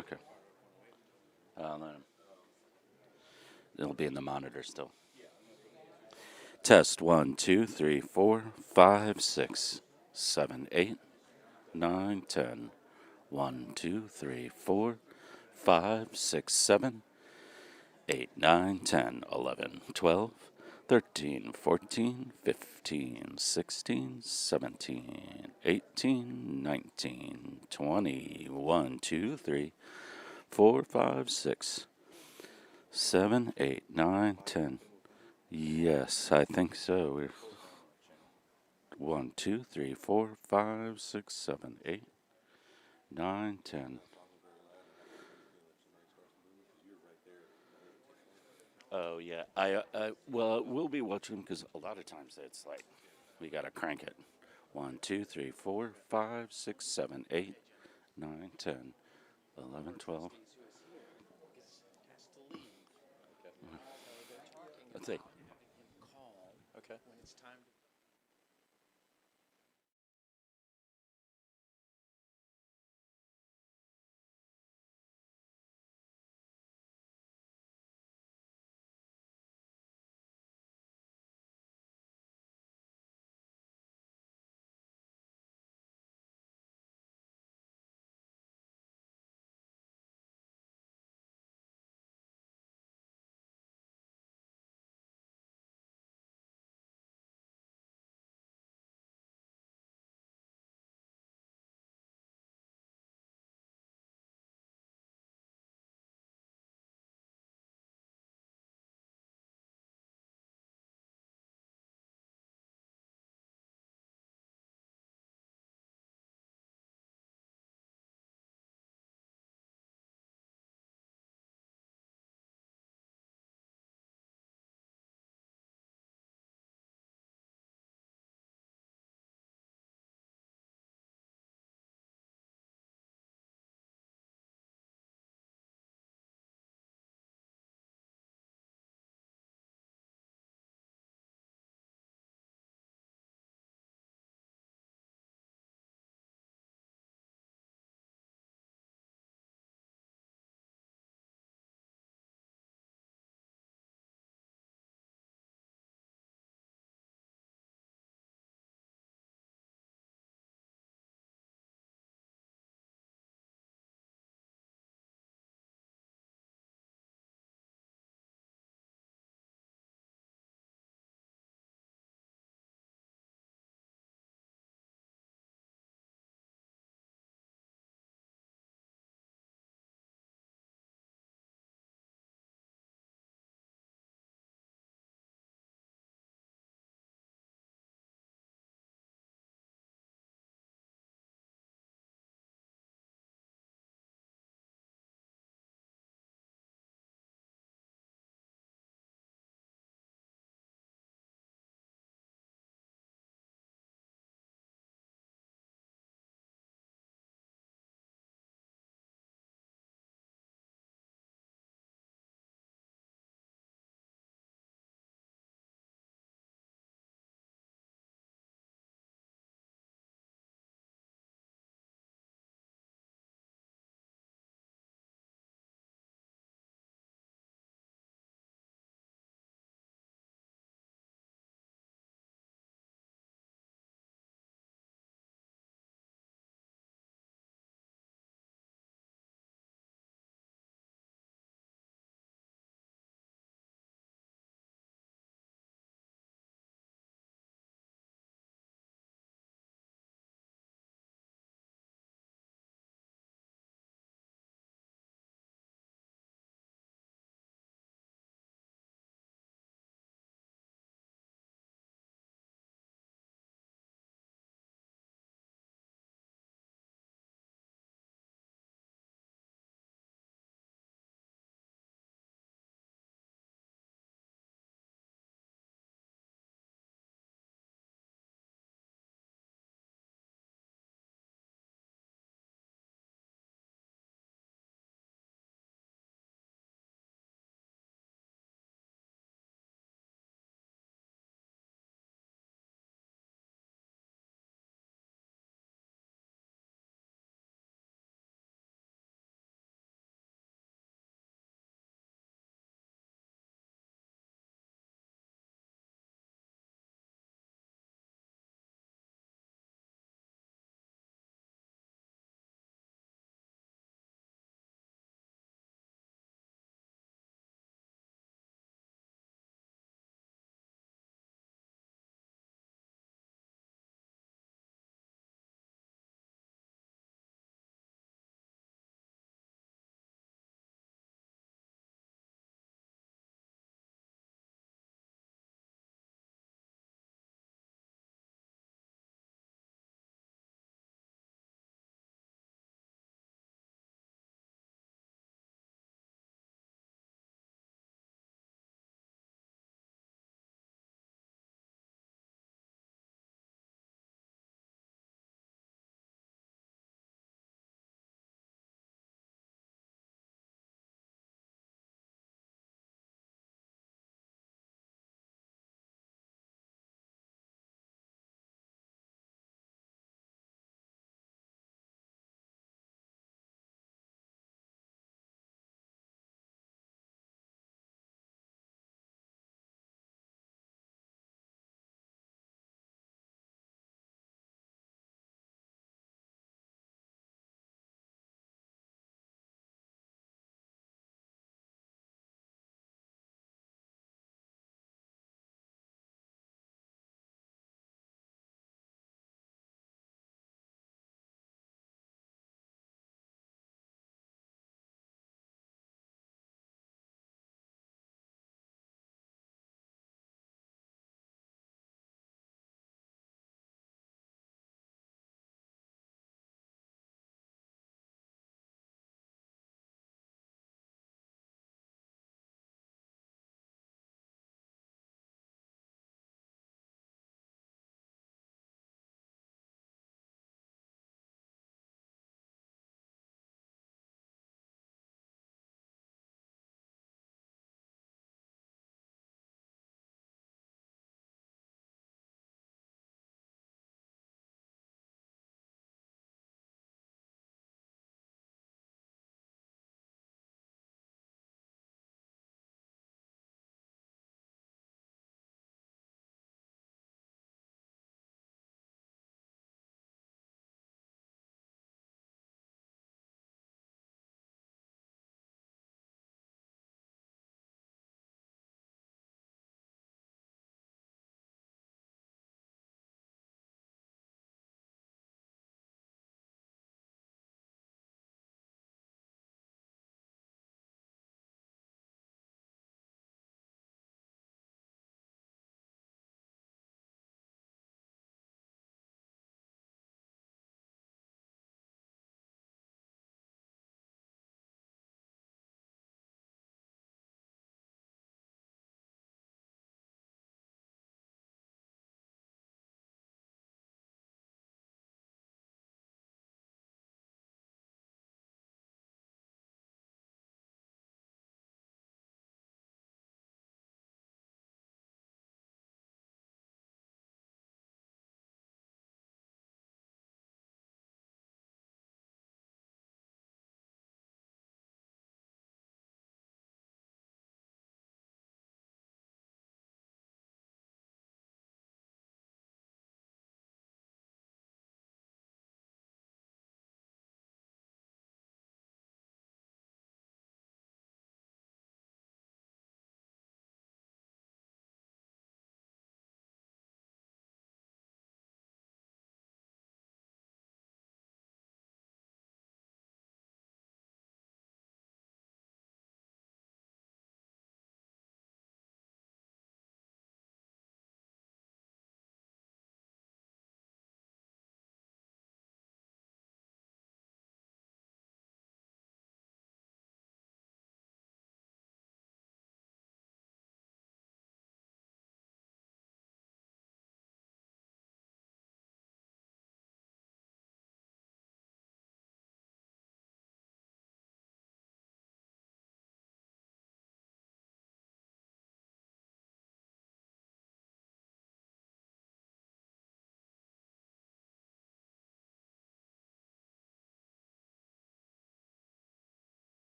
Okay. Let him. It'll be in the monitor still. Test 1, 2, 3, 4, 5, 6, 7, 8, 9, 10. 1, 2, 3, 4, 5, 6, 7, 8, 9, 10, 11, 12, 13, 14, 15, 16, 17, 18, 19, 20, 1, 2, 3, 4, 5, 6, 7, 8, 9, 10. Yes, I think so. We're 1, 2, 3, 4, 5, 6, 7, 8, 9, 10. Oh yeah, well, we'll be watching because a lot of times it's like we gotta crank it. 1, 2, 3, 4, 5, 6, 7, 8, 9, 10, 11, 12. Let's see.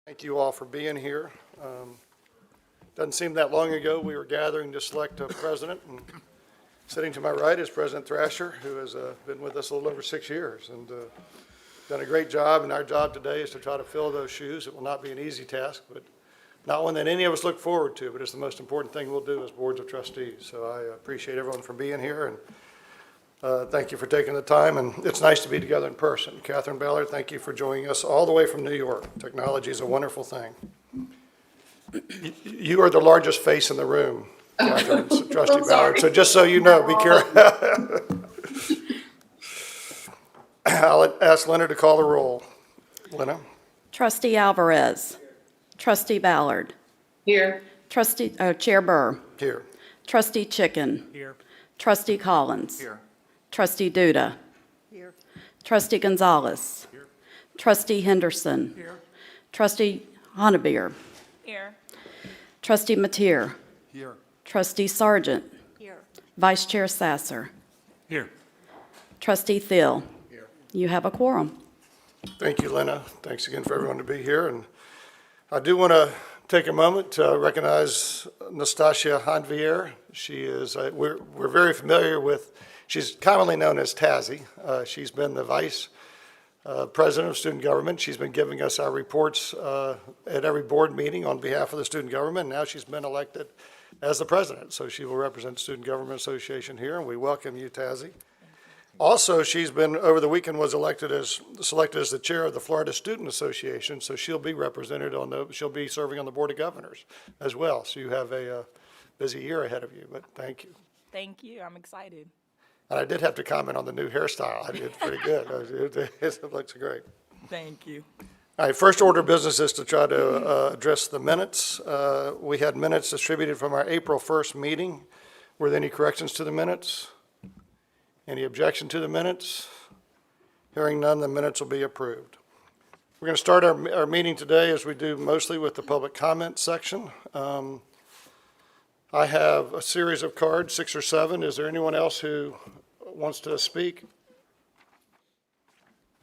Thank you all for being here. Doesn't seem that long ago we were gathering to select a president, and sitting to my right is President Thrasher, who has been with us a little over 6 years and done a great job. And our job today is to try to fill those shoes. It will not be an easy task, but not one that any of us look forward to, but it's the most important thing we'll do as boards of trustees. So I appreciate everyone for being here, and thank you for taking the time, and it's nice to be together in person. Catherine Ballard, thank you for joining us all the way from New York. Technology is a wonderful thing. You are the largest face in the room, Catherine, Trustee Ballard, so just so you know, be careful. I'll ask Leonard to call the roll. Lena? Trustee Alvarez. Trustee Ballard. Here. Chair Burr. Here. Trustee Chicken. Here. Trustee Collins. Here. Trustee Duda. Here. Trustee Gonzalez. Here. Trustee Henderson. Here. Trustee Honabier. Here. Trustee Mateer. Here. Trustee Sargent. Here. Vice Chair Sasser. Here. Trustee Thiel. Here. You have a quorum. Thank you, Lena. Thanks again for everyone to be here. And I do want to take a moment to recognize Nastasia Hanvier. She is, we're very familiar with, she's commonly known as Tazzy. She's been the vice president of student government. She's been giving us our reports at every board meeting on behalf of the student government. Now she's been elected as the president, so she will represent Student Government Association here, and we welcome you, Tazzy. Also, she's been, over the weekend, was selected as the chair of the Florida Student Association, so she'll be represented she'll be serving on the Board of Governors as well. So you have a busy year ahead of you, but thank you. Thank you. I'm excited. And I did have to comment on the new hairstyle. I did pretty good. It looks great. Thank you. All right, first order of business is to try to address the minutes. We had minutes distributed from our April 1st meeting. Were there any corrections to the minutes? Any objection to the minutes? Hearing none, the minutes will be approved. We're going to start our meeting today, as we do mostly, with the public comment section. I have a series of cards, 6 or 7. Is there anyone else who wants to speak?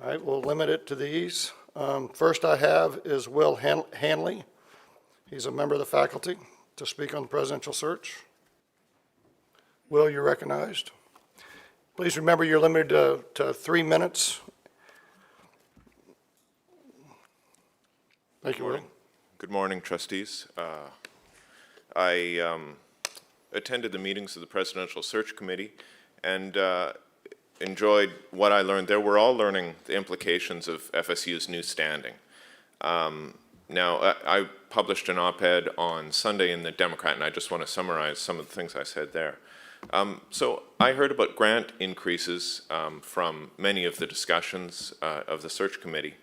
All right, we'll limit it to these. First I have is Will Hanley. He's a member of the faculty to speak on the presidential search. Will, you're recognized. Please remember you're limited to 3 minutes. Thank you, Will. Good morning, trustees. I attended the meetings of the Presidential Search Committee and enjoyed what I learned there. We're all learning the implications of FSU's new standing. Now, I published an op-ed on Sunday in the Democrat, and I just want to summarize some of the things I said there. So I heard about grant increases from many of the discussions of the search committee.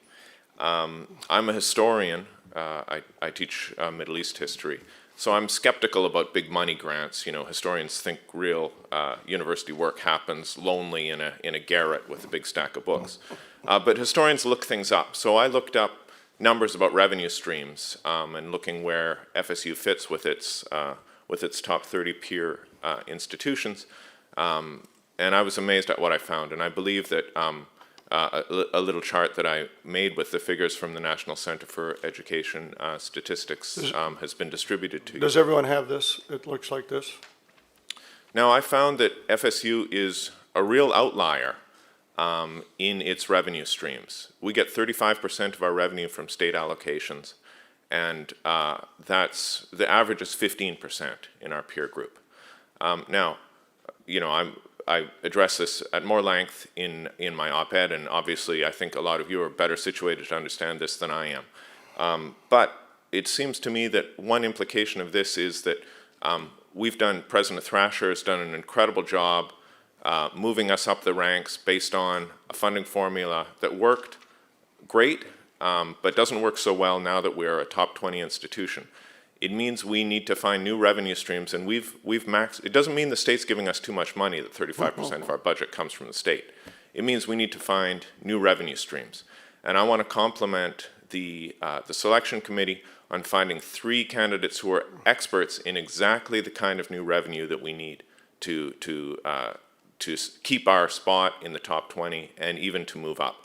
I'm a historian. I teach Middle East history. So I'm skeptical about big money grants. You know, historians think real university work happens lonely in a garret with a big stack of books. But historians look things up. So I looked up numbers about revenue streams and looking where FSU fits with its top 30 peer institutions, and I was amazed at what I found. And I believe that a little chart that I made with the figures from the National Center for Education Statistics has been distributed to you. Does everyone have this? It looks like this. Now, I found that FSU is a real outlier in its revenue streams. We get 35% of our revenue from state allocations, and that's the average is 15% in our peer group. Now, you know, I address this at more length in my op-ed, and obviously I think a lot of you are better situated to understand this than I am. But it seems to me that one implication of this is that President Thrasher has done an incredible job moving us up the ranks based on a funding formula that worked great, but doesn't work so well now that we're a top 20 institution. It means we need to find new revenue streams, and we've maxed. It doesn't mean the state's giving us too much money, that 35% of our budget comes from the state. It means we need to find new revenue streams. And I want to compliment the selection committee on finding 3 candidates who are experts in exactly the kind of new revenue that we need to keep our spot in the top 20 and even to move up.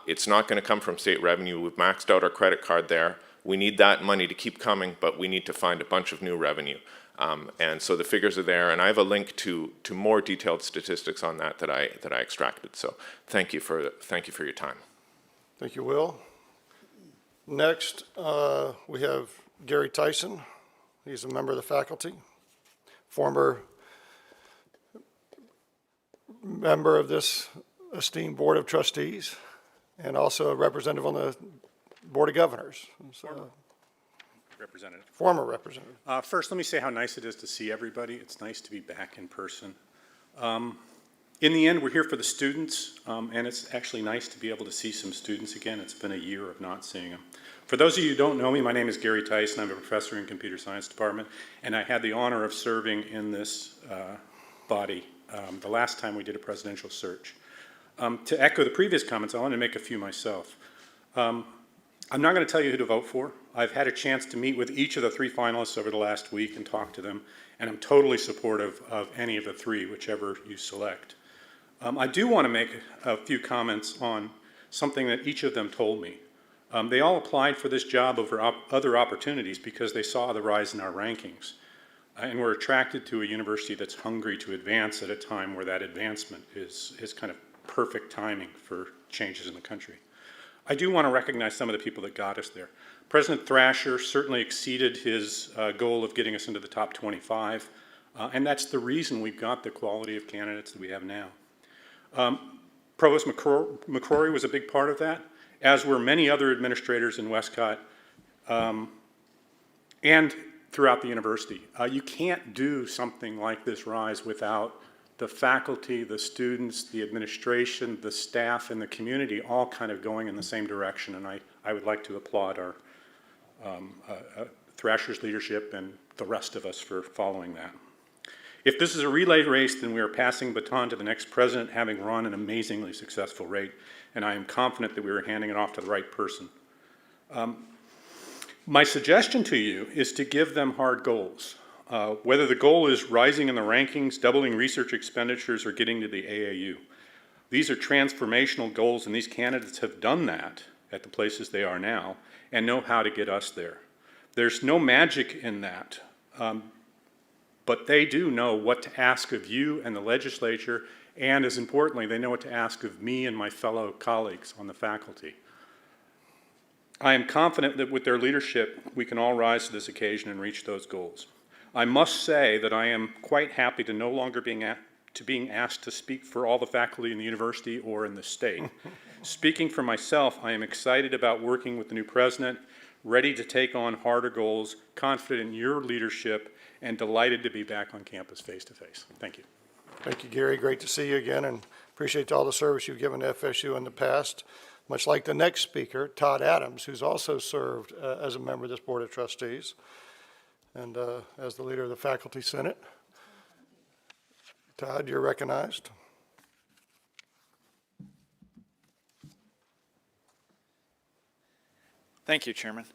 It's not going to come from state revenue. We've maxed out our credit card there. We need that money to keep coming, but we need to find a bunch of new revenue. And so the figures are there, and I have a link to more detailed statistics on that I extracted. So thank you for your time. Thank you, Will. Next, we have Gary Tyson. He's a member of the faculty, former member of this esteemed Board of Trustees, and also a representative on the Board of Governors. So, Representative. former representative. First, let me say how nice it is to see everybody. It's nice to be back in person. In the end, we're here for the students, and it's actually nice to be able to see some students again. It's been a year of not seeing them. For those of you who don't know me, my name is Gary Tyson. I'm a professor in computer science department, and I had the honor of serving in this body the last time we did a presidential search. To echo the previous comments, I want to make a few myself. I'm not going to tell you who to vote for. I've had a chance to meet with each of the three finalists over the last week and talk to them, and I'm totally supportive of any of the three, whichever you select. I do want to make a few comments on something that each of them told me. They all applied for this job over other opportunities because they saw the rise in our rankings, and were attracted to a university that's hungry to advance at a time where that advancement is kind of perfect timing for changes in the country. I do want to recognize some of the people that got us there. President Thrasher certainly exceeded his goal of getting us into the top 25, and that's the reason we've got the quality of candidates that we have now. Provost McCrory was a big part of that, as were many other administrators in Westcott and throughout the university. You can't do something like this rise without the faculty, the students, the administration, the staff, and the community all kind of going in the same direction, and I would like to applaud our Thrasher's leadership and the rest of us for following that. If this is a relay race, then we are passing the baton to the next president, having run an amazingly successful rate, and I am confident that we are handing it off to the right person. My suggestion to you is to give them hard goals. Whether the goal is rising in the rankings, doubling research expenditures, or getting to the AAU. These are transformational goals, and these candidates have done that at the places they are now and know how to get us there. There's no magic in that. But they do know what to ask of you and the legislature, and as importantly, they know what to ask of me and my fellow colleagues on the faculty. I am confident that with their leadership, we can all rise to this occasion and reach those goals. I must say that I am quite happy to no longer being asked to speak for all the faculty in the university or in the state. Speaking for myself, I am excited about working with the new president, ready to take on harder goals, confident in your leadership, and delighted to be back on campus face-to-face. Thank you. Thank you, Gary. Great to see you again, and appreciate all the service you've given to FSU in the past. Much like the next speaker, Todd Adams, who's also served as a member of this Board of Trustees and as the leader of the Faculty Senate. Todd, you're recognized. Thank you, Chairman.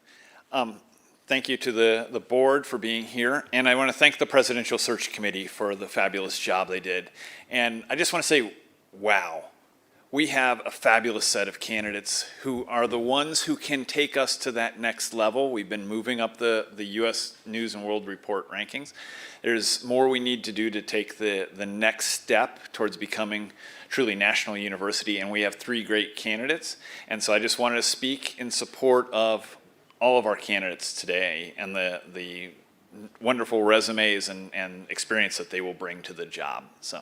Thank you to the board for being here, and I want to thank the Presidential Search Committee for the fabulous job they did. And I just want to say, wow, we have a fabulous set of candidates who are the ones who can take us to that next level. We've been moving up the U.S. News and World Report rankings. There's more we need to do to take the next step towards becoming truly national university, and we have three great candidates. And so I just wanted to speak in support of all of our candidates today and the wonderful resumes and experience that they will bring to the job. So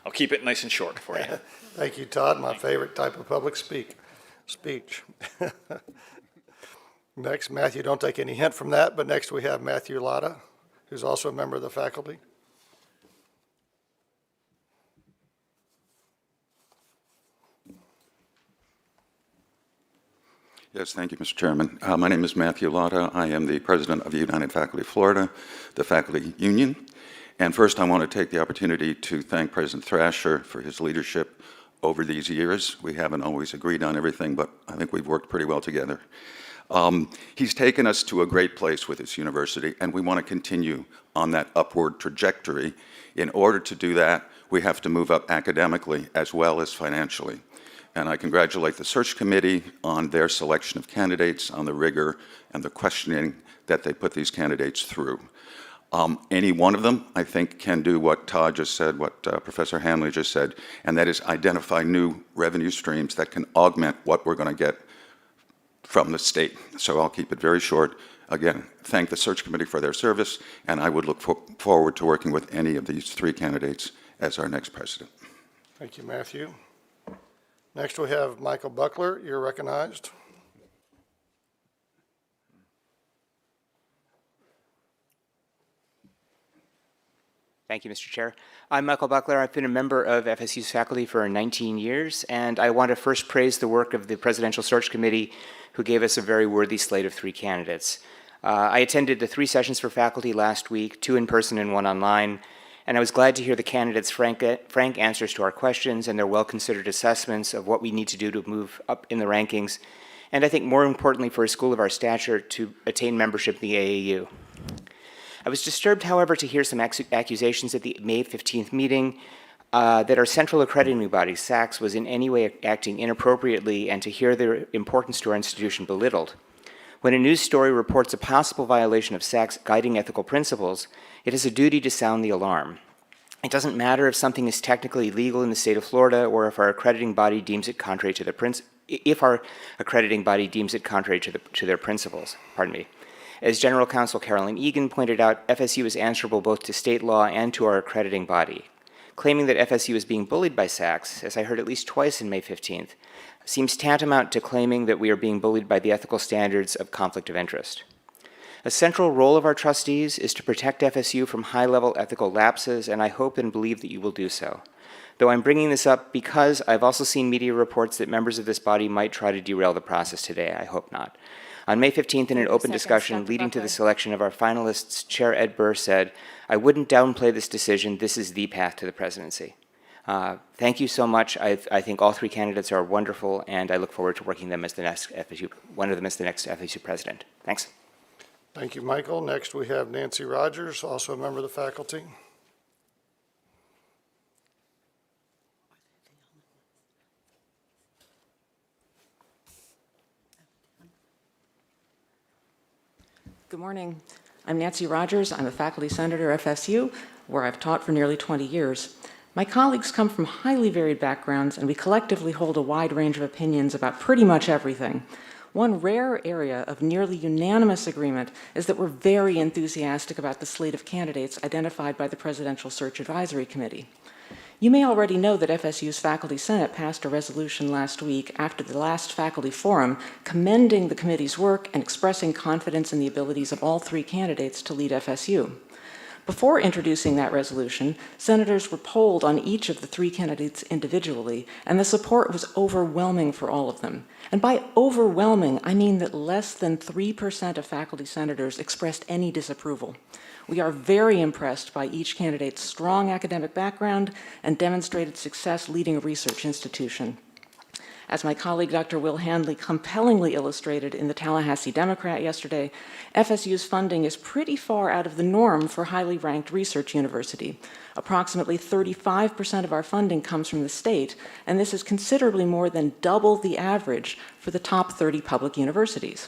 I'll keep it nice and short for you. Thank you, Todd. My favorite type of public speech. Next, Matthew, don't take any hint from that, but next we have Matthew Latta, who's also a member of the faculty. Yes, thank you, Mr. Chairman. My name is Matthew Latta. I am the president of the United Faculty of Florida, the faculty union. And first, I want to take the opportunity to thank President Thrasher for his leadership over these years. We haven't always agreed on everything, but I think we've worked pretty well together. He's taken us to a great place with this university, and we want to continue on that upward trajectory. In order to do that, we have to move up academically as well as financially. And I congratulate the search committee on their selection of candidates, on the rigor and the questioning that they put these candidates through. Any one of them, I think, can do what Todd just said, what Professor Hamley just said, and that is identify new revenue streams that can augment what we're going to get from the state. So I'll keep it very short. Again, thank the search committee for their service, and I would look forward to working with any of these three candidates as our next president. Thank you, Matthew. Next, we have Michael Buckler. You're recognized. Thank you, Mr. Chair. I'm Michael Buckler. I've been a member of FSU's faculty for 19 years, and I want to first praise the work of the Presidential Search Committee, who gave us a very worthy slate of three candidates. I attended the 3 sessions for faculty last week, 2 in person and 1 online, and I was glad to hear the candidates' frank answers to our questions and their well-considered assessments of what we need to do to move up in the rankings, and I think more importantly for a school of our stature to attain membership in the AAU. I was disturbed, however, to hear some accusations at the May 15th meeting that our central accrediting body, SACS, was in any way acting inappropriately and to hear their importance to our institution belittled. When a news story reports a possible violation of SACS guiding ethical principles, it has a duty to sound the alarm. It doesn't matter if something is technically illegal in the state of Florida or if our accrediting body deems it contrary to their principles. Pardon me. As General Counsel Carolyn Egan pointed out, FSU is answerable both to state law and to our accrediting body. Claiming that FSU is being bullied by SACS, as I heard at least twice in May 15th, seems tantamount to claiming that we are being bullied by the ethical standards of conflict of interest. A central role of our trustees is to protect FSU from high-level ethical lapses, and I hope and believe that you will do so. Though I'm bringing this up because I've also seen media reports that members of this body might try to derail the process today. I hope not. On May 15th, in an open discussion leading to the selection of our finalists, Chair Ed Burr said, "I wouldn't downplay this decision. This is the path to the presidency." Thank you so much. I think all 3 candidates are wonderful, and I look forward to working them as the next one of them as the next FSU president. Thanks. Thank you, Michael. Next, we have Nancy Rogers, also a member of the faculty. Good morning. I'm Nancy Rogers. I'm a faculty senator at FSU, where I've taught for nearly 20 years. My colleagues come from highly varied backgrounds, and we collectively hold a wide range of opinions about pretty much everything. One rare area of nearly unanimous agreement is that we're very enthusiastic about the slate of candidates identified by the Presidential Search Advisory Committee. You may already know that FSU's Faculty Senate passed a resolution last week after the last faculty forum commending the committee's work and expressing confidence in the abilities of all 3 candidates to lead FSU. Before introducing that resolution, senators were polled on each of the 3 candidates individually, and the support was overwhelming for all of them. And by overwhelming, I mean that less than 3% of faculty senators expressed any disapproval. We are very impressed by each candidate's strong academic background and demonstrated success leading a research institution. As my colleague Dr. Will Handley compellingly illustrated in the Tallahassee Democrat yesterday, FSU's funding is pretty far out of the norm for highly ranked research university. Approximately 35% of our funding comes from the state, and this is considerably more than double the average for the top 30 public universities.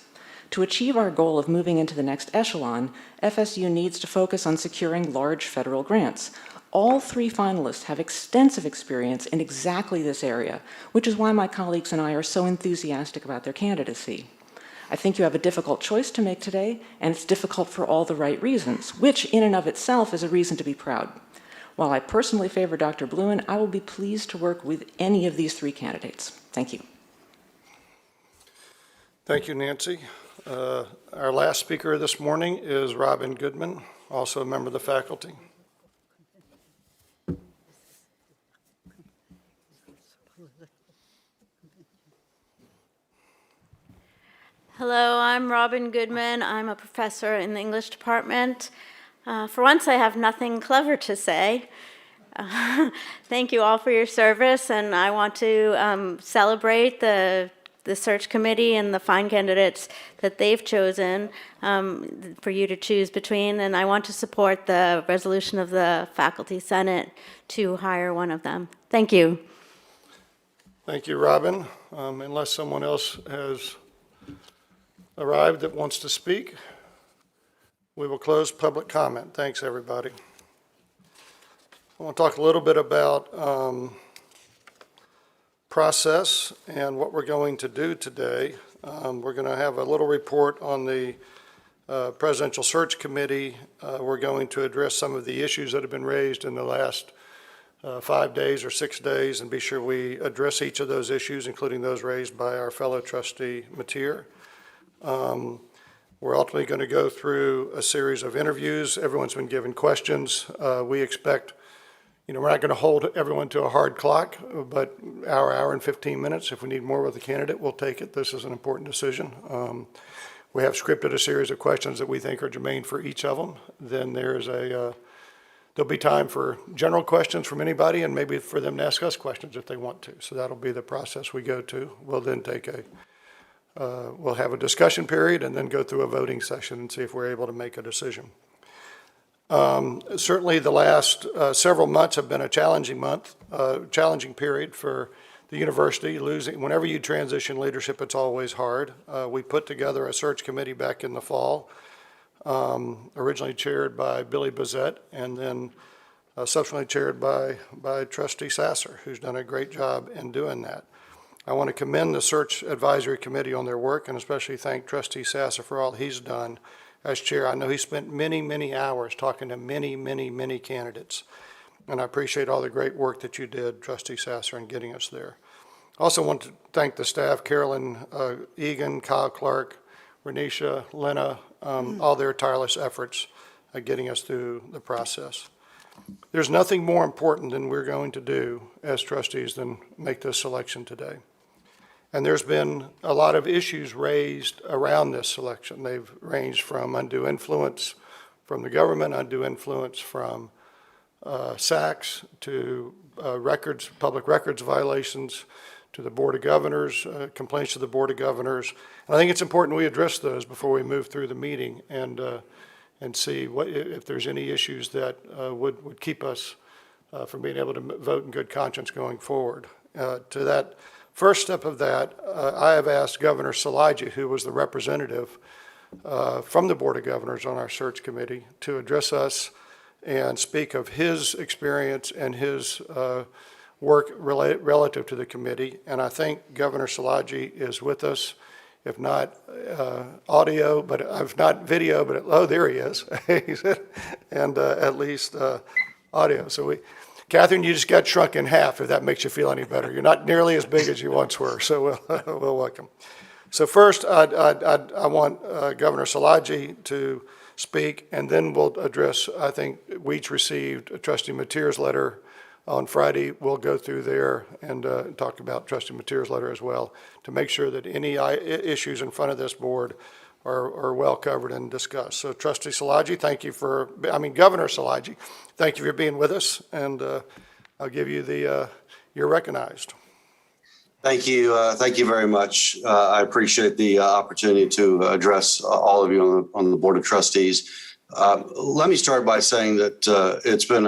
To achieve our goal of moving into the next echelon, FSU needs to focus on securing large federal grants. All 3 finalists have extensive experience in exactly this area, which is why my colleagues and I are so enthusiastic about their candidacy. I think you have a difficult choice to make today, and it's difficult for all the right reasons, which in and of itself is a reason to be proud. While I personally favor Dr. Bluen, I will be pleased to work with any of these 3 candidates. Thank you. Thank you, Nancy. Our last speaker this morning is Robin Goodman, also a member of the faculty. Hello, I'm Robin Goodman. I'm a professor in the English department. For once, I have nothing clever to say. Thank you all for your service, and I want to celebrate the search committee and the fine candidates that they've chosen for you to choose between, and I want to support the resolution of the Faculty Senate to hire one of them. Thank you. Thank you, Robin. Unless someone else has arrived that wants to speak, we will close public comment. Thanks, everybody. I want to talk a little bit about process and what we're going to do today. We're going to have a little report on the Presidential Search Committee. We're going to address some of the issues that have been raised in the last 5 days or 6 days and be sure we address each of those issues, including those raised by our fellow trustee, Mateer. We're ultimately going to go through a series of interviews. Everyone's been given questions. We expect, we're not going to hold everyone to a hard clock, but hour and 15 minutes. If we need more with a candidate, we'll take it. This is an important decision. We have scripted a series of questions that we think are germane for each of them. Then there'll be time for general questions from anybody and maybe for them to ask us questions if they want to. So that'll be the process we go to. We'll then we'll have a discussion period and then go through a voting session and see if we're able to make a decision. Certainly the last several months have been a challenging period for the university. Whenever you transition leadership, it's always hard. We put together a search committee back in the fall, originally chaired by Billy Bazette and then subsequently chaired by Trustee Sasser, who's done a great job in doing that. I want to commend the Search Advisory Committee on their work and especially thank Trustee Sasser for all he's done as chair. I know he spent many, many hours talking to many, many, many candidates. And I appreciate all the great work that you did, Trustee Sasser, in getting us there. I also want to thank the staff, Carolyn Egan, Kyle Clark, Renisha, Lena, all their tireless efforts at getting us through the process. There's nothing more important than we're going to do as trustees than make this selection today. And there's been a lot of issues raised around this selection. They've ranged from undue influence from the government, undue influence from SACs, to public records violations, to the Board of Governors, complaints to the Board of Governors. And I think it's important we address those before we move through the meeting and see if there's any issues that would keep us from being able to vote in good conscience going forward. To that first step of that, I have asked Governor Szilagyi, who was the representative from the Board of Governors on our search committee, to address us and speak of his experience and his work relative to the committee. And I think Governor Szilagyi is with us, if not audio, but if not video, but there he is, and at least audio. So Catherine, you just got shrunk in half, if that makes you feel any better. You're not nearly as big as you once were, so we'll welcome. So first, I want Governor Szilagyi to speak, and then we'll address, I think we each received Trustee Mateer's letter on Friday. We'll go through there and talk about Trustee Mateer's letter as well to make sure that any issues in front of this board are well covered and discussed. So Trustee Szilagyi, Governor Szilagyi, thank you for being with us, and I'll give you you're recognized. Thank you. Thank you very much. I appreciate the opportunity to address all of you on the Board of Trustees. Let me start by saying that it's been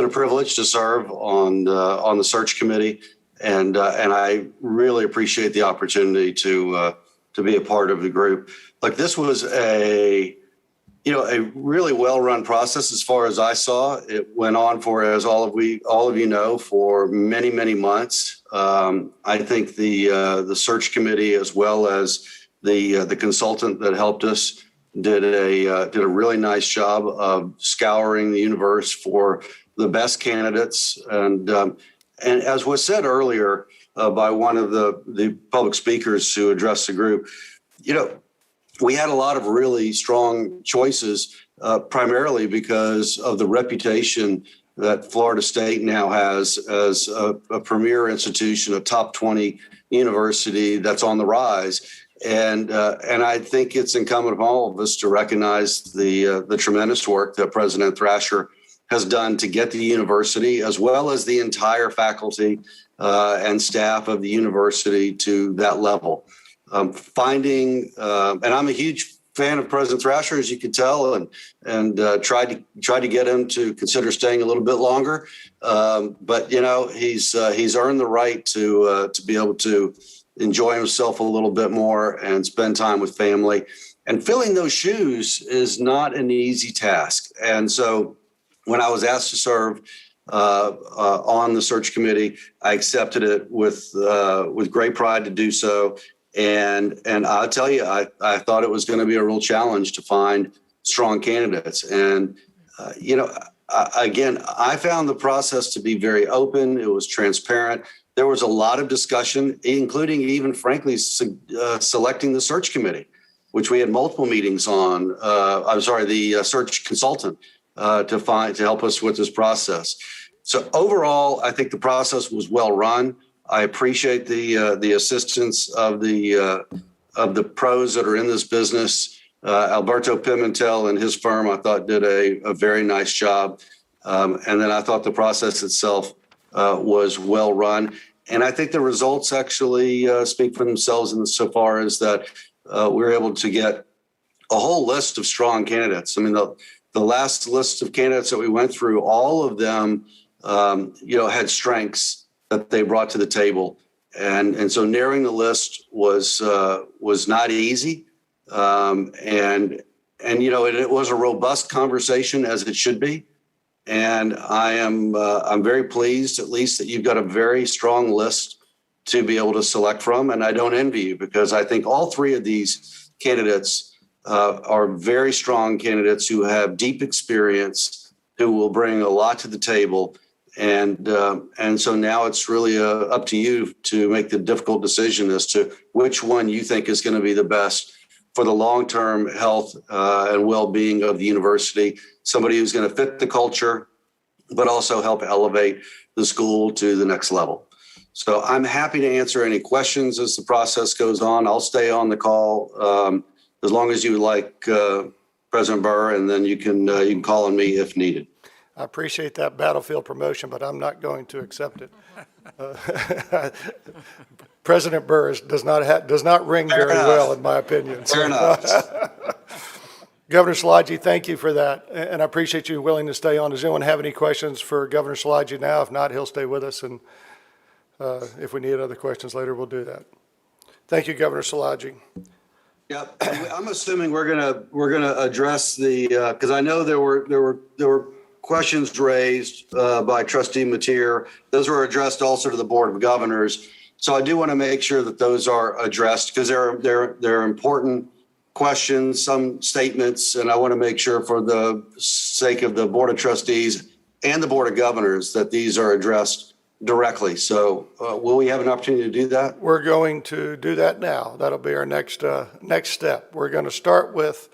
a privilege to serve on the search committee, and I really appreciate the opportunity to be a part of the group. Like, this was a really well-run process as far as I saw. It went on for, as all of you know, for many, many months. I think the search committee, as well as the consultant that helped us, did a really nice job of scouring the universe for the best candidates. And as was said earlier by one of the public speakers who addressed the group, we had a lot of really strong choices, primarily because of the reputation that Florida State now has as a premier institution, a top 20 university that's on the rise. And I think it's incumbent upon all of us to recognize the tremendous work that President Thrasher has done to get the university, as well as the entire faculty and staff of the university, to that level. And I'm a huge fan of President Thrasher, as you can tell, and tried to get him to consider staying a little bit longer. But he's earned the right to be able to enjoy himself a little bit more and spend time with family. And filling those shoes is not an easy task. And so when I was asked to serve on the search committee, I accepted it with great pride to do so. And I'll tell you, I thought it was going to be a real challenge to find strong candidates. And, again, I found the process to be very open. It was transparent. There was a lot of discussion, including even, frankly, selecting the search committee, which we had multiple meetings on. The search consultant to help us with this process. So overall, I think the process was well run. I appreciate the assistance of the pros that are in this business. Alberto Pimentel and his firm, I thought, did a very nice job. And then I thought the process itself was well run. And I think the results actually speak for themselves insofar as that we were able to get a whole list of strong candidates. I mean, the last list of candidates that we went through, all of them, had strengths that they brought to the table. And so narrowing the list was not easy. And it was a robust conversation, as it should be. And I'm very pleased, at least, that you've got a very strong list to be able to select from. And I don't envy you, because I think all three of these candidates are very strong candidates who have deep experience, who will bring a lot to the table. And so now it's really up to you to make the difficult decision as to which one you think is going to be the best for the long-term health and well-being of the university. Somebody who's going to fit the culture, but also help elevate the school to the next level. So I'm happy to answer any questions as the process goes on. I'll stay on the call as long as you like, President Burr, and then you can call on me if needed. I appreciate that battlefield promotion, but I'm not going to accept it. President Burr does not ring Fair very enough. well, in my opinion. Fair enough. Governor Szilagyi, thank you for that, and I appreciate you willing to stay on. Does anyone have any questions for Governor Szilagyi now? If not, he'll stay with us, and if we need other questions later, we'll do that. Thank you, Governor Szilagyi. Yep, I'm assuming we're gonna address the because I know there were questions raised by Trustee Mateer. Those were addressed also to the Board of Governors. So I do want to make sure that those are addressed, because they're important questions, some statements, and I want to make sure, for the sake of the Board of Trustees and the Board of Governors, that these are addressed directly. So will we have an opportunity to do that? We're going to do that now. That'll be our next step. We're going to start with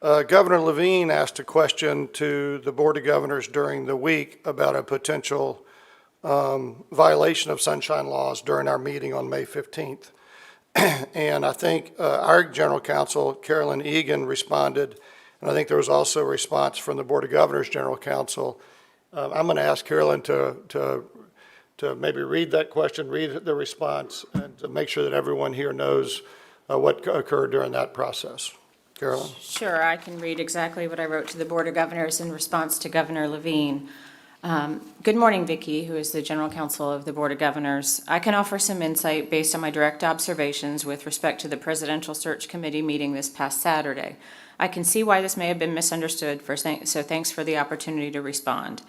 Governor Levine asked a question to the Board of Governors during the week about a potential violation of sunshine laws during our meeting on May 15th. And I think our General Counsel, Carolyn Egan, responded, and I think there was also a response from the Board of Governors General Counsel. I'm going to ask Carolyn to maybe read that question, read the response, and to make sure that everyone here knows what occurred during that process. Carolyn? Sure, I can read exactly what I wrote to the Board of Governors in response to Governor Levine. Good morning, Vicki, who is the General Counsel of the Board of Governors. I can offer some insight based on my direct observations with respect to the Presidential Search Committee meeting this past Saturday. I can see why this may have been misunderstood, so thanks for the opportunity to respond.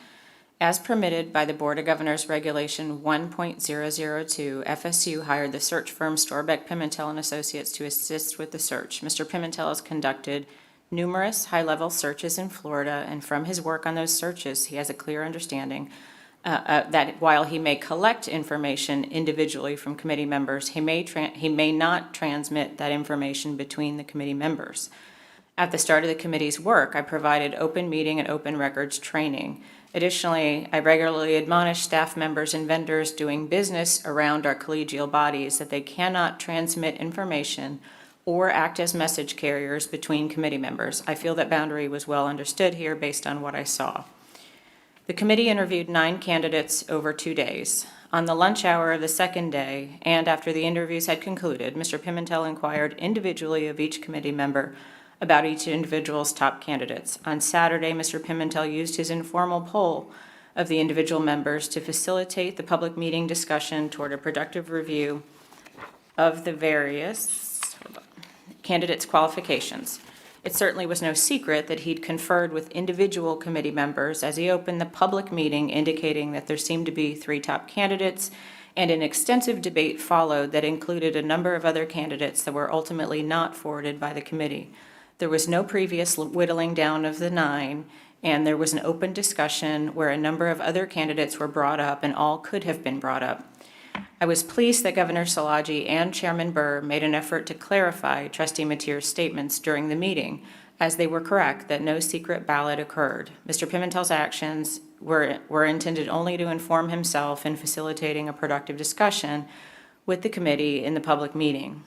As permitted by the Board of Governors Regulation 1.002, FSU hired the search firm Storbeck Pimentel and Associates to assist with the search. Mr. Pimentel has conducted numerous high-level searches in Florida, and from his work on those searches, he has a clear understanding that while he may collect information individually from committee members, he may not transmit that information between the committee members. At the start of the committee's work, I provided open meeting and open records training. Additionally, I regularly admonish staff members and vendors doing business around our collegial bodies that they cannot transmit information or act as message carriers between committee members. I feel that boundary was well understood here based on what I saw. The committee interviewed 9 candidates over 2 days. On the lunch hour of the second day, and after the interviews had concluded, Mr. Pimentel inquired individually of each committee member about each individual's top candidates. On Saturday, Mr. Pimentel used his informal poll of the individual members to facilitate the public meeting discussion toward a productive review of the various candidates' qualifications. It certainly was no secret that he'd conferred with individual committee members as he opened the public meeting, indicating that there seemed to be 3 top candidates, and an extensive debate followed that included a number of other candidates that were ultimately not forwarded by the committee. There was no previous whittling down of the 9, and there was an open discussion where a number of other candidates were brought up, and all could have been brought up. I was pleased that Governor Szilagyi and Chairman Burr made an effort to clarify Trustee Mateer's statements during the meeting, as they were correct that no secret ballot occurred. Mr. Pimentel's actions were intended only to inform himself in facilitating a productive discussion with the committee in the public meeting.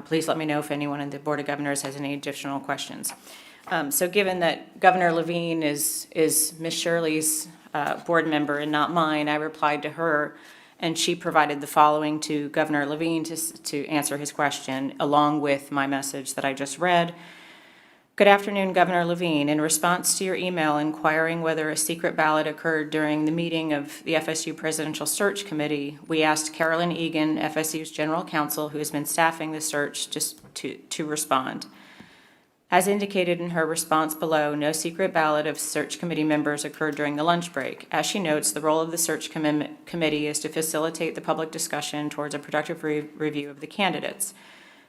Please let me know if anyone in the Board of Governors has any additional questions. So given that Governor Levine is Ms. Shirley's board member and not mine, I replied to her, and she provided the following to Governor Levine to answer his question, along with my message that I just read. Good afternoon, Governor Levine. In response to your email inquiring whether a secret ballot occurred during the meeting of the FSU Presidential Search Committee, we asked Carolyn Egan, FSU's General Counsel, who has been staffing the search, to respond. As indicated in her response below, no secret ballot of search committee members occurred during the lunch break. As she notes, the role of the search committee is to facilitate the public discussion towards a productive review of the candidates.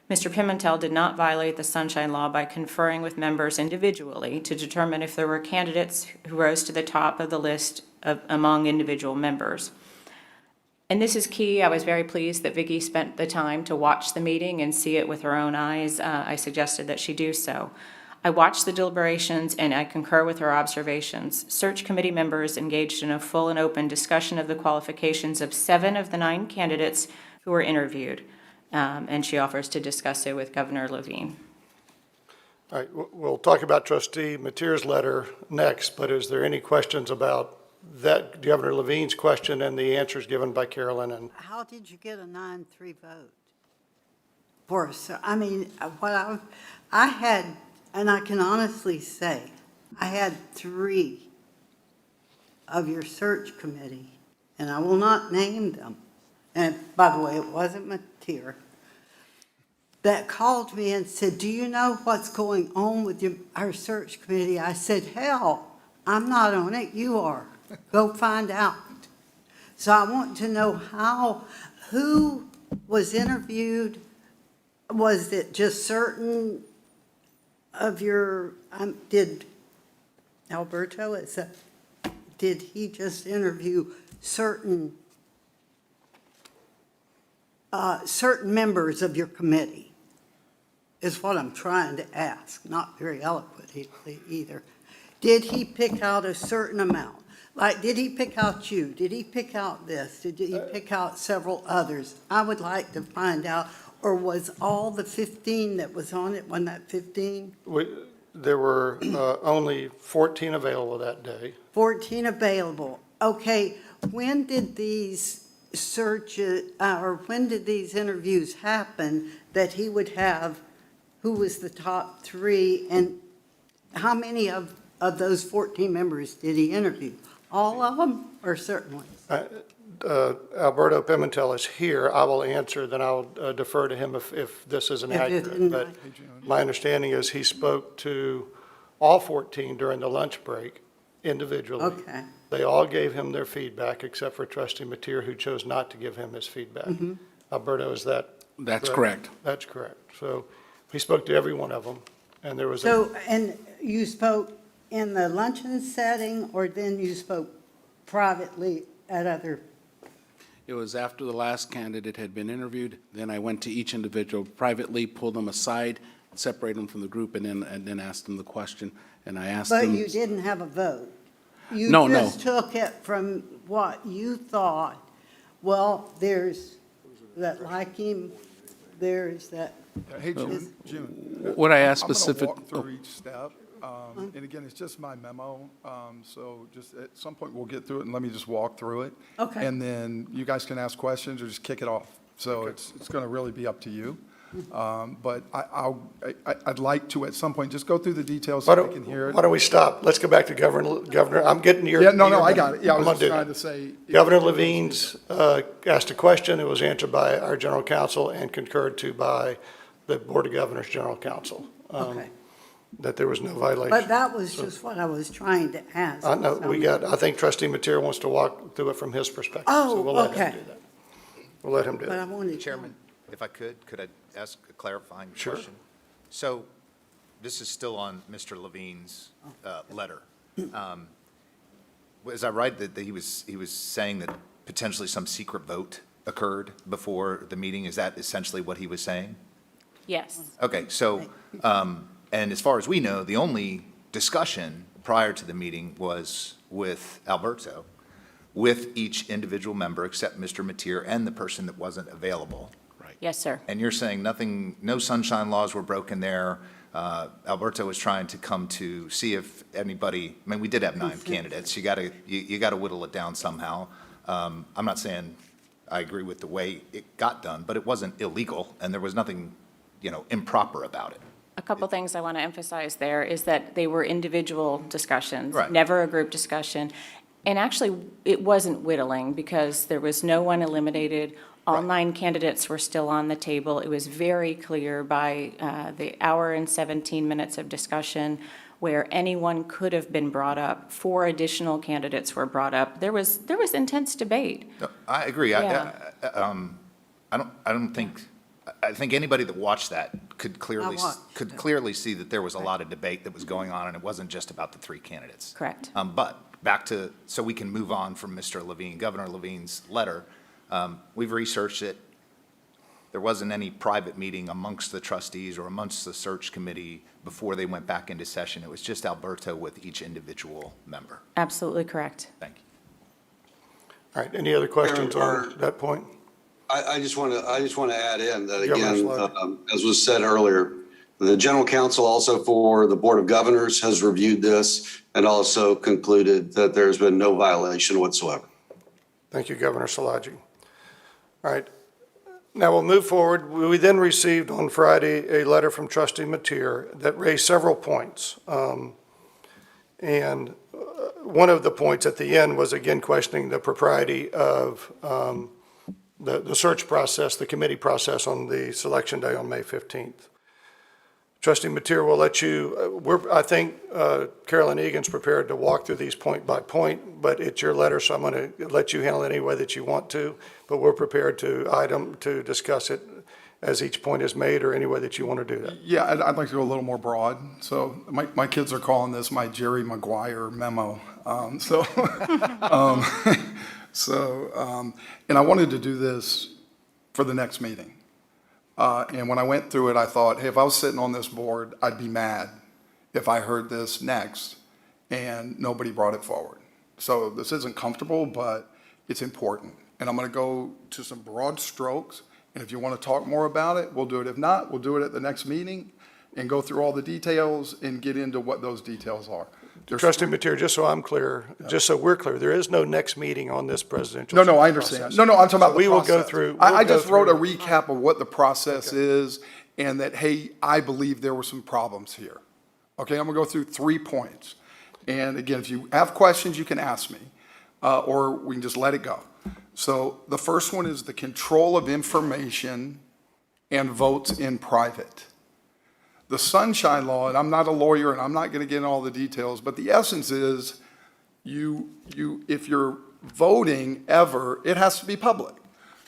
Mr. Pimentel did not violate the Sunshine Law by conferring with members individually to determine if there were candidates who rose to the top of the list among individual members. And this is key. I was very pleased that Vicki spent the time to watch the meeting and see it with her own eyes. I suggested that she do so. I watched the deliberations and I concur with her observations. Search committee members engaged in a full and open discussion of the qualifications of 7 of the 9 candidates who were interviewed. And she offers to discuss it with Governor Levine. All right, we'll talk about Trustee Mateer's letter next, but is there any questions about that Governor Levine's question and the answers given by Carolyn? And how did you get a 9-3 vote? For so, I mean, what I had, and I can honestly say, I had 3 of your search committee, and I will not name them. And by the way, it wasn't Mateer, that called me and said, do you know what's going on with our search committee? I said, hell, I'm not on it, you are. Go find out. So I want to know who was interviewed. Was it just certain of your, did Alberto, did he just interview certain members of your committee? Is what I'm trying to ask, not very eloquently either. Did he pick out a certain amount? Like, did he pick out you? Did he pick out this? Did he pick out several others? I would like to find out, or was all the 15 that was on it, wasn't that 15? There were only 14 available that day. 14 available. Okay, when did these searches, or when did these interviews happen that he would have, who was the top 3, and how many of those 14 members did he interview? All of them, or certain ones? Alberto Pimentel is here. I will answer, then I'll defer to him if this isn't accurate. But my understanding is he spoke to all 14 during the lunch break individually. Okay. They all gave him their feedback except for Trustee Mateer, who chose not to give him his feedback. Mm-hmm. Alberto, is that That's correct. That's correct. So he spoke to every one of them, and there was and you spoke in the luncheon setting, or then you spoke privately at other? It was after the last candidate had been interviewed, then I went to each individual privately, pulled them aside, separated them from the group, and then asked them the question, and I asked them. But you didn't have a vote? You No. just took it from what you thought, well, there's that like him, there's that. Hey, June. What I asked specific. I'm going to walk through each step. And again, it's just my memo, so just at some point we'll get through it, and let me just walk through it. Okay. And then you guys can ask questions or just kick it off. So Okay. it's going to really be up to you. But I'd like to, at some point, just go through the details so I can hear it. Why don't we stop? Let's go back to Governor, I'm getting your. Yeah, no, your I got it. Yeah, I was I'm just gonna do trying that. to say. Governor Levine's asked a question. It was answered by our general counsel and concurred to by the Board of Governors General Counsel. Okay. That there was no violation. But that was just what I was trying to ask. I know, I think trustee Mateer wants to walk through it from his perspective. So we'll let him okay. do that. We'll let him do But I it. wanted. Chairman, if I could I ask a clarifying Sure. question? So this is still on Mr. Levine's letter. Was I right that he was saying that potentially some secret vote occurred before the meeting? Is that essentially what he was saying? Yes. Okay, so, and as far as we know, the only discussion prior to the meeting was with Alberto, with each individual member except Mr. Mateer and the person that wasn't available. Yes, sir. And you're saying nothing, no sunshine laws were broken there. Alberto was trying to come to see if anybody, I mean, we did have 9 candidates. You gotta whittle it down somehow. I'm not saying I agree with the way it got done, but it wasn't illegal and there was nothing, improper about it. A couple things I want to emphasize there is that they were individual discussions, Right. never a group discussion. And actually, it wasn't whittling because there was no one eliminated. All 9 candidates were still on the table. It was very clear by the hour and 17 minutes of discussion where anyone could have been brought up. 4 additional candidates were brought up. There was intense debate. No, I agree. Yeah. I think anybody that watched that could clearly watched. see that there was a lot of debate that was going on, and it wasn't just about the 3 candidates. Correct. But back to, so we can move on from Mr. Levine, Governor Levine's letter. We've researched it. There wasn't any private meeting amongst the trustees or amongst the search committee before they went back into session. It was just Alberto with each individual member. Absolutely correct. Thank you. All right, any other questions Chairman, on that point? I just want to add in that Governor again, Slaughter. as was said earlier, the general counsel also for the Board of Governors has reviewed this and also concluded that there's been no violation whatsoever. Thank you, Governor Szilagyi. All right, now we'll move forward. We then received on Friday a letter from trustee Mateer that raised several points. And one of the points at the end was again questioning the propriety of the search process, the committee process on the selection day on May 15th. Trustee Mateer, we'll let you, I think Carolyn Egan's prepared to walk through these point by point, but it's your letter, so I'm going to let you handle it any way that you want to, but we're prepared to discuss it as each point is made or any way that you want to do that. Yeah, I'd like to go a little more broad. So my kids are calling this my Jerry Maguire memo. And I wanted to do this for the next meeting. And when I went through it, I thought, hey, if I was sitting on this board, I'd be mad if I heard this next and nobody brought it forward. So this isn't comfortable, but it's important. And I'm going to go to some broad strokes. And if you want to talk more about it, we'll do it. If not, we'll do it at the next meeting and go through all the details and get into what those details are. Trustee Mateer, just so I'm clear, just so we're clear, there is no next meeting on this presidential. No, I understand. process. No, I'm talking about the We will go process. through. I we'll go just wrote a through- recap of what the process is and that, hey, I believe there were some problems here. Okay, I'm gonna go through 3 points. And again, if you have questions, you can ask me, or we can just let it go. So the first one is the control of information and votes in private. The Sunshine Law, and I'm not a lawyer and I'm not going to get into all the details, but the essence is if you're voting ever, it has to be public.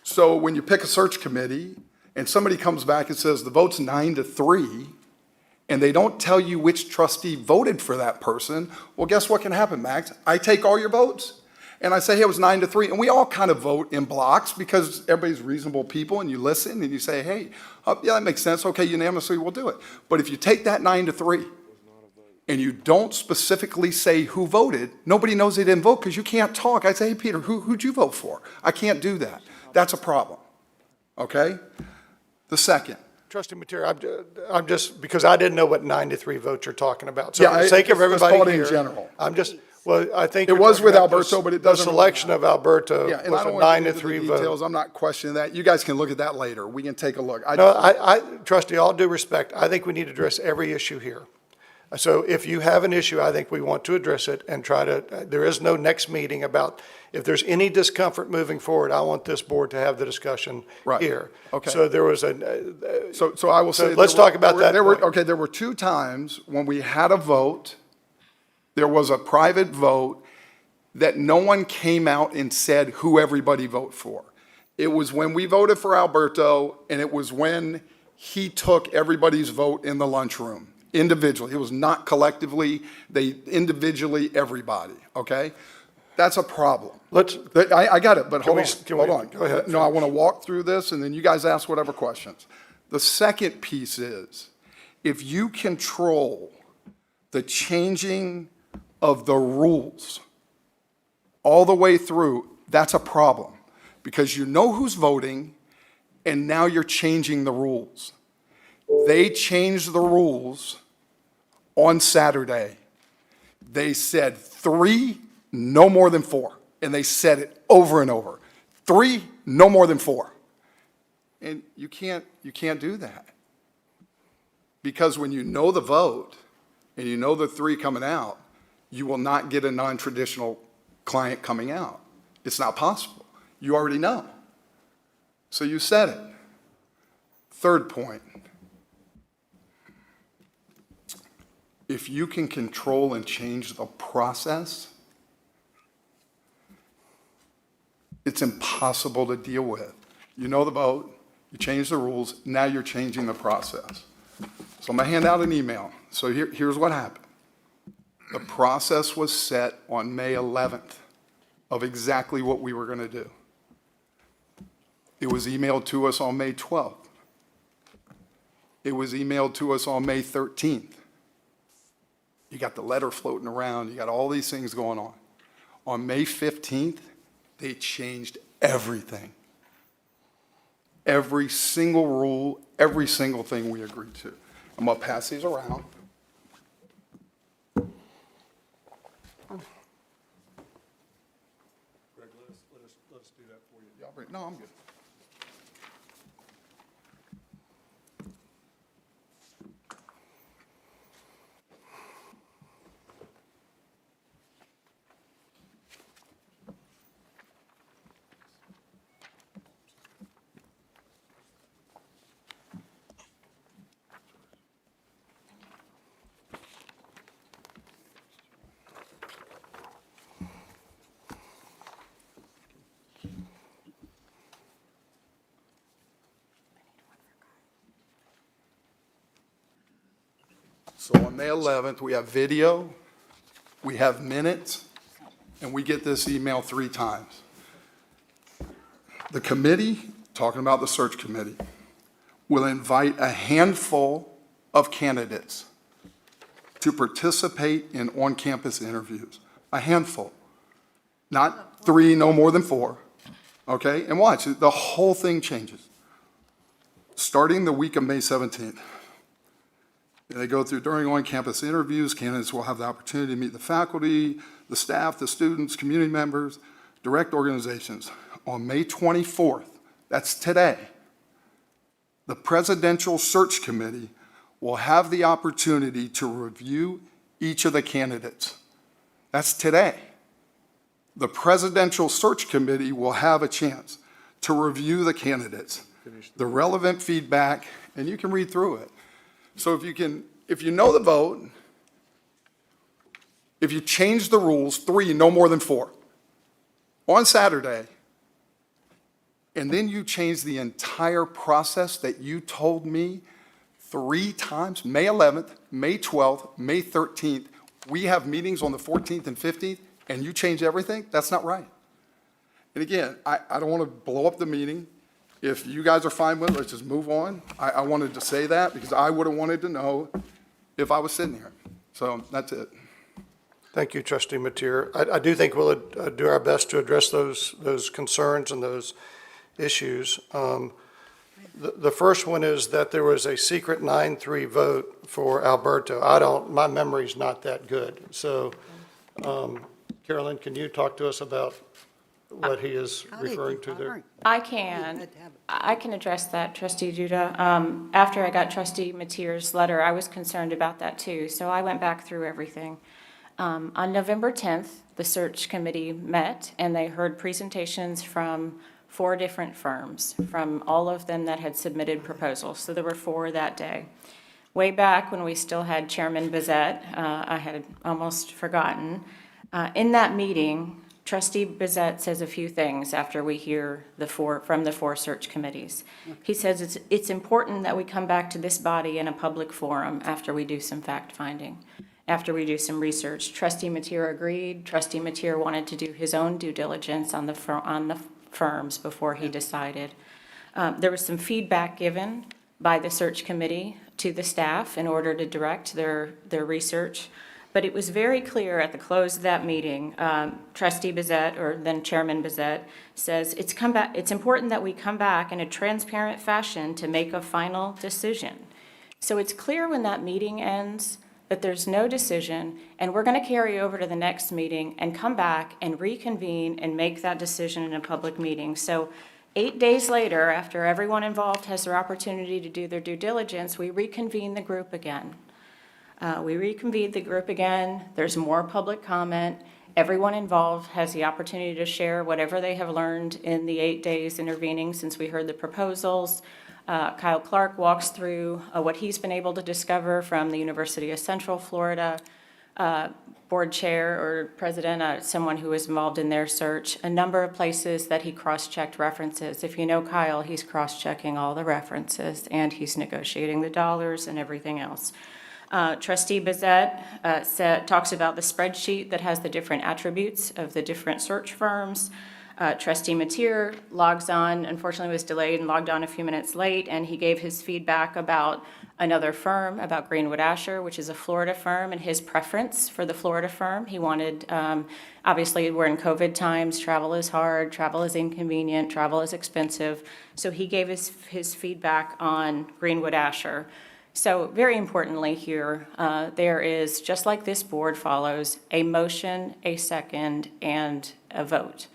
So when you pick a search committee and somebody comes back and says the vote's 9-3, and they don't tell you which trustee voted for that person, well, guess what can happen, Max? I take all your votes. And I say, hey, it was 9-3, and we all kind of vote in blocks because everybody's reasonable people, and you listen, and you say, hey, yeah, that makes sense. Okay, unanimously, we'll do it. But if you take that 9-3, and you don't specifically say who voted, nobody knows they didn't vote because you can't talk. I say, hey, Peter, who'd you vote for? I can't do that. That's a problem, okay? The second. Trustee Mateer, I'm just, because I didn't know what 9-3 votes you're talking about. So Yeah, for the sake of let's everybody call it in here, general. Well, I think It you're was talking with about Alberto, but it the doesn't really selection matter. of Alberto Yeah, and I was don't a want to get into the 9-3 vote. details. I'm not questioning that. You guys can look at that later. We can take a look. No, Trustee, all due respect, I think we need to address every issue here. So if you have an issue, I think we want to address it and try to, there is no next meeting about, if there's any discomfort moving forward, I want this board to have the discussion Right. here. Okay. So there was a, So I will say. let's talk about that There were, point. okay, there were 2 times when we had a vote, there was a private vote that no one came out and said who everybody vote for. It was when we voted for Alberto, and it was when he took everybody's vote in the lunchroom, individually. It was not collectively, they individually, everybody, okay? That's a problem. I got it, but hold on. Go ahead. No, I want to walk through this, and then you guys ask whatever questions. The second piece is, if you control the changing of the rules all the way through, that's a problem, because you know who's voting, and now you're changing the rules. They changed the rules on Saturday. They said 3, no more than 4, and they said it over and over. 3, no more than 4. And you can't do that. Because when you know the vote, and you know the 3 coming out, you will not get a non-traditional client coming out. It's not possible. You already know. So you said it. Third point. If you can control and change the process, it's impossible to deal with. You know the vote, you change the rules, now you're changing the process. So I'm gonna hand out an email. So here's what happened. The process was set on May 11th of exactly what we were gonna do. It was emailed to us on May 12th. It was emailed to us on May 13th. You got the letter floating around, you got all these things going on. On May 15th, they changed everything. Every single rule, every single thing we agreed to. I'm gonna pass these around. Greg, let us do that for you. No, I'm good. So on May 11th, we have video, we have minutes, and we get this email 3 times. The committee, talking about the search committee, will invite a handful of candidates to participate in on-campus interviews. A handful. Not 3, no more than 4. Okay? And watch, the whole thing changes. Starting the week of May 17th. They go through during on-campus interviews, candidates will have the opportunity to meet the faculty, the staff, the students, community members, direct organizations. On May 24th, that's today, the Presidential Search Committee will have the opportunity to review each of the candidates. That's today. The Presidential Search Committee will have a chance to review the candidates, the relevant feedback, and you can read through it. So if you know the vote, if you change the rules, 3, no more than 4, on Saturday, and then you change the entire process that you told me 3 times, May 11th, May 12th, May 13th, we have meetings on the 14th and 15th, and you change everything, that's not right. And again, I don't want to blow up the meeting. If you guys are fine with it, let's just move on. I wanted to say that because I would have wanted to know if I was sitting here. So that's it. Thank you, Trustee Mateer. I do think we'll do our best to address those concerns and those issues. The first one is that there was a secret 9-3 vote for Alberto. My memory's not that good. So Carolyn, can you talk to us about what he is referring to there? I can address that, Trustee Judah. After I got Trustee Matier's letter, I was concerned about that too, so I went back through everything. On November 10th, the search committee met and they heard presentations from 4 different firms, from all of them that had submitted proposals. So there were 4 that day. Way back when we still had Chairman Bezet, I had almost forgotten. In that meeting, Trustee Bezet says a few things after we hear from the 4 search committees. He says it's important that we come back to this body in a public forum after we do some fact-finding, after we do some research. Trustee Matier agreed. Trustee Matier wanted to do his own due diligence on the firms before he decided. There was some feedback given by the search committee to the staff in order to direct their research. But it was very clear at the close of that meeting, Trustee Bezet, or then Chairman Bezet, says it's important that we come back in a transparent fashion to make a final decision. So it's clear when that meeting ends that there's no decision, and we're going to carry over to the next meeting and come back and reconvene and make that decision in a public meeting. So 8 days later, after everyone involved has their opportunity to do their due diligence, we reconvene the group again. There's more public comment. Everyone involved has the opportunity to share whatever they have learned in the 8 days intervening since we heard the proposals. Kyle Clark walks through what he's been able to discover from the University of Central Florida. Board chair or president, someone who was involved in their search, a number of places that he cross-checked references. If you know Kyle, he's cross-checking all the references and he's negotiating the dollars and everything else. Trustee Bezet talks about the spreadsheet that has the different attributes of the different search firms. Trustee Matier logs on, unfortunately was delayed and logged on a few minutes late, and he gave his feedback about another firm, about Greenwood Asher, which is a Florida firm, and his preference for the Florida firm. He wanted, obviously we're in COVID times, travel is hard, travel is inconvenient, travel is expensive, so he gave his feedback on Greenwood Asher. So very importantly here, there is, just like this board follows, a motion, a second, and a vote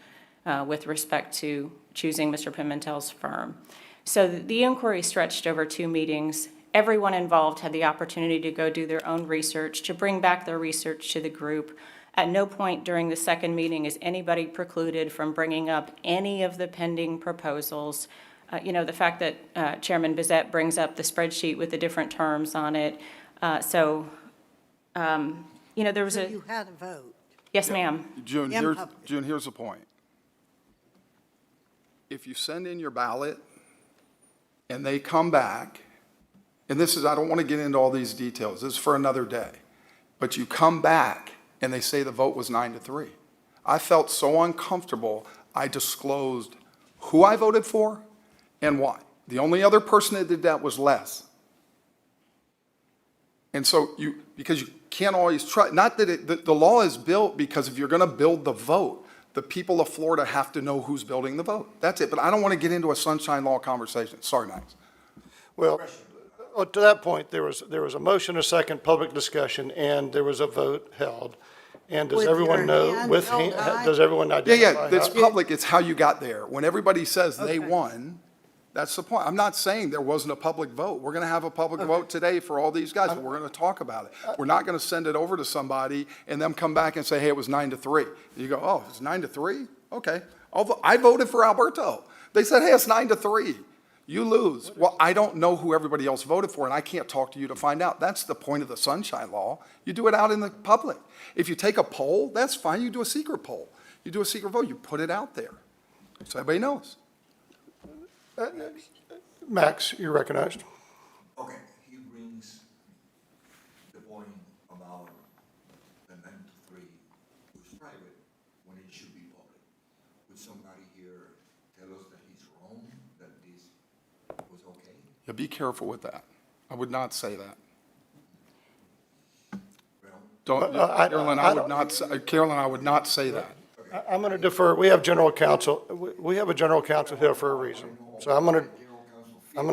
with respect to choosing Mr. Pimentel's firm. So the inquiry stretched over 2 meetings. Everyone involved had the opportunity to go do their own research, to bring back their research to the group. At no point during the second meeting is anybody precluded from bringing up any of the pending proposals. The fact that Chairman Bezet brings up the spreadsheet with the different terms on it. There was So you had a vote. Yes, ma'am. June, here's the point. If you send in your ballot and they come back, and this is, I don't want to get into all these details, this is for another day, but you come back and they say the vote was 9-3. I felt so uncomfortable, I disclosed who I voted for and why. The only other person that did that was Les. And so because you can't always try, not that the law is built because if you're going to build the vote, the people of Florida have to know who's building the vote. That's it. But I don't want to get into a sunshine law conversation. Sorry, Max. Well, to that point, there was a motion, a second, public discussion, and there was a vote held. And does With everyone your know, hand with held high? does everyone identify? Yeah, it's public. It's how you got there. When everybody says they won, that's the point. I'm not saying there wasn't a public vote. We're going to have a public vote today for all these guys, but we're going to talk about it. We're not going to send it over to somebody and them come back and say, hey, it was 9-3. You go, oh, it's 9-3? Okay. I voted for Alberto. They said, hey, it's 9-3. You lose. Well, I don't know who everybody else voted for, and I can't talk to you to find out. That's the point of the sunshine law. You do it out in the public. If you take a poll, that's fine. You do a secret poll. You do a secret vote. You put it out there so everybody knows. Max, you're recognized. Okay, he brings the point about the 9-3 was private when it should be public. Would somebody here tell us that he's wrong, that this was okay? Yeah, be careful with that. I would not say that. Don't, Carolyn, I would not say that. I'm going to defer. We have general counsel. We have a general counsel here for a reason. So I'm going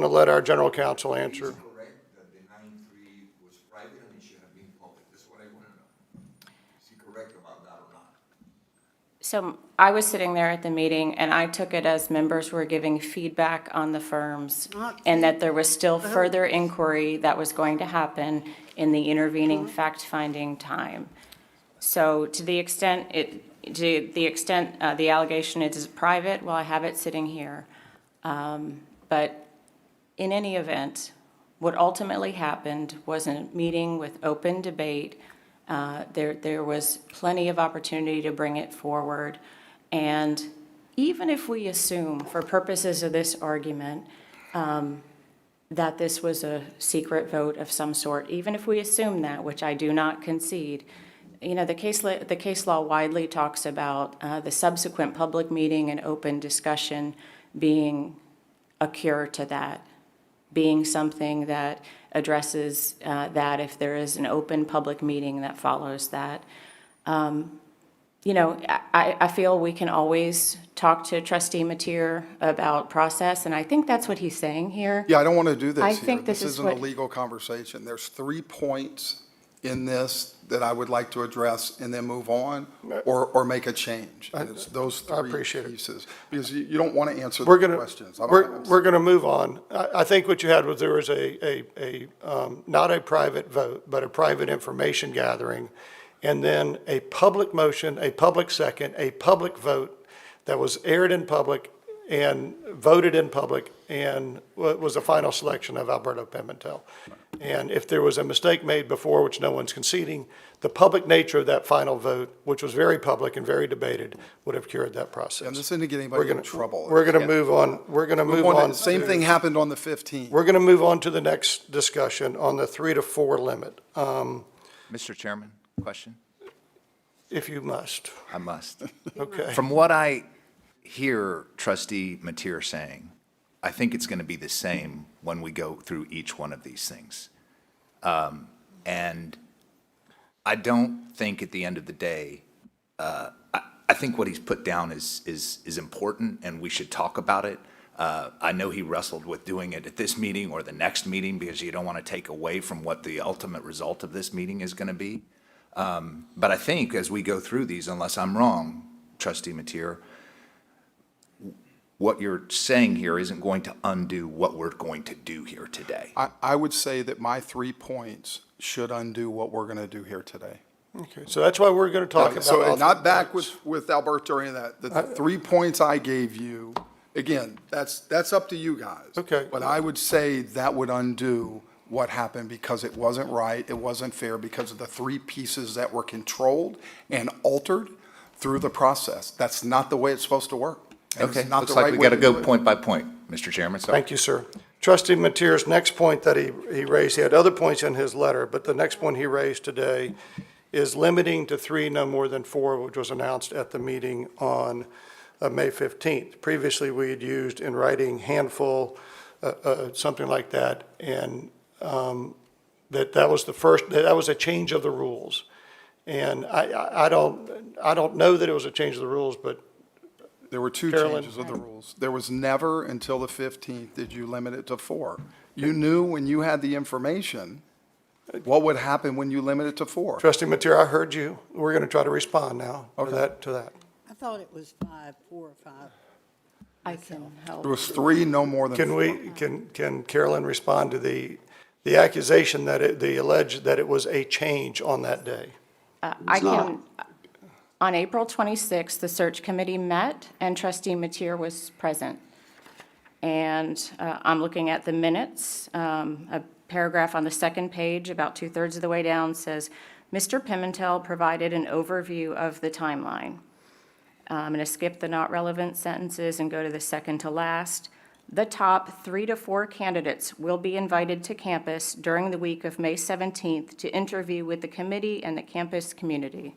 to let our general counsel answer. Is it correct that the 9-3 was private and it should have been public? That's what I want to know. Is he correct about that or not? So I was sitting there at the meeting, and I took it as members were giving feedback on the firms, and that there was still further inquiry that was going to happen in the intervening fact-finding time. So to the extent the allegation is private, well, I have it sitting here. But in any event, what ultimately happened was a meeting with open debate. There was plenty of opportunity to bring it forward. And even if we assume, for purposes of this argument, that this was a secret vote of some sort, even if we assume that, which I do not concede, you know, the case law widely talks about the subsequent public meeting and open discussion being a cure to that, being something that addresses that if there is an open public meeting that follows that. You know, I feel we can always talk to Trustee Mateer about process, and I think that's what he's saying here. Yeah, I don't want to do this I here. think this is isn't what- a legal conversation. There's 3 points in this that I would like to address and then move on or make a change. And it's those 3 appreciate it. pieces. Because you don't want to answer We're the gonna, questions. we're gonna move on. I think what you had was there was not a private vote, but a private information gathering, and then a public motion, a public second, a public vote that was aired in public and voted in public, and was a final selection of Alberto Pimentel. And if there was a mistake made before, which no one's conceding, the public nature of that final vote, which was very public and very debated, would have cured that process. And this isn't to get anybody in trouble. We're gonna move on, we're gonna move on. Same thing happened on the 15th. We're gonna move on to the next discussion on the 3 to 4 limit, Mr. Chairman, question? if you must. I must. Okay. From what I hear Trustee Mateer saying, I think it's going to be the same when we go through each one of these things. And I don't think at the end of the day, I think what he's put down is important, and we should talk about it. I know he wrestled with doing it at this meeting or the next meeting because you don't want to take away from what the ultimate result of this meeting is going to be. But I think as we go through these, unless I'm wrong, Trustee Mateer, what you're saying here isn't going to undo what we're going to do here today. I would say that my 3 points should undo what we're going to do here today. Okay, so that's why we're gonna talk about. So all not 3 back points. with Alberto or any of that. The 3 points I gave you, again, that's up to you guys. Okay. But I would say that would undo what happened because it wasn't right, it wasn't fair, because of the 3 pieces that were controlled and altered through the process. That's not the way it's supposed to work. And Okay, it's not looks the like right we way got to do go it. point by point, Mr. Chairman. So Thank you, sir. Trustee Mateer's next point that he raised, he had other points in his letter, but the next one he raised today is limiting to 3, no more than 4, which was announced at the meeting on May 15th. Previously, we had used in writing handful, something like that, and that was the first, that was a change of the rules. And I don't know that it was a change of the rules, but There were 2 Carolyn? changes of the rules. There was never until the 15th did you limit it to 4. You knew when you had the information what would happen when you limit it to 4. Trustee Mateer, I heard you. We're going to try to respond now to that. I thought it was 5, 4 or 5. I can help. There was 3, no more than 4. Can Carolyn respond to the accusation that the alleged that it was a change on that day? I can, on April 26th, the search committee met and Trustee Mateer was present. And I'm looking at the minutes. A paragraph on the second page, about 2/3 of the way down, says, Mr. Pimentel provided an overview of the timeline. I'm going to skip the not relevant sentences and go to the second to last. The top 3 to 4 candidates will be invited to campus during the week of May 17th to interview with the committee and the campus community.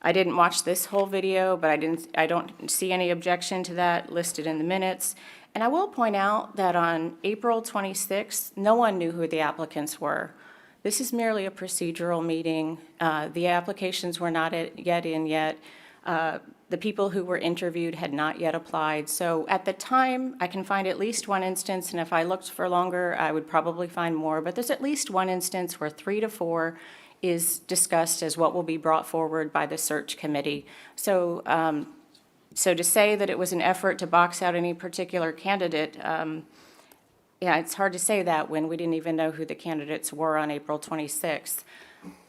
I didn't watch this whole video, but I don't see any objection to that listed in the minutes. And I will point out that on April 26th, no one knew who the applicants were. This is merely a procedural meeting. The applications were not yet in yet. The people who were interviewed had not yet applied. So at the time, I can find at least one instance, and if I looked for longer, I would probably find more, but there's at least one instance where 3 to 4 is discussed as what will be brought forward by the search committee. So, so to say that it was an effort to box out any particular candidate, yeah, it's hard to say that when we didn't even know who the candidates were on April 26th.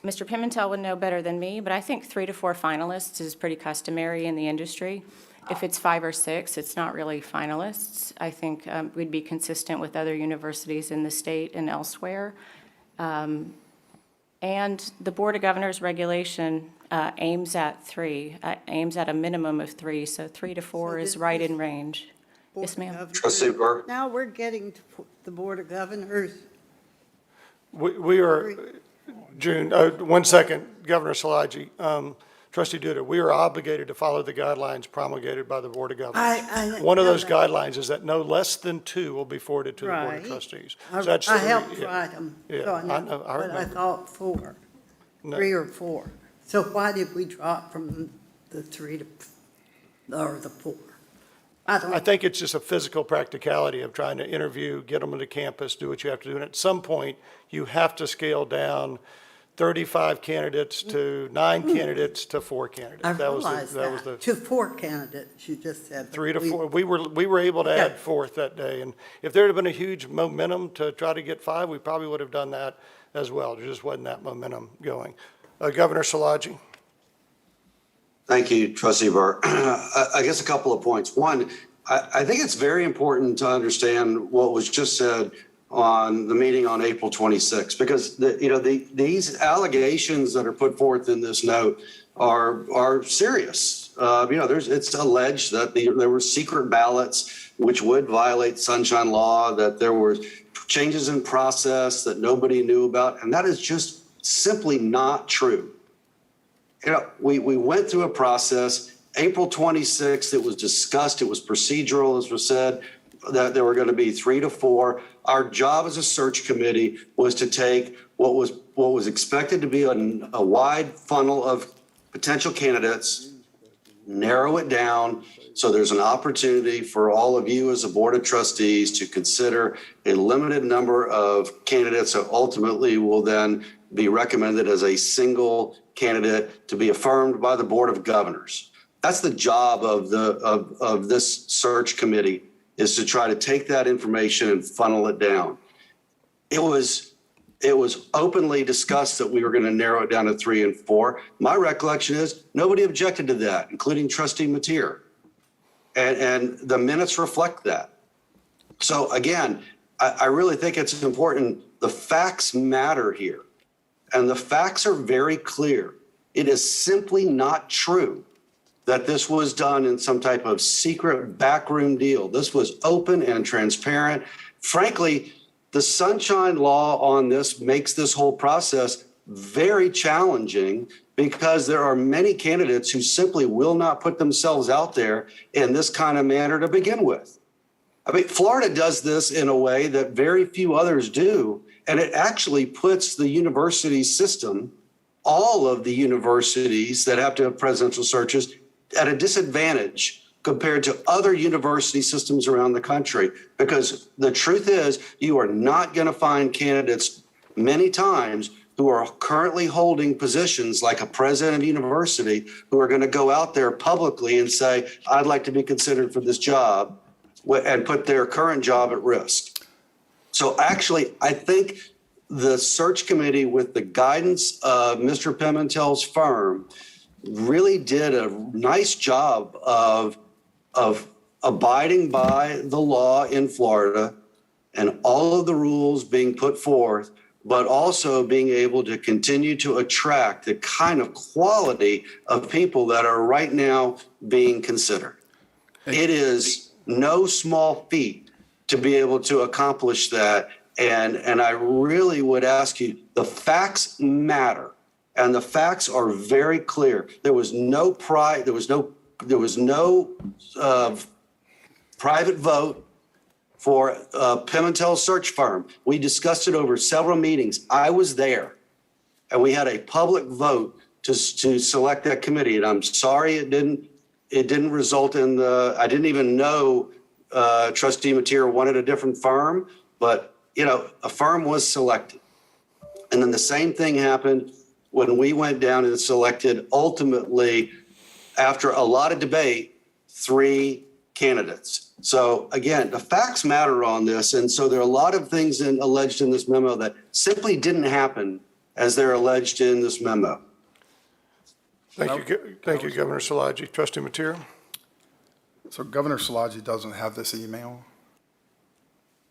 Mr. Pimentel would know better than me, but I think 3 to 4 finalists is pretty customary in the industry. If it's 5 or 6, it's not really finalists. I think we'd be consistent with other universities in the state and elsewhere. And the Board of Governors regulation aims at 3, aims at a minimum of 3, so 3 to 4 is right in range. Yes, ma'am. Trustee Burr. Now we're getting to the Board of Governors. We are, June, 1 second, Governor Szilagyi, Trustee Duda, we are obligated to follow the guidelines promulgated by the Board of Governors. One of those guidelines is that no less than 2 will be forwarded to the Board of Right. Trustees. I So that's I the- helped yeah. write them, Yeah, so I know, I but I remember. thought 4, No. 3 or 4. So why did we drop from the 3 to, or the 4? I think it's just a physical practicality of trying to interview, get them to campus, do what you have to do. And at some point, you have to scale down 35 candidates to 9 candidates to 4 candidates. I That was realize that was that. the To 4 candidates, you just said. 3 to we- 4. We were able to Okay. add 4th that day. And if there had been a huge momentum to try to get 5, we probably would have done that as well. There just wasn't that momentum going. Governor Szilagyi. Thank you, Trustee Burr. I guess a couple of points. One, I think it's very important to understand what was just said on the meeting on April 26th, because these allegations that are put forth in this note are serious. It's alleged that there were secret ballots which would violate sunshine law, that there were changes in process that nobody knew about, and that is just simply not true. We went through a process. April 26th, it was discussed, it was procedural, as was said, that there were going to be 3 to 4. Our job as a search committee was to take what was expected to be a wide funnel of potential candidates, narrow it down, so there's an opportunity for all of you as a Board of Trustees to consider a limited number of candidates that ultimately will then be recommended as a single candidate to be affirmed by the Board of Governors. That's the job of this search committee, is to try to take that information and funnel it down. It was openly discussed that we were going to narrow it down to 3 and 4. My recollection is nobody objected to that, including Trustee Mateer. And the minutes reflect that. So again, I really think it's important. The facts matter here. And the facts are very clear. It is simply not true that this was done in some type of secret backroom deal. This was open and transparent. Frankly, the sunshine law on this makes this whole process very challenging, because there are many candidates who simply will not put themselves out there in this kind of manner to begin with. I mean, Florida does this in a way that very few others do, and it actually puts the university system, all of the universities that have to have presidential searches, at a disadvantage compared to other university systems around the country. Because the truth is, you are not going to find candidates many times who are currently holding positions like a president of university who are going to go out there publicly and say, I'd like to be considered for this job, and put their current job at risk. So actually, I think the search committee, with the guidance of Mr. Pimentel's firm, really did a nice job of abiding by the law in Florida and all of the rules being put forth, but also being able to continue to attract the kind of quality of people that are right now being considered. It is no small feat to be able to accomplish that. And I really would ask you, the facts matter, and the facts are very clear. There was no private vote for Pimentel's search firm. We discussed it over several meetings. I was there, and we had a public vote to select that committee. And I'm sorry it didn't result in I didn't even know Trustee Mateer wanted a different firm, but a firm was selected. And then the same thing happened when we went down and selected ultimately, after a lot of debate, 3 candidates. So again, the facts matter on this. And so there are a lot of things alleged in this memo that simply didn't happen as they're alleged in this memo. Thank you, Governor Szilagyi. Trustee Mateer? So Governor Szilagyi doesn't have this email.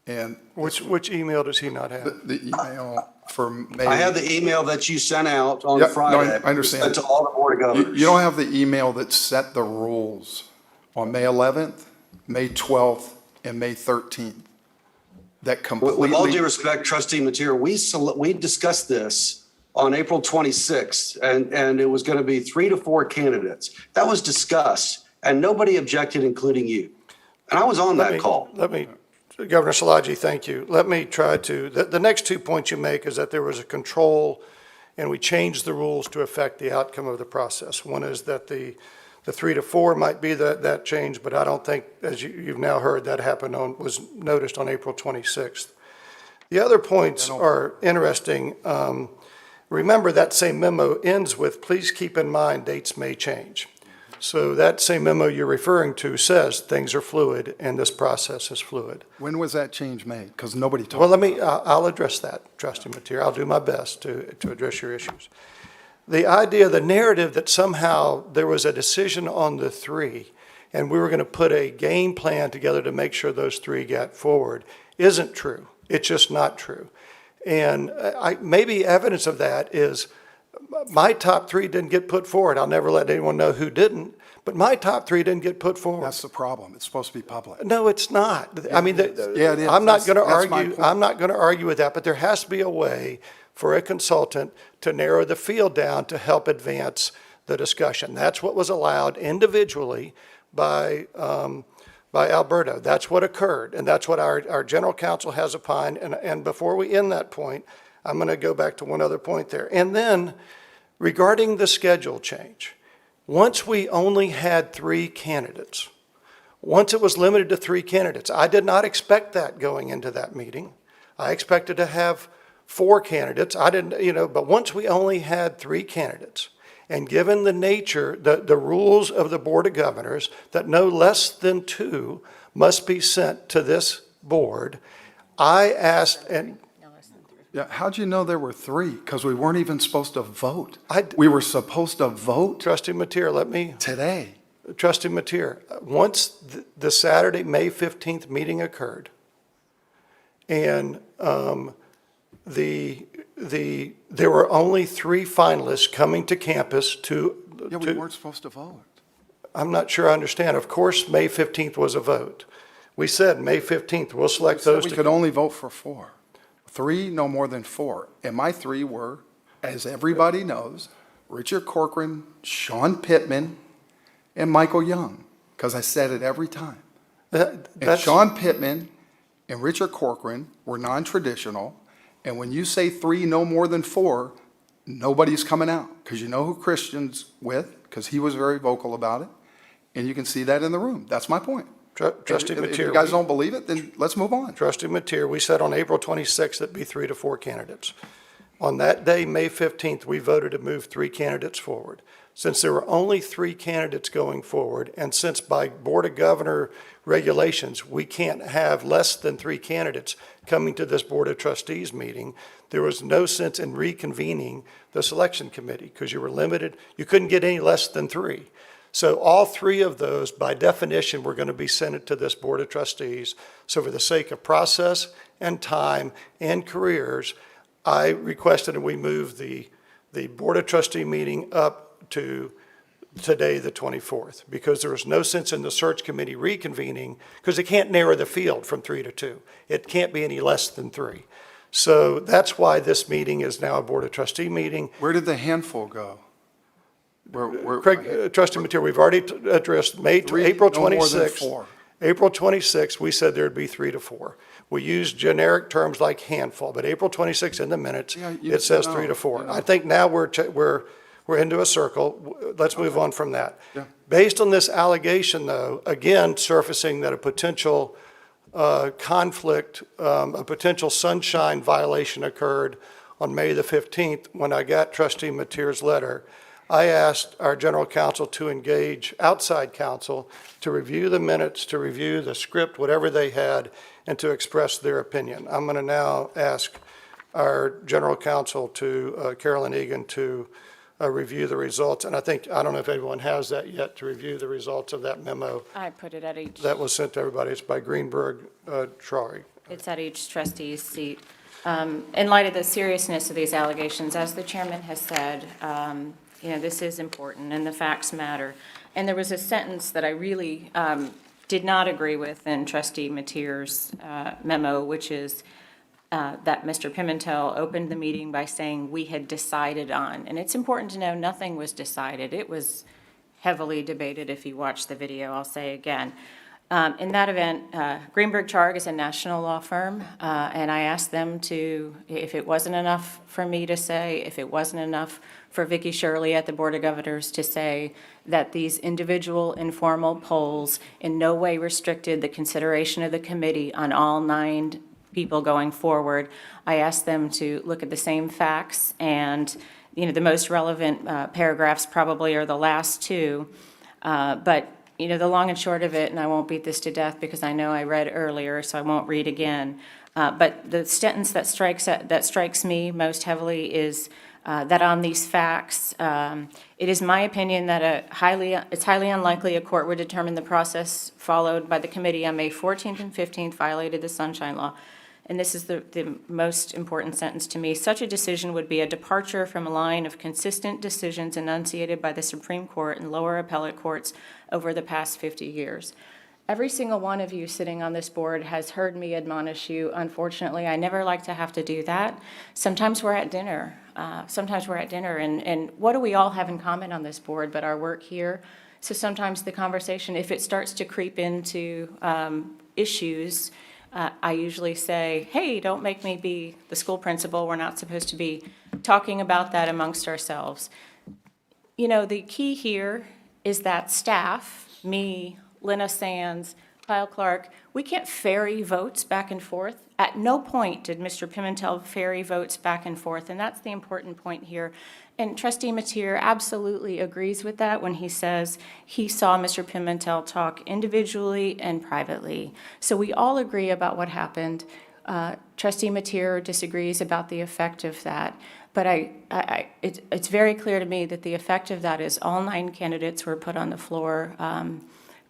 And Which email does he not have? the email for May. I have the email that you sent out on Yeah, Friday. no, I understand. Sent to all the board of governors. You don't have the email that set the rules on May 11th, May 12th, and May 13th. That completely. With all due respect, Trustee Mateer, we discussed this on April 26th, and it was going to be 3 to 4 candidates. That was discussed, and nobody objected, including you. And I was on that call. Governor Szilagyi, thank you. Let me try to, the next 2 points you make is that there was a control and we changed the rules to affect the outcome of the process. One is that the 3 to 4 might be that change, but I don't think, as you've now heard, that happened was noticed on April 26th. The other points are interesting. Remember that same memo ends with, please keep in mind dates may change. So that same memo you're referring to says things are fluid and this process is fluid. When was that change made? Because nobody told. Well, I'll address that, Trustee Mateer. I'll do my best to address your issues. The idea, the narrative that somehow there was a decision on the 3 and we were going to put a game plan together to make sure those 3 got forward isn't true. It's just not true. And maybe evidence of that is my top 3 didn't get put forward. I'll never let anyone know who didn't, but my top 3 didn't get put forward. That's the problem. It's supposed to be public. No, it's not. I mean, yeah, it is. I'm not going to That's my argue. point. I'm not going to argue with that, but there has to be a way for a consultant to narrow the field down to help advance the discussion. That's what was allowed individually by Alberto. That's what occurred, and that's what our general counsel has opined. And before we end that point, I'm going to go back to one other point there. And then regarding the schedule change, once we only had 3 candidates, once it was limited to 3 candidates, I did not expect that going into that meeting. I expected to have 4 candidates. I didn't, but once we only had 3 candidates, and given the nature, the rules of the Board of Governors, that no less than 2 must be sent to this board, I asked, and Yeah, how'd you know there were 3? Because we weren't even supposed to vote. We were supposed to vote. Trustee Mateer, let me. Today. Trustee Mateer, once the Saturday, May 15th meeting occurred, and there were only 3 finalists coming to campus to. Yeah, we weren't supposed to vote. I'm not sure I understand. Of course, May 15th was a vote. We said May 15th, we'll select those. We could only vote for 4. 3, no more than 4. And my 3 were, as everybody knows, Richard Corcoran, Sean Pittman, and Michael Young, because I said it every time. And Sean Pittman and Richard Corcoran were non-traditional, and when you say 3, no more than 4, nobody's coming out, because you know who Christian's with, because he was very vocal about it, and you can see that in the room. That's my point. Trustee Mateer, if you guys don't believe it, then let's move on. Trustee Mateer, we said on April 26th it'd be 3 to 4 candidates. On that day, May 15th, we voted to move 3 candidates forward. Since there were only 3 candidates going forward, and since by Board of Governor regulations, we can't have less than 3 candidates coming to this Board of Trustees meeting, there was no sense in reconvening the selection committee because you were limited. You couldn't get any less than 3. So all 3 of those, by definition, were going to be sent to this Board of Trustees. So for the sake of process and time and careers, I requested that we move the Board of Trustee meeting up to today, the 24th, because there was no sense in the search committee reconvening, because it can't narrow the field from 3 to 2. It can't be any less than 3. So that's why this meeting is now a Board of Trustee meeting. Where did the handful go? Craig, Trustee Mateer, we've already addressed April 26th. April 26th, we said there'd be 3 to 4. We used generic terms like handful, but April 26th in the minutes, it says 3 to 4. I think now we're into a circle. Let's move on from that. Yeah. Based on this allegation, though, again, surfacing that a potential conflict, a potential sunshine violation occurred on May the 15th, when I got Trustee Mateer's letter, I asked our general counsel to engage outside counsel to review the minutes, to review the script, whatever they had, and to express their opinion. I'm going to now ask our general counsel, to Carolyn Egan, to review the results. And I don't know if everyone has that yet, to review the results of that memo I put it at each. that was sent to everybody. It's by Greenberg Traurig. It's at each trustee's seat. In light of the seriousness of these allegations, as the chairman has said, this is important and the facts matter. And there was a sentence that I really did not agree with in Trustee Mateer's memo, which is that Mr. Pimentel opened the meeting by saying we had decided on. And it's important to know nothing was decided. It was heavily debated. If you watch the video, I'll say again. In that event, Greenberg Traurig is a national law firm, and I asked them to, if it wasn't enough for me to say, if it wasn't enough for Vicki Shirley at the Board of Governors to say that these individual informal polls in no way restricted the consideration of the committee on all 9 people going forward, I asked them to look at the same facts, and the most relevant paragraphs probably are the last 2, but the long and short of it, and I won't beat this to death because I know I read earlier, so I won't read again. But the sentence that strikes me most heavily is that on these facts, it is my opinion that it's highly unlikely a court would determine the process followed by the committee on May 14th and 15th violated the Sunshine Law. And this is the most important sentence to me. Such a decision would be a departure from a line of consistent decisions enunciated by the Supreme Court and lower appellate courts over the past 50 years. Every single one of you sitting on this board has heard me admonish you. Unfortunately, I never like to have to do that. Sometimes we're at dinner. And what do we all have in common on this board but our work here? So sometimes the conversation, if it starts to creep into issues, I usually say, hey, don't make me be the school principal. We're not supposed to be talking about that amongst ourselves. The key here is that staff, me, Lena Sands, Kyle Clark, we can't ferry votes back and forth. At no point did Mr. Pimentel ferry votes back and forth, and that's the important point here. And Trustee Mateer absolutely agrees with that when he says he saw Mr. Pimentel talk individually and privately. So we all agree about what happened. Trustee Mateer disagrees about the effect of that. But it's very clear to me that the effect of that is all 9 candidates were put on the floor.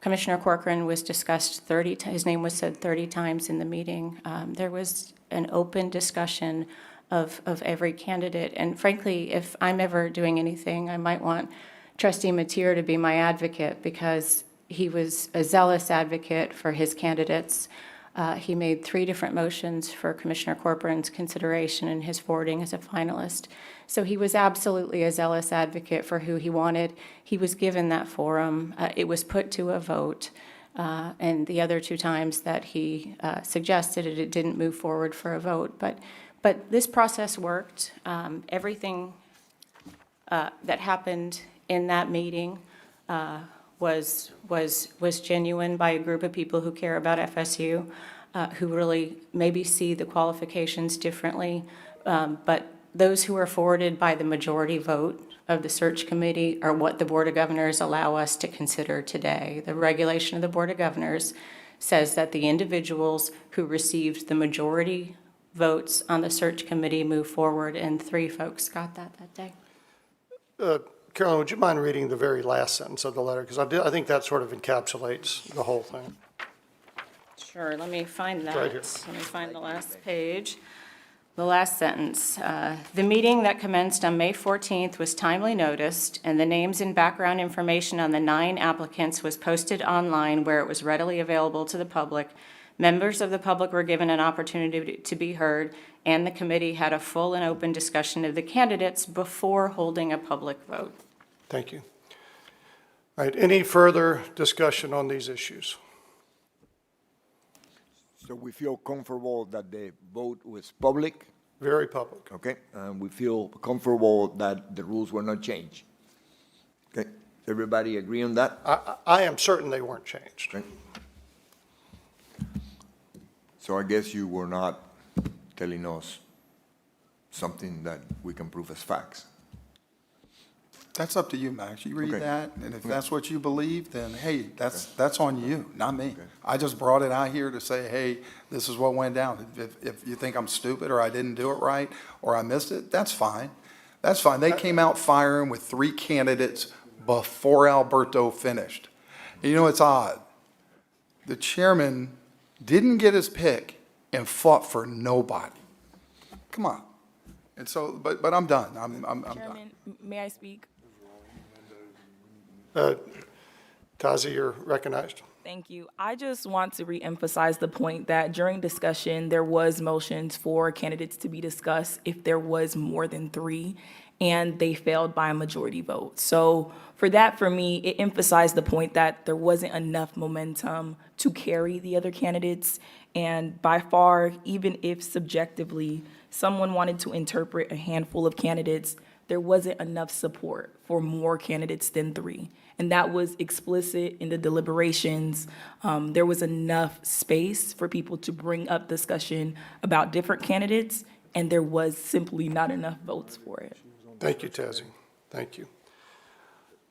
Commissioner Corcoran was discussed his name was said 30 times in the meeting. There was an open discussion of every candidate. And frankly, if I'm ever doing anything, I might want Trustee Mateer to be my advocate because he was a zealous advocate for his candidates. He made 3 different motions for Commissioner Corcoran's consideration and his forwarding as a finalist. So he was absolutely a zealous advocate for who he wanted. He was given that forum. It was put to a vote. And the other 2 times that he suggested it, it didn't move forward for a vote. But this process worked. Everything that happened in that meeting was genuine by a group of people who care about FSU, who really maybe see the qualifications differently. But those who are forwarded by the majority vote of the search committee are what the Board of Governors allow us to consider today. The regulation of the Board of Governors says that the individuals who received the majority votes on the search committee move forward, and 3 folks got that day. Carolyn, would you mind reading the very last sentence of the letter? Because I think that sort of encapsulates the whole thing. Sure, let me find that. Right here. Let me find the last page. The last sentence. The meeting that commenced on May 14th was timely noticed, and the names and background information on the 9 applicants was posted online where it was readily available to the public. Members of the public were given an opportunity to be heard, and the committee had a full and open discussion of the candidates before holding a public vote. Thank you. All right, any further discussion on these issues? So we feel comfortable that the vote was public? Very public. Okay, and we feel comfortable that the rules were not changed? Okay, everybody agree on that? I am certain they weren't changed. Okay. So I guess you were not telling us something that we can prove as facts. That's up to you, Max. You read Okay. that, and if that's what you believe, then hey, that's on you, not me. I just brought it out here to say, hey, this is what went down. If you think I'm stupid or I didn't do it right or I missed it, that's fine. That's fine. They came out firing with 3 candidates before Alberto finished. And you know, it's odd. The chairman didn't get his pick and fought for nobody. Come on. And so, but I'm done. I'm done. Chairman, may I speak? Tazi, you're recognized. Thank you. I just want to reemphasize the point that during discussion, there was motions for candidates to be discussed if there was more than 3, and they failed by a majority vote. So for me, it emphasized the point that there wasn't enough momentum to carry the other candidates. And by far, even if subjectively someone wanted to interpret a handful of candidates, there wasn't enough support for more candidates than 3. And that was explicit in the deliberations. There was enough space for people to bring up discussion about different candidates, and there was simply not enough votes for it. Thank you, Tazi. Thank you.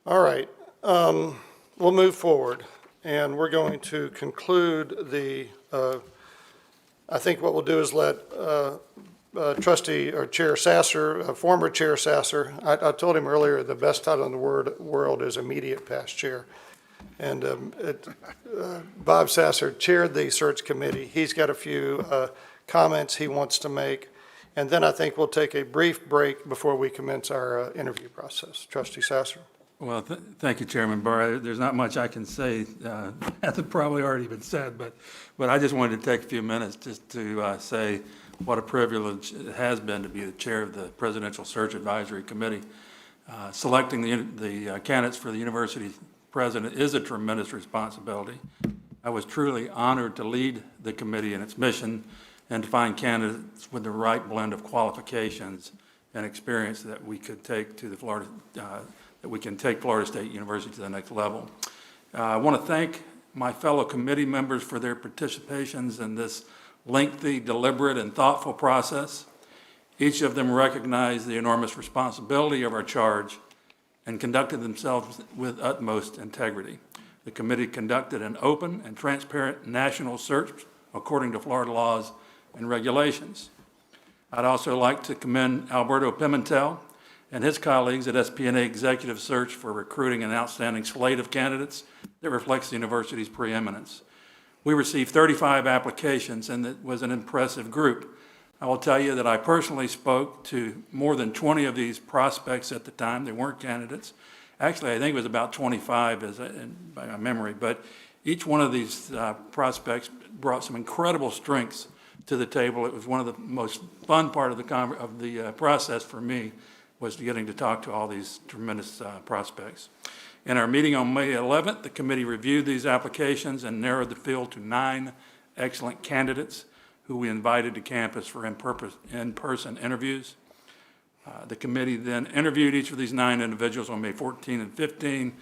All right. We'll move forward, and we're going to conclude the, I think what we'll do is let Trustee or Chair Sasser, former Chair Sasser, I told him earlier the best title in the world is immediate past chair. And Bob Sasser chaired the search committee. He's got a few comments he wants to make. And then I think we'll take a brief break before we commence our interview process. Trustee Sasser. Well, thank you, Chairman Barr. There's not much I can say. That's probably already been said, but I just wanted to take a few minutes just to say what a privilege it has been to be the chair of the Presidential Search Advisory Committee. Selecting the candidates for the university president is a tremendous responsibility. I was truly honored to lead the committee in its mission and to find candidates with the right blend of qualifications and experience that we could take to the Florida, that we can take Florida State University to the next level. I want to thank my fellow committee members for their participations in this lengthy, deliberate, and thoughtful process. Each of them recognized the enormous responsibility of our charge and conducted themselves with utmost integrity. The committee conducted an open and transparent national search according to Florida laws and regulations. I'd also like to commend Alberto Pimentel and his colleagues at SPNA Executive Search for recruiting an outstanding slate of candidates that reflects the university's preeminence. We received 35 applications, and it was an impressive group. I will tell you that I personally spoke to more than 20 of these prospects at the time. They weren't candidates. Actually, I think it was about 25 by my memory, but each one of these prospects brought some incredible strengths to the table. It was one of the most fun part of the process for me, was getting to talk to all these tremendous prospects. In our meeting on May 11th, the committee reviewed these applications and narrowed the field to 9 excellent candidates who we invited to campus for in-person interviews. The committee then interviewed each of these 9 individuals on May 14 and 15,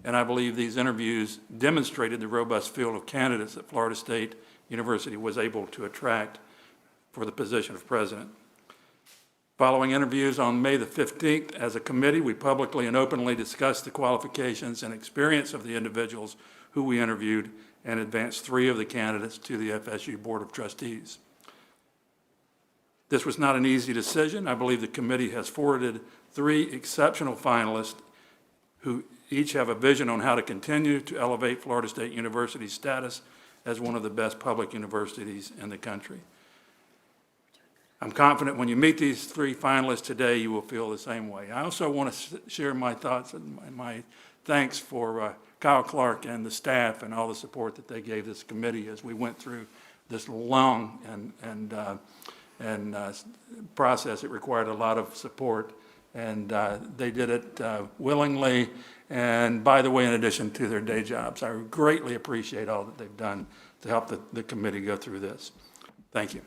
and I believe these interviews demonstrated the robust field of candidates that Florida State University was able to attract for the position of president. Following interviews on May the 15th, as a committee, we publicly and openly discussed the qualifications and experience of the individuals who we interviewed and advanced 3 of the candidates to the FSU Board of Trustees. This was not an easy decision. I believe the committee has forwarded 3 exceptional finalists who each have a vision on how to continue to elevate Florida State University's status as one of the best public universities in the country. I'm confident when you meet these 3 finalists today, you will feel the same way. I also want to share my thoughts and my thanks for Kyle Clark and the staff and all the support that they gave this committee as we went through this long and process. It required a lot of support, and they did it willingly. And by the way, in addition to their day jobs, I greatly appreciate all that they've done to help the committee go through this. Thank you.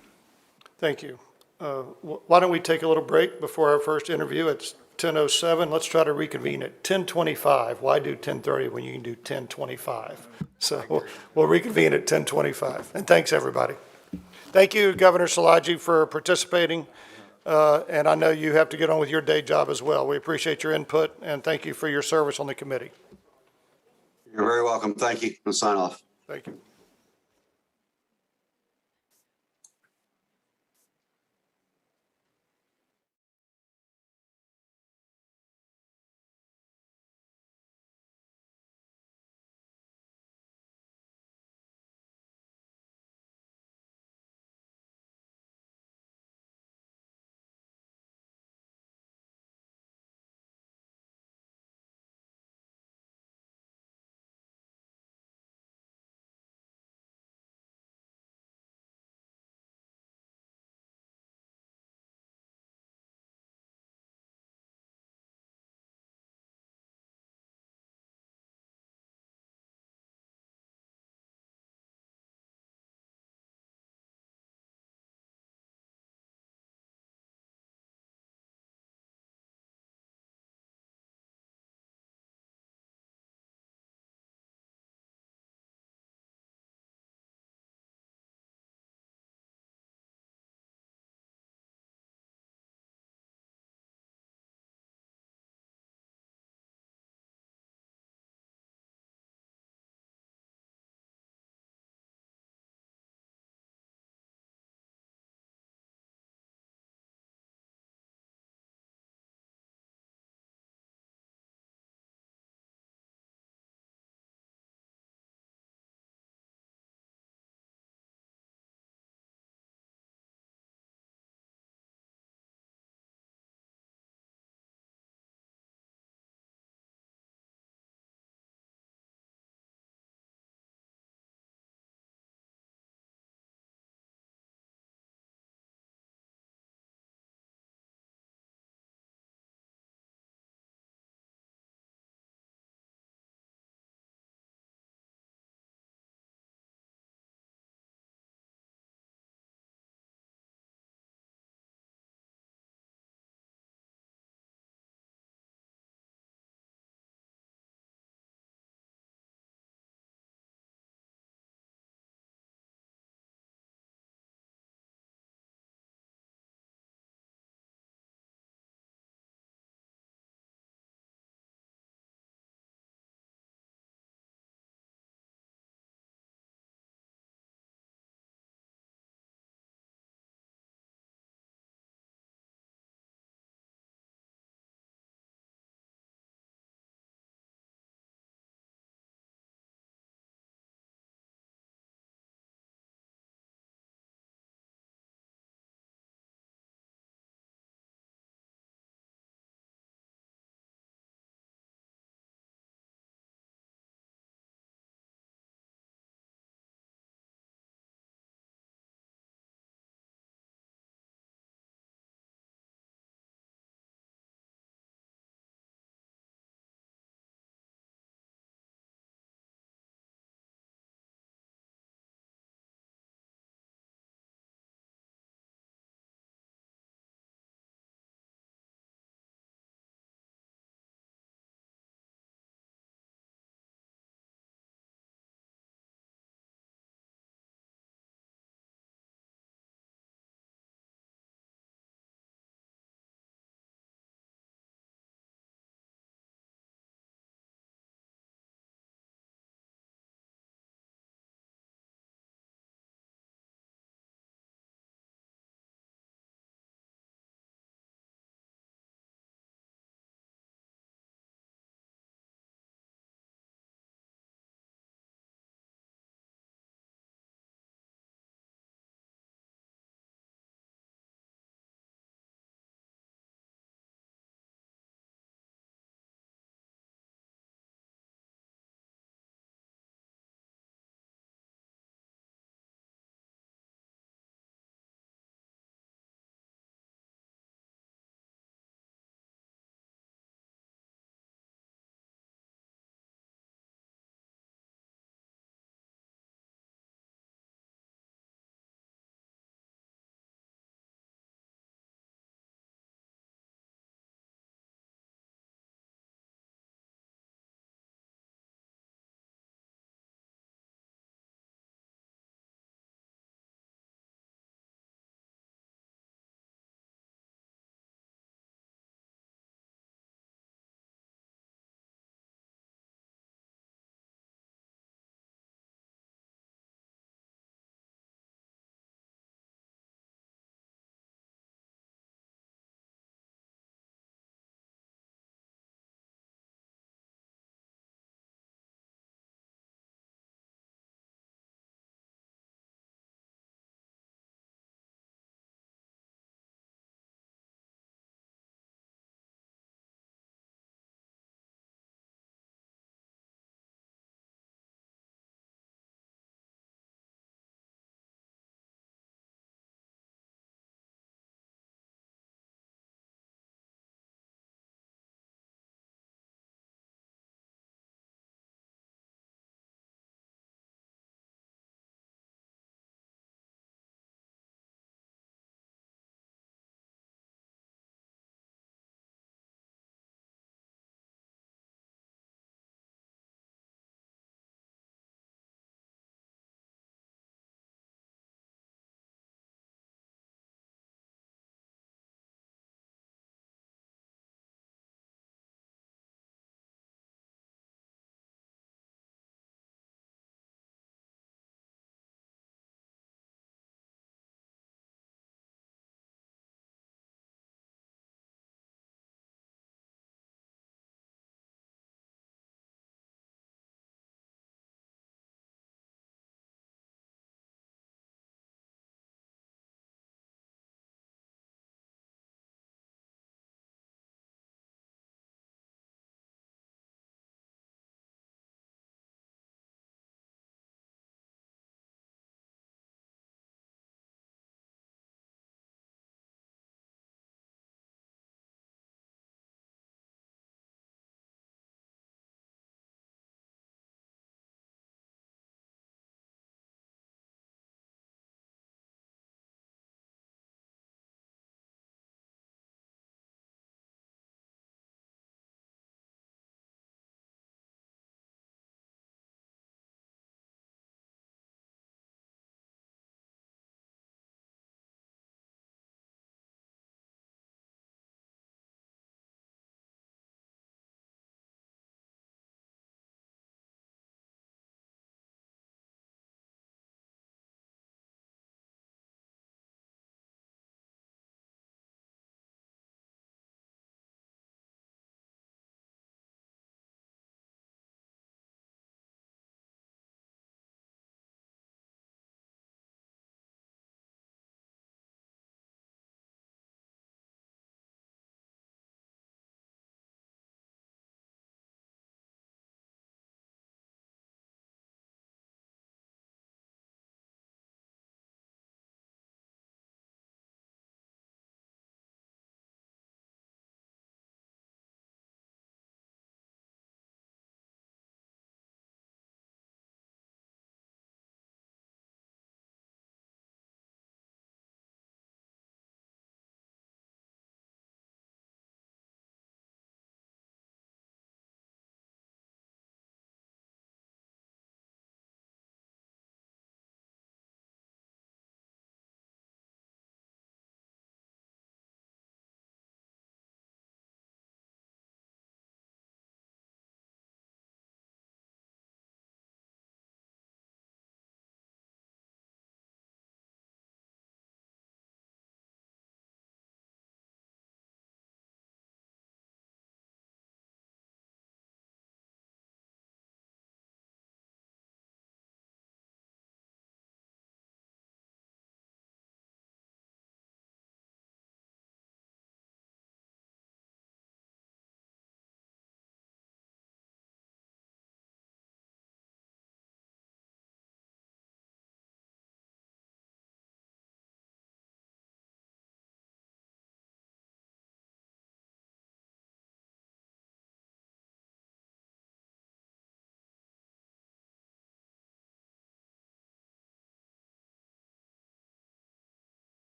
Thank you. Why don't we take a little break before our first interview? It's 10:07. Let's try to reconvene at 10:25. Why do 10:30 when you can do 10:25? So we'll reconvene at 10:25. And thanks, everybody. Thank you, Governor Szilagyi, for participating. and I know you have to get on with your day job as well. We appreciate your input, and thank you for your service on the committee. You're very welcome. Thank you. I'll sign off. Thank you.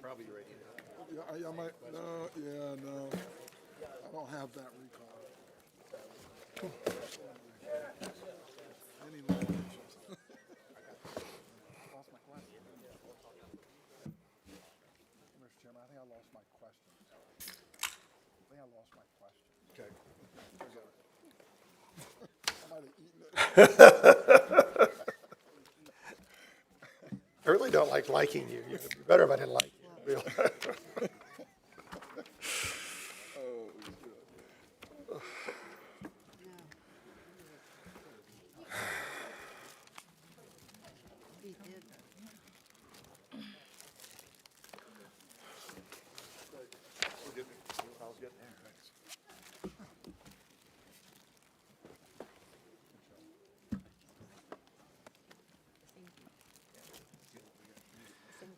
I might, no, yeah, no. I don't have that recall. Any limitations? Lost my question. Mr. Chairman, I think I lost my question. Okay. I might have eaten it. I really don't like liking you. It'd be better if I didn't like you.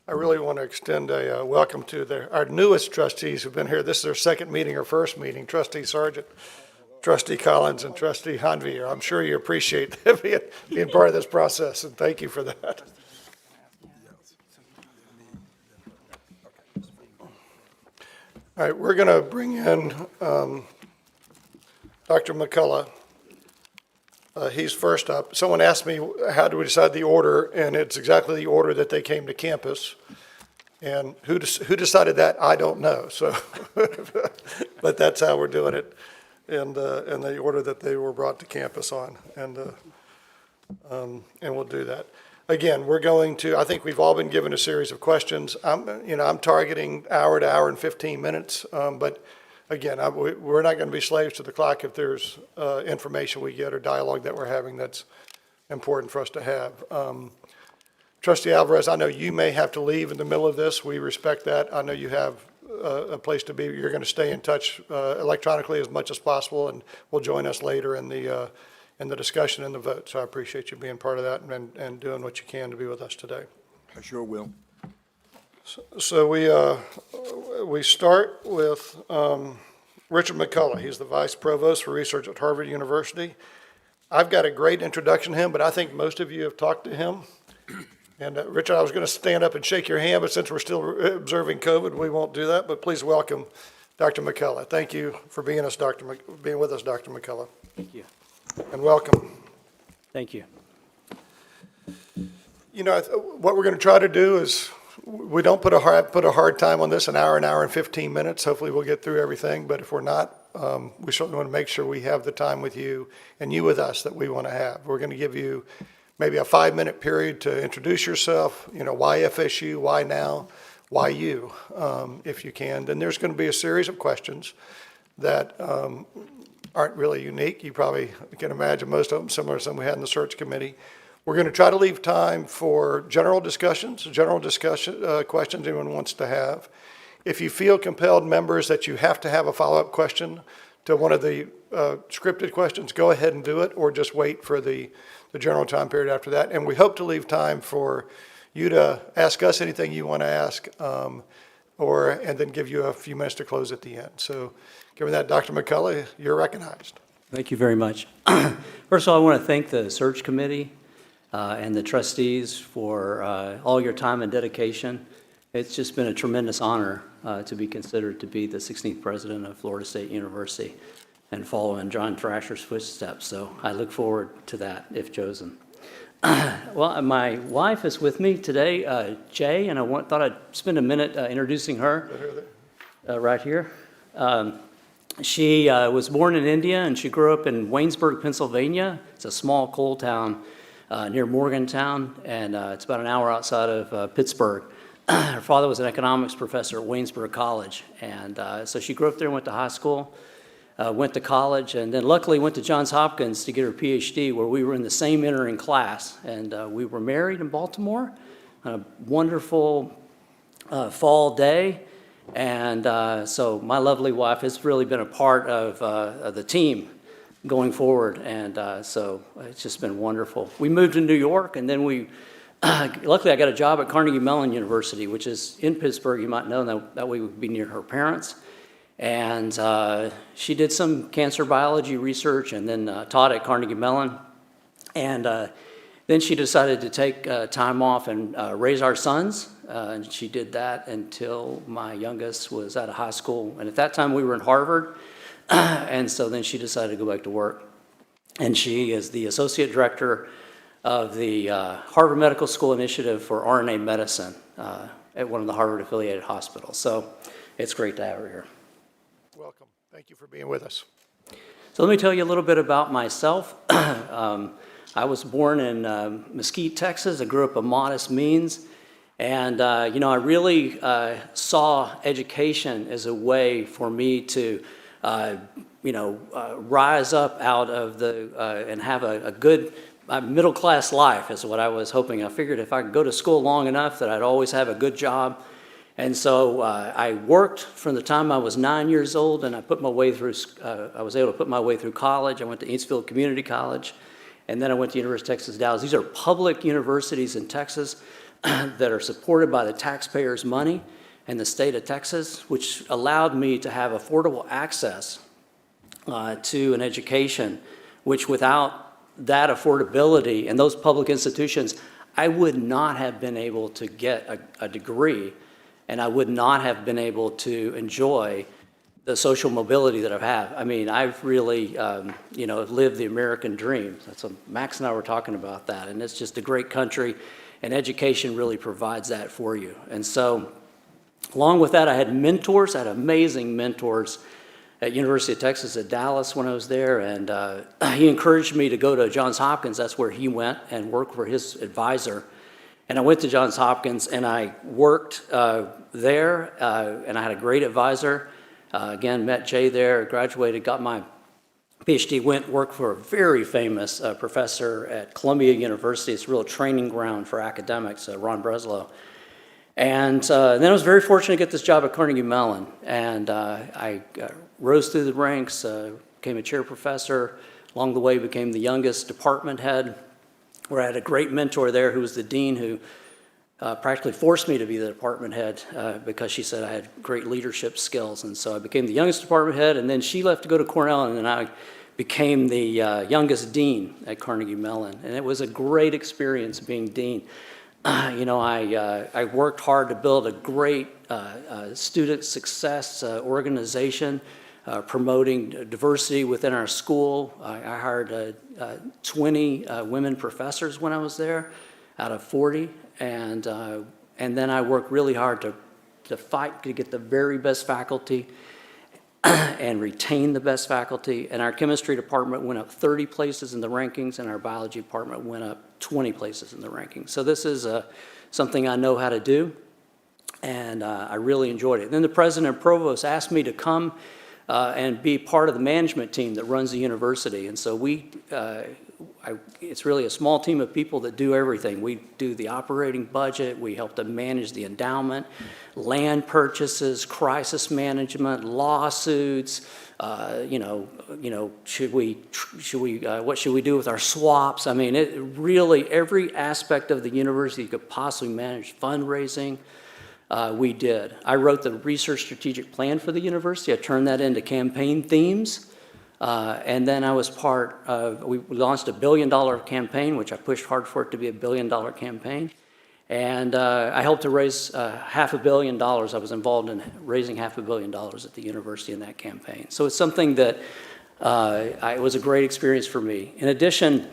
I really want to extend a welcome to our newest trustees who've been here. This is their second meeting or first meeting, Trustee Sargent, Trustee Collins, and Trustee Hanvier. I'm sure you appreciate being part of this process, and thank you for that. All right, we're going to bring in Dr. McCullough. He's first up. Someone asked me, how do we decide the order? And it's exactly the order that they came to campus. And who decided that? I don't know. So, but that's how we're doing it, and the order that they were brought to campus on. And we'll do that. Again, we're going to, I think we've all been given a series of questions. I'm targeting hour to hour and 15 minutes, but again, we're not going to be slaves to the clock if there's information we get or dialogue that we're having that's important for us to have. Trustee Alvarez, I know you may have to leave in the middle of this. We respect that. I know you have a place to be. You're going to stay in touch electronically as much as possible, and will join us later in the discussion and the vote. So I appreciate you being part of that and doing what you can to be with us today. I sure will. So we start with Richard McCullough. He's the Vice Provost for Research at Harvard University. I've got a great introduction to him, but I think most of you have talked to him. And Richard, I was going to stand up and shake your hand, but since we're still observing COVID, we won't do that. But please welcome Dr. McCullough. Thank you for being with us, Dr. McCullough. Thank you. And welcome. Thank you. You know, what we're going to try to do is we don't put a hard time on this, an hour and 15 minutes. Hopefully we'll get through everything. But if we're not, we certainly want to make sure we have the time with you and you with us that we want to have. We're going to give you maybe a 5-minute period to introduce yourself. You know, why FSU, why now, why you, if you can. Then there's going to be a series of questions that aren't really unique. You probably can imagine most of them similar to some we had in the search committee. We're going to try to leave time for general discussions, questions anyone wants to have. If you feel compelled, members, that you have to have a follow-up question to one of the scripted questions, go ahead and do it, or just wait for the general time period after that. And we hope to leave time for you to ask us anything you want to ask, and then give you a few minutes to close at the end. So given that, Dr. McCullough, you're recognized. Thank you very much. First of all, I want to thank the search committee and the trustees for all your time and dedication. It's just been a tremendous honor to be considered to be the 16th president of Florida State University and follow in John Thrasher's footsteps. So I look forward to that if chosen. Well, my wife is with me today, Jay, and I thought I'd spend a minute introducing her right here. She was born in India, and she grew up in Waynesburg, Pennsylvania. It's a small coal town near Morgantown, and it's about an hour outside of Pittsburgh. Her father was an economics professor at Waynesburg College, and so she grew up there and went to high school, went to college, and then luckily went to Johns Hopkins to get her PhD, where we were in the same entering class, and we were married in Baltimore on a wonderful fall day. And so my lovely wife has really been a part of the team going forward, and so it's just been wonderful. We moved to New York, and then luckily I got a job at Carnegie Mellon University, which is in Pittsburgh. You might know that way we would be near her parents. And she did some cancer biology research and then taught at Carnegie Mellon. And Then she decided to take time off and raise our sons, and she did that until my youngest was out of high school. And at that time, we were in Harvard, and so then she decided to go back to work. And she is the associate director of the Harvard Medical School Initiative for RNA Medicine at one of the Harvard-affiliated hospitals. So it's great to have her here. Welcome. Thank you for being with us. So let me tell you a little bit about myself. I was born in Mesquite, Texas. I grew up of modest means. And, you know, I really saw education as a way for me to, you know, rise up out of the, and have a good middle-class life is what I was hoping. I figured if I could go to school long enough that I'd always have a good job. And so I worked from the time I was 9 years old, and I put my way through, I was able to put my way through college. I went to Eatsfield Community College, and then I went to University of Texas, Dallas. These are public universities in Texas that are supported by the taxpayers' money in the state of Texas, which allowed me to have affordable access to an education, which without that affordability and those public institutions, I would not have been able to get a degree, and I would not have been able to enjoy the social mobility that I've had. I mean, I've really, you know, lived the American dream. So Max and I were talking about that, and it's just a great country, and education really provides that for you. And so, along with that, I had mentors. I had amazing mentors at University of Texas at Dallas when I was there, and he encouraged me to go to Johns Hopkins. That's where he went and worked for his advisor. And I went to Johns Hopkins, and I worked there, and I had a great advisor. Again, met Jay there, graduated, got my PhD, went worked for a very famous professor at Columbia University. It's a real training ground for academics, Ron Breslow. And then I was very fortunate to get this job at Carnegie Mellon. And I rose through the ranks, became a chair professor. Along the way, became the youngest department head, where I had a great mentor there who was the dean, who practically forced me to be the department head because she said I had great leadership skills. And so I became the youngest department head, and then she left to go to Cornell, and then I became the youngest dean at Carnegie Mellon. And it was a great experience being dean. You know, I worked hard to build a great student success organization, promoting diversity within our school. I hired 20 women professors when I was there out of 40. And then I worked really hard to fight to get the very best faculty and retain the best faculty. And our chemistry department went up 30 places in the rankings, and our biology department went up 20 places in the rankings. So this is something I know how to do, and I really enjoyed it. Then the president and provost asked me to come and be part of the management team that runs the university. And so it's really a small team of people that do everything. We do the operating budget, we help to manage the endowment, land purchases, crisis management, lawsuits, what should we do with our swaps? I mean, it really, every aspect of the university you could possibly manage, fundraising, we did. I wrote the research strategic plan for the university. I turned that into campaign themes. And then I was part of, we launched $1 billion campaign, which I pushed hard for it to be $1 billion campaign. And I helped to raise $500 million. I was involved in raising $500 million at the university in that campaign. So it's something that it was a great experience for me. In addition,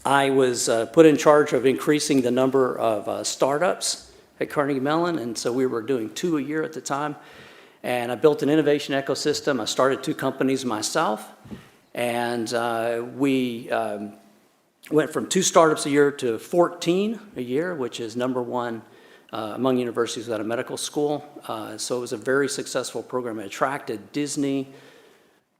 I was put in charge of increasing the number of startups at Carnegie Mellon, and so we were doing 2 a year at the time. And I built an innovation ecosystem. I started 2 companies myself, and we went from 2 startups a year to 14 a year, which is #1 among universities without a medical school. So it was a very successful program. It attracted Disney,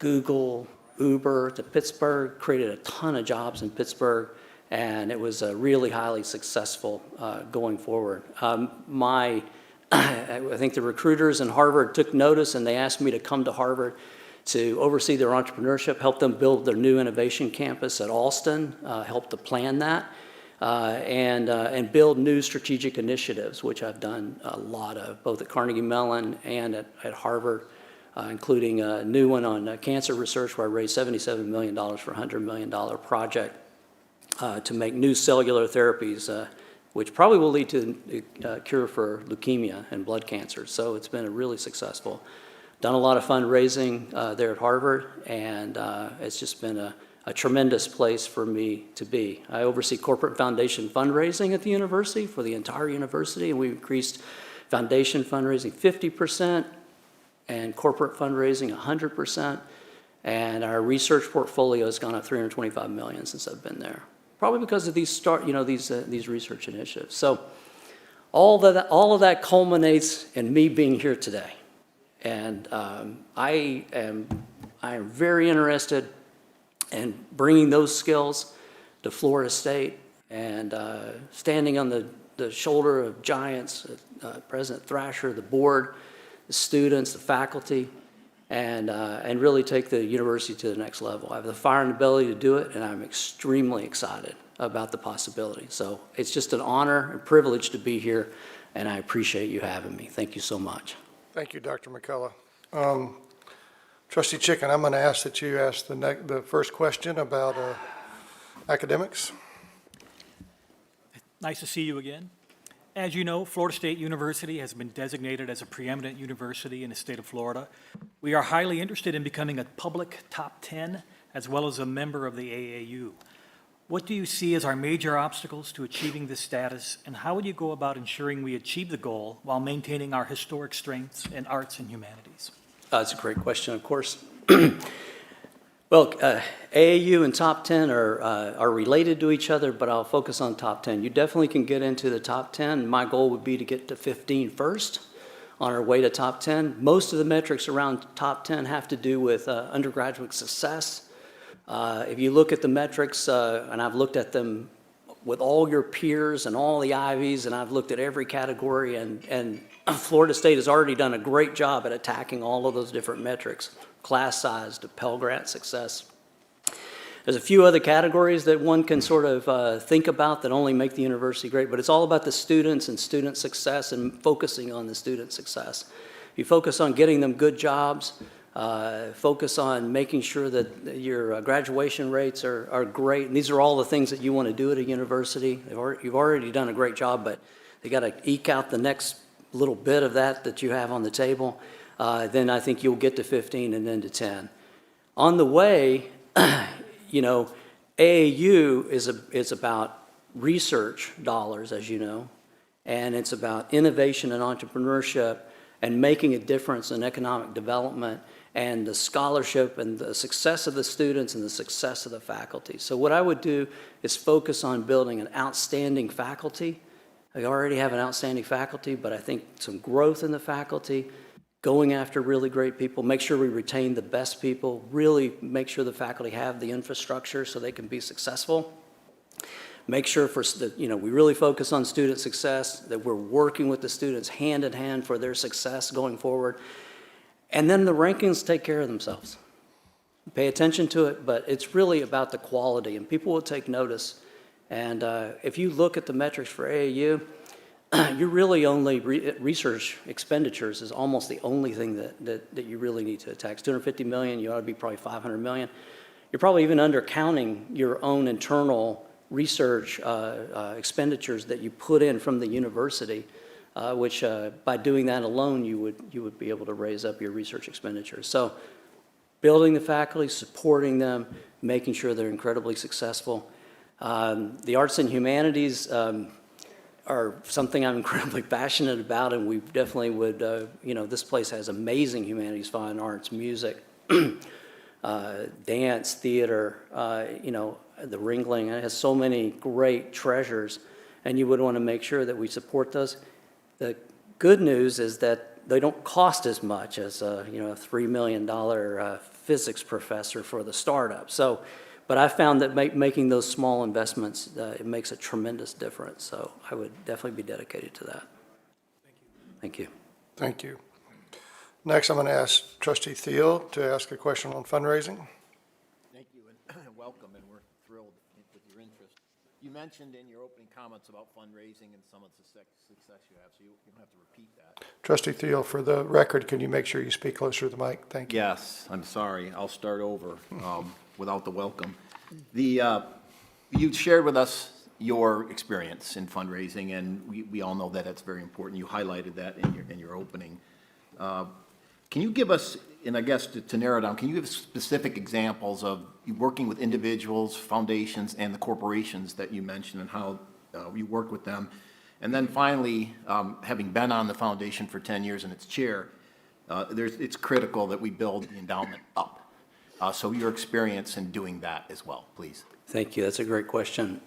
Google, Uber to Pittsburgh, created a ton of jobs in Pittsburgh, and it was really highly successful going forward. I think the recruiters in Harvard took notice, and they asked me to come to Harvard to oversee their entrepreneurship, help them build their new innovation campus at Alston, help to plan that, and build new strategic initiatives, which I've done a lot of, both at Carnegie Mellon and at Harvard, including a new one on cancer research where I raised $77 million for a $100 million project. to make new cellular therapies, which probably will lead to a cure for leukemia and blood cancer. So it's been a really successful. Done a lot of fundraising there at Harvard, and it's just been a tremendous place for me to be. I oversee corporate foundation fundraising at the university for the entire university, and we've increased foundation fundraising 50% and corporate fundraising 100%, and our research portfolio has gone up $325 million since I've been there, probably because of these these research initiatives. So all of that culminates in me being here today, and I am very interested and bringing those skills to Florida State and standing on the shoulder of giants, President Thrasher, the board, the students, the faculty, and really take the university to the next level. I have the fire and ability to do it, and I'm extremely excited about the possibility. So it's just an honor and privilege to be here, and I appreciate you having me. Thank you so much. Thank you, Dr. McCullough. Trustee Chicken, I'm going to ask that you ask the first question about academics. Nice to see you again. As you know, Florida State University has been designated as a preeminent university in the state of Florida. We are highly interested in becoming a public top 10 as well as a member of the AAU. What do you see as our major obstacles to achieving this status, and how would you go about ensuring we achieve the goal while maintaining our historic strengths in arts and humanities? That's a great question, of course. Well, AAU and top 10 are related to each other, but I'll focus on top 10. You definitely can get into the top 10. My goal would be to get to 15 first on our way to top 10. Most of the metrics around top 10 have to do with undergraduate success. If you look at the metrics, and I've looked at them with all your peers and all the Ivies, and I've looked at every category, and Florida State has already done a great job at attacking all of those different metrics, class size to Pell Grant success. There's a few other categories that one can sort of think about that only make the university great, but it's all about the students and student success and focusing on the student success. You focus on getting them good jobs, focus on making sure that your graduation rates are great, and these are all the things that you want to do at a university. You've already done a great job, but you got to eke out the next little bit of that you have on the table. Then I think you'll get to 15 and then to 10. On the way, you know, AAU is about research dollars, as you know, and it's about innovation and entrepreneurship and making a difference in economic development and the scholarship and the success of the students and the success of the faculty. So what I would do is focus on building an outstanding faculty. I already have an outstanding faculty, but I think some growth in the faculty, going after really great people, make sure we retain the best people, really make sure the faculty have the infrastructure so they can be successful. Make sure we really focus on student success, that we're working with the students hand in hand for their success going forward. And then the rankings take care of themselves. Pay attention to it, but it's really about the quality, and people will take notice. And if you look at the metrics for AAU, you're really only research expenditures is almost the only thing that you really need to attack. It's $250 million, you ought to be probably $500 million. You're probably even undercounting your own internal research expenditures that you put in from the university, which by doing that alone, you would be able to raise up your research expenditures. So building the faculty, supporting them, making sure they're incredibly successful. The arts and humanities are something I'm incredibly passionate about, and we definitely would, this place has amazing humanities, fine arts, music, dance, theater, the Ringling. It has so many great treasures, and you would want to make sure that we support those. The good news is that they don't cost as much as a $3 million physics professor for the startup. So, but I found that making those small investments, it makes a tremendous difference. So I would definitely be dedicated to that. Thank you. Thank you. Next, I'm going to ask Trustee Thiel to ask a question on fundraising. Thank you, and welcome, and we're thrilled with your interest. You mentioned in your opening comments about fundraising and some of the success you have, so you don't have to repeat that. Trustee Thiel, for the record, can you make sure you speak closer to the mic? Thank you. Yes, I'm sorry. I'll start over without the welcome. You You shared with us your experience in fundraising, and we all know that that's very important. You highlighted that in your opening. Can you give us, and I guess to narrow down, can you give specific examples of you working with individuals, foundations, and the corporations that you mentioned, and how you work with them? And then finally, having been on the foundation for 10 years and its chair, it's critical that we build the endowment up. So your experience in doing that as well, please. Thank you. That's a great question.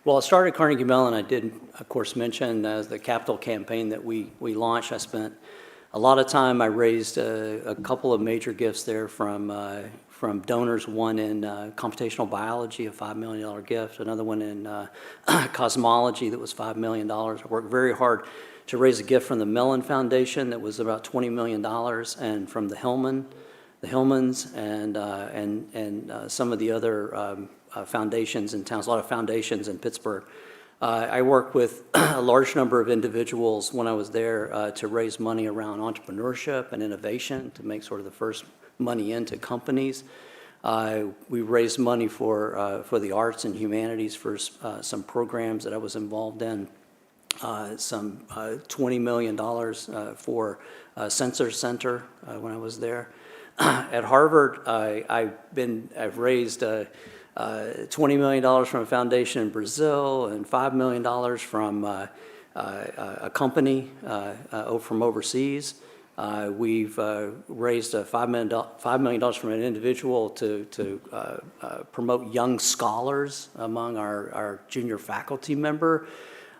Well, I started Carnegie Mellon. I did, of course, mention the capital campaign that we launched. I spent a lot of time. I raised a couple of major gifts there from donors, one in computational biology, a $5 million gift, another one in cosmology that was $5 million. I worked very hard to raise a gift from the Mellon Foundation that was about $20 million, and from the Hillmans, and some of the other foundations in towns, a lot of foundations in Pittsburgh. I worked with a large number of individuals when I was there to raise money around entrepreneurship and innovation, to make sort of the first money into companies. We raised money for the arts and humanities for some programs that I was involved in. Some $20 million for Sensor Center when I was there. At Harvard, I've raised $20 million from a foundation in Brazil and $5 million from a company from overseas. We've raised $5 million from an individual to promote young scholars among our junior faculty member.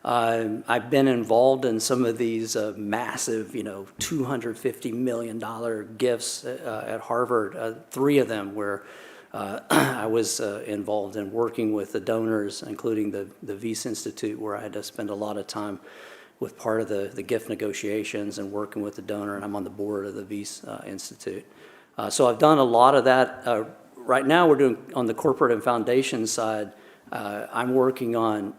I've been involved in some of these massive, $250 million gifts at Harvard, 3 of them where I was involved in working with the donors, including the Wyss Institute, where I had to spend a lot of time with part of the gift negotiations and working with the donor, and I'm on the board of the Wyss Institute. So I've done a lot of that. Right now we're doing, on the corporate and foundation side, I'm working on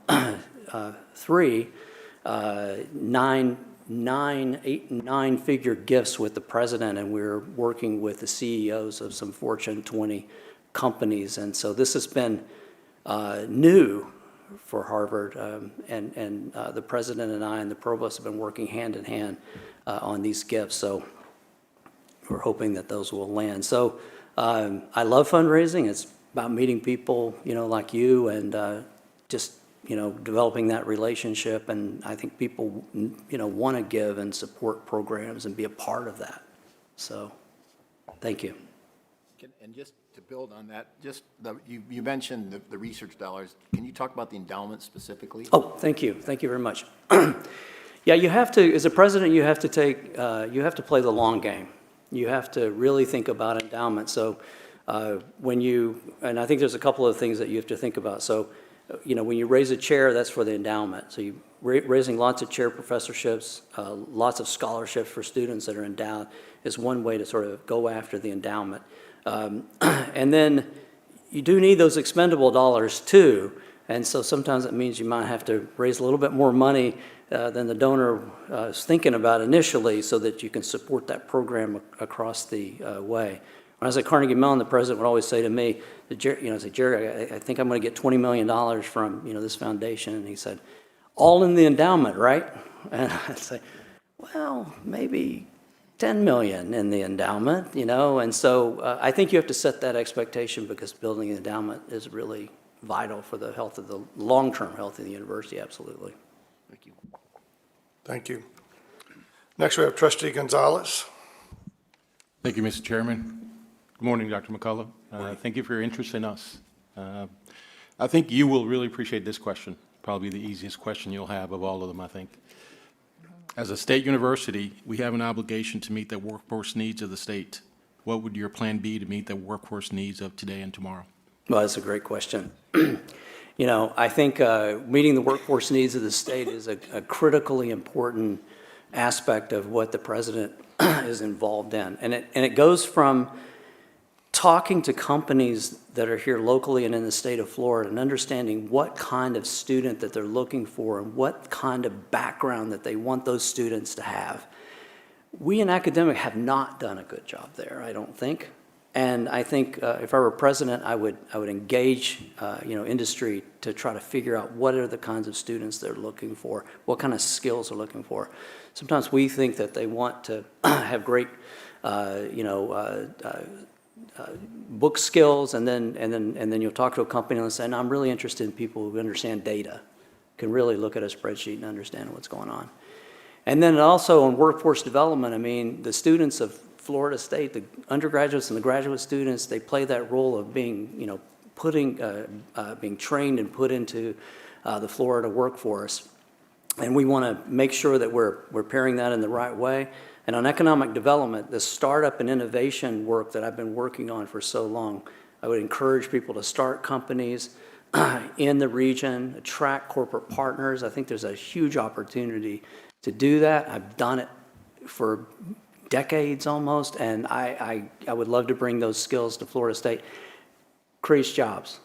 3 nine-figure gifts with the president, and we're working with the CEOs of some Fortune 20 companies. And so this has been new for Harvard, and the president and I and the provost have been working hand in hand on these gifts. So we're hoping that those will land. So I love fundraising. It's about meeting people, like you, and just developing that relationship. And I think people, want to give and support programs and be a part of that. So thank you. And just to build on that, you mentioned the research dollars. Can you talk about the endowment specifically? Oh, thank you. Thank you very much. Yeah, you have to, as a president, you have to play the long game. You have to really think about endowment. So and I think there's a couple of things that you have to think about. So, when you raise a chair, that's for the endowment. So you raising lots of chair professorships, lots of scholarships for students that are endowed is one way to sort of go after the endowment. And then you do need those expendable dollars too. And so sometimes it means you might have to raise a little bit more money than the donor is thinking about initially, so that you can support that program across the way. When I was at Carnegie Mellon, the president would always say to me, Jerry, I think I'm going to get $20 million from this foundation. And he said, all in the endowment, right? And I'd say, well, maybe 10 million in the endowment, And so I think you have to set that expectation, because building an endowment is really vital for the health of the long-term health of the university. Absolutely. Thank you. Thank you. Next, we have Trustee Gonzalez. Thank you, Mr. Chairman. Good morning, Dr. McCullough. Thank you for your interest in us. I think you will really appreciate this question, probably the easiest question you'll have of all of them, I think. As a state university, we have an obligation to meet the workforce needs of the state. What would your plan be to meet the workforce needs of today and tomorrow? Well, that's a great question. I think meeting the workforce needs of the state is a critically important aspect of what the president is involved in. And it goes from talking to companies that are here locally and in the state of Florida and understanding what kind of student that they're looking for and what kind of background that they want those students to have. We in academic have not done a good job there, I don't think. And I think if I were president, I would engage, industry to try to figure out what are the kinds of students they're looking for, what kind of skills they're looking for. Sometimes we think that they want to have great, book skills, and then you'll talk to a company and they'll say, no, I'm really interested in people who understand data, can really look at a spreadsheet and understand what's going on. And then also in workforce development, I mean, the students of Florida State, the undergraduates and the graduate students, they play that role of being, being trained and put into the Florida workforce. And we want to make sure that we're pairing that in the right way. And on economic development, the startup and innovation work that I've been working on for so long, I would encourage people to start companies in the region, attract corporate partners. I think there's a huge opportunity to do that. I've done it for decades almost, and I would love to bring those skills to Florida State. Creates jobs.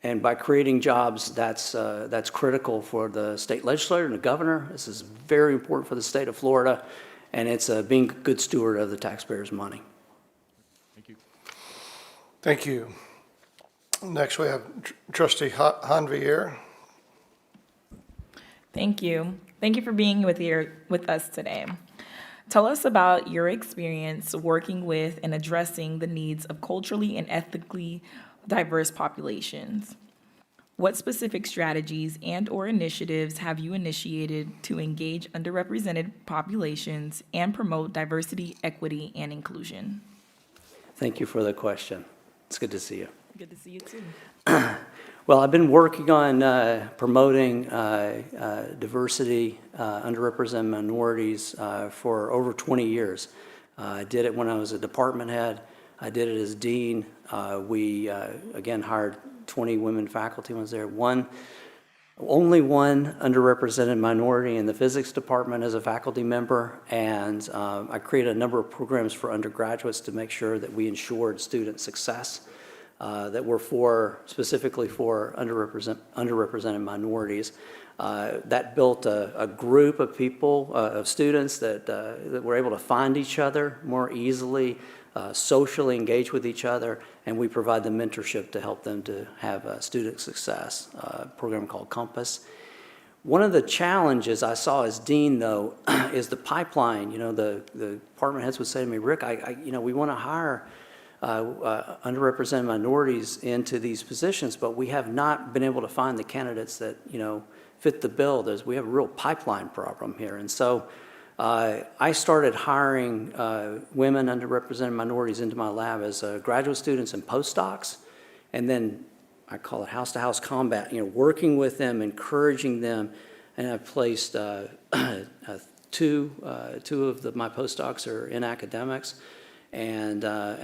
And by creating jobs, that's critical for the state legislature and the governor. This is very important for the state of Florida, and it's being a good steward of the taxpayers' money. Thank you. Thank you. Next, we have Trustee Hanvier. Thank you. Thank you for being with us today. Tell us about your experience working with and addressing the needs of culturally and ethnically diverse populations. What specific strategies and/or initiatives have you initiated to engage underrepresented populations and promote diversity, equity, and inclusion? Thank you for the question. It's good to see you. Good to see you too. Well, I've been working on promoting diversity, underrepresented minorities for over 20 years. I did it when I was a department head. I did it as dean. We, again, hired 20 women faculty when I was there. Only one underrepresented minority in the physics department as a faculty member, and I created a number of programs for undergraduates to make sure that we ensured student success. That were specifically for underrepresented minorities. That built a group of people, of students that were able to find each other more easily, socially engage with each other, and we provide them mentorship to help them to have student success, a program called Compass. One of the challenges I saw as dean, though, is the pipeline. The department heads would say to me, Rick, we want to hire underrepresented minorities into these positions, but we have not been able to find the candidates that fit the bill. We have a real pipeline problem here, and so I started hiring women underrepresented minorities into my lab as graduate students and postdocs, and then I call it house-to-house combat. Working with them, encouraging them, and I've placed two of my postdocs are in academics. And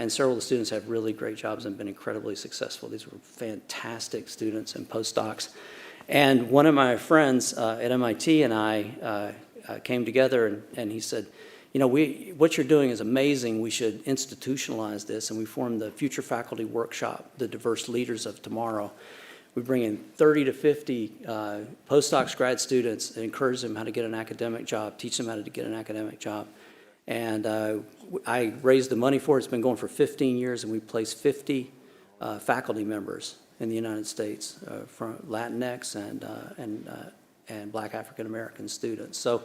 several of the students have really great jobs and been incredibly successful. These were fantastic students and postdocs. And one of my friends at MIT and I came together and he said, what you're doing is amazing. We should institutionalize this. And we formed the Future Faculty Workshop, the Diverse Leaders of Tomorrow. We bring in 30 to 50 postdocs, grad students, and encourage them how to get an academic job, teach them how to get an academic job. And I raised the money for it. It's been going for 15 years, and we placed 50 faculty members in the United States from Latinx and Black African American students. So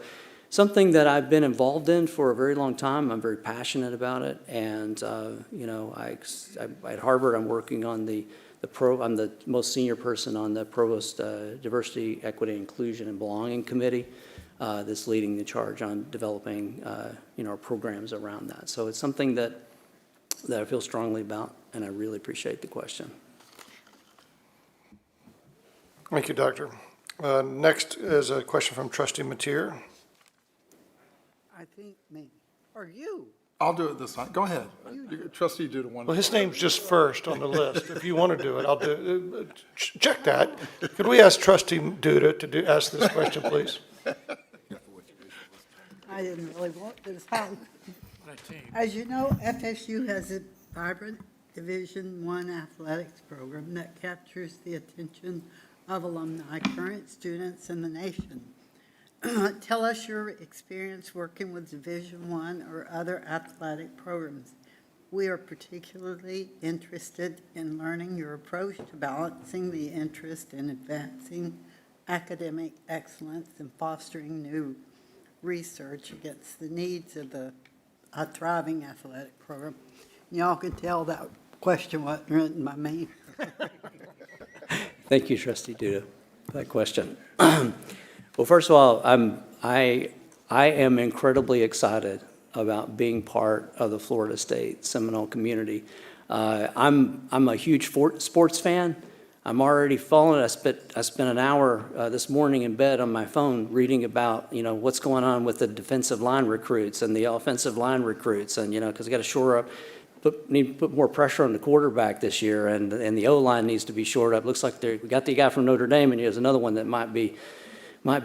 something that I've been involved in for a very long time. I'm very passionate about it. And at Harvard, I'm working on I'm the most senior person on the Provost Diversity, Equity, Inclusion, and Belonging Committee. That's leading the charge on developing, programs around that. So it's something that I feel strongly about, and I really appreciate the question. Thank you, Doctor. Next is a question from Trustee Mateer. I think me, or you. I'll do it this time. Go ahead. Trustee do the one. Well, his name's just first on the list. If you want to do it, I'll do it. Check that. Could we ask Trustee Duda to ask this question, please? I didn't really want this time. As you know, FSU has a vibrant Division I athletics program that captures the attention of alumni, current students, and the nation. Tell us your experience working with Division I or other athletic programs. We are particularly interested in learning your approach to balancing the interest in advancing academic excellence and fostering new research against the needs of a thriving athletic program. Y'all can tell that question wasn't written by me. Thank you, Trustee Duda, for that question. Well, first of all, I am incredibly excited about being part of the Florida State Seminole community. I'm a huge sports fan. I'm already following. I spent an hour this morning in bed on my phone reading about what's going on with the defensive line recruits and the offensive line recruits, and because we got to shore up. Need to put more pressure on the quarterback this year, and the O-line needs to be shored up. Looks like we got the guy from Notre Dame, and there's another one that might be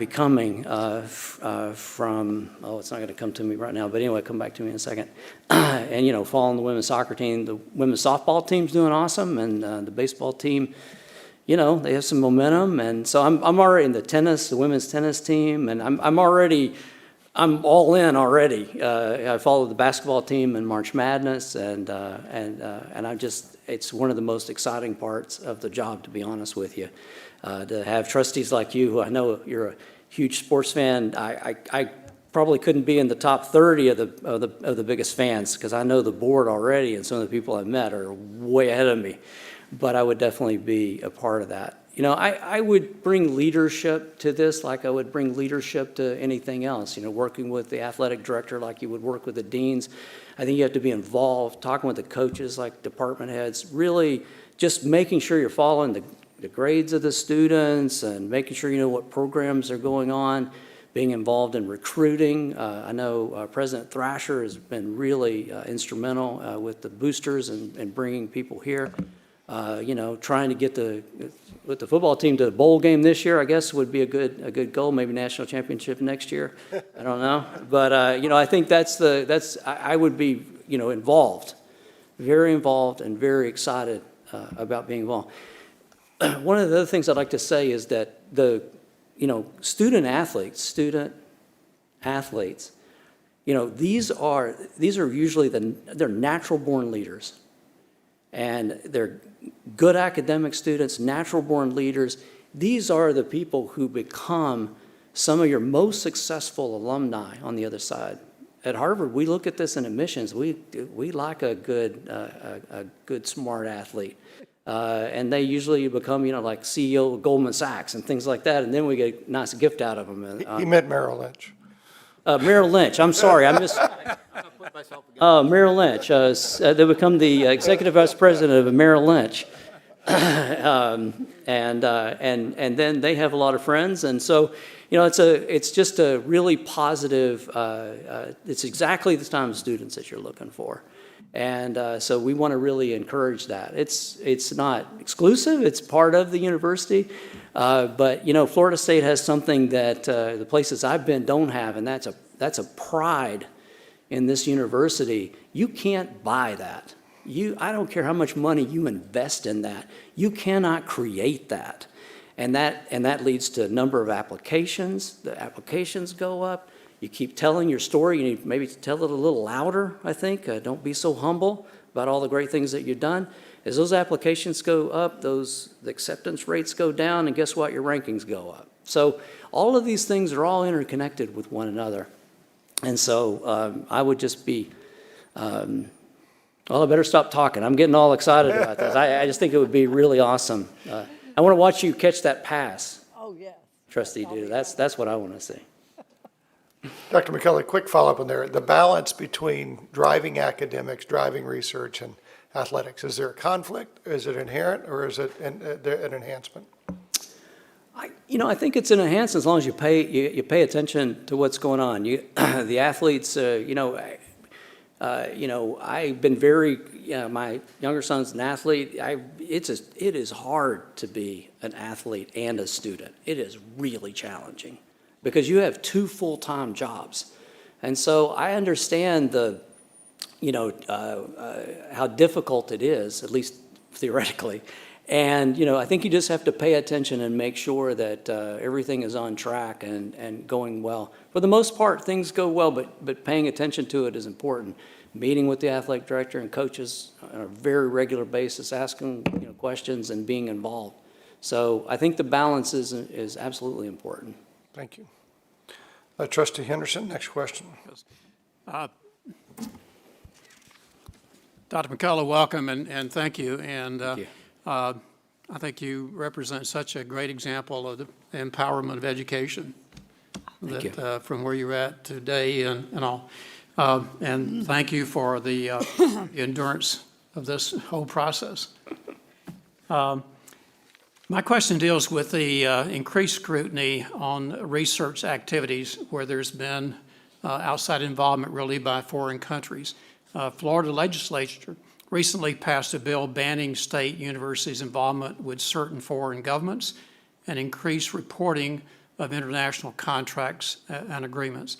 coming from, it's not going to come to me right now, but anyway, come back to me in a second. And, following the women's soccer team, the women's softball team's doing awesome, and the baseball team, they have some momentum. And so I'm already in the women's tennis team, and I'm all in already. I follow the basketball team in March Madness, and it's one of the most exciting parts of the job, to be honest with you. To have trustees like you, who I know you're a huge sports fan. I probably couldn't be in the top 30 of the biggest fans, because I know the board already, and some of the people I've met are way ahead of me. But I would definitely be a part of that. I would bring leadership to this like I would bring leadership to anything else. Working with the athletic director like you would work with the deans. I think you have to be involved, talking with the coaches like department heads, really just making sure you're following the grades of the students and making sure you know what programs are going on, being involved in recruiting. I know President Thrasher has been really instrumental with the boosters and bringing people here. Trying to get the football team to the bowl game this year, I guess, would be a good goal. Maybe national championship next year. I don't know, but I think I would be involved, very involved, and very excited about being involved. One of the other things I'd like to say is that the student athletes, these are usually they're natural born leaders, and they're good academic students, natural born leaders. These are the people who become some of your most successful alumni on the other side. At Harvard, we look at this in admissions. We like a good smart athlete. And they usually become, like CEO of Goldman Sachs and things like that, and then we get a nice gift out of them. He meant Merrill Lynch. Merrill Lynch, I'm sorry, I missed. Merrill Lynch, they become the executive vice president of Merrill Lynch. And then they have a lot of friends, and so, it's just a really positive, it's exactly the kind of students that you're looking for. And so we want to really encourage that. It's not exclusive, it's part of the university, but Florida State has something that the places I've been don't have, and that's a pride in this university. You can't buy that. I don't care how much money you invest in that. You cannot create that. And that leads to a number of applications. The applications go up. You keep telling your story. You need maybe to tell it a little louder, I think. Don't be so humble about all the great things that you've done. As those applications go up, the acceptance rates go down, and guess what? Your rankings go up. So all of these things are all interconnected with one another. And so I would just be, I better stop talking. I'm getting all excited about this. I just think it would be really awesome. I want to watch you catch that pass. Oh, yeah. Trustee Duda. That's what I want to see. Dr. McCullough, quick follow-up on there. The balance between driving academics, driving research, and athletics, is there a conflict? Is it inherent, or is it an enhancement? I think it's an enhancement as long as you pay attention to what's going on. The athletes, I've been very, my younger son's an athlete. It is hard to be an athlete and a student. It is really challenging because you have two full-time jobs. And so I understand how difficult it is, at least theoretically. And, I think you just have to pay attention and make sure that everything is on track and going well. For the most part, things go well, but paying attention to it is important. Meeting with the athletic director and coaches on a very regular basis, asking questions and being involved. So I think the balance is absolutely important. Thank you. Trustee Henderson, next question. Dr. McCullough, welcome and thank you. And Thank you. I think you represent such a great example of the empowerment of education. Thank you. From where you're at today and all. And thank you for the endurance of this whole process. My question deals with the increased scrutiny on research activities where there's been outside involvement really by foreign countries. Florida legislature recently passed a bill banning state universities' involvement with certain foreign governments and increased reporting of international contracts and agreements.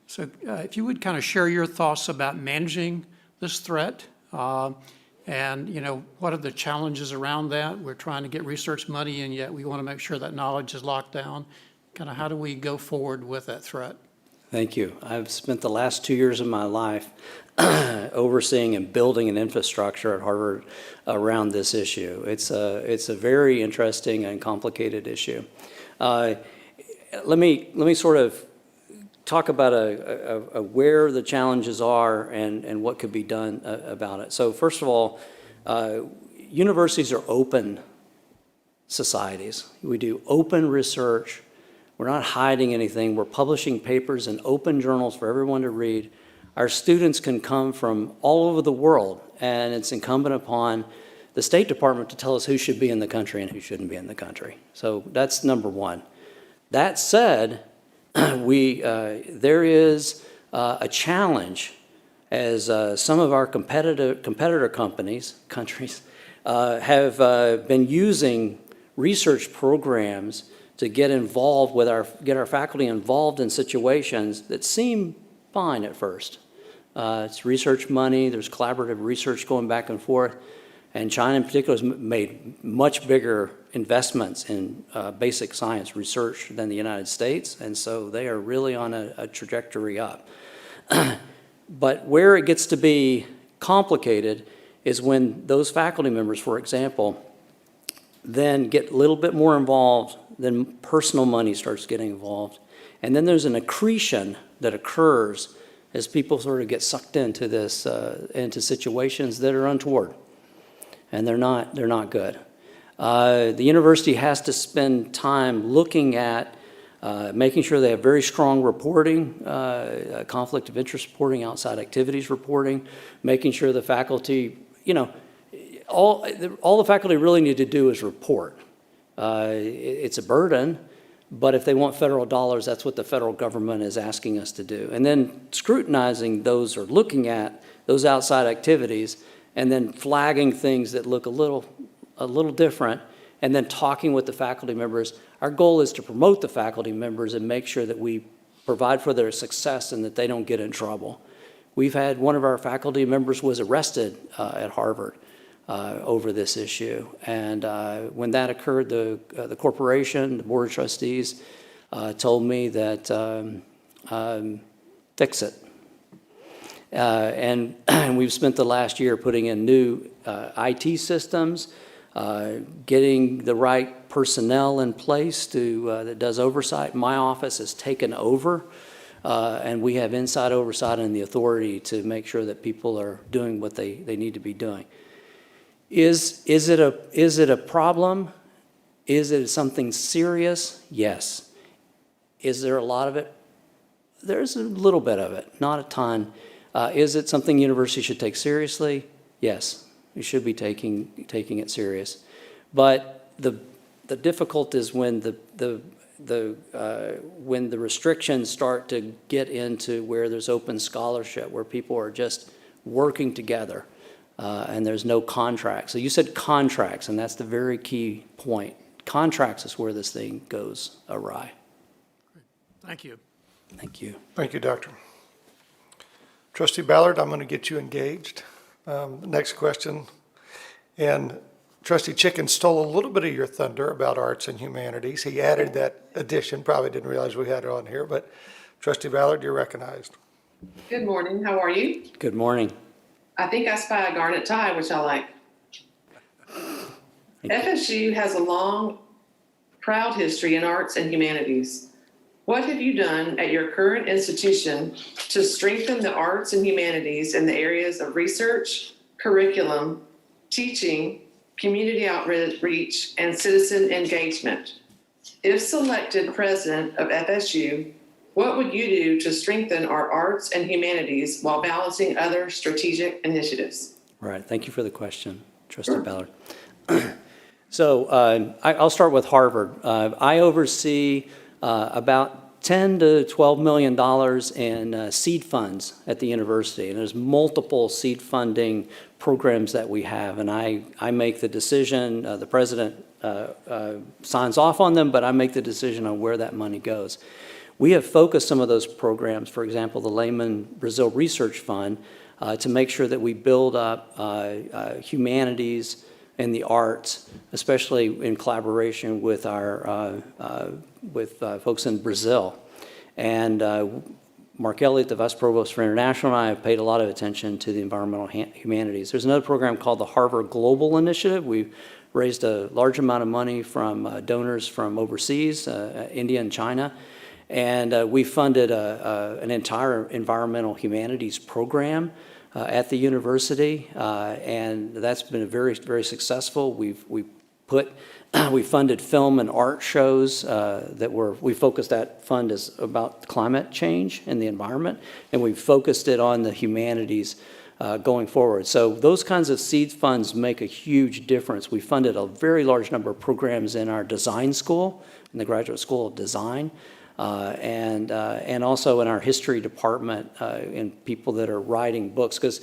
So if you would kind of share your thoughts about managing this threat and, what are the challenges around that? We're trying to get research money and yet we want to make sure that knowledge is locked down. Kind of how do we go forward with that threat? Thank you. I've spent the last 2 years of my life overseeing and building an infrastructure at Harvard around this issue. It's a very interesting and complicated issue. Let me sort of talk about where the challenges are and what could be done about it. So first of all, universities are open societies. We do open research. We're not hiding anything. We're publishing papers in open journals for everyone to read. Our students can come from all over the world, and it's incumbent upon the State Department to tell us who should be in the country and who shouldn't be in the country. So that's number one. That said, there is a challenge as some of our competitor countries have been using research programs to get our faculty involved in situations that seem fine at first. It's research money, there's collaborative research going back and forth, and China in particular has made much bigger investments in basic science research than the United States, and so they are really on a trajectory up. But where it gets to be complicated is when those faculty members, for example, then get a little bit more involved, then personal money starts getting involved, and then there's an accretion that occurs as people sort of get sucked into this, into situations that are untoward, and they're not good. The university has to spend time looking at making sure they have very strong reporting, conflict of interest reporting, outside activities reporting, making sure the faculty, all the faculty really need to do is report. It's a burden, but if they want federal dollars, that's what the federal government is asking us to do. And then scrutinizing those or looking at those outside activities and then flagging things that look a little different and then talking with the faculty members. Our goal is to promote the faculty members and make sure that we provide for their success and that they don't get in trouble. We've had one of our faculty members was arrested at Harvard over this issue. And when that occurred, the corporation, the board of trustees, told me that fix it. And we've spent the last year putting in new IT systems, getting the right personnel in place that does oversight. My office has taken over, and we have inside oversight and the authority to make sure that people are doing what they need to be doing. Is it a problem? Is it something serious? Yes. Is there a lot of it? There's a little bit of it, not a ton. Is it something universities should take seriously? Yes, we should be taking it serious. But the difficult is when when the restrictions start to get into where there's open scholarship, where people are just working together. And there's no contract. So you said contracts, and that's the very key point. Contracts is where this thing goes awry. Thank you. Thank you. Thank you, Doctor. Trustee Ballard, I'm going to get you engaged. Next question. And Trustee Chicken stole a little bit of your thunder about arts and humanities. He added that addition, probably didn't realize we had it on here, but Trustee Ballard, you're recognized. Good morning. How are you? Good morning. I think I spy a garnet tie, which I like. FSU has a long, proud history in arts and humanities. What have you done at your current institution to strengthen the arts and humanities in the areas of research, curriculum, teaching, community outreach, and citizen engagement? If selected president of FSU, what would you do to strengthen our arts and humanities while balancing other strategic initiatives? Right. Thank you for the question, Trustee Ballard. So I'll start with Harvard. I oversee about $10 to $12 million in seed funds at the university, and there's multiple seed funding programs that we have, and I make the decision. The president signs off on them, but I make the decision on where that money goes. We have focused some of those programs, for example, the Lehman Brazil Research Fund, to make sure that we build up humanities and the arts, especially in collaboration with our folks in Brazil. And Mark Elliott, the Vice Provost for International, and I have paid a lot of attention to the environmental humanities. There's another program called the Harvard Global Initiative. We've raised a large amount of money from donors from overseas, India and China, and we funded an entire environmental humanities program at the university, and that's been very, very successful. We funded film and art shows we focused that fund is about climate change and the environment, and we focused it on the humanities going forward. So those kinds of seed funds make a huge difference. We funded a very large number of programs in our design school, in the Graduate School of Design, and also in our history department in people that are writing books, because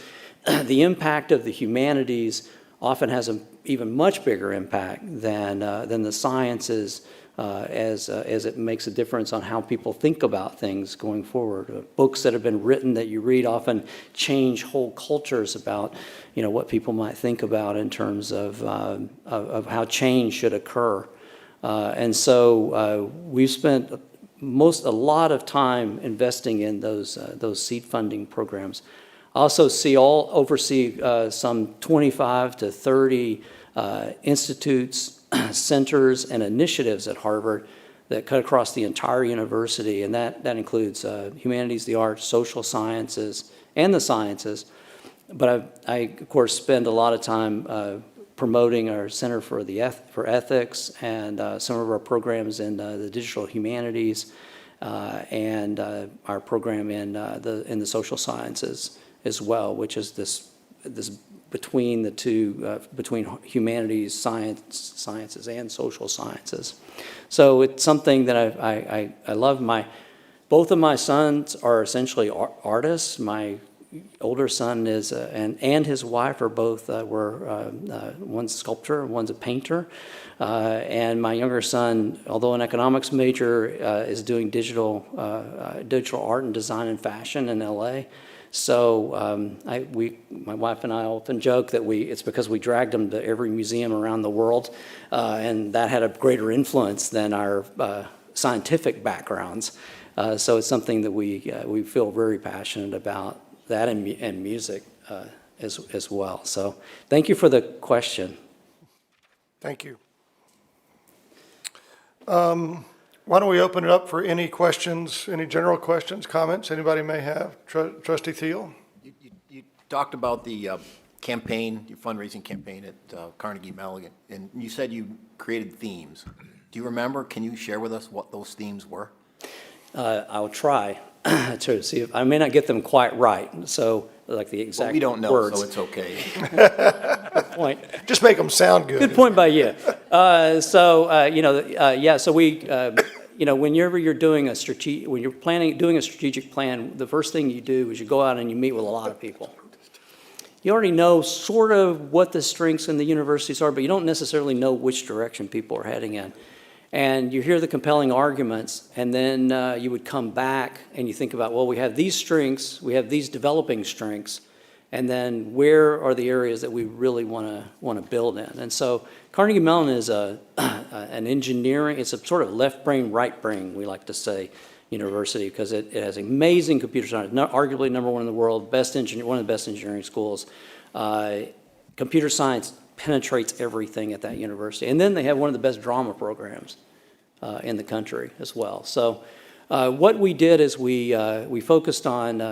the impact of the humanities often has an even much bigger impact than the sciences as it makes a difference on how people think about things going forward. Books that have been written that you read often change whole cultures about what people might think about in terms of how change should occur. And so we've spent a lot of time investing in those seed funding programs. I also oversee some 25 to 30 institutes, centers, and initiatives at Harvard that cut across the entire university, and that includes humanities, the arts, social sciences, and the sciences. But I of course, spend a lot of time promoting our Center for Ethics and some of our programs in the digital humanities and our program in the social sciences as well, which is this between the two, between humanities, sciences, and social sciences. So it's something that I love. Both of my sons are essentially artists. My older son is, and his wife are both, one's a sculptor, one's a painter. And my younger son, although an economics major, is doing digital art and design and fashion in LA. So my wife and I often joke that it's because we dragged him to every museum around the world, and that had a greater influence than our scientific backgrounds. So it's something that we feel very passionate about, that and music as well. So thank you for the question. Thank you. Why don't we open it up for any questions, any general questions, comments anybody may have? Trustee Thiel? You talked about the campaign, your fundraising campaign at Carnegie Mellon, and you said you created themes. Do you remember? Can you share with us what those themes were? I'll try to see if I may not get them quite right. So, like the exact words. We don't know, so it's okay. Good point. Just make them sound good. Good point by you. So we, whenever you're doing when you're doing a strategic plan, the first thing you do is you go out and you meet with a lot of people. You already know sort of what the strengths in the universities are, but you don't necessarily know which direction people are heading in. And you hear the compelling arguments, and then you would come back and you think about, well, we have these strengths, we have these developing strengths, and then where are the areas that we really want to build in. And so Carnegie Mellon is an engineering, it's a sort of left brain, right brain, we like to say, university, because it has amazing computer science, arguably number one in the world, one of the best engineering schools. Computer science penetrates everything at that university. And then they have one of the best drama programs in the country as well. So what we did is we focused on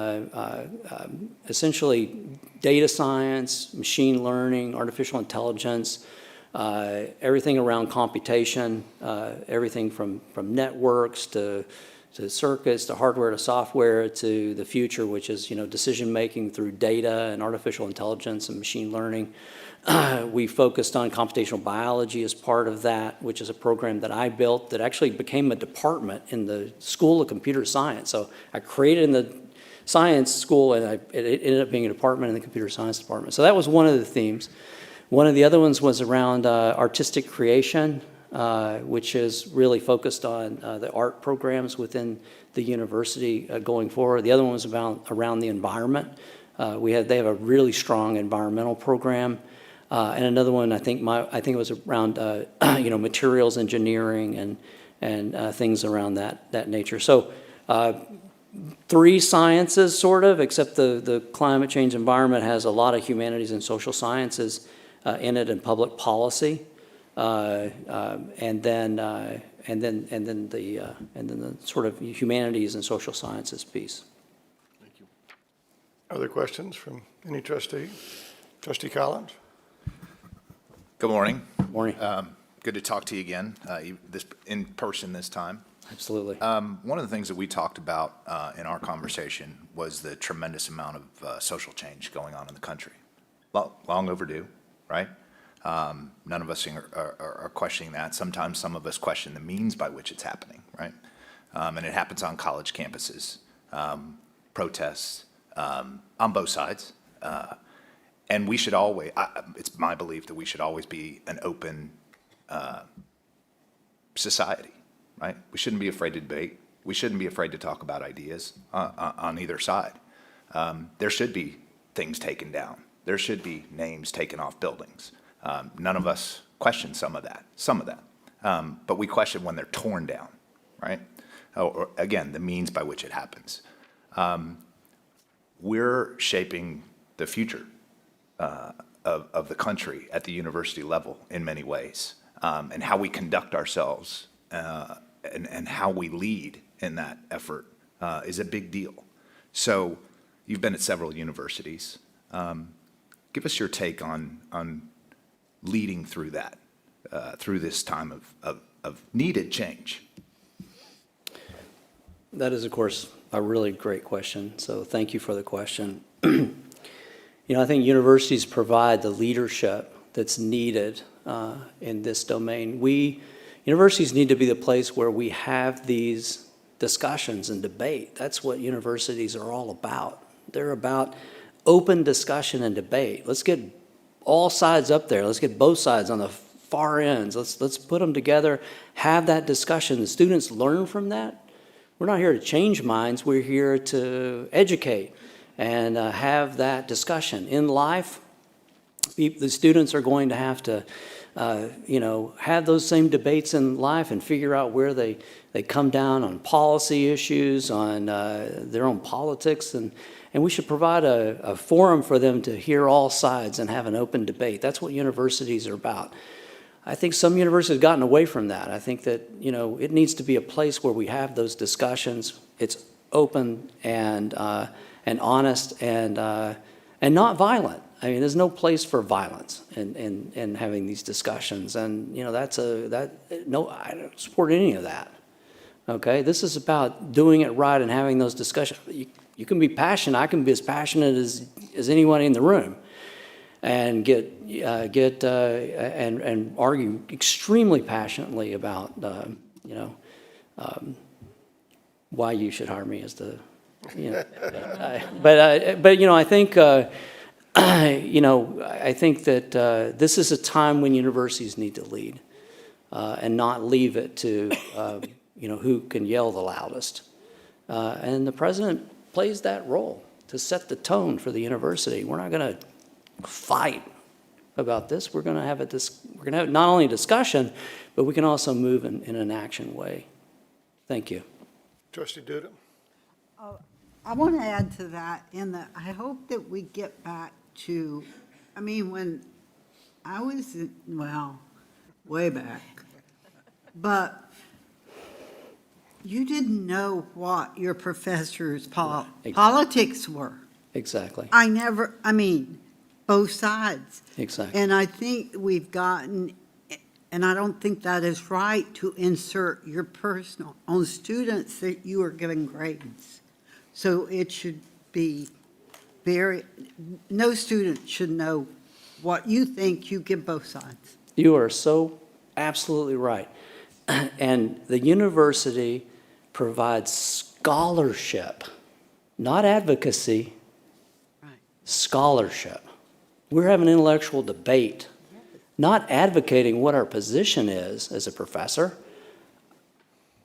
essentially data science, machine learning, artificial intelligence, everything around computation, everything from networks to circuits, to hardware, to software, to the future, which is, decision making through data and artificial intelligence and machine learning. We focused on computational biology as part of that, which is a program that I built that actually became a department in the School of Computer Science. So I created in the science school, and it ended up being a department in the computer science department. So that was one of the themes. One of the other ones was around artistic creation, which is really focused on the art programs within the university going forward. The other one was around the environment. They have a really strong environmental program. And another one, I think it was around materials engineering and things around that nature. So three sciences sort of, except the climate change environment has a lot of humanities and social sciences in it, and public policy, and then the sort of humanities and social sciences piece. Thank you. Other questions from any trustee? Trustee Collins? Good morning. Morning. Good to talk to you again, in person this time. Absolutely. One of the things that we talked about in our conversation was the tremendous amount of social change going on in the country. Long overdue, right? None of us are questioning that. Sometimes some of us question the means by which it's happening, right? And it happens on college campuses, protests, on both sides. And we should always, it's my belief that we should always be an open society, right? We shouldn't be afraid to debate. We shouldn't be afraid to talk about ideas on either side. There should be things taken down. There should be names taken off buildings. None of us question some of that. But we question when they're torn down, right? Or again, the means by which it happens. We're shaping the future of the country at the university level in many ways, and how we conduct ourselves and how we lead in that effort is a big deal. So you've been at several universities. Give us your take on leading through that, through this time of needed change. That is, of course, a really great question. So thank you for the question. I think universities provide the leadership that's needed in this domain. Universities need to be the place where we have these discussions and debate. That's what universities are all about. They're about open discussion and debate. Let's get all sides up there. Let's get both sides on the far ends. Let's put them together, have that discussion. The students learn from that. We're not here to change minds. We're here to educate and have that discussion. In life, the students are going to have to, have those same debates in life and figure out where they come down on policy issues, on their own politics, and we should provide a forum for them to hear all sides and have an open debate. That's what universities are about. I think some universities have gotten away from that. I think that, it needs to be a place where we have those discussions. It's open and honest and not violent. I mean, there's no place for violence in having these discussions. And, I don't support any of that. Okay? This is about doing it right and having those discussions. You can be passionate. I can be as passionate as anyone in the room, and and argue extremely passionately about why you should hire me as the I think I think that this is a time when universities need to lead and not leave it to who can yell the loudest, and the president plays that role to set the tone for the university. We're not going to fight about this. We're going to have we're going to have not only a discussion, but we can also move in an action way. Thank you. Trustee Duda? I want to add to that I hope that we get back to, I mean, when I was, way back, but you didn't know what your professor's politics were. Exactly. I mean, both sides. Exactly. And I think we've gotten, and I don't think that is right to insert your personal on students that you are giving grades. So it should be no student should know what you think. You give both sides. You are so absolutely right. And the university provides scholarship, not advocacy, scholarship. We're having an intellectual debate, not advocating what our position is as a professor,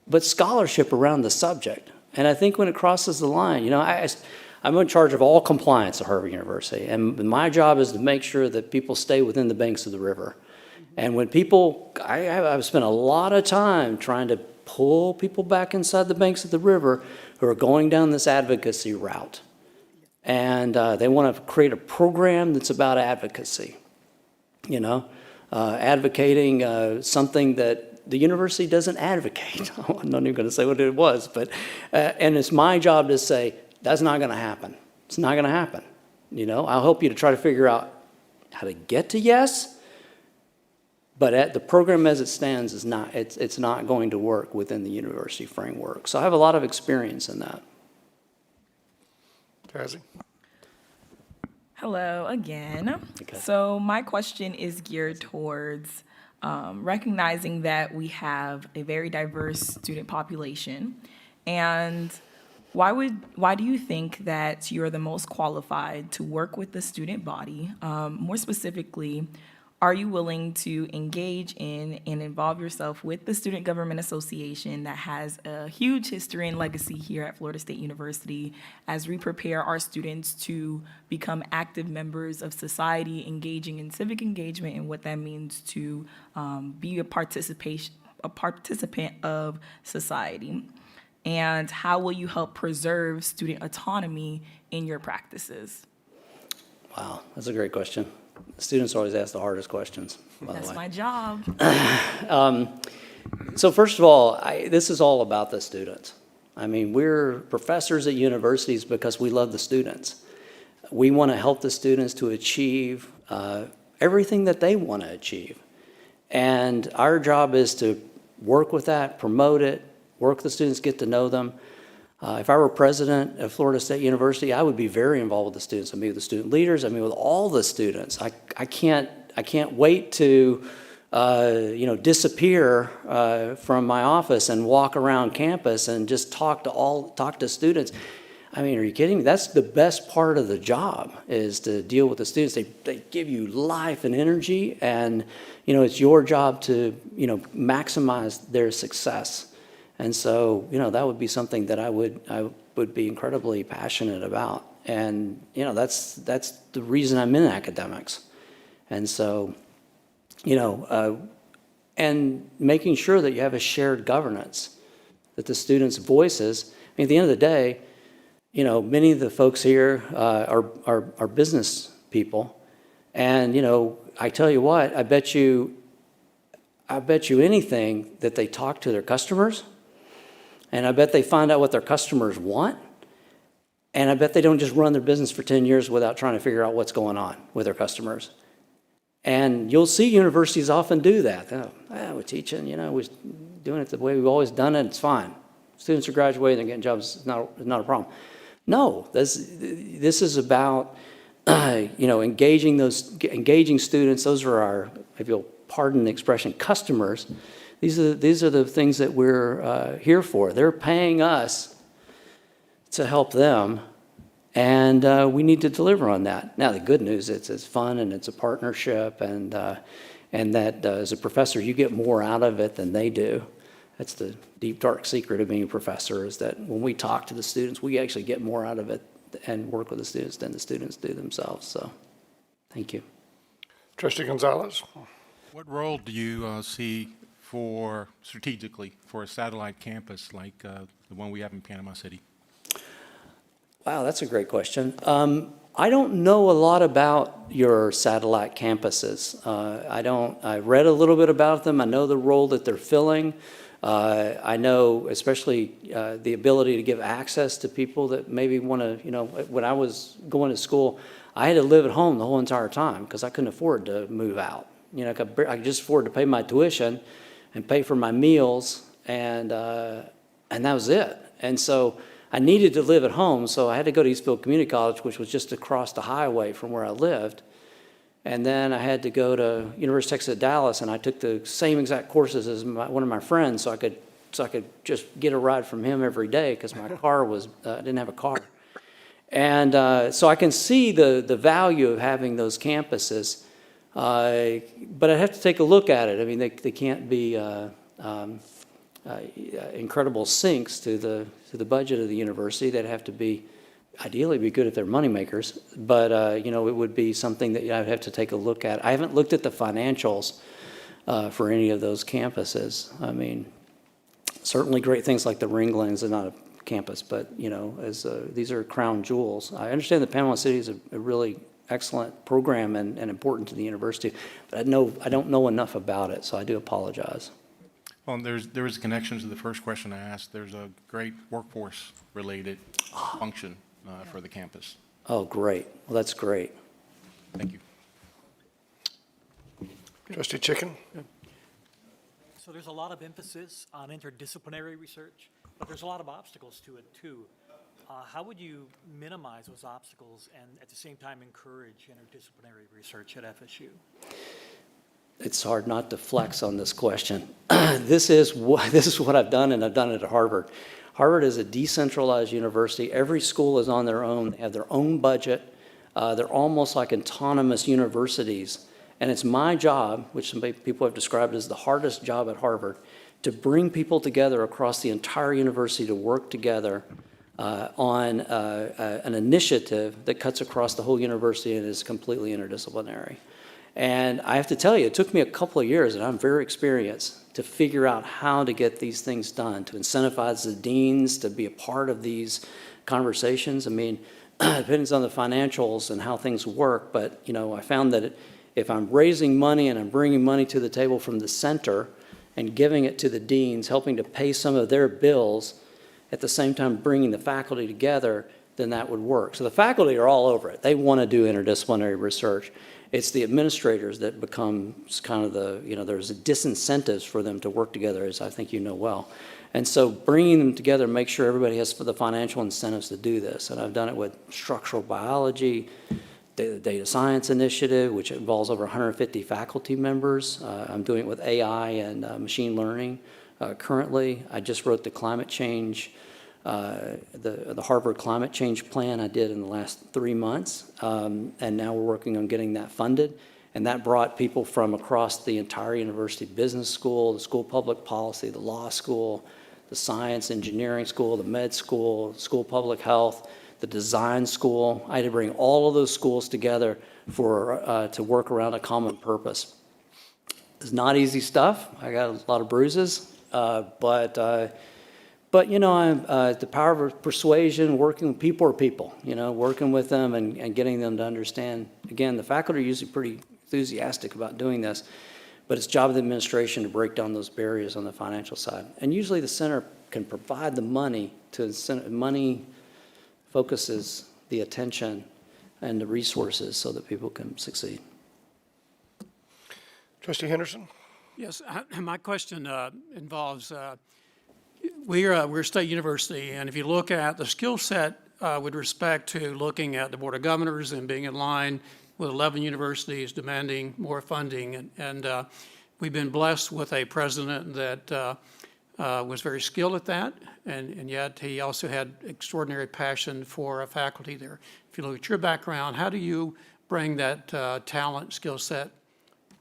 but scholarship around the subject. And I think when it crosses the line, I'm in charge of all compliance at Harvard University, and my job is to make sure that people stay within the banks of the river. And when I've spent a lot of time trying to pull people back inside the banks of the river who are going down this advocacy route. And they want to create a program that's about advocacy, advocating something that the university doesn't advocate. I'm not even going to say what it was, but, and it's my job to say, that's not going to happen. It's not going to happen. I'll help you to try to figure out how to get to yes, but the program as it stands is not, it's not going to work within the university framework. So I have a lot of experience in that. Tazzy? Hello again. Okay. So my question is geared towards recognizing that we have a very diverse student population, and why do you think that you're the most qualified to work with the student body? More specifically, are you willing to engage in and involve yourself with the Student Government Association that has a huge history and legacy here at Florida State University as we prepare our students to become active members of society, engaging in civic engagement and what that means to be a participant of society? And how will you help preserve student autonomy in your practices? Wow, that's a great question. Students always ask the hardest questions, by the way. That's my job. So first of all, this is all about the students. I mean, we're professors at universities because we love the students. We want to help the students to achieve everything that they want to achieve. And our job is to work with that, promote it, work with the students, get to know them. If I were president of Florida State University, I would be very involved with the students. I meet with the student leaders. I meet with all the students. I can't wait to disappear from my office and walk around campus and just talk to students. I mean, are you kidding me? That's the best part of the job, is to deal with the students. They give you life and energy, and it's your job to maximize their success. And so, that would be something that I would be incredibly passionate about. And, that's the reason I'm in academics. And so, and making sure that you have a shared governance, that the students' voices, at the end of the day, many of the folks here are business people. And, I tell you what, I bet you anything that they talk to their customers. And I bet they find out what their customers want. And I bet they don't just run their business for 10 years without trying to figure out what's going on with their customers. And you'll see universities often do that. We're teaching, we're doing it the way we've always done it, it's fine. Students are graduating, they're getting jobs, it's not a problem. No, this is about, engaging students. Those are our, if you'll pardon the expression, customers. These are the things that we're here for. They're paying us to help them, and we need to deliver on that. Now, the good news is it's fun and it's a partnership, and that as a professor, you get more out of it than they do. That's the deep, dark secret of being a professor, is that when we talk to the students, we actually get more out of it and work with the students than the students do themselves. So, thank you. Trustee Gonzalez? What role do you see strategically for a satellite campus like the one we have in Panama City? Wow, that's a great question. I don't know a lot about your satellite campuses. I read a little bit about them. I know the role that they're filling. I know especially the ability to give access to people that maybe want to, when I was going to school, I had to live at home the whole entire time because I couldn't afford to move out. I could just afford to pay my tuition and pay for my meals, and that was it. And so I needed to live at home, so I had to go to Eastfield Community College, which was just across the highway from where I lived. And then I had to go to University of Texas at Dallas, and I took the same exact courses as one of my friends, so I could just get a ride from him every day because my car was I didn't have a car. And so I can see the value of having those campuses, but I have to take a look at it. I mean, they can't be incredible sinks to the budget of the university. They'd have to ideally be good if they're moneymakers, but it would be something that I'd have to take a look at. I haven't looked at the financials for any of those campuses. I mean, certainly great things like the Ringlands are not a campus, but these are crown jewels. I understand that Panama City is a really excellent program and important to the university, but I don't know enough about it, so I do apologize. Well, there is a connection to the first question I asked. There's a great workforce-related function for the campus. Oh, great. Well, that's great. Thank you. Trustee Chicken? So there's a lot of emphasis on interdisciplinary research, but there's a lot of obstacles to it too. How would you minimize those obstacles and at the same time encourage interdisciplinary research at FSU? It's hard not to flex on this question. This is what I've done, and I've done it at Harvard. Harvard is a decentralized university. Every school is on their own. They have their own budget. They're almost like autonomous universities. And it's my job, which some people have described as the hardest job at Harvard, to bring people together across the entire university to work together on an initiative that cuts across the whole university and is completely interdisciplinary. And I have to tell you, it took me a couple of years, and I'm very experienced, to figure out how to get these things done, to incentivize the deans to be a part of these conversations. I mean, it depends on the financials and how things work, but I found that if I'm raising money and I'm bringing money to the table from the center and giving it to the deans, helping to pay some of their bills, at the same time bringing the faculty together, then that would work. So the faculty are all over it. They want to do interdisciplinary research. It's the administrators that become kind of there's disincentives for them to work together, as I think you know well. And so bringing them together, make sure everybody has the financial incentives to do this. And I've done it with structural biology, the data science initiative, which involves over 150 faculty members. I'm doing it with AI and machine learning. Currently, I just wrote the climate change, the Harvard climate change plan I did in the last 3 months, and now we're working on getting that funded. And that brought people from across the entire university, business school, the school of public policy, the law school, the science engineering school, the med school, school of public health, the design school. I had to bring all of those schools together to work around a common purpose. It's not easy stuff. I got a lot of bruises, but the power of persuasion, working with people are people, working with them and getting them to understand. Again, the faculty are usually pretty enthusiastic about doing this, but it's job of the administration to break down those barriers on the financial side. And usually the center can provide the money money focuses the attention and the resources so that people can succeed. Trustee Henderson? Yes, my question involves, we're a state university, and if you look at the skill set with respect to looking at the Board of Governors and being in line with 11 universities demanding more funding, and we've been blessed with a president that was very skilled at that, and yet he also had extraordinary passion for faculty there. If you look at your background, how do you bring that talent, skill set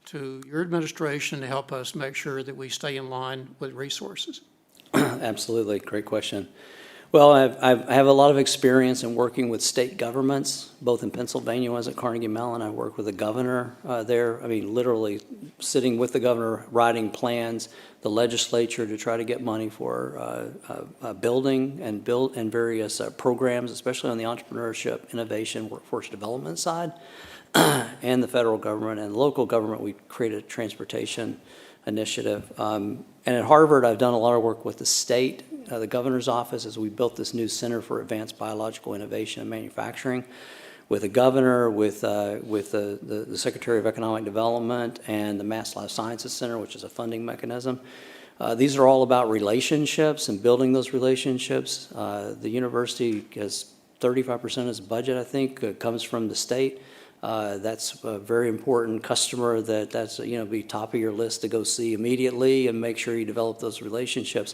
to your administration to help us make sure that we stay in line with resources? Absolutely, great question. Well, I have a lot of experience in working with state governments, both in Pennsylvania. When I was at Carnegie Mellon, I worked with the governor there. I mean, literally sitting with the governor, writing plans, the legislature to try to get money for building and various programs, especially on the entrepreneurship, innovation, workforce development side, and the federal government and local government. We created a transportation initiative. And at Harvard, I've done a lot of work with the state, the governor's office, as we built this new Center for Advanced Biological Innovation and Manufacturing, with the governor, with the Secretary of Economic Development, and the Mass Life Sciences Center, which is a funding mechanism. These are all about relationships and building those relationships. The university has 35% of its budget, I think, comes from the state. That's a very important customer that's be top of your list to go see immediately and make sure you develop those relationships.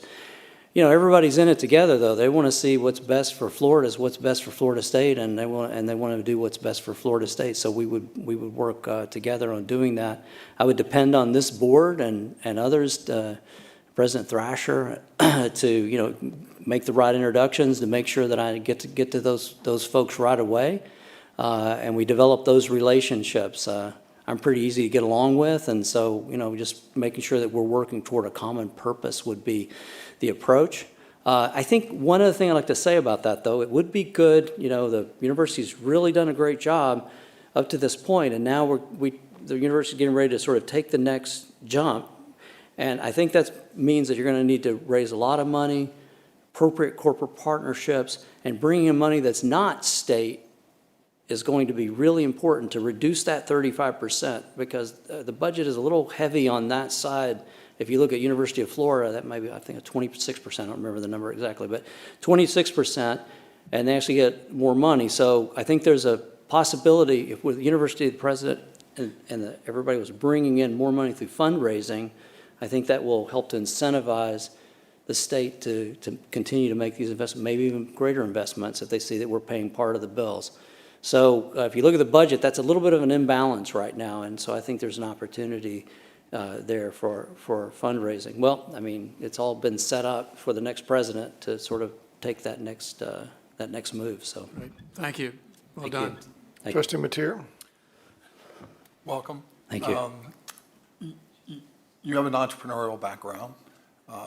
Everybody's in it together, though. They want to see what's best for Florida is what's best for Florida State, and they want to do what's best for Florida State. So we would work together on doing that. I would depend on this board and others, President Thrasher, to make the right introductions, to make sure that I get to those folks right away. And we develop those relationships. I'm pretty easy to get along with, and so just making sure that we're working toward a common purpose would be the approach. I think one other thing I'd like to say about that, though, it would be good. The university's really done a great job up to this point, and now the university's getting ready to sort of take the next jump. And I think that means that you're going to need to raise a lot of money, appropriate corporate partnerships, and bringing in money that's not state is going to be really important to reduce that 35%, because the budget is a little heavy on that side. If you look at University of Florida, that might be, I think, a 26%, I don't remember the number exactly, but 26%, and they actually get more money. So I think there's a possibility, if with the university, the president and everybody was bringing in more money through fundraising, I think that will help to incentivize the state to continue to make these investments, maybe even greater investments if they see that we're paying part of the bills. So if you look at the budget, that's a little bit of an imbalance right now, and so I think there's an opportunity there for fundraising. Well, I mean, it's all been set up for the next president to sort of take that next move. So, Great. Thank you. Well Thank done. you. Trustee Mateer? Welcome. Thank you. You have an entrepreneurial background.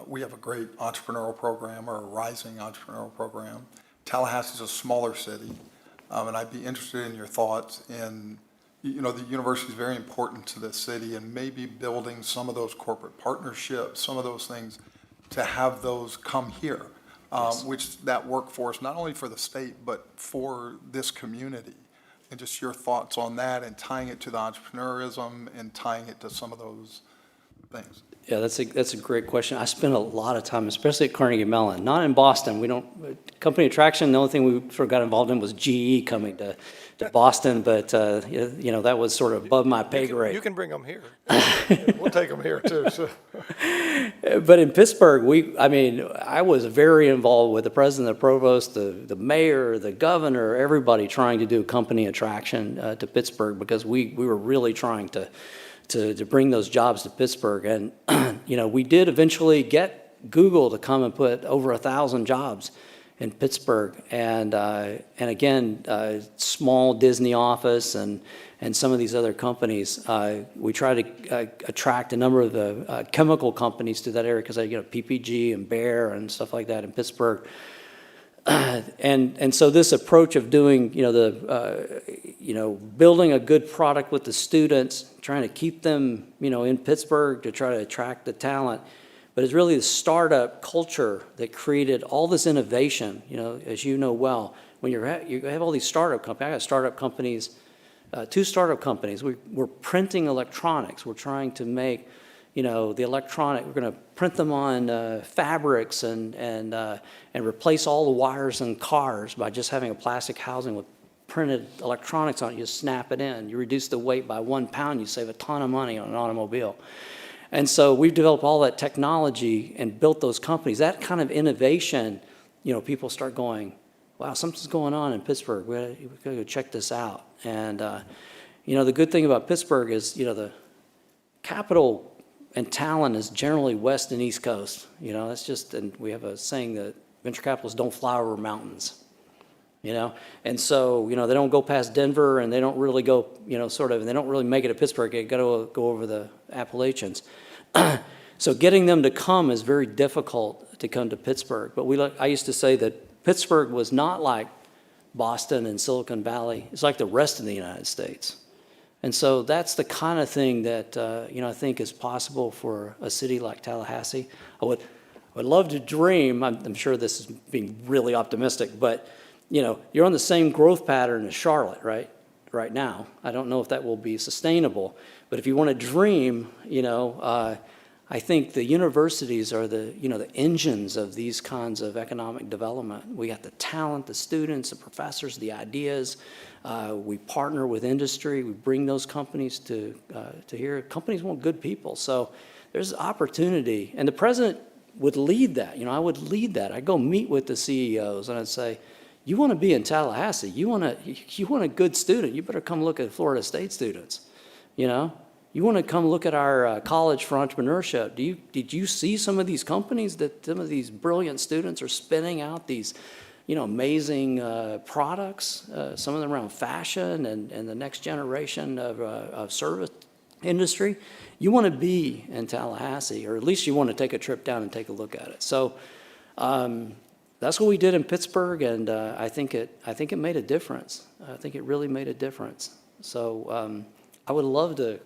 We have a great entrepreneurial program, or a rising entrepreneurial program. Tallahassee's a smaller city, and I'd be interested in your thoughts in, the university is very important to this city, and maybe building some of those corporate partnerships, some of those things, to have those come here, Yes. which that workforce, not only for the state, but for this community. And just your thoughts on that, and tying it to the entrepreneurism and tying it to some of those things. Yeah, that's a great question. I spent a lot of time, especially at Carnegie Mellon, not in Boston. We don't, company attraction, the only thing we sort of got involved in was GE coming to Boston, but, that was sort of above my pay grade. You can bring them here. We'll take them here, too. So. But in Pittsburgh, I was very involved with the president, the provost, the mayor, the governor, everybody trying to do company attraction to Pittsburgh, because we were really trying to bring those jobs to Pittsburgh. And, we did eventually get Google to come and put over 1,000 jobs in Pittsburgh. And again, small Disney office and some of these other companies. We try to attract a number of the chemical companies to that area, because PPG and Bayer and stuff like that in Pittsburgh. And so this approach of doing, building a good product with the students, trying to keep them, in Pittsburgh to try to attract the talent. But it's really the startup culture that created all this innovation, as you know well. When you have all these startup companies, I got startup companies, 2 startup companies. We're printing electronics. We're trying to make, the electronic, we're going to print them on fabrics and replace all the wires in cars by just having a plastic housing with printed electronics on it. You snap it in. You reduce the weight by 1 pound. You save a ton of money on an automobile. And so we've developed all that technology and built those companies. That kind of innovation, people start going, wow, something's going on in Pittsburgh. We gotta go check this out. And, the good thing about Pittsburgh is, the capital and talent is generally West and East Coast. That's just, and we have a saying that, venture capitalists don't fly over mountains, And so, they don't go past Denver and they don't really go, they don't really make it to Pittsburgh. They got to go over the Appalachians. So getting them to come is very difficult to come to Pittsburgh. But I used to say that Pittsburgh was not like Boston and Silicon Valley. It's like the rest of the United States. And so that's the kind of thing that, I think is possible for a city like Tallahassee. I would love to dream, I'm sure this is being really optimistic, but, you're on the same growth pattern as Charlotte, right now. I don't know if that will be sustainable. But if you want to dream, I think the universities are the engines of these kinds of economic development. We got the talent, the students, the professors, the ideas. We partner with industry. We bring those companies to here. Companies want good people. So there's opportunity. And the president would lead that. I would lead that. I'd go meet with the CEOs and I'd say, you want to be in Tallahassee. You want a good student. You better come look at Florida State students, You want to come look at our College for Entrepreneurship. Did you see some of these companies that some of these brilliant students are spinning out these, amazing products, some of them around fashion and the next generation of service industry? You want to be in Tallahassee, or at least you want to take a trip down and take a look at it. So that's what we did in Pittsburgh, and I think it made a difference. I think it really made a difference. So I would love to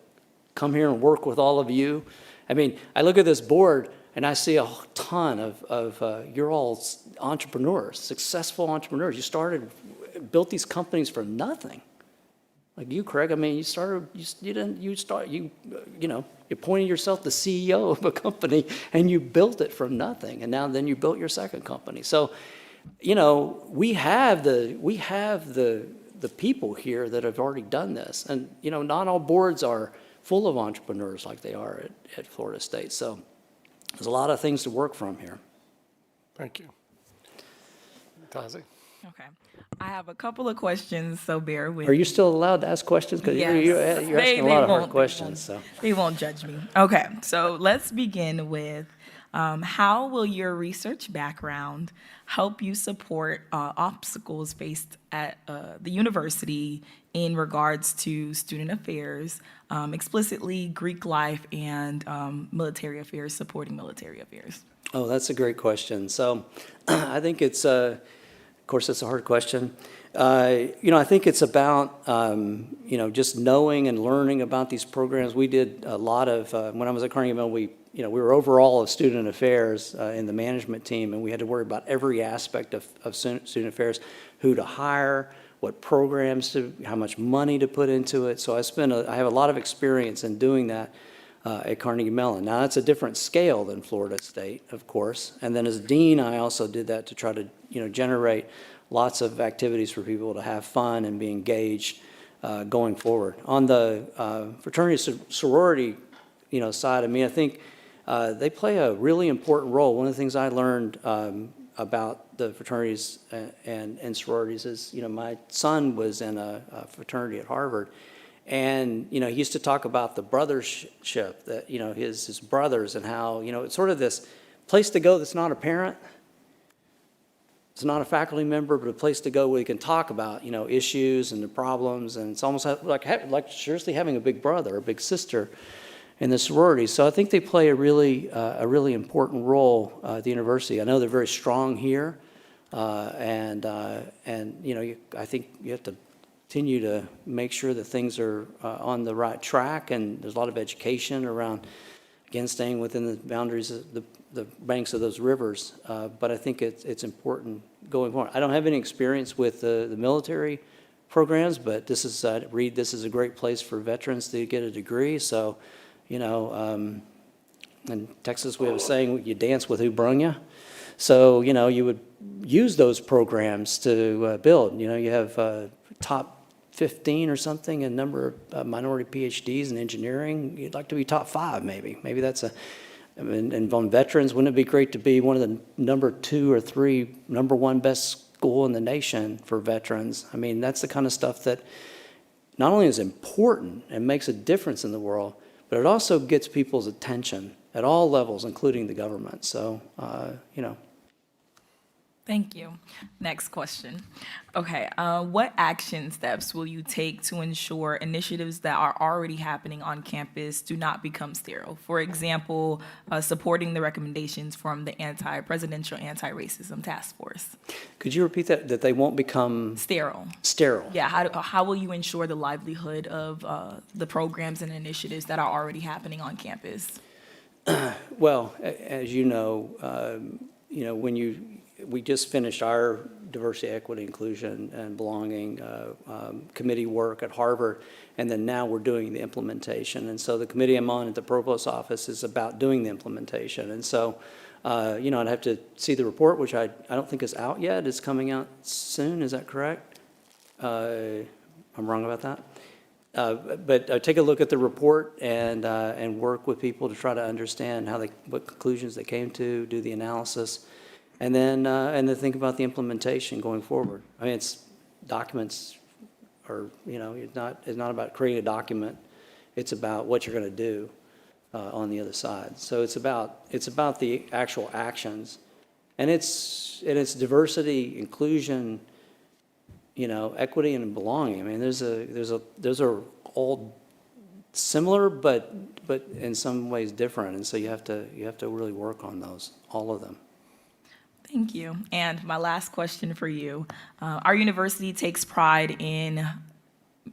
come here and work with all of you. I mean, I look at this board and I see a ton of you're all entrepreneurs, successful entrepreneurs. You built these companies from nothing. Like you, Craig, I mean, you appointed yourself the CEO of a company and you built it from nothing. And then you built your second company. So, we have the people here that have already done this. And, not all boards are full of entrepreneurs like they are at Florida State. So there's a lot of things to work from here. Thank you. Tazi? Okay. I have a couple of questions, so bear with Are me. you still allowed to ask questions? Because Yes. you're asking a lot of hard questions. So They won't judge me. Okay, so let's begin with how will your research background help you support obstacles faced at the university in regards to student affairs, explicitly Greek life and military affairs, supporting military affairs? Oh, that's a great question. So I think it's, of course, it's a hard question. I think it's about, just knowing and learning about these programs. We did a lot of, when I was at Carnegie Mellon, we were overall of student affairs in the management team, and we had to worry about every aspect of student affairs, who to hire, what programs how much money to put into it. So I have a lot of experience in doing that at Carnegie Mellon. Now, that's a different scale than Florida State, of course. And then as dean, I also did that to try to, generate lots of activities for people to have fun and be engaged going forward. On the fraternity sorority, side, I think they play a really important role. One of the things I learned about the fraternities and sororities is, my son was in a fraternity at Harvard, and, he used to talk about the brothership, that, his brothers, and how, it's sort of this place to go that's not a parent. It's not a faculty member, but a place to go where you can talk about, issues and the problems, and it's almost like seriously having a big brother or a big sister in the sororities. So I think they play a really important role at the university. I know they're very strong here, and I think you have to continue to make sure that things are on the right track, and there's a lot of education around, again, staying within the boundaries of the banks of those rivers. But I think it's important going forward. I don't have any experience with the military programs, but this is this is a great place for veterans to get a degree. So. In Texas, we have a saying, you dance with who brung you. So, you would use those programs to build. You have top 15 or something, a number of minority PhDs in engineering. You'd like to be top 5, maybe. Maybe that's and on veterans, wouldn't it be great to be one of the number 2 or 3, number 1 best school in the nation for veterans? I mean, that's the kind of stuff that not only is important and makes a difference in the world, but it also gets people's attention at all levels, including the government. So, Thank you. Next question. Okay, what action steps will you take to ensure initiatives that are already happening on campus do not become sterile? For example, supporting the recommendations from the Presidential Anti-Racism Task Force. Could you repeat that they won't become Sterile. sterile? Yeah, how will you ensure the livelihood of the programs and initiatives that are already happening on campus? Well, as you know, we just finished our diversity, equity, inclusion, and belonging committee work at Harvard, and then now we're doing the implementation. And so the committee I'm on at the Provost's office is about doing the implementation. And so, I'd have to see the report, which I don't think is out yet. It's coming out soon, is that correct? I'm wrong about that? But take a look at the report and work with people to try to understand what conclusions they came to, do the analysis, and then think about the implementation going forward. I mean, documents are, it's not about creating a document. It's about what you're going to do on the other side. So it's about the actual actions, and it's diversity, inclusion, equity and belonging. I mean, those are all similar, but in some ways different. And so you have to really work on those, all of them. Thank you. And my last question for you. Our university takes pride in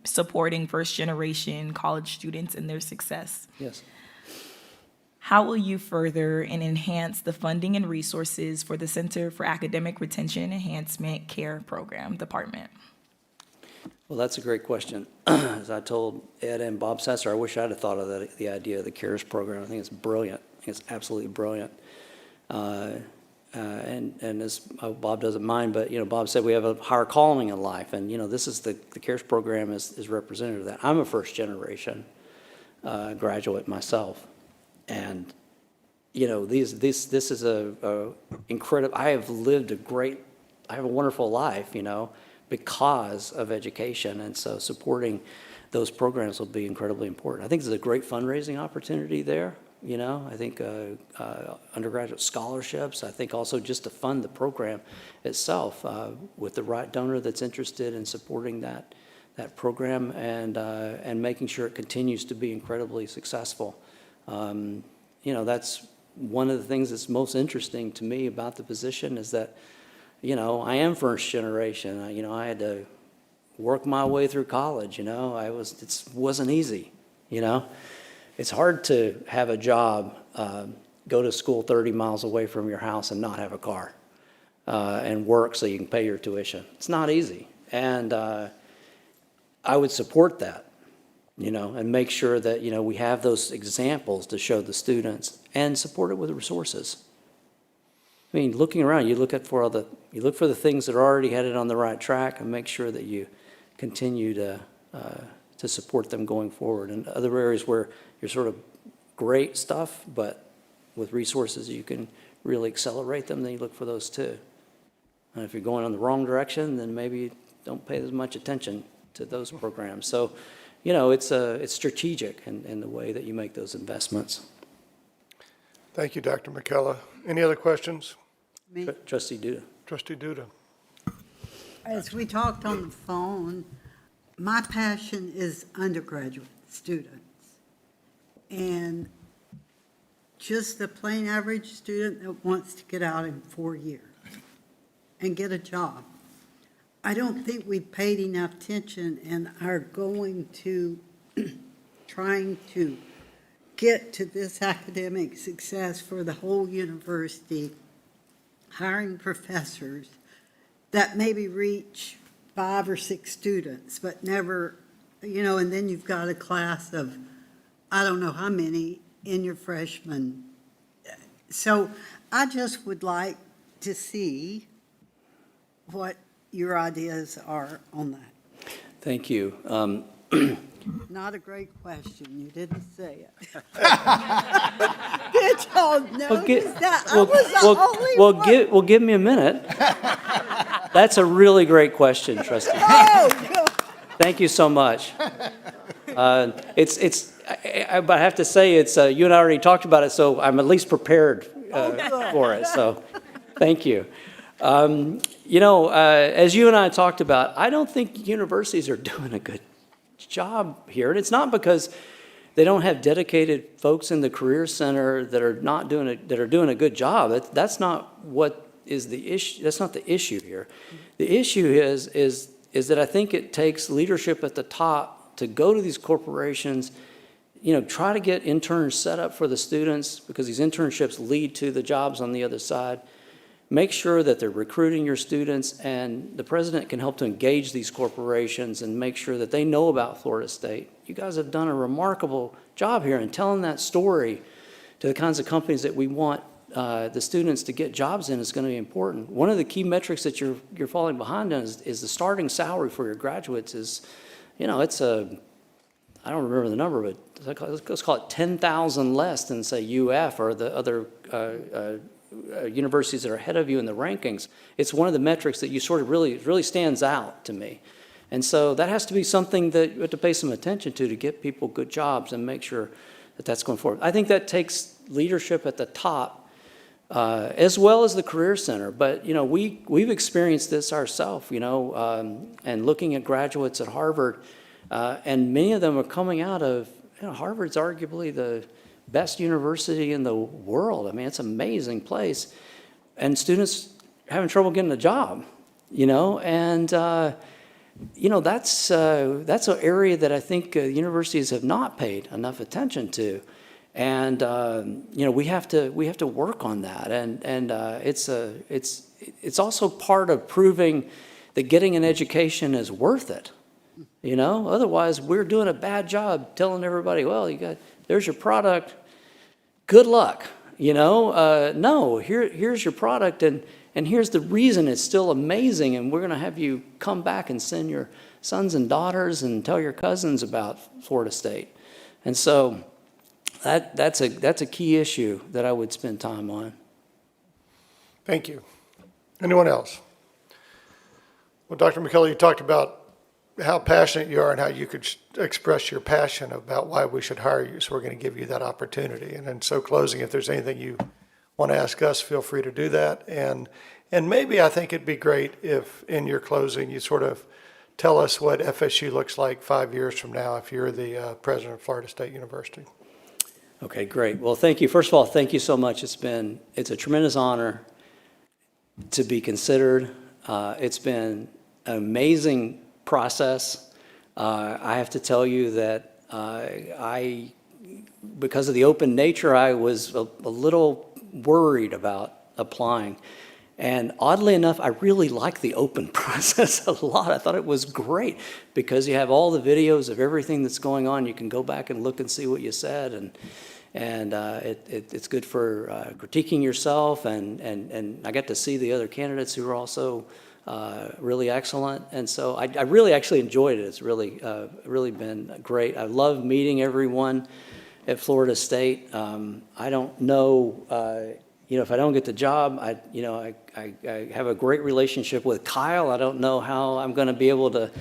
supporting first-generation college students and their success. Yes. How will you further and enhance the funding and resources for the Center for Academic Retention and Enhancement CARE program department? Well, that's a great question. As I told Ed and Bob Sasser, I wish I'd have thought of the idea of the CARES program. I think it's brilliant. I think it's absolutely brilliant. And as Bob doesn't mind, but Bob said we have a higher calling in life, and this is the CARES program is representative of that. I'm a first generation graduate myself, and this is a incredible. I have a wonderful life, because of education, and so supporting those programs will be incredibly important. I think there's a great fundraising opportunity there. I think undergraduate scholarships. I think also just to fund the program itself with the right donor that's interested in supporting that program and making sure it continues to be incredibly successful. That's one of the things that's most interesting to me about the position is that, I am first generation. I had to work my way through college. It wasn't easy. It's hard to have a job, go to school 30 miles away from your house and not have a car, and work so you can pay your tuition. It's not easy. And I would support that, and make sure that, we have those examples to show the students and support it with resources. I mean, looking around, you look for the things that are already headed on the right track and make sure that you continue to support them going forward. And other areas where you're sort of great stuff, but with resources you can really accelerate them, then you look for those too. And if you're going in the wrong direction, then maybe you don't pay as much attention to those programs. So, it's strategic in the way that you make those investments. Thank you, Dr. McKellar. Any other questions? Me? Trustee Duda. Trustee Duda. As we talked on the phone, my passion is undergraduate students. And just the plain average student that wants to get out in 4 years and get a job. I don't think we paid enough attention and are going to trying to get to this academic success for the whole university, hiring professors that maybe reach 5 or 6 students, but never, and then you've got a class of, I don't know how many in your freshman. So I just would like to see what your ideas are on that. Thank you. Not a great question, you didn't say it. Did y'all notice that? I was the only one. Give me a minute. That's a really great question, Trustee. Oh, Thank you so much. But I have to say, you and I already talked about it, so I'm at least prepared for it. So, thank you. As you and I talked about, I don't think universities are doing a good job here. And it's not because they don't have dedicated folks in the Career Center that are not doing a good job. That's not what is the issue. That's not the issue here. The issue is that I think it takes leadership at the top to go to these corporations, try to get interns set up for the students, because these internships lead to the jobs on the other side. Make sure that they're recruiting your students, and the president can help to engage these corporations and make sure that they know about Florida State. You guys have done a remarkable job here in telling that story to the kinds of companies that we want the students to get jobs in is going to be important. One of the key metrics that you're falling behind on is the starting salary for your graduates is, it's I don't remember the number, but let's call it 10,000 less than, say, UF or the other universities that are ahead of you in the rankings. It's one of the metrics that you sort of really stands out to me. And so that has to be something that you have to pay some attention to get people good jobs and make sure that that's going forward. I think that takes leadership at the top as well as the Career Center. But, we've experienced this ourselves, and looking at graduates at Harvard, and many of them are coming out of, Harvard's arguably the best university in the world. I mean, it's an amazing place. And students having trouble getting a job, and, that's an area that I think universities have not paid enough attention to. And, we have to work on that. And it's also part of proving that getting an education is worth it. Otherwise we're doing a bad job telling everybody, well, there's your product, good luck, no, here's your product, and here's the reason it's still amazing, and we're going to have you come back and send your sons and daughters and tell your cousins about Florida State. And so that's a key issue that I would spend time on. Thank you. Anyone else? Well, Dr. McCullough, you talked about how passionate you are and how you could express your passion about why we should hire you. So we're going to give you that opportunity. And in so closing, if there's anything you want to ask us, feel free to do that. And maybe I think it'd be great if in your closing you sort of tell us what FSU looks like 5 years from now if you're the president of Florida State University. Okay, great. Well, thank you. First of all, thank you so much. It's a tremendous honor to be considered. It's been an amazing process. I have to tell you that because of the open nature, I was a little worried about applying. And oddly enough, I really like the open process a lot. I thought it was great because you have all the videos of everything that's going on. You can go back and look and see what you said, and it's good for critiquing yourself. And I got to see the other candidates who were also really excellent. And so I really actually enjoyed it. It's really been great. I love meeting everyone at Florida State. I don't know, if I don't get the job, I have a great relationship with Kyle. I don't know how I'm going to be able to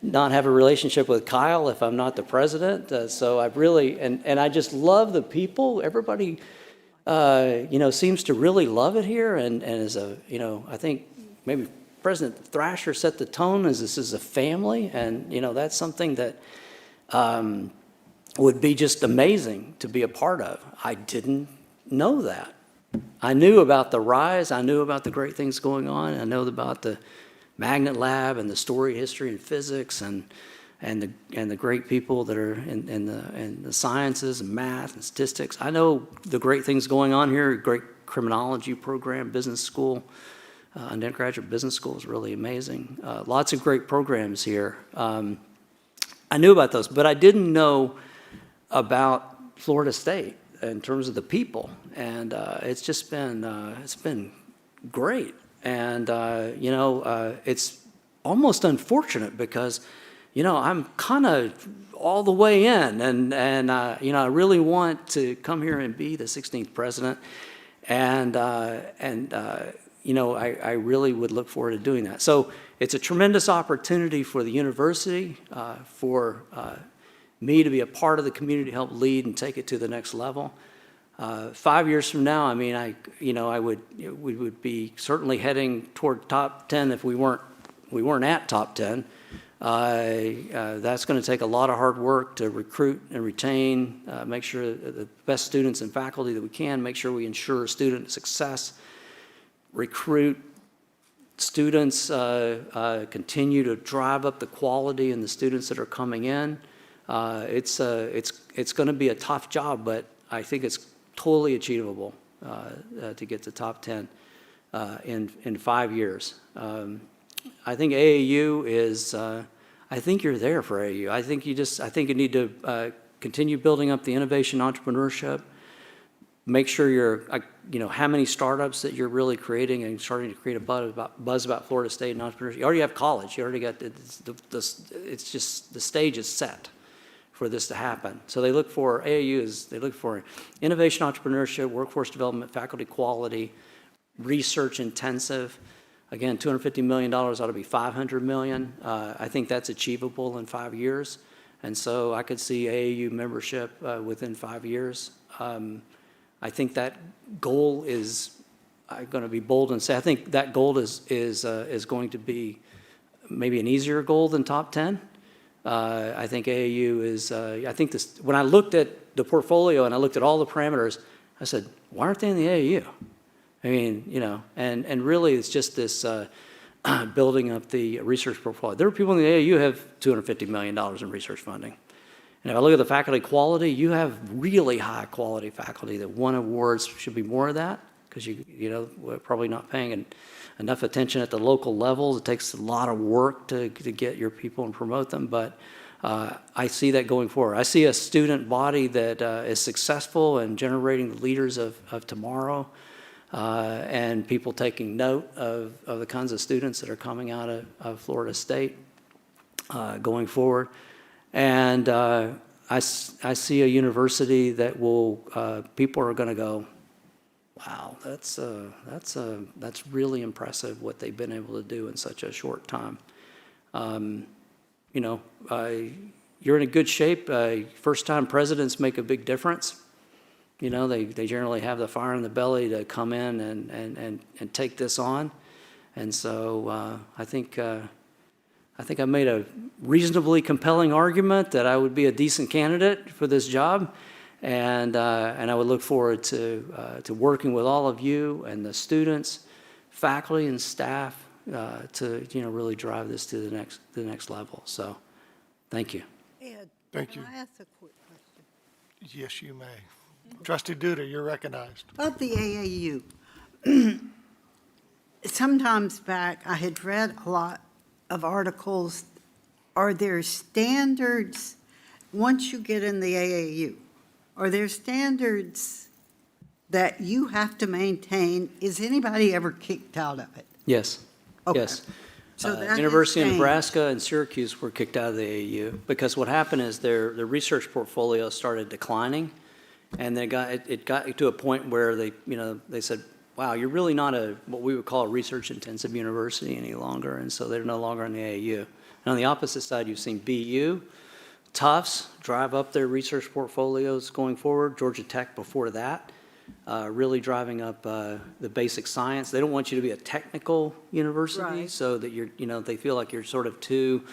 not have a relationship with Kyle if I'm not the president. So I really, and I just love the people. Everybody, seems to really love it here. And as I think maybe President Thrasher set the tone as this is a family. And, that's something that would be just amazing to be a part of. I didn't know that. I knew about the rise. I knew about the great things going on. I know about the magnet lab and the story, history, and physics, and the great people that are in the sciences and math and statistics. I know the great things going on here. Great criminology program, business school, undergraduate business school is really amazing. Lots of great programs here. I knew about those, but I didn't know about Florida State in terms of the people, and it's just been great. And it's almost unfortunate because I'm kind of all the way in, and I really want to come here and be the 16th president, and I really would look forward to doing that. So it's a tremendous opportunity for the university, for me to be a part of the community, help lead and take it to the next level. 5 years from now, I mean, we would be certainly heading toward top 10 if we weren't at top 10. That's going to take a lot of hard work to recruit and retain, make sure the best students and faculty that we can, make sure we ensure student success, recruit students, continue to drive up the quality in the students that are coming in. It's going to be a tough job, but I think it's totally achievable to get to top 10 in 5 years. I think AAU is, I think you're there for AAU. I think you need to continue building up the innovation entrepreneurship, make sure how many startups that you're really creating and starting to create a buzz about Florida State and entrepreneurship. You already have college. You already got, it's just, the stage is set for this to happen. So they look for, they look for innovation entrepreneurship, workforce development, faculty quality, research intensive. Again, $250 million ought to be $500 million. I think that's achievable in 5 years. And so I could see AAU membership within 5 years. I think that goal is, I'm going to be bold and say, I think that goal is going to be maybe an easier goal than top 10. I think AAU is, I think this, when I looked at the portfolio and I looked at all the parameters, I said, why aren't they in the AAU? I mean, and really it's just this building up the research portfolio. There are people in the AAU who have $250 million in research funding. And if I look at the faculty quality, you have really high quality faculty that won awards. Should be more of that, because we're probably not paying enough attention at the local levels. It takes a lot of work to get your people and promote them, but I see that going forward. I see a student body that is successful in generating the leaders of tomorrow, and people taking note of the kinds of students that are coming out of Florida State going forward. And I see a university that will, people are going to go, wow, that's really impressive what they've been able to do in such a short time. You're in a good shape. First-time presidents make a big difference. They generally have the fire in the belly to come in and take this on. And so I think I made a reasonably compelling argument that I would be a decent candidate for this job, and I would look forward to working with all of you and the students, faculty, and staff to really drive this to the next level. So, thank you. Ed, Thank you. can I ask a quick question? Yes, you may. Trustee Duda, you're recognized. About the AAU, sometimes back, I had read a lot of articles. Are there standards, once you get in the AAU, are there standards that you have to maintain? Is anybody ever kicked out of it? Yes. Okay. Yes. So that University of has changed. Nebraska and Syracuse were kicked out of the AAU because what happened is their research portfolio started declining, and it got to a point where they said, wow, you're really not what we would call a research-intensive university any longer, and so they're no longer in the AAU. And on the opposite side, you've seen BU, Tufts drive up their research portfolios going forward, Georgia Tech before that, really driving up the basic science. They don't want you to be a technical university, Right. so that they feel like you're sort of too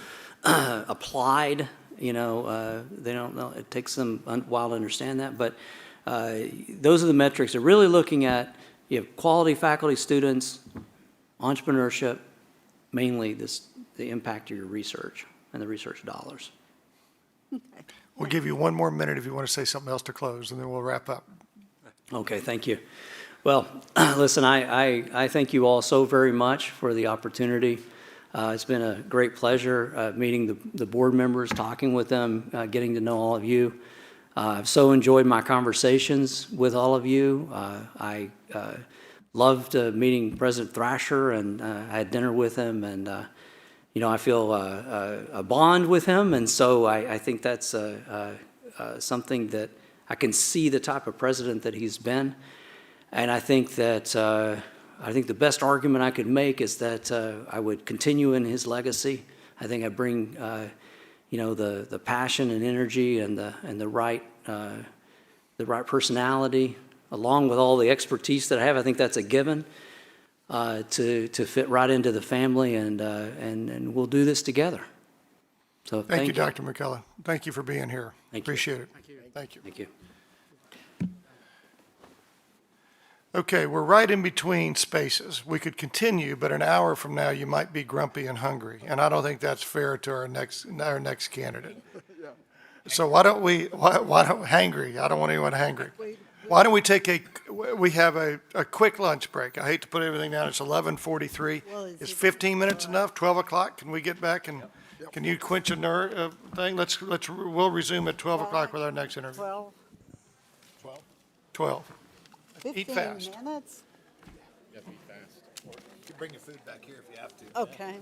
applied. They don't know. It takes them a while to understand that, but those are the metrics. They're really looking at quality faculty, students, entrepreneurship, mainly the impact of your research and the research dollars. We'll give you one more minute if you want to say something else to close, and then we'll wrap up. Okay, thank you. Well, listen, I thank you all so very much for the opportunity. It's been a great pleasure meeting the board members, talking with them, getting to know all of you. I've so enjoyed my conversations with all of you. I loved meeting President Thrasher, and I had dinner with him, and I feel a bond with him, and so I think that's something that I can see the type of president that he's been, and I think that the best argument I could make is that I would continue in his legacy. I think I bring the passion and energy and the right personality along with all the expertise that I have. I think that's a given to fit right into the family, and we'll do this together. So Thank you, Dr. McCullough. Thank you for being here. Thank you. Appreciate it. Thank you. Thank you. Okay, we're right in between spaces. We could continue, but an hour from now, you might be grumpy and hungry, and I don't think that's fair to our next candidate. So why don't, hangry, I don't want anyone hangry. Why don't we take we have a quick lunch break. I hate to put everything down, it's 11:43. Is 15 minutes enough? 12 o'clock? Can we get back and, can you quench a thing? We'll resume at 12 o'clock with our next interview. 12. Eat fast. 15 minutes? You have to eat fast. You can bring your food back here if you have to. Okay.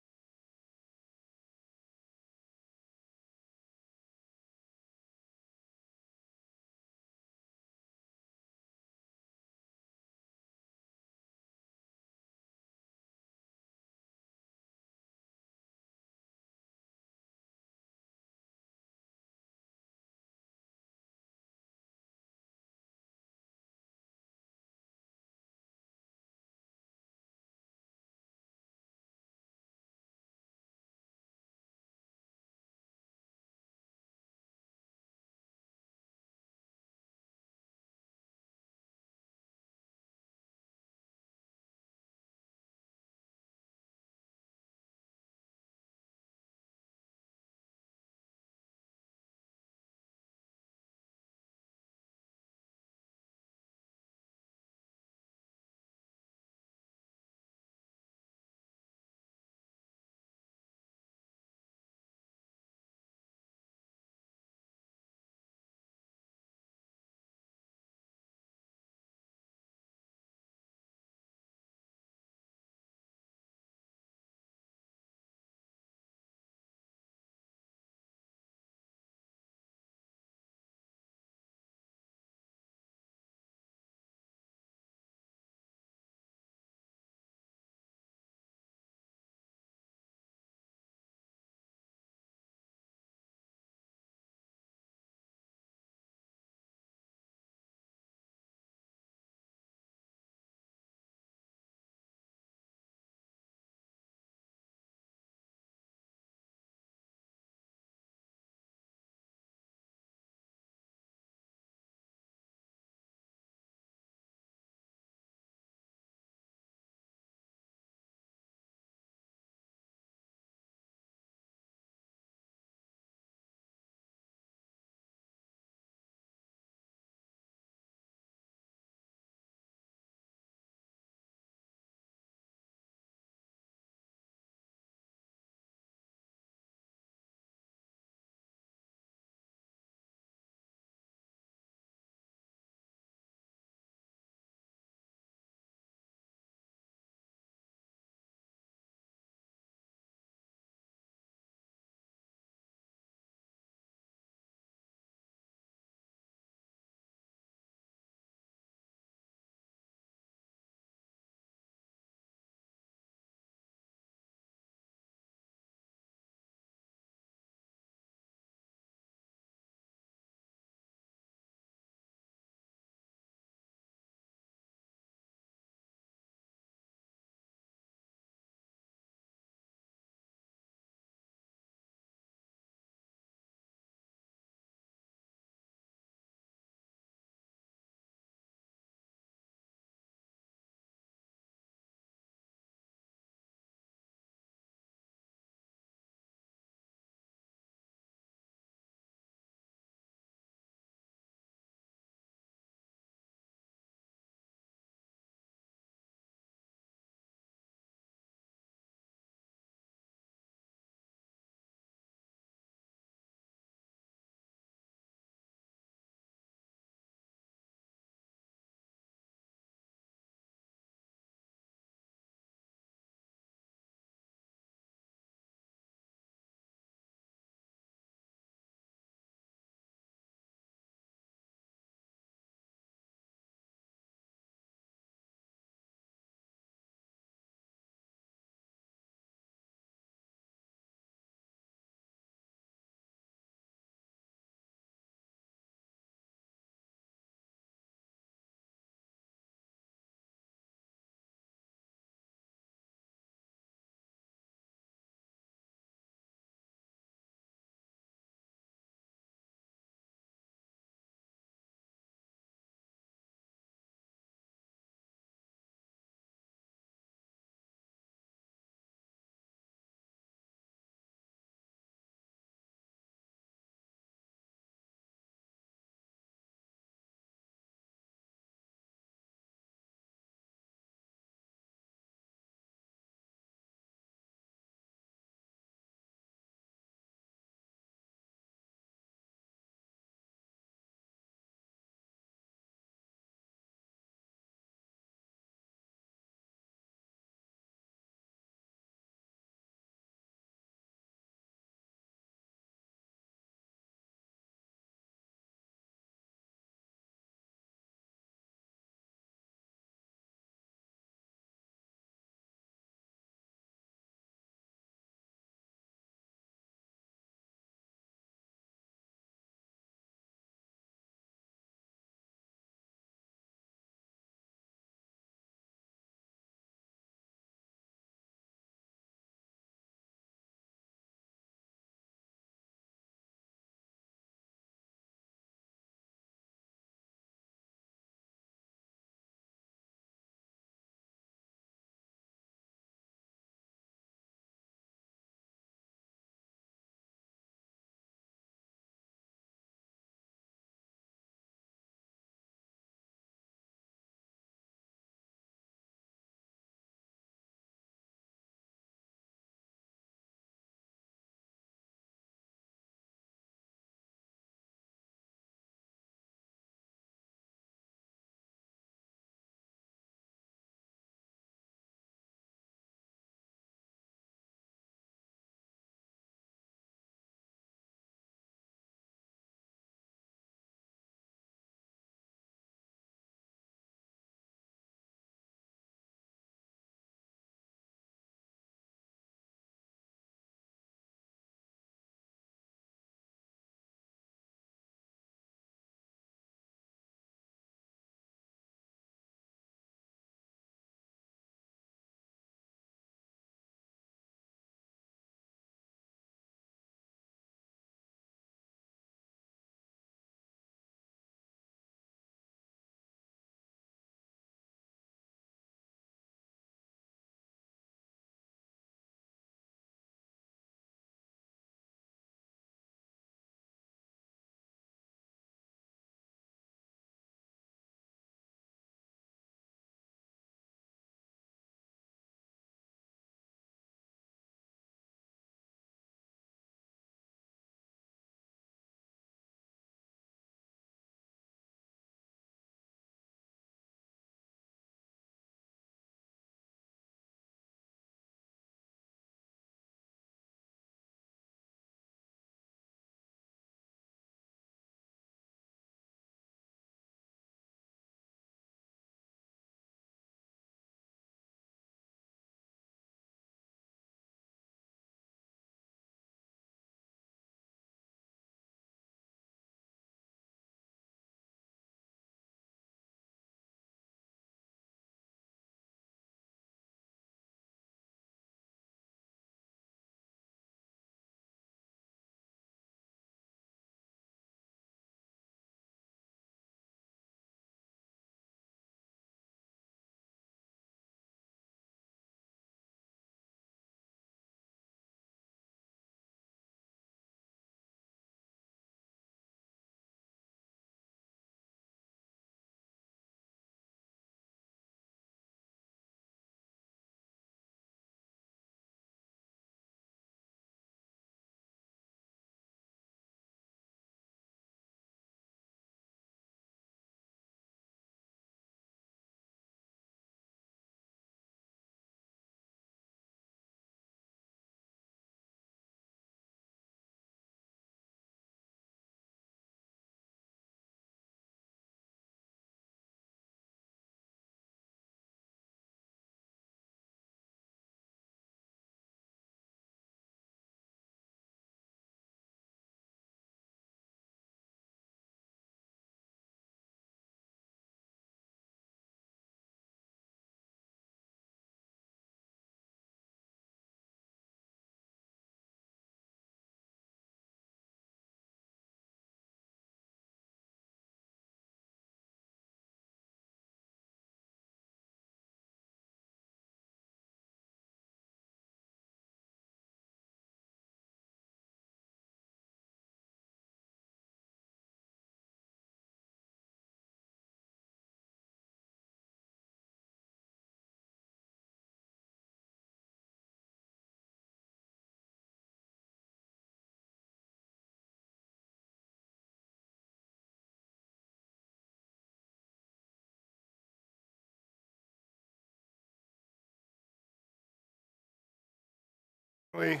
We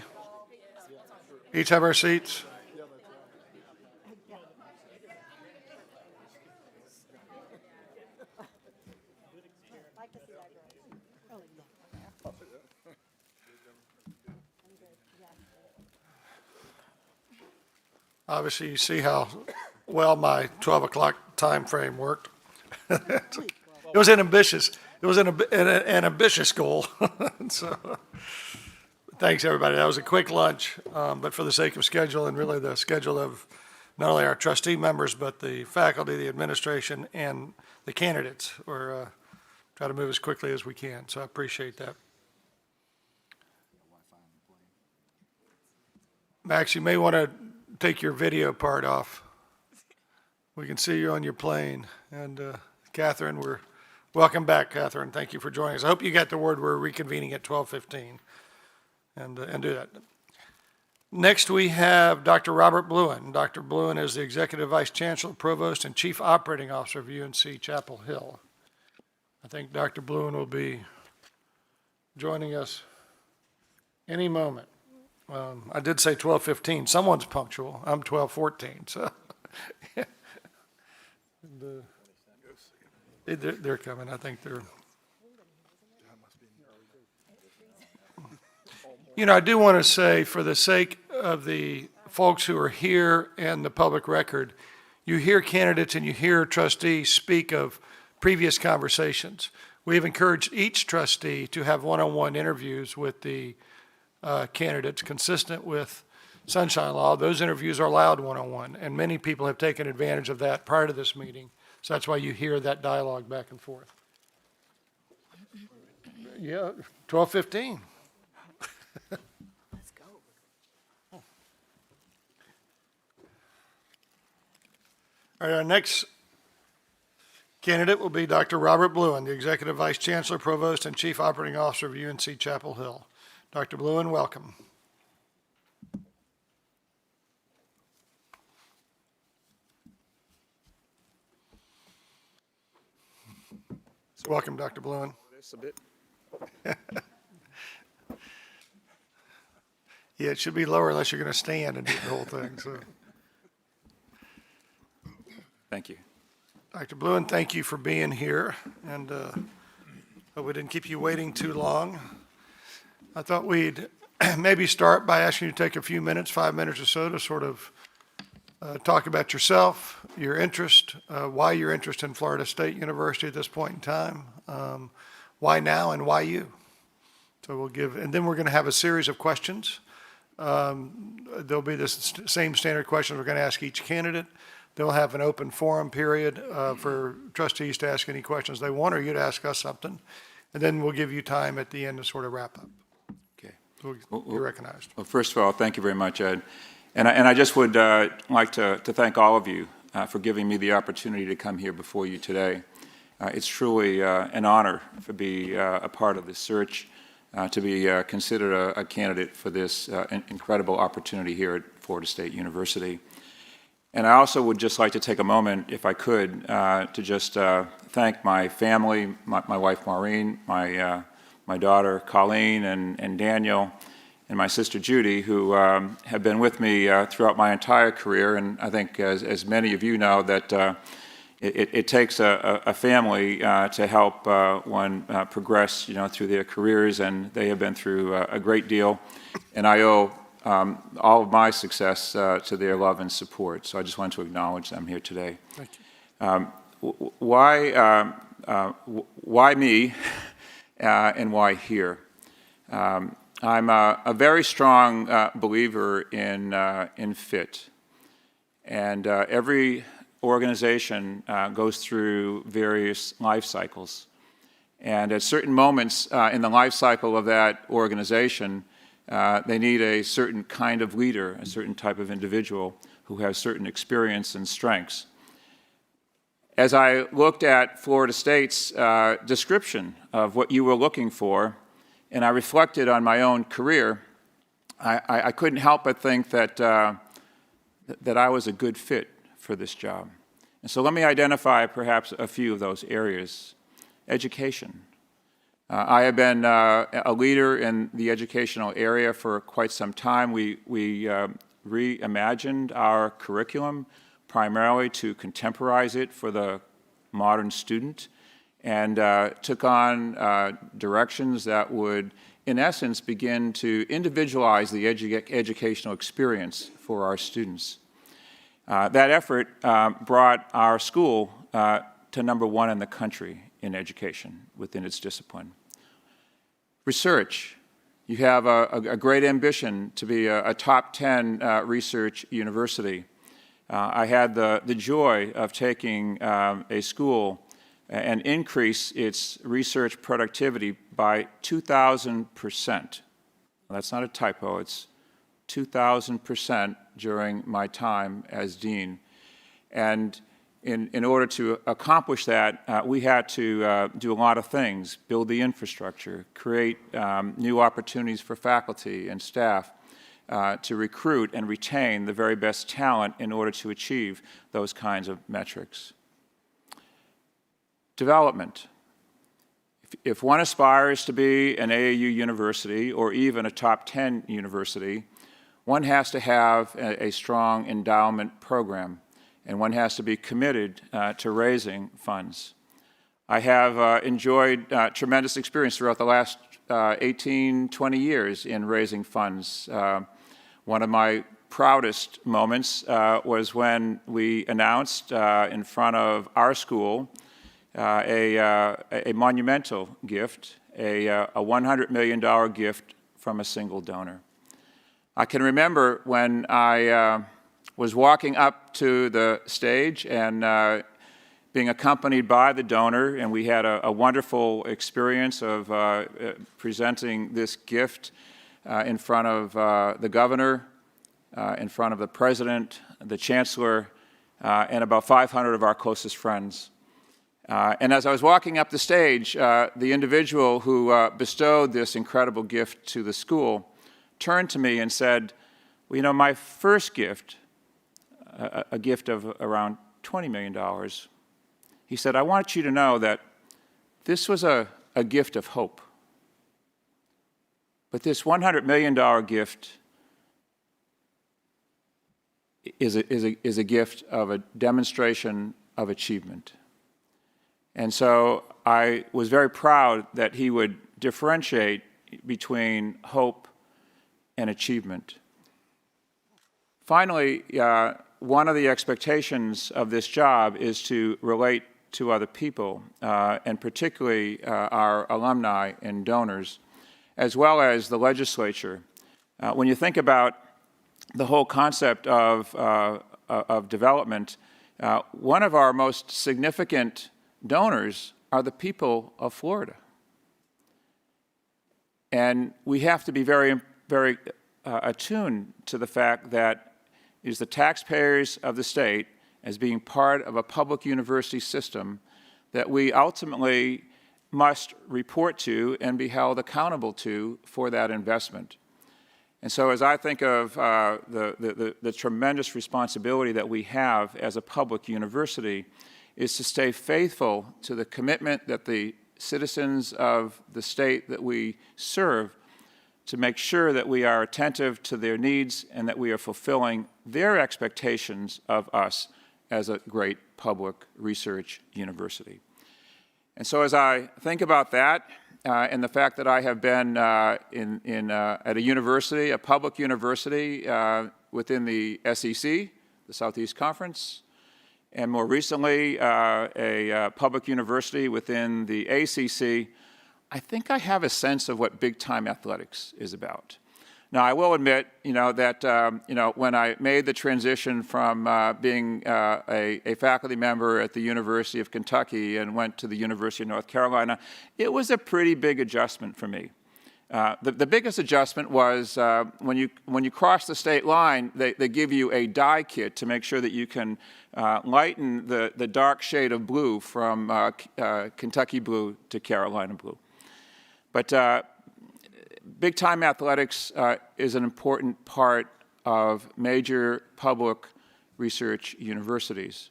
each have our seats. Obviously, you see how well my 12 o'clock time frame worked. It was an ambitious goal. So, thanks, everybody. That was a quick lunch, but for the sake of schedule and really the schedule of not only our trustee members, but the faculty, the administration, and the candidates, we're try to move as quickly as we can. So I appreciate that. Max, you may want to take your video part off. We can see you on your plane. And Catherine, welcome back, Catherine. Thank you for joining us. I hope you got the word we're reconvening at 12:15 and do that. Next, we have Dr. Robert Bluen. Dr. Bluen is the Executive Vice Chancellor, Provost, and Chief Operating Officer of UNC Chapel Hill. I think Dr. Bluen will be joining us any moment. I did say 12:15. Someone's punctual. I'm 12:14. So they're coming. I think they're. I do want to say, for the sake of the folks who are here and the public record, you hear candidates and you hear trustees speak of previous conversations. We've encouraged each trustee to have one-on-one interviews with the candidates consistent with Sunshine Law. Those interviews are allowed one-on-one, and many people have taken advantage of that prior to this meeting. So that's why you hear that dialogue back and forth. Yeah, 12:15. Let's go. All right, our next candidate will be Dr. Robert Bluen, the Executive Vice Chancellor, Provost, and Chief Operating Officer of UNC Chapel Hill. Dr. Bluen, welcome. Welcome, Dr. Bluen. Yeah, it should be lower unless you're going to stand and do the whole thing. So, Thank you. Dr. Bluen, thank you for being here, and hope we didn't keep you waiting too long. I thought we'd maybe start by asking you to take a few minutes, 5 minutes or so, to sort of talk about yourself, your interest, why you're interested in Florida State University at this point in time, why now and why you. So we'll give, and then we're going to have a series of questions. There'll be the same standard questions we're going to ask each candidate. They'll have an open forum period for trustees to ask any questions they want, or you to ask us something. And then we'll give you time at the end to sort of wrap up. Okay. You're recognized. Well, first of all, thank you very much, Ed. And I just would like to thank all of you for giving me the opportunity to come here before you today. It's truly an honor to be a part of this search, to be considered a candidate for this incredible opportunity here at Florida State University. And I also would just like to take a moment, if I could, to just thank my family, my wife Maureen, my daughter Colleen and Daniel, and my sister Judy, who have been with me throughout my entire career. And I think, as many of you know, that it takes a family to help one progress, through their careers, and they have been through a great deal. And I owe all of my success to their love and support. So I just want to acknowledge them here today. Thank you. Why me and why here? I'm a very strong believer in fit. And every organization goes through various life cycles. And at certain moments in the life cycle of that organization, they need a certain kind of leader, a certain type of individual who has certain experience and strengths. As I looked at Florida State's description of what you were looking for, and I reflected on my own career, I couldn't help but think that I was a good fit for this job. And so let me identify perhaps a few of those areas. Education. I have been a leader in the educational area for quite some time. We reimagined our curriculum primarily to contemporize it for the modern student, and took on directions that would, in essence, begin to individualize the educational experience for our students. That effort brought our school to #1 in the country in education within its discipline. Research. You have a great ambition to be a top 10 research university. I had the joy of taking a school and increase its research productivity by 2,000%. That's not a typo, it's 2,000% during my time as dean. And in order to accomplish that, we had to do a lot of things: build the infrastructure, create new opportunities for faculty and staff, to recruit and retain the very best talent in order to achieve those kinds of metrics. Development. If one aspires to be an AAU university or even a top 10 university, one has to have a strong endowment program, and one has to be committed to raising funds. I have enjoyed tremendous experience throughout the last 18, 20 years in raising funds. One of my proudest moments was when we announced in front of our school a monumental gift, a $100 million gift from a single donor. I can remember when I was walking up to the stage and being accompanied by the donor, and we had a wonderful experience of presenting this gift in front of the governor, in front of the president, the chancellor, and about 500 of our closest friends. And as I was walking up the stage, the individual who bestowed this incredible gift to the school turned to me and said, well, you know, my first gift, a gift of around $20 million, he said, I want you to know that this was a gift of hope. But this $100 million gift is a gift of a demonstration of achievement. And so I was very proud that he would differentiate between hope and achievement. Finally, one of the expectations of this job is to relate to other people, and particularly our alumni and donors, as well as the legislature. When you think about the whole concept of development, one of our most significant donors are the people of Florida. And we have to be very, very attuned to the fact that it is the taxpayers of the state, as being part of a public university system, that we ultimately must report to and be held accountable to for that investment. And so as I think of the tremendous responsibility that we have as a public university, is to stay faithful to the commitment that the citizens of the state that we serve, to make sure that we are attentive to their needs and that we are fulfilling their expectations of us as a great public research university. And so as I think about that, and the fact that I have been at a university, a public university within the SEC, the Southeast Conference, and more recently a public university within the ACC, I think I have a sense of what big-time athletics is about. Now, I will admit, that when I made the transition from being a faculty member at the University of Kentucky and went to the University of North Carolina, it was a pretty big adjustment for me. The biggest adjustment was when you cross the state line, they give you a dye kit to make sure that you can lighten the dark shade of blue from Kentucky blue to Carolina blue. But big-time athletics is an important part of major public research universities.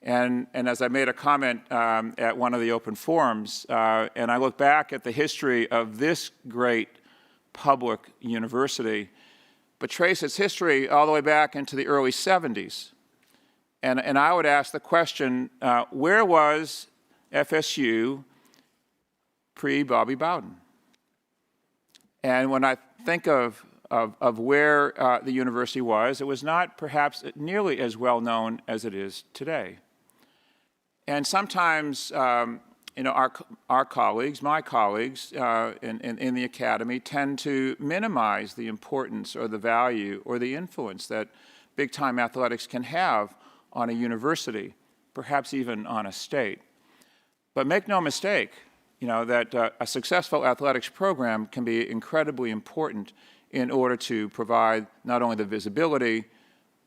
And as I made a comment at one of the open forums, and I look back at the history of this great public university, but trace its history all the way back into the early 70s. And I would ask the question, where was FSU pre-Bobby Bowden? And when I think of where the university was, it was not perhaps nearly as well known as it is today. And sometimes, our colleagues, my colleagues in the academy tend to minimize the importance or the value or the influence that big-time athletics can have on a university, perhaps even on a state. But make no mistake, that a successful athletics program can be incredibly important in order to provide not only the visibility,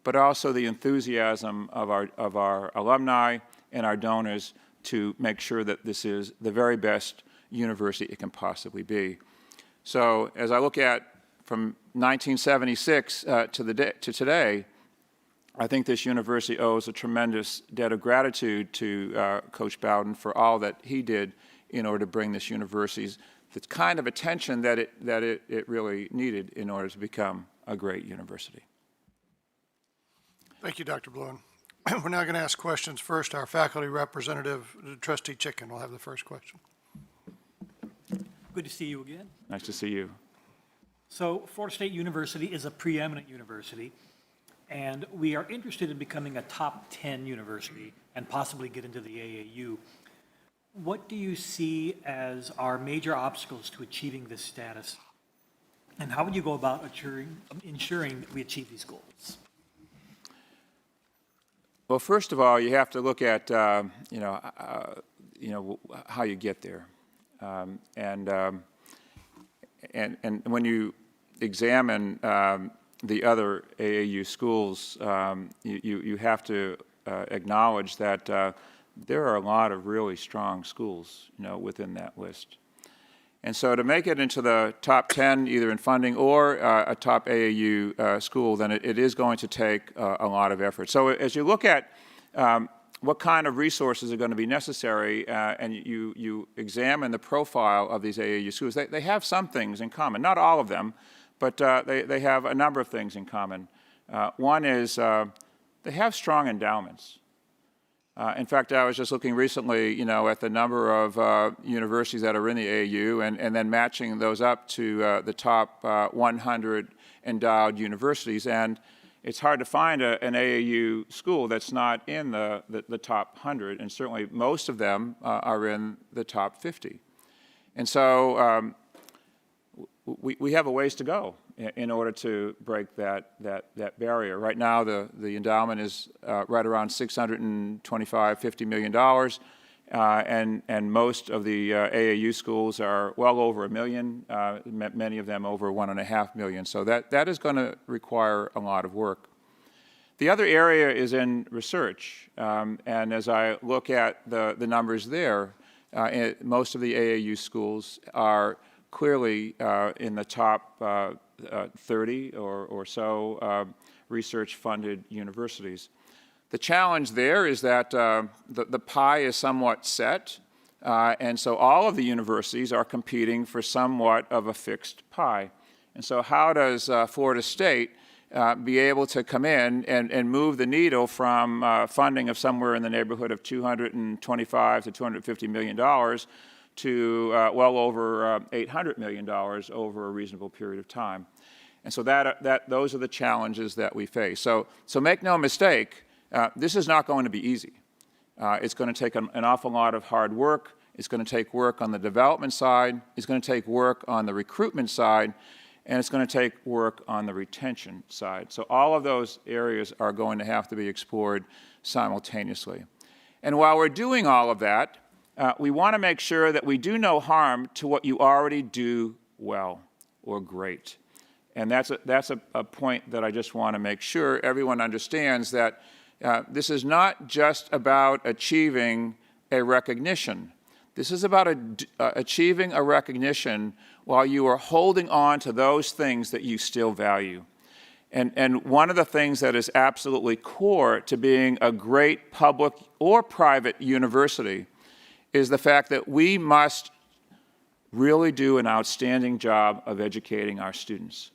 but also the enthusiasm of our alumni and our donors to make sure that this is the very best university it can possibly be. So as I look at from 1976 to today, I think this university owes a tremendous debt of gratitude to Coach Bowden for all that he did in order to bring this university the kind of attention that it really needed in order to become a great university. Thank you, Dr. Bluen. We're now going to ask questions. First, our faculty representative, Trustee Chicken, will have the first question. Good to see you again. Nice to see you. So Florida State University is a preeminent university, and we are interested in becoming a top 10 university and possibly get into the AAU. What do you see as our major obstacles to achieving this status? And how would you go about ensuring that we achieve these goals? Well, first of all, you have to look at, how you get there. And when you examine the other AAU schools, you have to acknowledge that there are a lot of really strong schools, within that list. And so to make it into the top 10, either in funding or a top AAU school, then it is going to take a lot of effort. So as you look at what kind of resources are going to be necessary, and you examine the profile of these AAU schools, they have some things in common. Not all of them, but they have a number of things in common. One is they have strong endowments. In fact, I was just looking recently, at the number of universities that are in the AAU and then matching those up to the top 100 endowed universities. And it's hard to find an AAU school that's not in the top 100, and certainly most of them are in the top 50. And so we have a ways to go in order to break that barrier. Right now, the endowment is right around $625–50 million, and most of the AAU schools are well over $1 million, many of them over $1.5 million. So that is going to require a lot of work. The other area is in research, and as I look at the numbers there, most of the AAU schools are clearly in the top 30 or so research-funded universities. The challenge there is that the pie is somewhat set, and so all of the universities are competing for somewhat of a fixed pie. And so how does Florida State be able to come in and move the needle from funding of somewhere in the neighborhood of $225 to $250 million to well over $800 million over a reasonable period of time. And so those are the challenges that we face. So make no mistake, this is not going to be easy. It's going to take an awful lot of hard work. It's going to take work on the development side. It's going to take work on the recruitment side. And it's going to take work on the retention side. So all of those areas are going to have to be explored simultaneously. And while we're doing all of that, we want to make sure that we do no harm to what you already do well or great. And that's a point that I just want to make sure everyone understands, that this is not just about achieving a recognition. This is about achieving a recognition while you are holding on to those things that you still value. And one of the things that is absolutely core to being a great public or private university is the fact that we must really do an outstanding job of educating our students.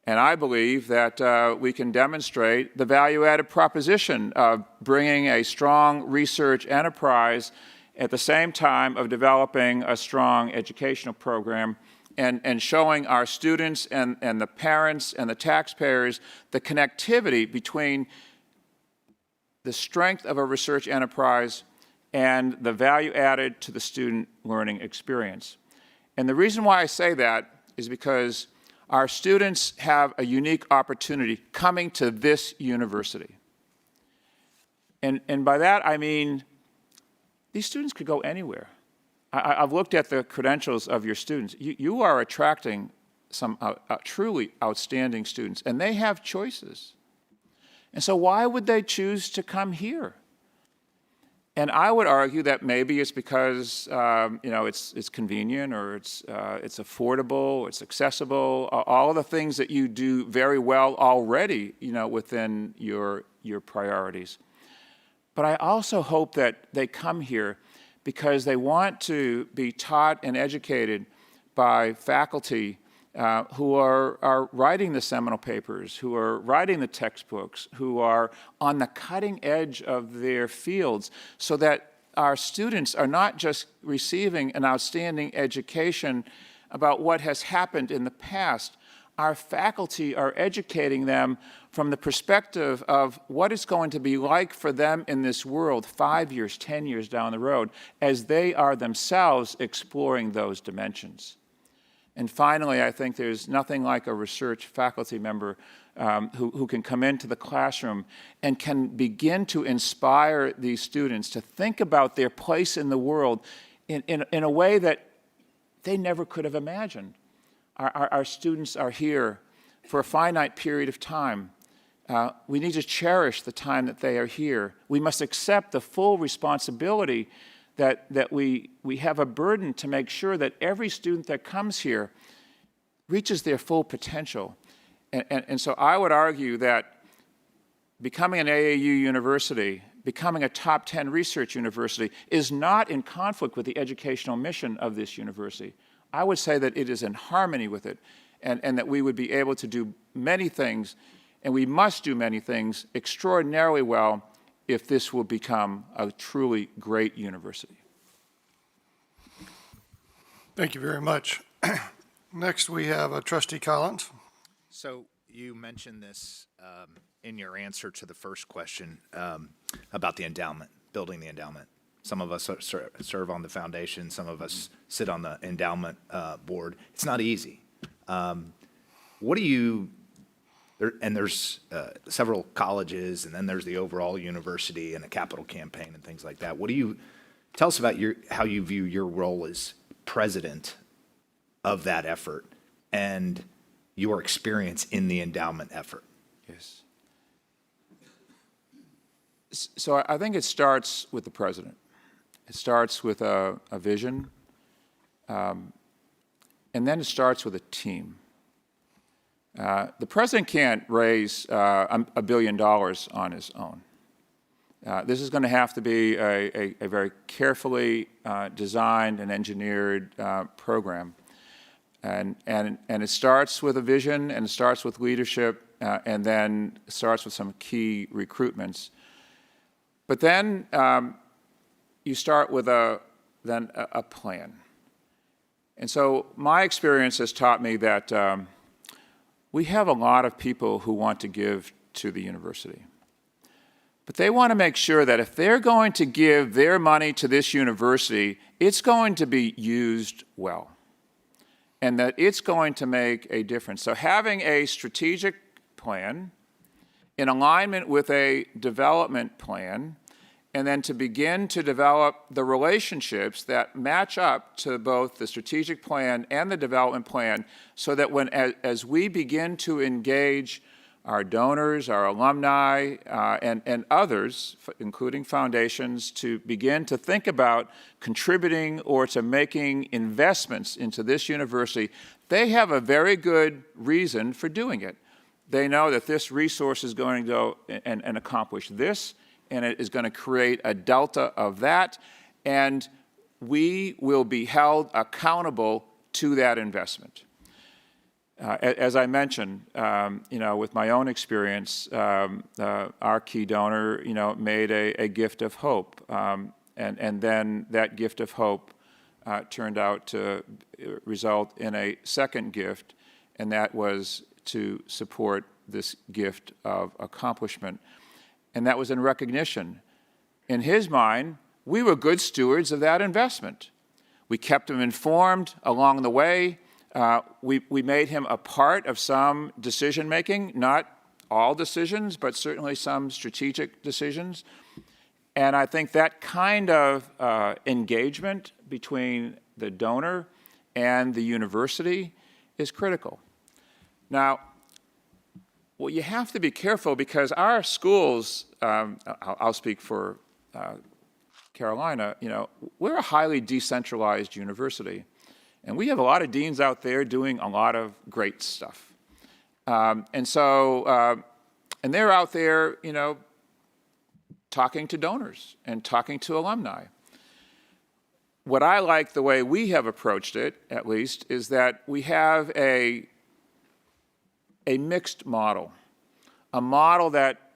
And I believe that we can demonstrate the value-added proposition of bringing a strong research enterprise at the same time of developing a strong educational program and showing our students and the parents and the taxpayers the connectivity between the strength of a research enterprise and the value added to the student learning experience. And the reason why I say that is because our students have a unique opportunity coming to this university. And by that I mean these students could go anywhere. I've looked at the credentials of your students. You are attracting some truly outstanding students, and they have choices. And so why would they choose to come here? And I would argue that maybe it's because it's convenient, or it's affordable, it's accessible, all of the things that you do very well already, within your priorities. But I also hope that they come here because they want to be taught and educated by faculty who are writing the seminal papers, who are writing the textbooks, who are on the cutting edge of their fields, so that our students are not just receiving an outstanding education about what has happened in the past. Our faculty are educating them from the perspective of what it's going to be like for them in this world 5 years, 10 years down the road, as they are themselves exploring those dimensions. And finally, I think there's nothing like a research faculty member who can come into the classroom and can begin to inspire these students to think about their place in the world in a way that they never could have imagined. Our students are here for a finite period of time. We need to cherish the time that they are here. We must accept the full responsibility that we have a burden to make sure that every student that comes here reaches their full potential. And so I would argue that becoming an AAU university, becoming a top 10 research university, is not in conflict with the educational mission of this university. I would say that it is in harmony with it, and that we would be able to do many things, and we must do many things extraordinarily well if this will become a truly great university. Thank you very much. Next, we have Trustee Collins. So you mentioned this in your answer to the first question about the endowment, building the endowment. Some of us serve on the foundation. Some of us sit on the endowment board. It's not easy. What do you, and there's several colleges, and then there's the overall university and a capital campaign and things like that. What do you, tell us about how you view your role as president of that effort and your experience in the endowment effort. Yes. So I think it starts with the president. It starts with a vision, and then it starts with a team. The president can't raise $1 billion on his own. This is going to have to be a very carefully designed and engineered program. And it starts with a vision, and it starts with leadership, and then it starts with some key recruitments. But then you start with a plan. And so my experience has taught me that we have a lot of people who want to give to the university. But they want to make sure that if they're going to give their money to this university, it's going to be used well, and that it's going to make a difference. So having a strategic plan in alignment with a development plan, and then to begin to develop the relationships that match up to both the strategic plan and the development plan, so that as we begin to engage our donors, our alumni, and others, including foundations, to begin to think about contributing or to making investments into this university, they have a very good reason for doing it. They know that this resource is going to go and accomplish this, and it is going to create a delta of that, and we will be held accountable to that investment. As I mentioned, with my own experience, our key donor, made a gift of hope, and then that gift of hope turned out to result in a second gift, and that was to support this gift of accomplishment. And that was in recognition. In his mind, we were good stewards of that investment. We kept him informed along the way. We made him a part of some decision-making, not all decisions, but certainly some strategic decisions. And I think that kind of engagement between the donor and the university is critical. Now, well, you have to be careful because our schools, I'll speak for Carolina, we're a highly decentralized university. And we have a lot of deans out there doing a lot of great stuff. And they're out there, talking to donors and talking to alumni. What I like the way we have approached it, at least, is that we have a mixed model, a model that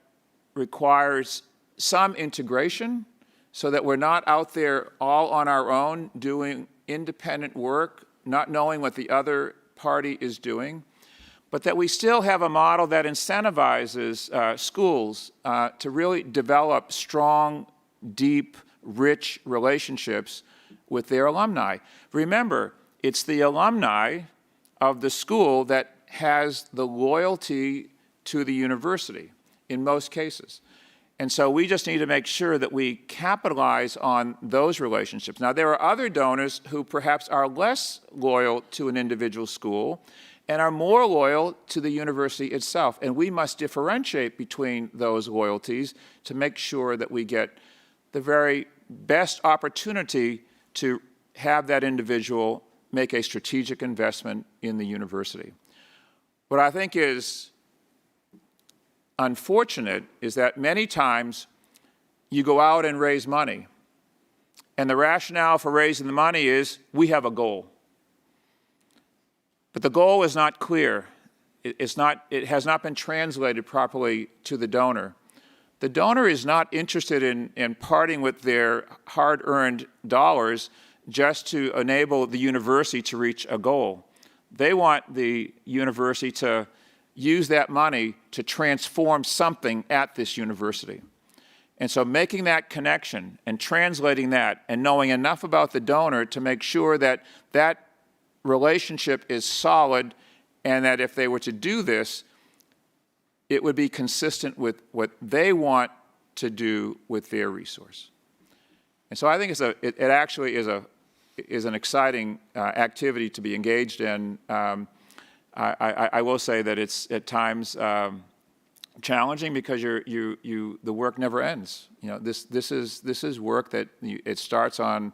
requires some integration so that we're not out there all on our own doing independent work, not knowing what the other party is doing, but that we still have a model that incentivizes schools to really develop strong, deep, rich relationships with their alumni. Remember, it's the alumni of the school that has the loyalty to the university in most cases. And so we just need to make sure that we capitalize on those relationships. Now, there are other donors who perhaps are less loyal to an individual school and are more loyal to the university itself. And we must differentiate between those loyalties to make sure that we get the very best opportunity to have that individual make a strategic investment in the university. What I think is unfortunate is that many times you go out and raise money, and the rationale for raising the money is we have a goal. But the goal is not clear. It has not been translated properly to the donor. The donor is not interested in parting with their hard-earned dollars just to enable the university to reach a goal. They want the university to use that money to transform something at this university. And so making that connection and translating that and knowing enough about the donor to make sure that that relationship is solid and that if they were to do this, it would be consistent with what they want to do with their resource. And so I think it actually is an exciting activity to be engaged in. I will say that it's at times challenging because the work never ends. This is work that it starts on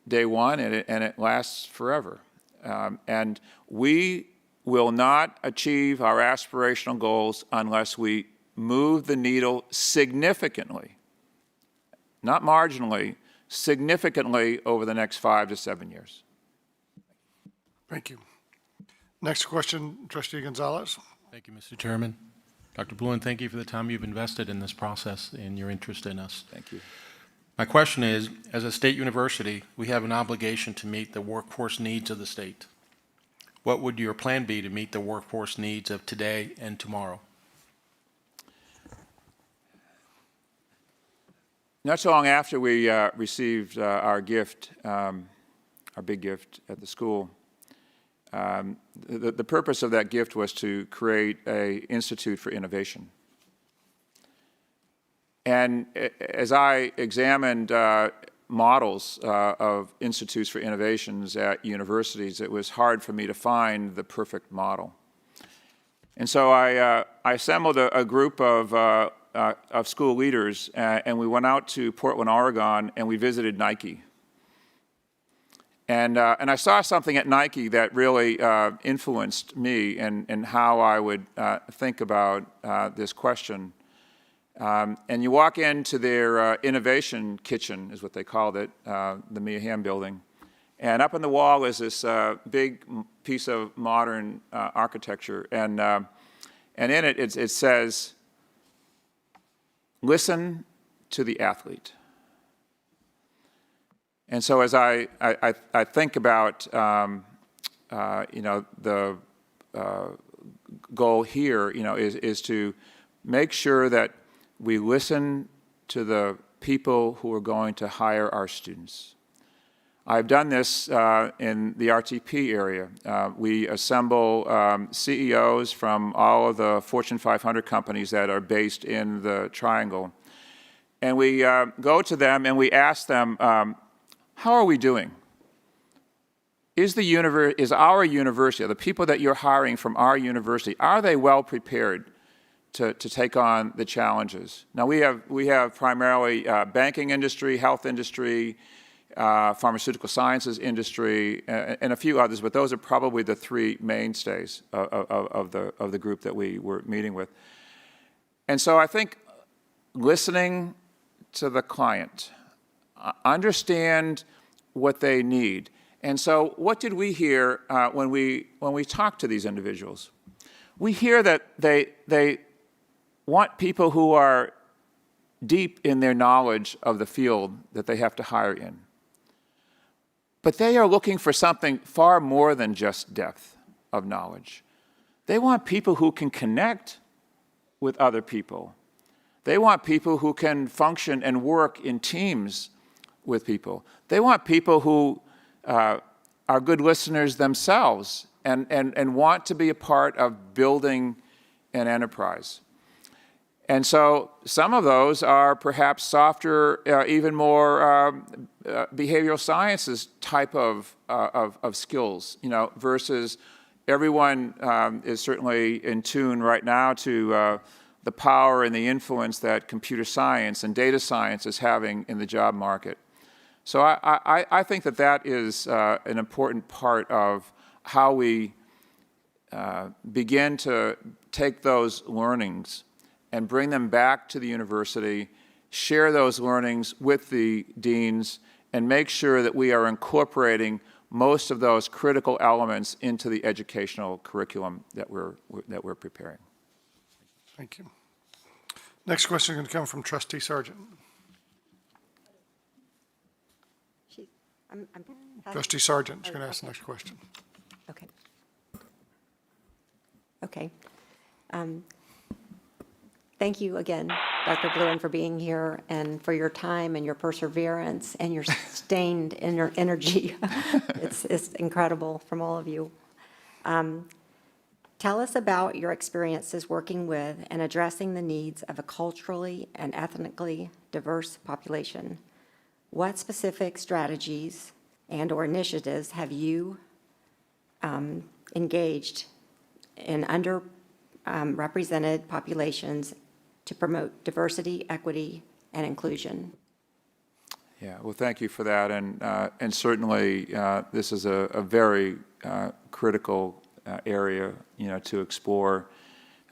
day one and it lasts forever. And we will not achieve our aspirational goals unless we move the needle significantly, not marginally, significantly over the next 5 to 7 years. Thank you. Next question, Trustee Gonzalez. Thank you, Mr. Chairman. Dr. Bluen, thank you for the time you've invested in this process and your interest in us. Thank you. My question is, as a state university, we have an obligation to meet the workforce needs of the state. What would your plan be to meet the workforce needs of today and tomorrow? Not so long after we received our gift, our big gift at the school, the purpose of that gift was to create an institute for innovation. And as I examined models of institutes for innovations at universities, it was hard for me to find the perfect model. And so I assembled a group of school leaders, and we went out to Portland, Oregon, and we visited Nike. And I saw something at Nike that really influenced me and how I would think about this question. And you walk into their innovation kitchen, is what they called it, the Mia Hamm building. And up on the wall is this big piece of modern architecture. And in it, it says, listen to the athlete. And so as I think about, the goal here, is to make sure that we listen to the people who are going to hire our students. I've done this in the RTP area. We assemble CEOs from all of the Fortune 500 companies that are based in the Triangle. And we go to them and we ask them, how are we doing? Is our university, the people that you're hiring from our university, are they well prepared to take on the challenges? Now we have primarily banking industry, health industry, pharmaceutical sciences industry, and a few others, but those are probably the three mainstays of the group that we were meeting with. And so I think listening to the client, understand what they need. And so what did we hear when we talked to these individuals? We hear that they want people who are deep in their knowledge of the field that they have to hire in. But they are looking for something far more than just depth of knowledge. They want people who can connect with other people. They want people who can function and work in teams with people. They want people who are good listeners themselves and want to be a part of building an enterprise. And so some of those are perhaps softer, even more behavioral sciences type of skills, versus everyone is certainly in tune right now to the power and the influence that computer science and data science is having in the job market. So I think that is an important part of how we begin to take those learnings and bring them back to the university, share those learnings with the deans, and make sure that we are incorporating most of those critical elements into the educational curriculum that we're preparing. Thank you. Next question is going to come from Trustee Sargent. Trustee Sargent is going to ask the next question. Okay. Okay. Thank you again, Dr. Bluen, for being here and for your time and your perseverance and your sustained energy. It's incredible from all of you. Tell us about your experiences working with and addressing the needs of a culturally and ethnically diverse population. What specific strategies and/or initiatives have you engaged in underrepresented populations to promote diversity, equity, and inclusion? Yeah, well, thank you for that, and certainly this is a very critical area, to explore,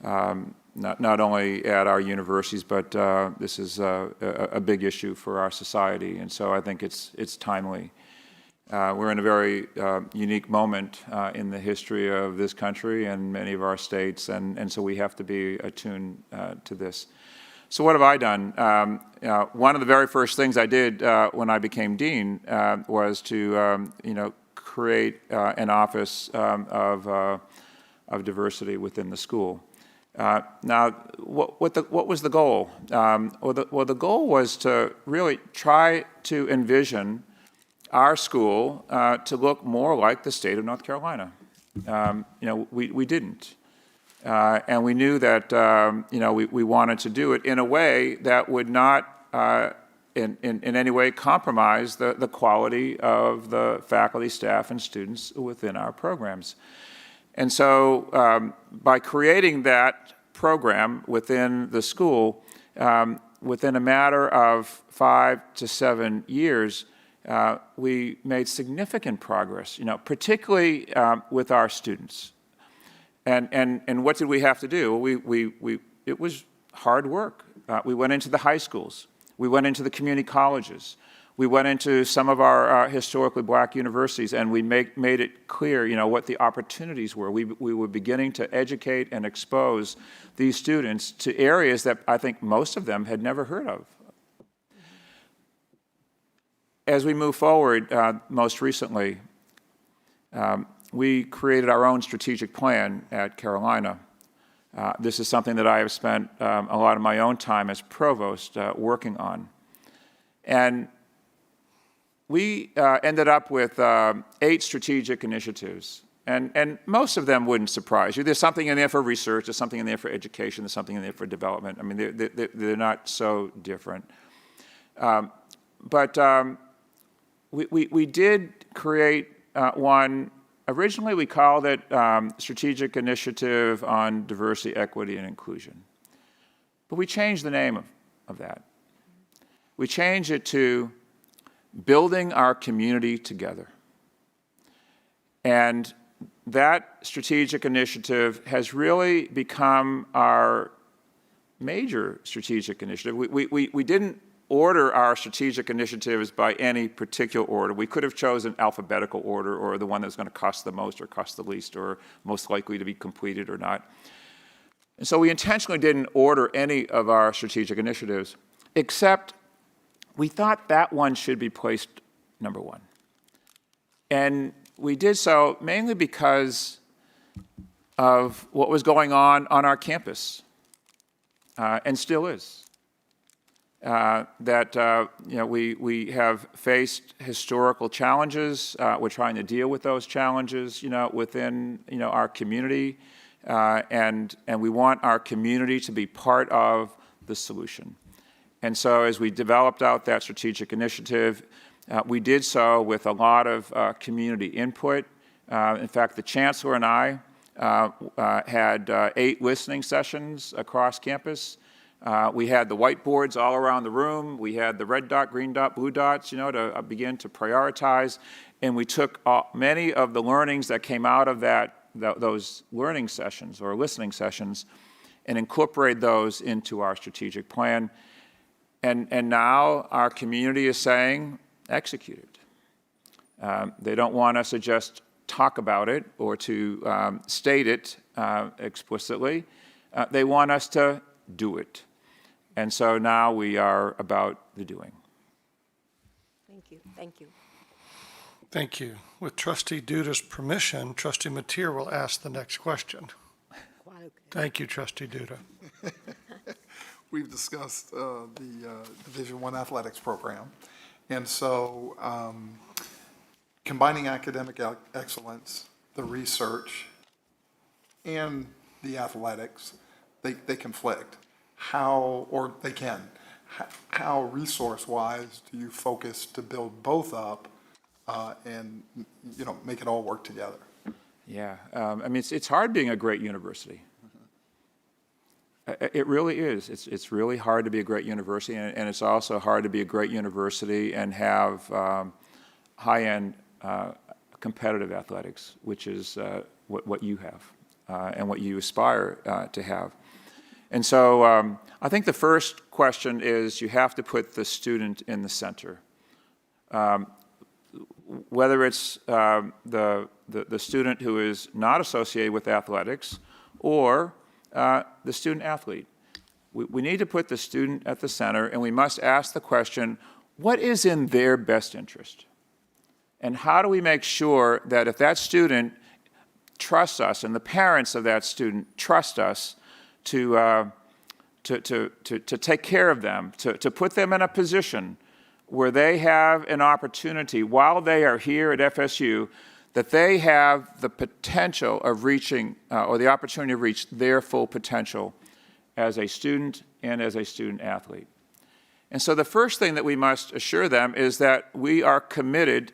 not only at our universities, but this is a big issue for our society, and so I think it's timely. We're in a very unique moment in the history of this country and many of our states, and so we have to be attuned to this. So what have I done? One of the very first things I did when I became dean was to create an office of diversity within the school. Now, what was the goal? Well, the goal was to really try to envision our school to look more like the state of North Carolina. We didn't. And we knew that, we wanted to do it in a way that would not in any way compromise the quality of the faculty, staff, and students within our programs. And so by creating that program within the school, within a matter of 5 to 7 years, we made significant progress, particularly with our students. And what did we have to do? It was hard work. We went into the high schools. We went into the community colleges. We went into some of our historically black universities, and we made it clear, what the opportunities were. We were beginning to educate and expose these students to areas that I think most of them had never heard of. As we move forward, most recently, we created our own strategic plan at Carolina. This is something that I have spent a lot of my own time as provost working on. And we ended up with 8 strategic initiatives. And most of them wouldn't surprise you. There's something in there for research, there's something in there for education, there's something in there for development. I mean, they're not so different. But we did create one. Originally, we called it Strategic Initiative on Diversity, Equity, and Inclusion. But we changed the name of that. We changed it to Building Our Community Together. And that strategic initiative has really become our major strategic initiative. We didn't order our strategic initiatives by any particular order. We could have chosen alphabetical order, or the one that's going to cost the most or cost the least or most likely to be completed or not. And so we intentionally didn't order any of our strategic initiatives, except we thought that one should be placed number 1. And we did so mainly because of what was going on our campus, and still is. We have faced historical challenges. We're trying to deal with those challenges, within, our community, and we want our community to be part of the solution. And so as we developed out that strategic initiative, we did so with a lot of community input. In fact, the chancellor and I had 8 listening sessions across campus. We had the whiteboards all around the room. We had the red dot, green dot, blue dots, to begin to prioritize. And we took many of the learnings that came out of those learning sessions or listening sessions and incorporated those into our strategic plan. And now our community is saying, execute it. They don't want us to just talk about it or to state it explicitly. They want us to do it. And so now we are about the doing. Thank you. Thank you. Thank you. With Trustee Duda's permission, Trustee Mateer will ask the next question. Thank you, Trustee Duda. We've discussed the Division I athletics program. And so combining academic excellence, the research, and the athletics, they conflict. How resource-wise do you focus to build both up and make it all work together? Yeah, it's hard being a great university. It really is. It's really hard to be a great university, and it's also hard to be a great university and have high-end competitive athletics, which is what you have and what you aspire to have. And so I think the first question is you have to put the student in the center. Whether it's the student who is not associated with athletics or the student athlete. We need to put the student at the center, and we must ask the question, what is in their best interest? And how do we make sure that if that student trusts us and the parents of that student trust us to take care of them, to put them in a position where they have an opportunity while they are here at FSU, that they have the potential of reaching, or the opportunity to reach their full potential as a student and as a student athlete. And so the first thing that we must assure them is that we are committed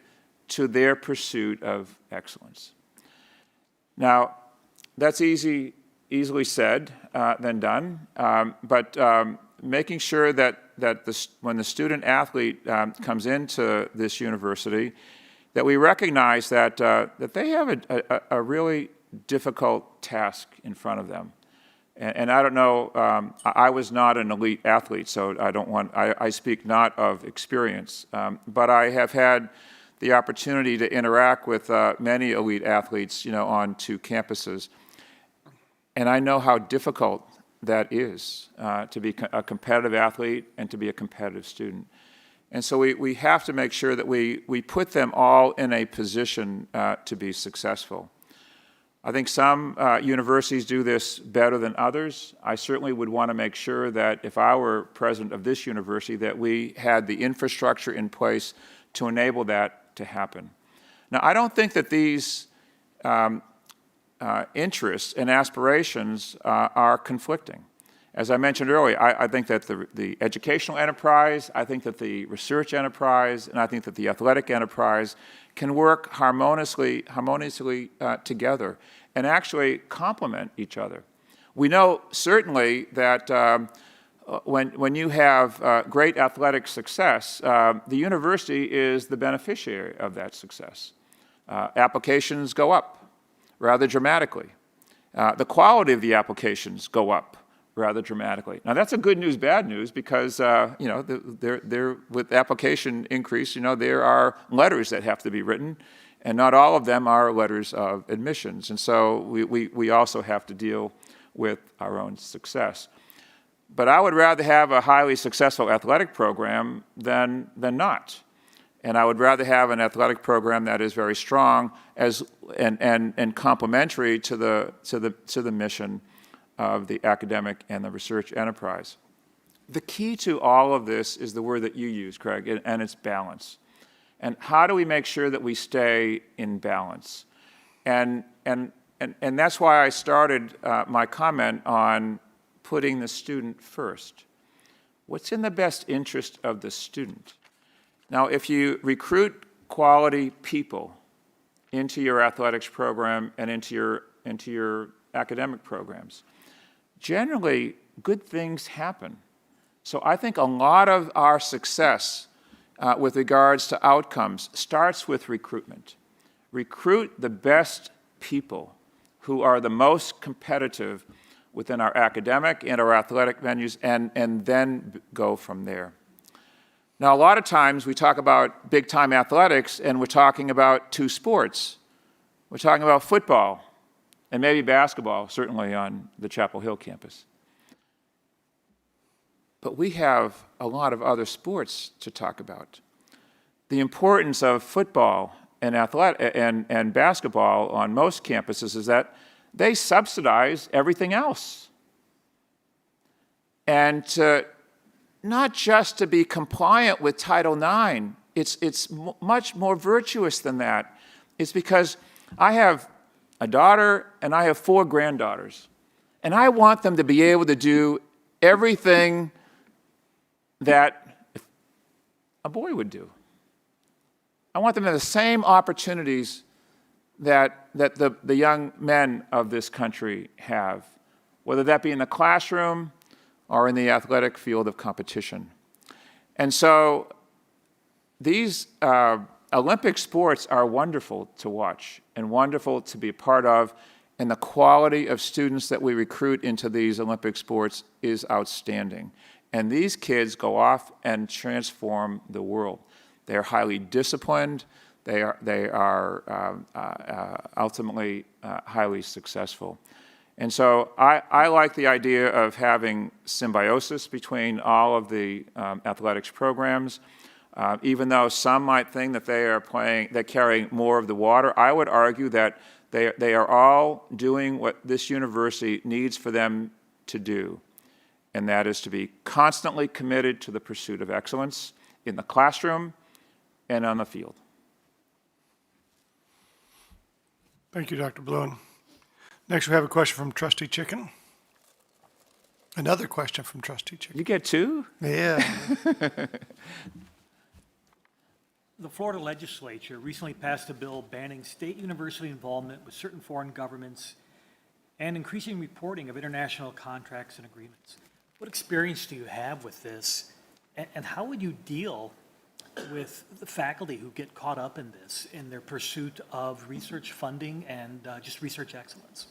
to their pursuit of excellence. Now, that's easily said than done, but making sure that when the student athlete comes into this university, that we recognize that they have a really difficult task in front of them. And I don't know, I was not an elite athlete, so I speak not of experience, but I have had the opportunity to interact with many elite athletes, on 2 campuses. And I know how difficult that is, to be a competitive athlete and to be a competitive student. And so we have to make sure that we put them all in a position to be successful. I think some universities do this better than others. I certainly would want to make sure that if I were president of this university, that we had the infrastructure in place to enable that to happen. Now, I don't think that these interests and aspirations are conflicting. As I mentioned earlier, I think that the educational enterprise, I think that the research enterprise, and I think that the athletic enterprise can work harmoniously together and actually complement each other. We know certainly that when you have great athletic success, the university is the beneficiary of that success. Applications go up rather dramatically. The quality of the applications go up rather dramatically. Now, that's a good news, bad news, because, with application increase, there are letters that have to be written, and not all of them are letters of admissions. And so we also have to deal with our own success. But I would rather have a highly successful athletic program than not. And I would rather have an athletic program that is very strong and complementary to the mission of the academic and the research enterprise. The key to all of this is the word that you use, Craig, and it's balance. And how do we make sure that we stay in balance? And that's why I started my comment on putting the student first. What's in the best interest of the student? Now, if you recruit quality people into your athletics program and into your academic programs, generally, good things happen. So I think a lot of our success with regards to outcomes starts with recruitment. Recruit the best people who are the most competitive within our academic and our athletic venues, and then go from there. Now, a lot of times we talk about big-time athletics, and we're talking about 2 sports. We're talking about football and maybe basketball, certainly on the Chapel Hill campus. But we have a lot of other sports to talk about. The importance of football and basketball on most campuses is that they subsidize everything else. And not just to be compliant with Title IX, it's much more virtuous than that. It's because I have a daughter and I have 4 granddaughters, and I want them to be able to do everything that a boy would do. I want them to have the same opportunities that the young men of this country have, whether that be in the classroom or in the athletic field of competition. And so these Olympic sports are wonderful to watch and wonderful to be a part of, and the quality of students that we recruit into these Olympic sports is outstanding. And these kids go off and transform the world. They are highly disciplined. They are ultimately highly successful. And so I like the idea of having symbiosis between all of the athletics programs. Even though some might think that they're carrying more of the water, I would argue that they are all doing what this university needs for them to do, and that is to be constantly committed to the pursuit of excellence in the classroom and on the field. Thank you, Dr. Bluen. Next, we have a question from Trustee Chicken. Another question from Trustee Chicken. You get 2? Yeah. The Florida legislature recently passed a bill banning state university involvement with certain foreign governments and increasing reporting of international contracts and agreements. What experience do you have with this? And how would you deal with the faculty who get caught up in this, in their pursuit of research funding and just research excellence?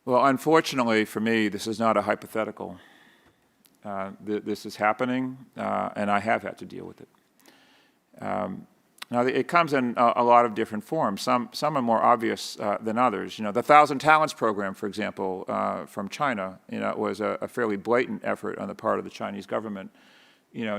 Well, unfortunately for me, this is not a hypothetical. This is happening, and I have had to deal with it. Now, it comes in a lot of different forms. Some are more obvious than others. The 1,000 Talents program, for example, from China, was a fairly blatant effort on the part of the Chinese government,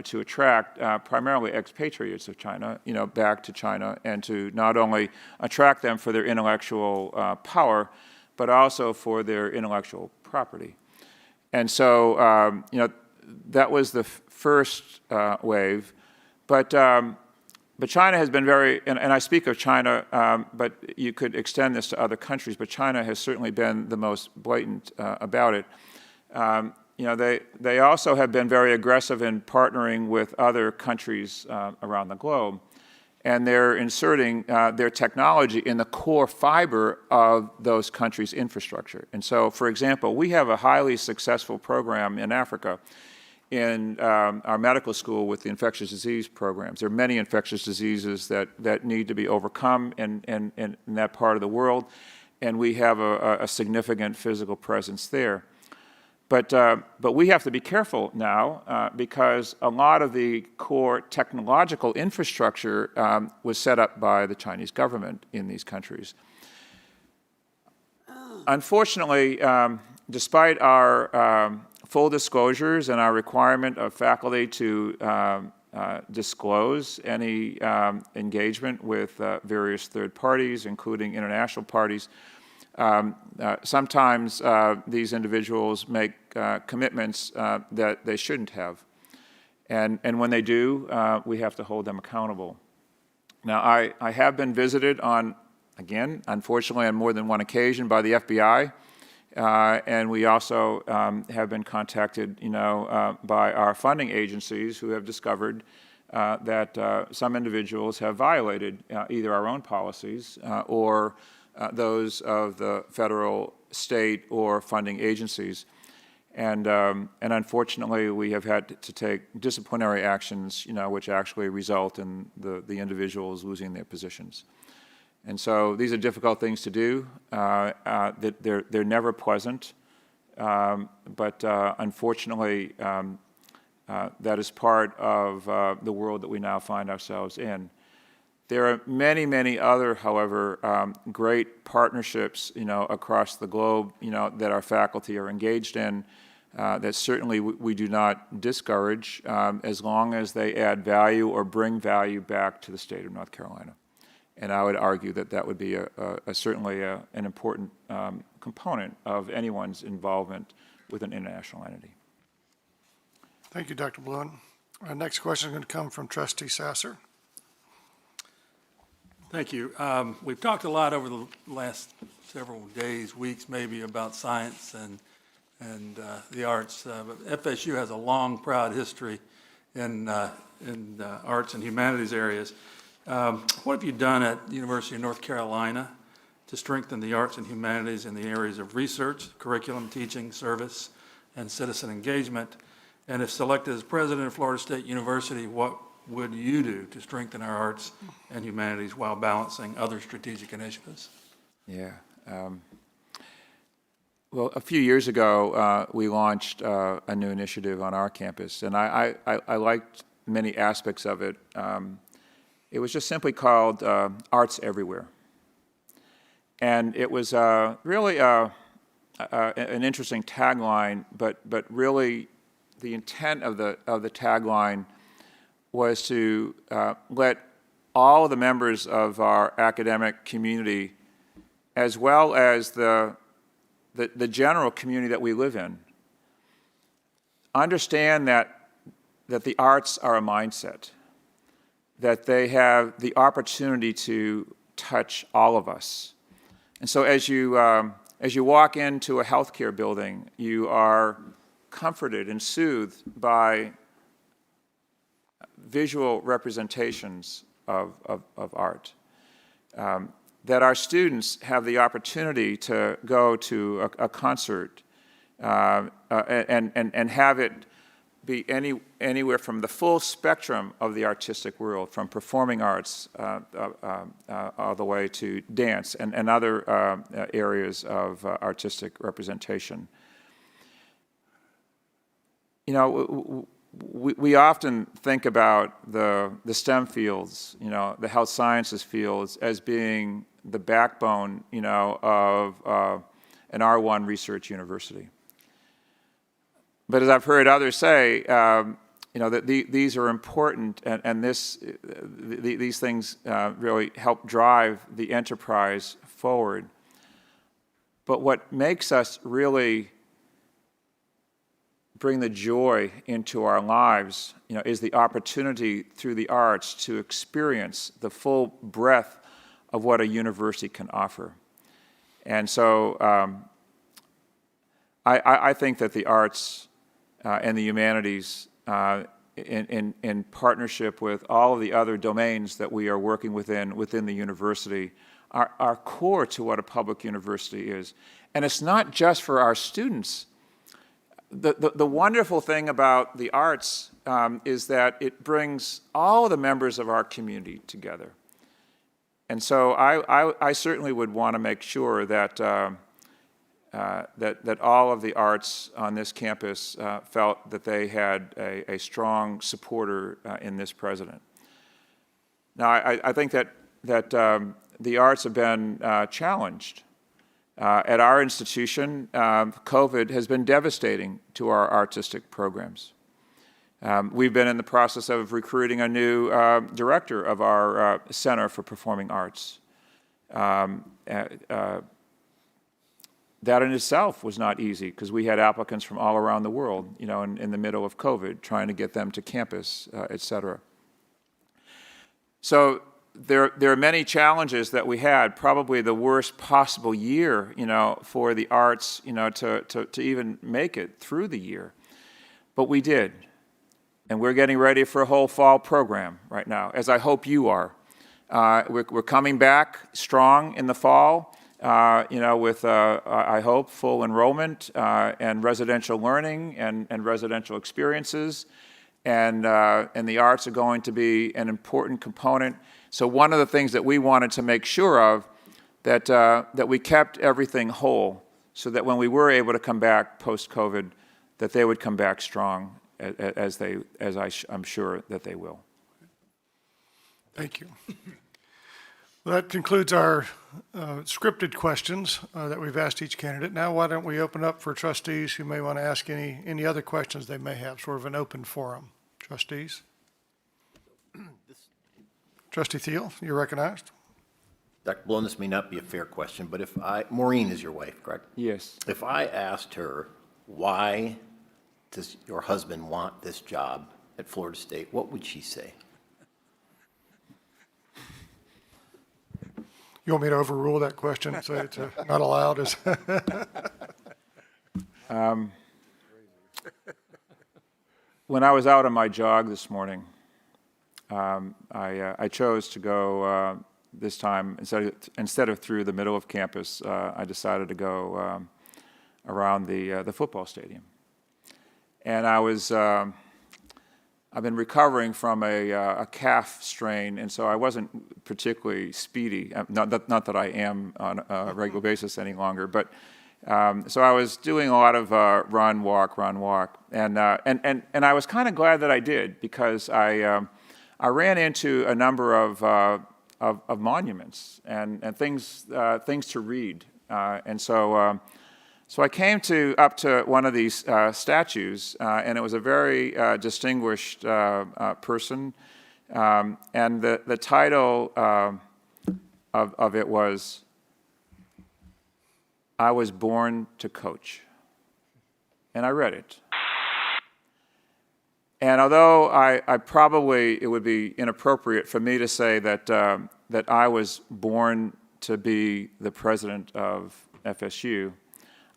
to attract primarily expatriates of China, back to China, and to not only attract them for their intellectual power, but also for their intellectual property. And so, that was the first wave. But China has been very, and I speak of China, but you could extend this to other countries, but China has certainly been the most blatant about it. They also have been very aggressive in partnering with other countries around the globe, and they're inserting their technology in the core fiber of those countries' infrastructure. And so, for example, we have a highly successful program in Africa in our medical school with the infectious disease programs. There are many infectious diseases that need to be overcome in that part of the world, and we have a significant physical presence there. But we have to be careful now because a lot of the core technological infrastructure was set up by the Chinese government in these countries. Unfortunately, despite our full disclosures and our requirement of faculty to disclose any engagement with various third parties, including international parties, sometimes these individuals make commitments that they shouldn't have. And when they do, we have to hold them accountable. Now, I have been visited on, again, unfortunately on more than one occasion by the FBI, and we also have been contacted, by our funding agencies who have discovered that some individuals have violated either our own policies or those of the federal, state, or funding agencies. And unfortunately, we have had to take disciplinary actions, which actually result in the individuals losing their positions. And so these are difficult things to do. They're never pleasant, but unfortunately, that is part of the world that we now find ourselves in. There are many, many other, however, great partnerships, across the globe, that our faculty are engaged in, that certainly we do not discourage as long as they add value or bring value back to the state of North Carolina. And I would argue that that would be certainly an important component of anyone's involvement with an international entity. Thank you, Dr. Bluen. Our next question is going to come from Trustee Sasser. Thank you. We've talked a lot over the last several days, weeks maybe, about science and the arts. But FSU has a long, proud history in arts and humanities areas. What have you done at the University of North Carolina to strengthen the arts and humanities in the areas of research, curriculum, teaching, service, and citizen engagement? And if selected as president of Florida State University, what would you do to strengthen our arts and humanities while balancing other strategic initiatives? Yeah. Well, a few years ago, we launched a new initiative on our campus, and I liked many aspects of it. It was just simply called Arts Everywhere. And it was really an interesting tagline, but really the intent of the tagline was to let all the members of our academic community, as well as the general community that we live in, understand that the arts are a mindset, that they have the opportunity to touch all of us. And so as you walk into a healthcare building, you are comforted and soothed by visual representations of art. That our students have the opportunity to go to a concert and have it be anywhere from the full spectrum of the artistic world, from performing arts all the way to dance and other areas of artistic representation. You know, we often think about the STEM fields, you know, the health sciences fields as being the backbone, you know, of an R1 research university. But as I've heard others say, you know, that these are important, and these things really help drive the enterprise forward. But what makes us really bring the joy into our lives, you know, is the opportunity through the arts to experience the full breadth of what a university can offer. And so I think that the arts and the humanities, in partnership with all of the other domains that we are working within the university, are core to what a public university is. And it's not just for our students. The wonderful thing about the arts is that it brings all the members of our community together. And so I certainly would want to make sure that that all of the arts on this campus felt that they had a strong supporter in this president. Now, I think that the arts have been challenged. At our institution, COVID has been devastating to our artistic programs. We've been in the process of recruiting a new director of our Center for Performing Arts. That in itself was not easy because we had applicants from all around the world, you know, in the middle of COVID, trying to get them to campus, et cetera. So there are many challenges that we had, probably the worst possible year, you know, for the arts, you know, to even make it through the year. But we did. And we're getting ready for a whole fall program right now, as I hope you are. We're coming back strong in the fall. You know, with, I hope, full enrollment and residential learning and residential experiences. And the arts are going to be an important component. So one of the things that we wanted to make sure of, that we kept everything whole so that when we were able to come back post-COVID, that they would come back strong, as I'm sure that they will. Thank you. Well, that concludes our scripted questions that we've asked each candidate. Now, why don't we open up for trustees who may want to ask any other questions they may have, sort of an open forum. Trustees? Trustee Thiel, you're recognized. Dr. Blown, this may not be a fair question, but Maureen is your wife, correct? Yes. If I asked her, why does your husband want this job at Florida State, what would she say? You want me to overrule that question and say it's not allowed? When I was out on my jog this morning, I chose to go this time, instead of through the middle of campus, I decided to go around the football stadium. And I've been recovering from a calf strain, and so I wasn't particularly speedy. Not that I am on a regular basis any longer, but so I was doing a lot of run, walk, and I was kind of glad that I did, because I ran into a number of monuments and things to read, and so. So I came up to one of these statues, and it was a very distinguished person, and the title of it was, "I Was Born to Coach." And I read it. And although it would be inappropriate for me to say that I was born to be the president of FSU,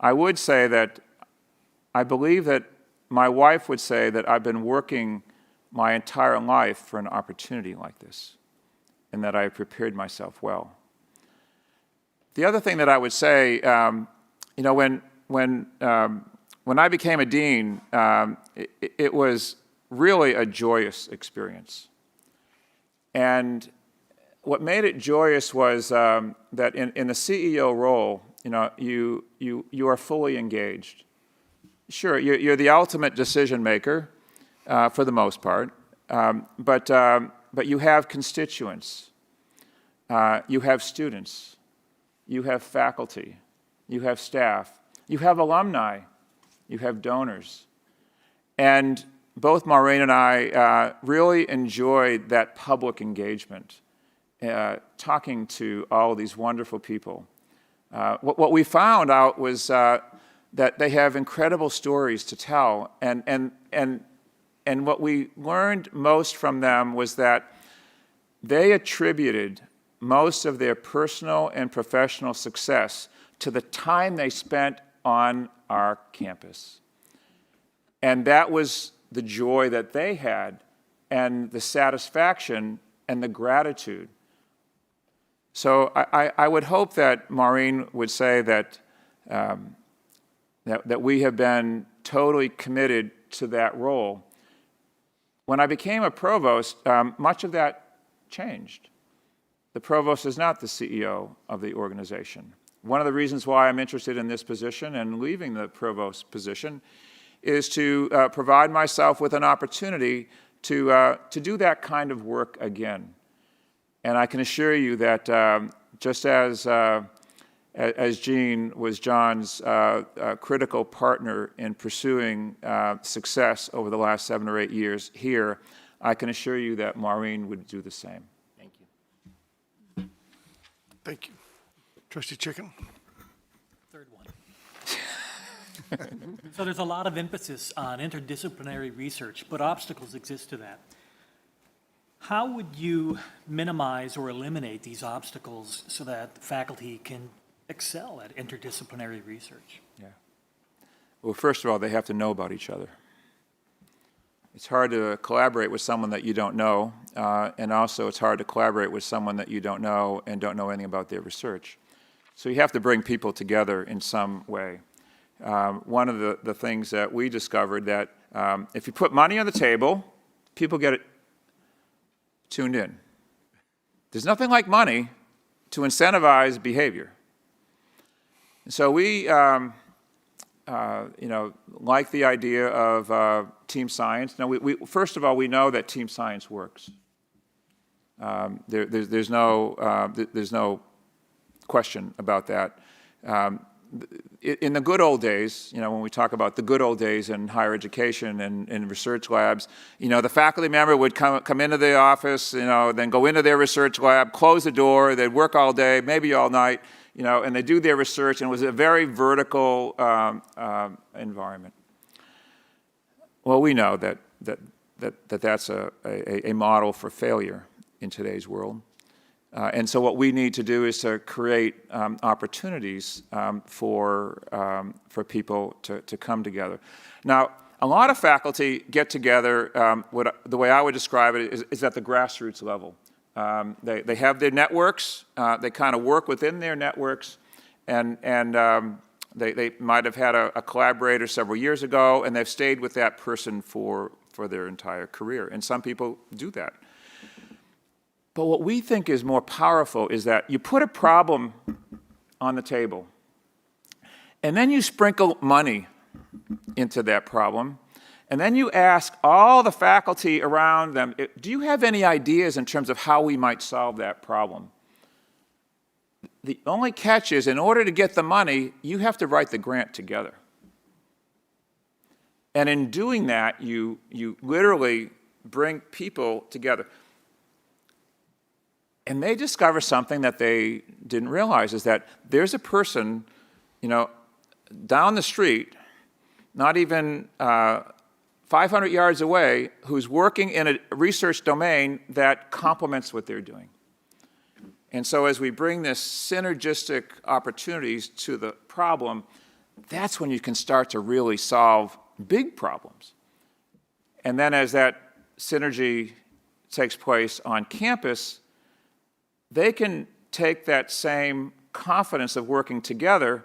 I would say that I believe that my wife would say that I've been working my entire life for an opportunity like this, and that I have prepared myself well. The other thing that I would say, you know, when when I became a dean, it was really a joyous experience. And what made it joyous was that in the CEO role, you are fully engaged. Sure, you're the ultimate decision maker for the most part, but you have constituents, you have students, you have faculty, you have staff, you have alumni, you have donors. And both Maureen and I really enjoyed that public engagement, talking to all these wonderful people. What we found out was that they have incredible stories to tell, and what we learned most from them was that they attributed most of their personal and professional success to the time they spent on our campus. And that was the joy that they had, and the satisfaction and the gratitude. So I would hope that Maureen would say that, that we have been totally committed to that role. When I became a provost, much of that changed. The provost is not the CEO of the organization. One of the reasons why I'm interested in this position and leaving the provost position is to provide myself with an opportunity to do that kind of work again. And I can assure you that just as Jean was John's critical partner in pursuing success over the last 7 or 8 years here, I can assure you that Maureen would do the same. Thank you. Thank you. Trustee Chicken? Third one. So there's a lot of emphasis on interdisciplinary research, but obstacles exist to that. How would you minimize or eliminate these obstacles so that the faculty can excel at interdisciplinary research? Yeah. Well, first of all, they have to know about each other. It's hard to collaborate with someone that you don't know, and also it's hard to collaborate with someone that you don't know and don't know anything about their research. So you have to bring people together in some way. One of the things that we discovered that if you put money on the table, people get it tuned in. There's nothing like money to incentivize behavior. And so we, like the idea of team science. Now, we first of all, we know that team science works. There's no question about that. In the good old days, when we talk about the good old days in higher education and research labs, the faculty member would come into the office, then go into their research lab, close the door, they'd work all day, maybe all night, and they do their research, and it was a very vertical environment. Well, we know that's a model for failure in today's world. And so what we need to do is to create opportunities for people to come together. Now, a lot of faculty get together, the way I would describe it is at the grassroots level. They have their networks, they kind of work within their networks, and they might have had a collaborator several years ago, and they've stayed with that person for their entire career. And some people do that. But what we think is more powerful is that you put a problem on the table, and then you sprinkle money into that problem, and then you ask all the faculty around them, do you have any ideas in terms of how we might solve that problem? The only catch is, in order to get the money, you have to write the grant together. And in doing that, you literally bring people together. And they discover something that they didn't realize, is that there's a person, down the street, not even 500 yards away, who's working in a research domain that complements what they're doing. And so as we bring this synergistic opportunities to the problem, that's when you can start to really solve big problems. And then as that synergy takes place on campus, they can take that same confidence of working together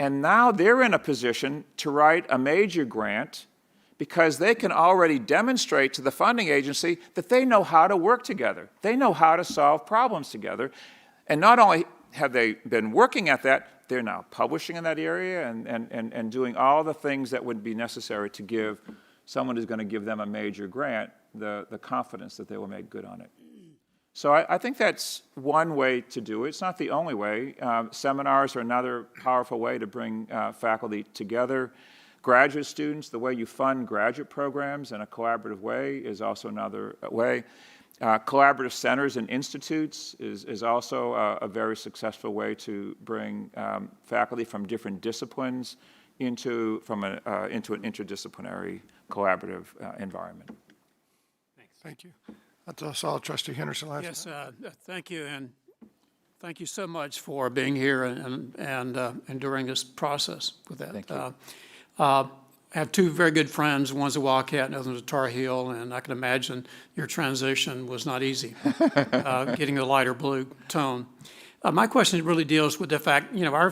And now they're in a position to write a major grant because they can already demonstrate to the funding agency that they know how to work together. They know how to solve problems together. And not only have they been working at that, they're now publishing in that area and doing all the things that would be necessary to give someone who's going to give them a major grant the confidence that they will make good on it. So I think that's one way to do it. It's not the only way. Seminars are another powerful way to bring faculty together. Graduate students, the way you fund graduate programs in a collaborative way is also another way. Collaborative centers and institutes is also a very successful way to bring faculty from different disciplines into an interdisciplinary collaborative environment. Thank you. I saw Trustee Henderson last. Yes, thank you, and thank you so much for being here and during this process with that. Thank you. I have two very good friends. One's a Wildcat, and the other one's a Tar Heel, and I can imagine your transition was not easy, getting the lighter blue tone. My question really deals with the fact, our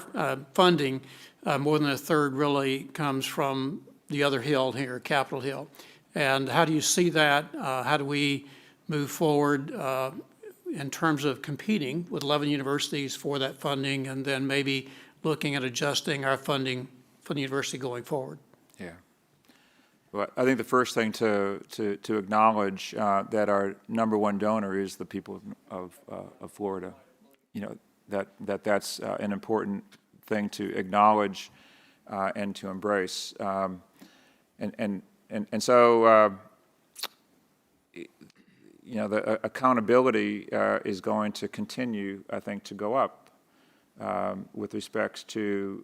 funding, more than a third really comes from the other hill here, Capitol Hill. And how do you see that? How do we move forward in terms of competing with 11 universities for that funding, and then maybe looking at adjusting our funding for the university going forward? Yeah. Well, I think the first thing to acknowledge that our number one donor is the people of Florida. That's an important thing to acknowledge and to embrace. So the accountability is going to continue, I think, to go up with respect to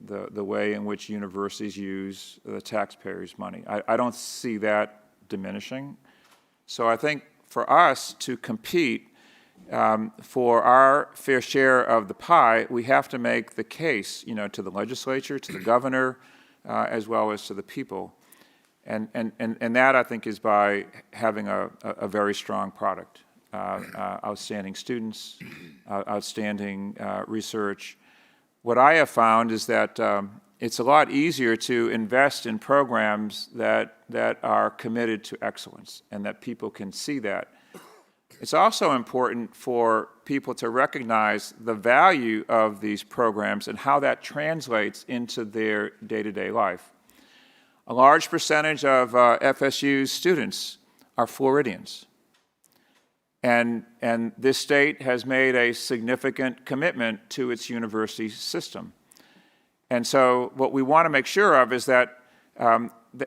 the way in which universities use the taxpayers' money. I don't see that diminishing. So I think for us to compete for our fair share of the pie, we have to make the case, to the legislature, to the governor, as well as to the people. And that, I think, is by having a very strong product, outstanding students, outstanding research. What I have found is that it's a lot easier to invest in programs that are committed to excellence and that people can see that. It's also important for people to recognize the value of these programs and how that translates into their day-to-day life. A large percentage of FSU's students are Floridians. And this state has made a significant commitment to its university system. And so what we want to make sure of is that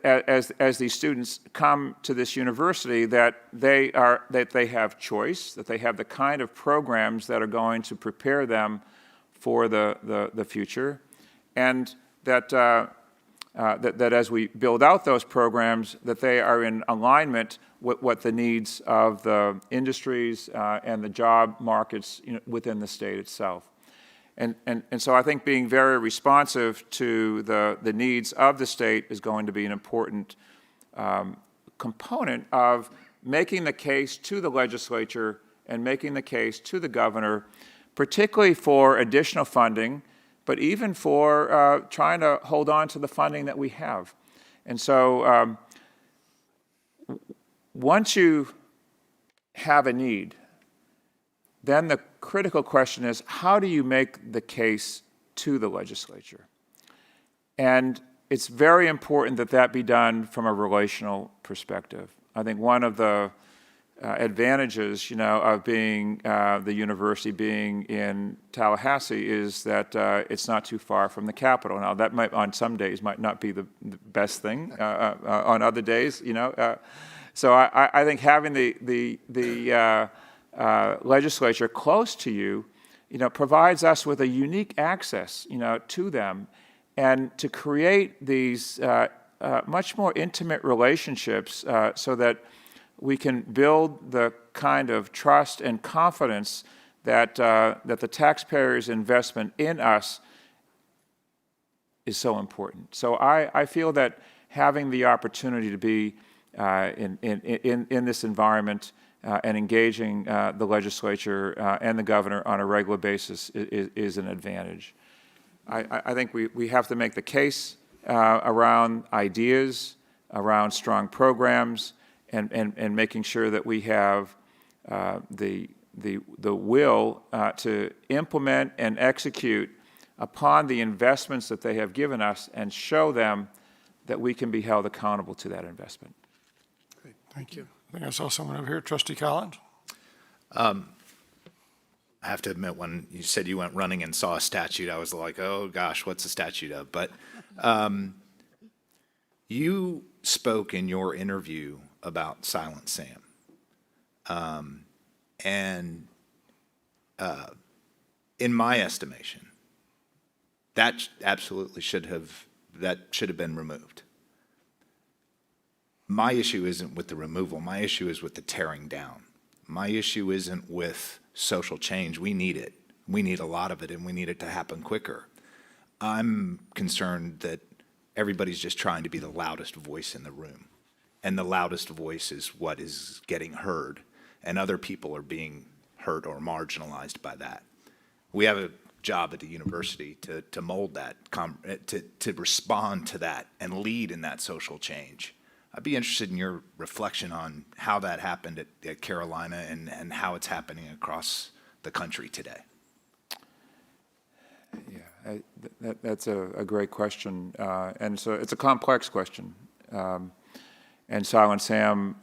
as these students come to this university, that they have choice, that they have the kind of programs that are going to prepare them for the future, and that as we build out those programs, that they are in alignment with what the needs of the industries and the job markets within the state itself. And so I think being very responsive to the needs of the state is going to be an important component of making the case to the legislature and making the case to the governor, particularly for additional funding, but even for trying to hold on to the funding that we have. And so once you have a need, then the critical question is, how do you make the case to the legislature? And it's very important that that be done from a relational perspective. I think one of the advantages, of being the university being in Tallahassee is that it's not too far from the Capitol. Now, that might, on some days, might not be the best thing. On other days, So I think having the legislature close to you, provides us with a unique access, to them, and to create these much more intimate relationships so that we can build the kind of trust and confidence that the taxpayers' investment in us is so important. So I feel that having the opportunity to be in this environment and engaging the legislature and the governor on a regular basis is an advantage. I think we have to make the case around ideas, around strong programs, and making sure that we have the will to implement and execute upon the investments that they have given us and show them that we can be held accountable to that investment. Great, thank you. I think I saw someone over here, Trustee Collins. I have to admit, when you said you went running and saw a statute, I was like, oh gosh, what's a statute of? But you spoke in your interview about Silent Sam. And in my estimation, that absolutely should have been removed. My issue isn't with the removal. My issue is with the tearing down. My issue isn't with social change. We need it. We need a lot of it, and we need it to happen quicker. I'm concerned that everybody's just trying to be the loudest voice in the room, and the loudest voice is what is getting heard, and other people are being hurt or marginalized by that. We have a job at the university to mold that, to respond to that and lead in that social change. I'd be interested in your reflection on how that happened at Carolina and how it's happening across the country today. Yeah, that's a great question, and so it's a complex question. And Silent Sam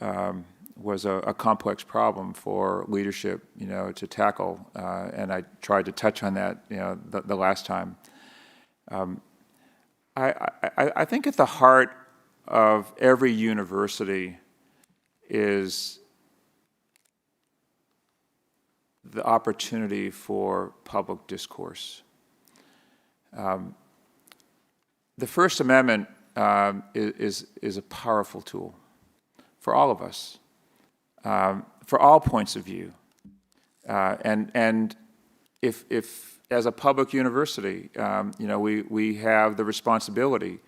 was a complex problem for leadership, to tackle, and I tried to touch on that, the last time. I think at the heart of every university is the opportunity for public discourse. The First Amendment is a powerful tool for all of us, for all points of view. And if as a public university, we have the responsibility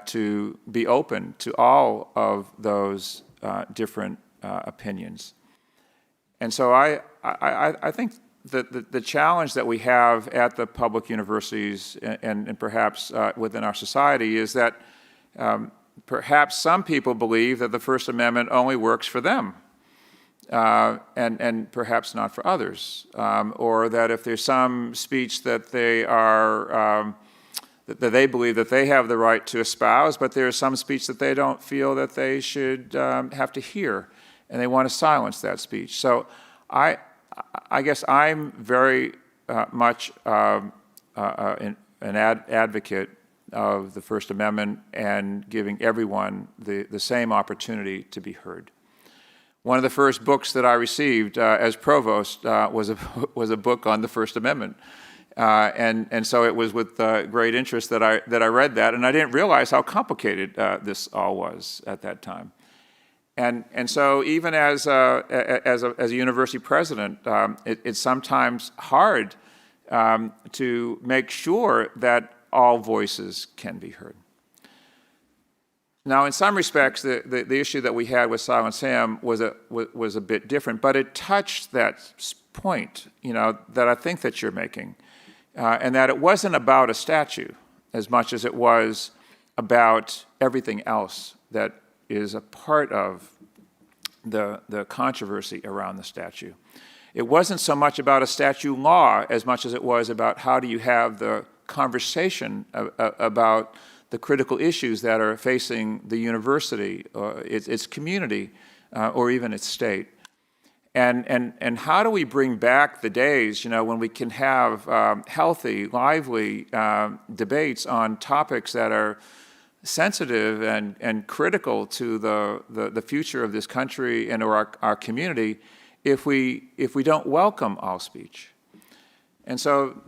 to be open to all of those different opinions. And so I think that the challenge that we have at the public universities and perhaps within our society is that perhaps some people believe that the First Amendment only works for them, and perhaps not for others, or that if there's some speech that they are that they believe that they have the right to espouse, but there's some speech that they don't feel that they should have to hear, and they want to silence that speech. So I guess I'm very much an advocate of the First Amendment and giving everyone the same opportunity to be heard. One of the first books that I received as provost was a book on the First Amendment. And so it was with great interest that I read that, and I didn't realize how complicated this all was at that time. And so even as a university president, it's sometimes hard to make sure that all voices can be heard. Now, in some respects, the issue that we had with Silent Sam was a bit different, but it touched that point, that I think that you're making. And that it wasn't about a statue as much as it was about everything else that is a part of the controversy around the statue. It wasn't so much about a statute law as much as it was about how do you have the conversation about the critical issues that are facing the university, its community, or even its state. And how do we bring back the days, when we can have healthy, lively debates on topics that are sensitive and critical to the future of this country and or our community if we don't welcome all speech? And so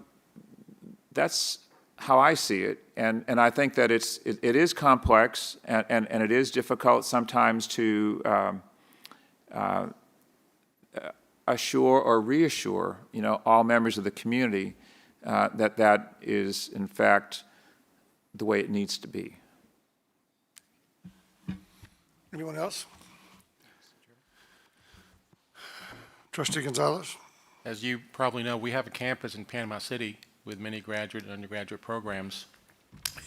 that's how I see it, and I think that it is complex and it is difficult sometimes to assure or reassure, all members of the community that is, in fact, the way it needs to be. Anyone else? Trustee Gonzalez? As you probably know, we have a campus in Panama City, with many graduate and undergraduate programs.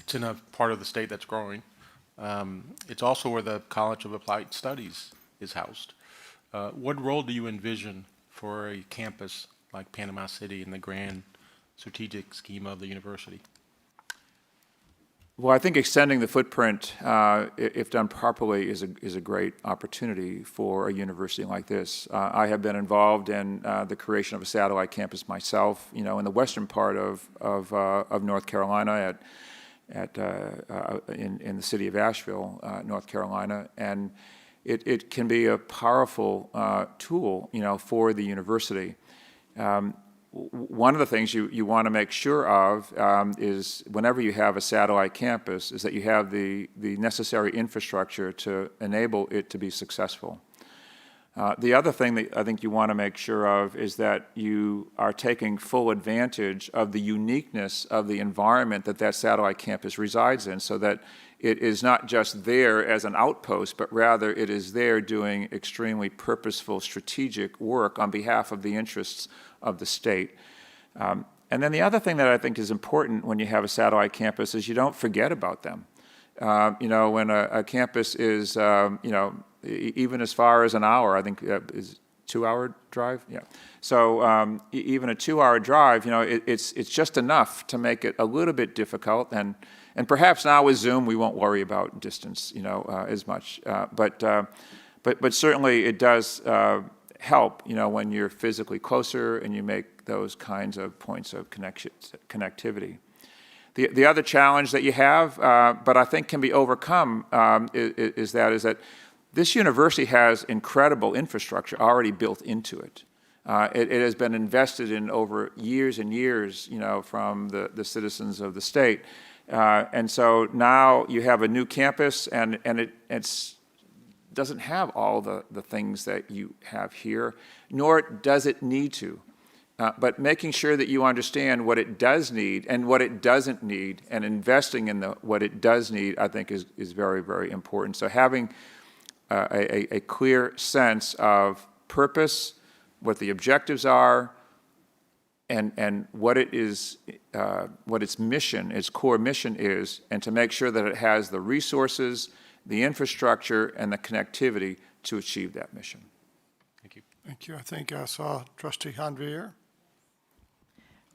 It's in a part of the state that's growing. It's also where the College of Applied Studies is housed. What role do you envision for a campus like Panama City in the grand strategic scheme of the university? Well, I think extending the footprint, if done properly, is a great opportunity for a university like this. I have been involved in the creation of a satellite campus myself, in the western part of North Carolina in the city of Asheville, North Carolina, and it can be a powerful tool, for the university. One of the things you want to make sure of is whenever you have a satellite campus is that you have the necessary infrastructure to enable it to be successful. The other thing that I think you want to make sure of is that you are taking full advantage of the uniqueness of the environment that satellite campus resides in, so that it is not just there as an outpost, but rather it is there doing extremely purposeful strategic work on behalf of the interests of the state. And then the other thing that I think is important when you have a satellite campus is you don't forget about them. When a campus is, even as far as an hour, I think is 2-hour drive. Yeah. So even a 2-hour drive, it's just enough to make it a little bit difficult. And perhaps now with Zoom, we won't worry about distance, as much. But certainly it does help, when you're physically closer and you make those kinds of points of connectivity. The other challenge that you have, but I think can be overcome, is that this university has incredible infrastructure already built into it. It has been invested in over years and years, from the citizens of the state. And so now you have a new campus, and it doesn't have all the things that you have here, nor does it need to. But making sure that you understand what it does need and what it doesn't need, and investing in what it does need, I think is very, very important. So having a clear sense of purpose, what the objectives are, and what it is, what its mission, its core mission is, and to make sure that it has the resources, the infrastructure, and the connectivity to achieve that mission. Thank you. Thank you. I think I saw Trustee Hanvier.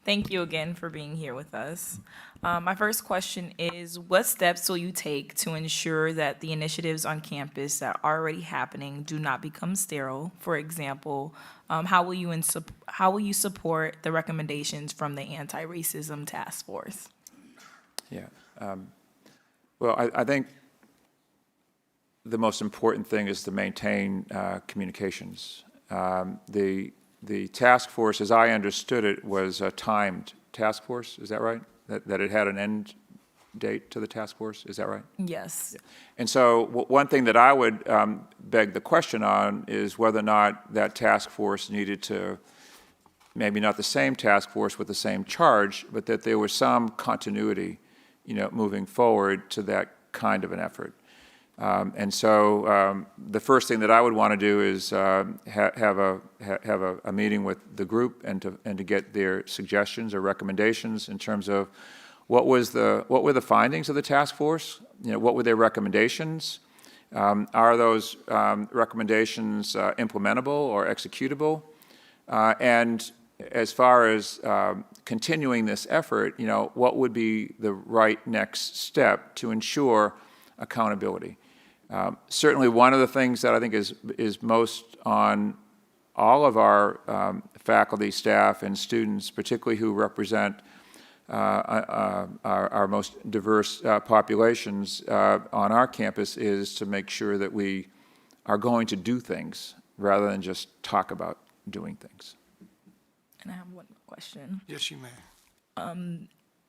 Thank you again for being here with us. My first question is, what steps will you take to ensure that the initiatives on campus that are already happening do not become sterile? For example, how will you support the recommendations from the Anti-Racism Task Force? Yeah. Well, I think the most important thing is to maintain communications. The task force, as I understood it, was a timed task force. Is that right? That it had an end date to the task force. Is that right? Yes. And so one thing that I would beg the question on is whether or not that task force needed to, maybe not the same task force with the same charge, but that there was some continuity, moving forward to that kind of an effort. And so the first thing that I would want to do is have a meeting with the group and to get their suggestions or recommendations in terms of what were the findings of the task force. What were their recommendations? Are those recommendations implementable or executable? And as far as continuing this effort, what would be the right next step to ensure accountability? Certainly one of the things that I think is most on all of our faculty, staff, and students, particularly who represent our most diverse populations on our campus, is to make sure that we are going to do things rather than just talk about doing things. And I have one more question. Yes, you may.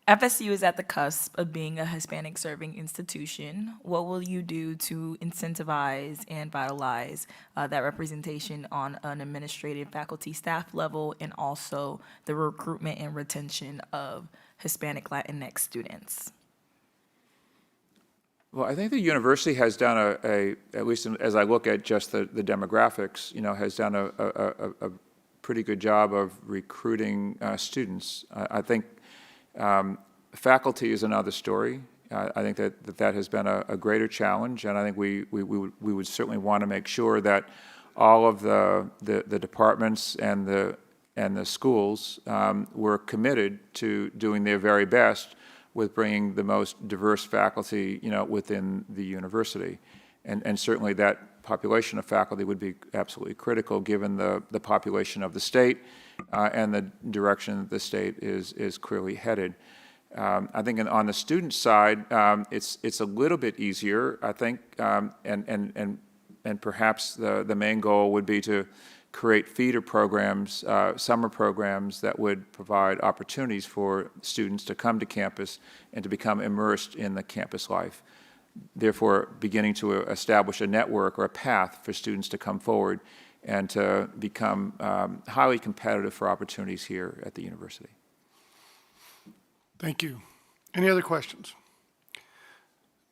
FSU is at the cusp of being a Hispanic serving institution. What will you do to incentivize and vitalize that representation on an administrative faculty staff level, and also the recruitment and retention of Hispanic Latinx students? Well, I think the university has done at least as I look at just the demographics, has done a pretty good job of recruiting students. I think Faculty is another story. I think that has been a greater challenge, and I think we would certainly want to make sure that all of the departments and the schools were committed to doing their very best with bringing the most diverse faculty, within the university. And certainly that population of faculty would be absolutely critical given the population of the state and the direction that the state is clearly headed. I think on the student side, it's a little bit easier, I think, and perhaps the main goal would be to create feeder programs, summer programs that would provide opportunities for students to come to campus and to become immersed in the campus life, therefore beginning to establish a network or a path for students to come forward and to become highly competitive for opportunities here at the university. Thank you. Any other questions?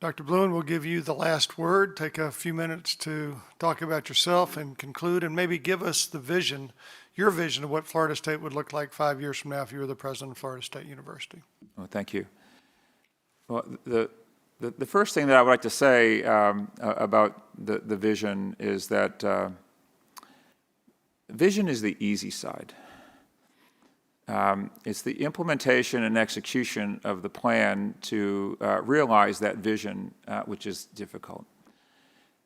Dr. Bluen, we'll give you the last word. Take a few minutes to talk about yourself and conclude, and maybe give us the vision, your vision of what Florida State would look like 5 years from now if you were the president of Florida State University. Well, thank you. Well, the first thing that I would like to say about the vision is that vision is the easy side. It's the implementation and execution of the plan to realize that vision, which is difficult.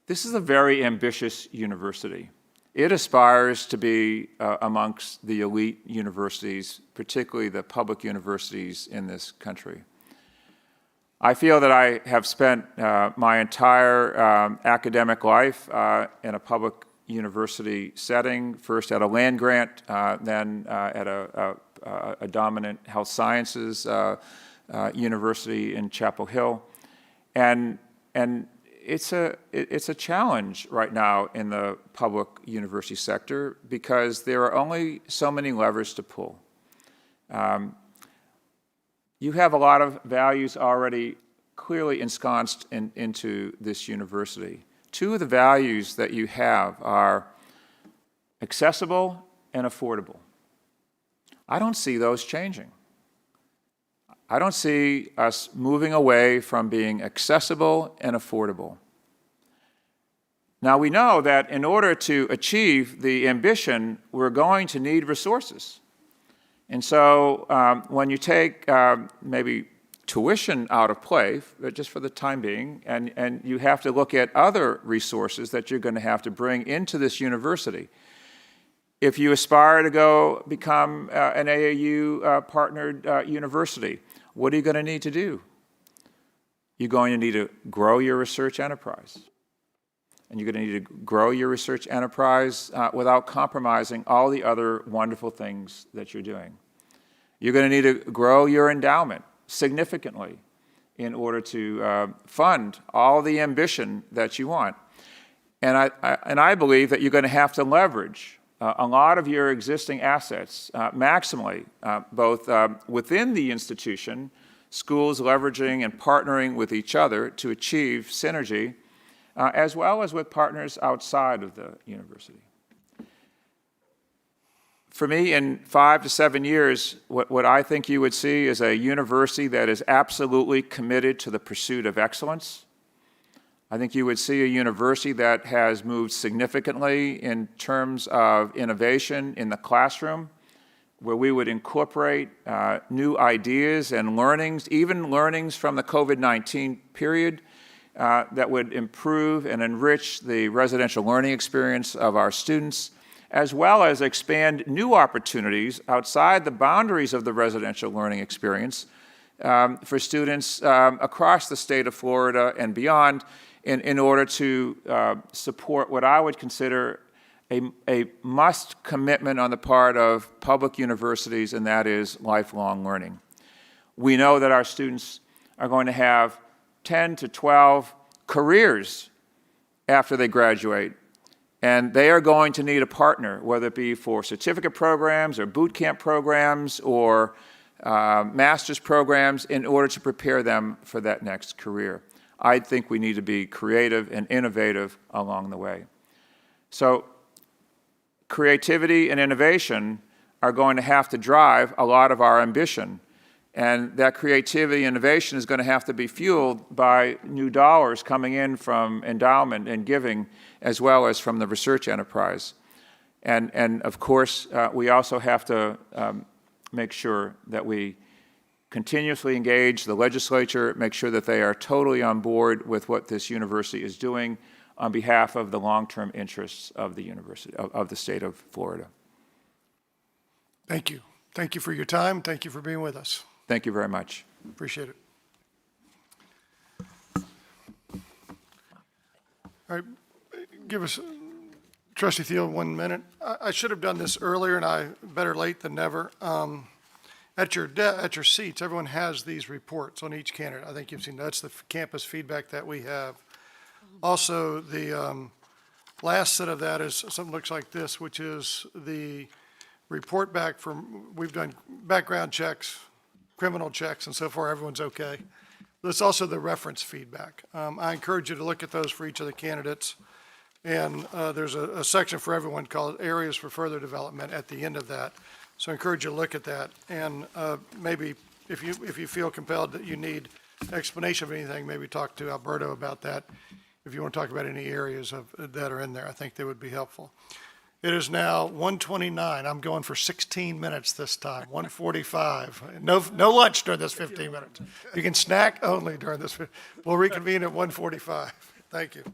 This is a very ambitious university. It aspires to be amongst the elite universities, particularly the public universities in this country. I feel that I have spent my entire academic life in a public university setting, first at a land grant, then at a dominant health sciences university in Chapel Hill. And it's a challenge right now in the public university sector because there are only so many levers to pull. You have a lot of values already clearly ensconced into this university. Two of the values that you have are accessible and affordable. I don't see those changing. I don't see us moving away from being accessible and affordable. Now, we know that in order to achieve the ambition, we're going to need resources. And so when you take maybe tuition out of play, just for the time being, and you have to look at other resources that you're going to have to bring into this university. If you aspire to go become an AAU partnered university, what are you going to need to do? You're going to need to grow your research enterprise. And you're going to need to grow your research enterprise without compromising all the other wonderful things that you're doing. You're going to need to grow your endowment significantly in order to fund all the ambition that you want. And I believe that you're going to have to leverage a lot of your existing assets maximally, both within the institution, schools leveraging and partnering with each other to achieve synergy, as well as with partners outside of the university. For me, in 5 to 7 years, what I think you would see is a university that is absolutely committed to the pursuit of excellence. I think you would see a university that has moved significantly in terms of innovation in the classroom, where we would incorporate new ideas and learnings, even learnings from the COVID-19 period, that would improve and enrich the residential learning experience of our students, as well as expand new opportunities outside the boundaries of the residential learning experience for students across the state of Florida and beyond in order to support what I would consider a must commitment on the part of public universities, and that is lifelong learning. We know that our students are going to have 10 to 12 careers after they graduate. And they are going to need a partner, whether it be for certificate programs or boot camp programs or master's programs, in order to prepare them for that next career. I think we need to be creative and innovative along the way. So creativity and innovation are going to have to drive a lot of our ambition. And that creativity and innovation is going to have to be fueled by new dollars coming in from endowment and giving, as well as from the research enterprise. And of course, we also have to make sure that we continuously engage the legislature, make sure that they are totally on board with what this university is doing on behalf of the long-term interests of the university, of the state of Florida. Thank you. Thank you for your time. Thank you for being with us. Thank you very much. Appreciate it. All right, give us, Trustee Thiel, 1 minute. I should have done this earlier, and better late than never. At your seats, everyone has these reports on each candidate. I think you've seen that's the campus feedback that we have. Also, the last set of that is something looks like this, which is the report back from, we've done background checks, criminal checks, and so far everyone's okay. There's also the reference feedback. I encourage you to look at those for each of the candidates. And there's a section for everyone called Areas for Further Development at the end of that. So I encourage you to look at that. And maybe if you feel compelled that you need explanation of anything, maybe talk to Alberto about that. If you want to talk about any areas that are in there, I think they would be helpful. It is now 1:29. I'm going for 16 minutes this time, 1:45. No lunch during this 15 minutes. You can snack only during this. We'll reconvene at 1:45. Thank you.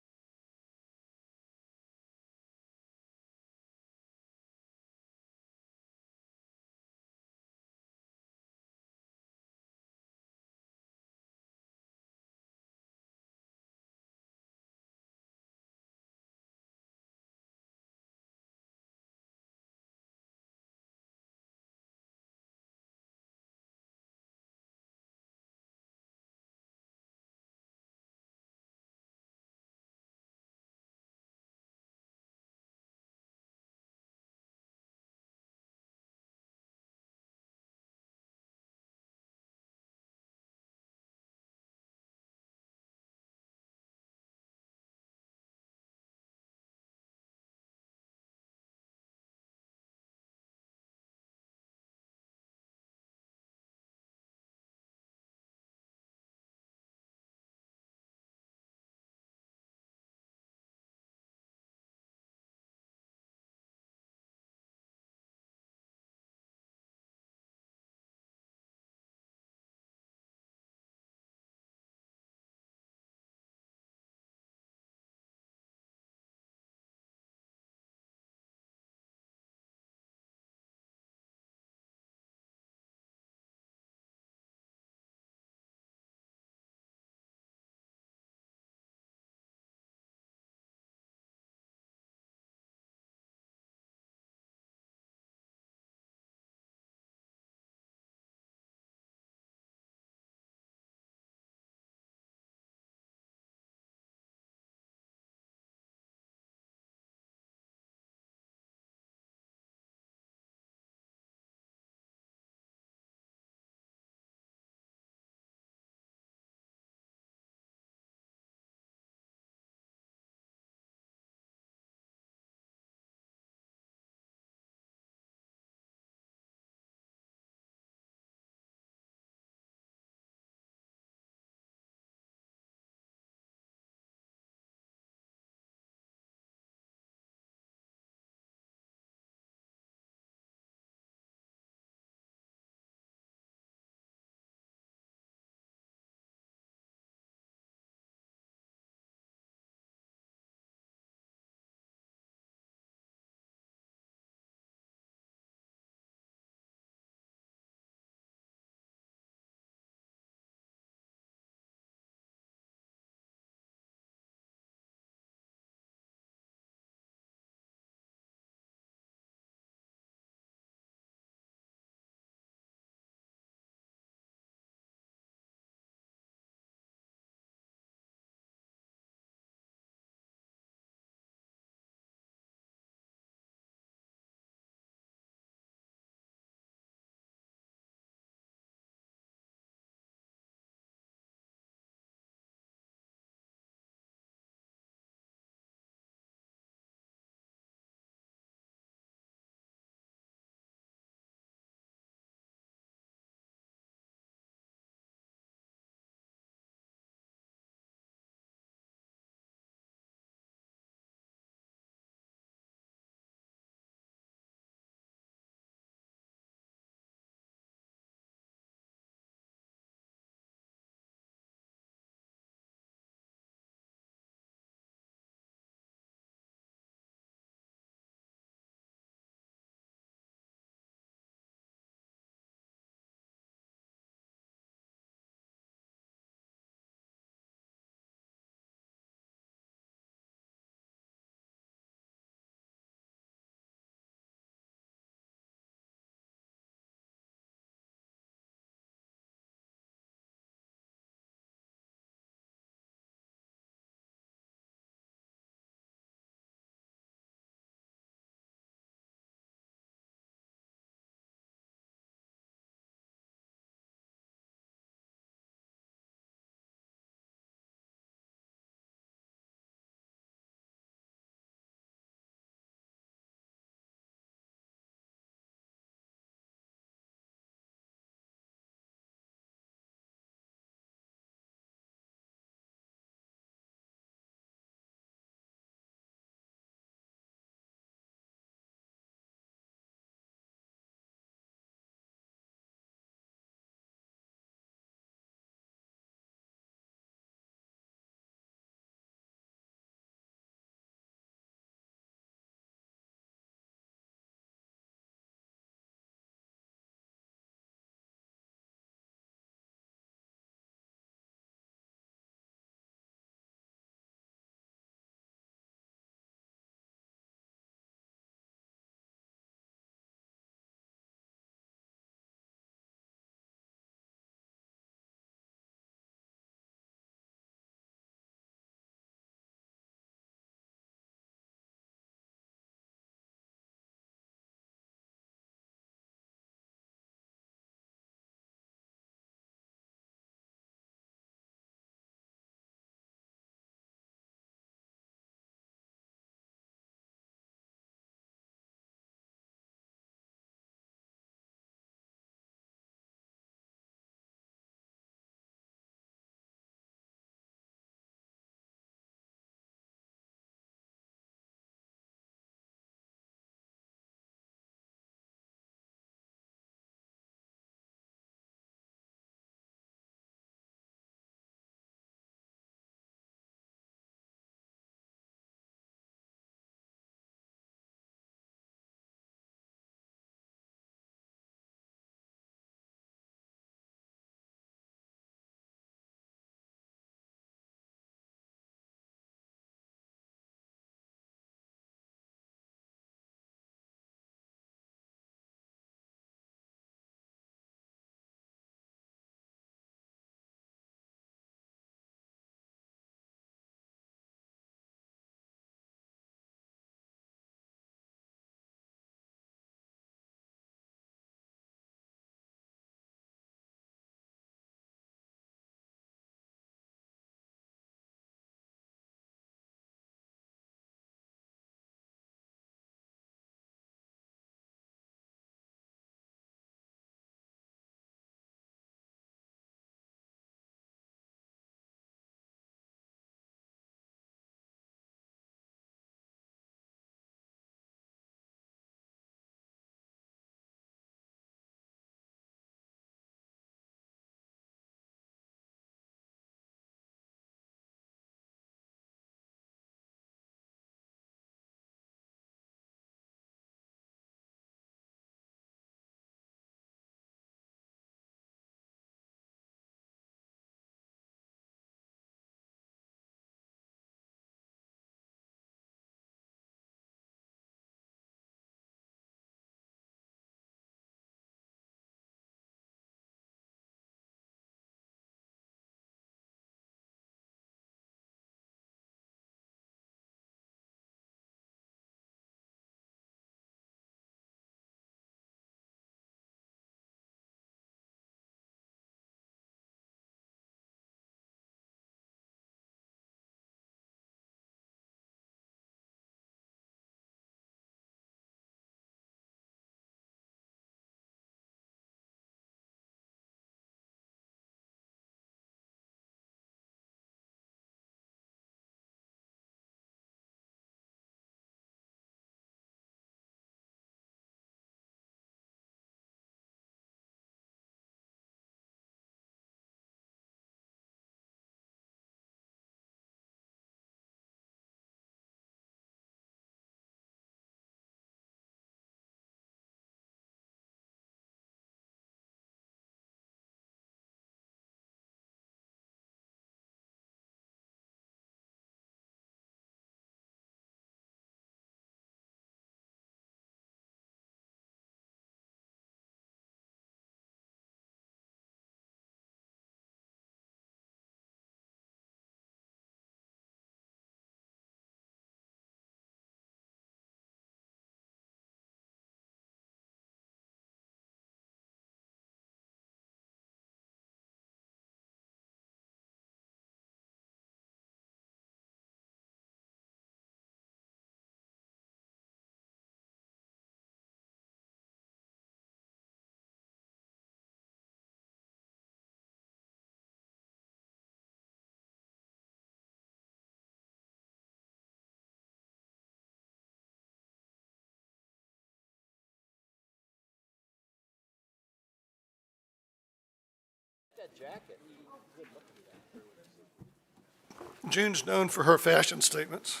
June's known for her fashion statements.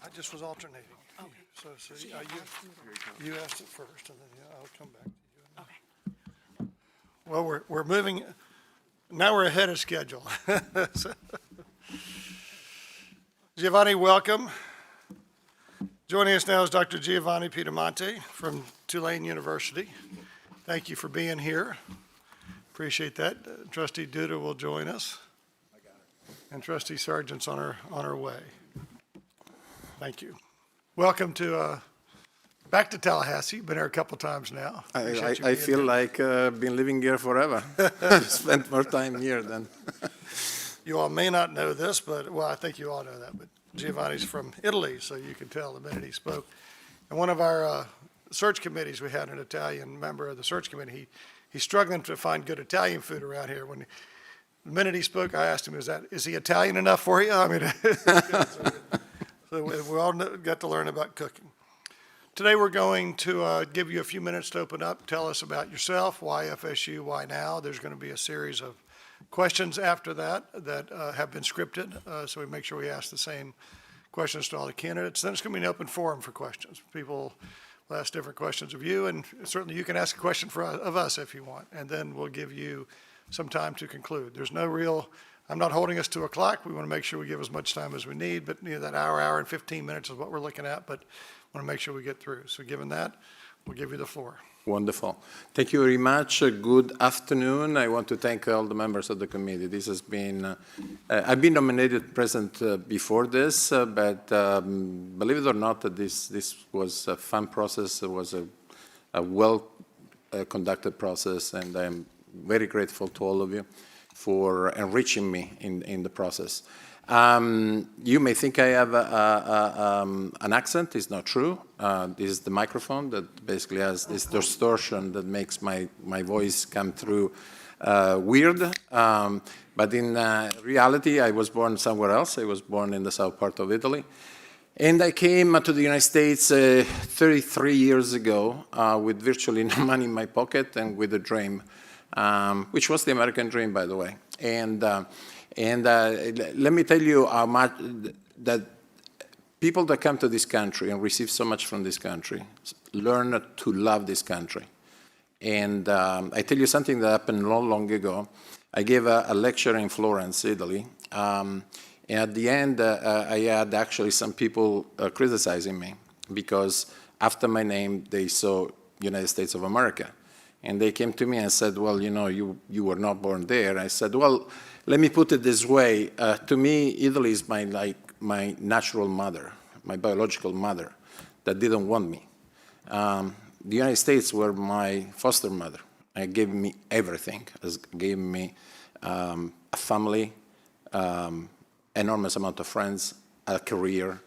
I just was alternating. Okay. So you asked it first, and then I'll come back to you. Okay. Well, we're moving, now we're ahead of schedule. So- Giovanni, welcome. Joining us now is Dr. Giovanni Piedamonte from Tulane University. Thank you for being here. Appreciate that. Trustee Duda will join us. And Trustee Sargent's on her way. Thank you. Welcome to, back to Tallahassee. You've been here a couple times now. I feel like been living here forever. Spent more time here than. You all may not know this, but, well, I think you all know that, but Giovanni's from Italy, so you can tell the minute he spoke. And one of our search committees, we had an Italian member of the search committee. He's struggling to find good Italian food around here. The minute he spoke, I asked him, is he Italian enough for you? I mean, so we all got to learn about cooking. Today we're going to give you a few minutes to open up, tell us about yourself, why FSU, why now. There's going to be a series of questions after that have been scripted, so we make sure we ask the same questions to all the candidates. Then it's going to be an open forum for questions. People will ask different questions of you, and certainly you can ask a question of us if you want, and then we'll give you some time to conclude. There's no real, I'm not holding us to a clock. We want to make sure we give as much time as we need, but that hour and 15 minutes is what we're looking at, but want to make sure we get through. So given that, we'll give you the floor. Wonderful. Thank you very much. Good afternoon. I want to thank all the members of the committee. This has been, I've been nominated president before this, but believe it or not, this was a fun process. It was a well-conducted process, and I'm very grateful to all of you for enriching me in the process. You may think I have an accent. It's not true. This is the microphone that basically has this distortion that makes my voice come through weird. But in reality, I was born somewhere else. I was born in the south part of Italy. And I came to the United States 33 years ago with virtually no money in my pocket and with a dream, which was the American dream, by the way. And let me tell you how much that people that come to this country and receive so much from this country learn to love this country. And I tell you something that happened long ago. I gave a lecture in Florence, Italy. And at the end, I had actually some people criticizing me because after my name, they saw United States of America. And they came to me and said, well, you were not born there. I said, well, let me put it this way. To me, Italy is my natural mother, my biological mother that didn't want me. The United States were my foster mother. It gave me everything. It gave me a family, enormous amount of friends, a career.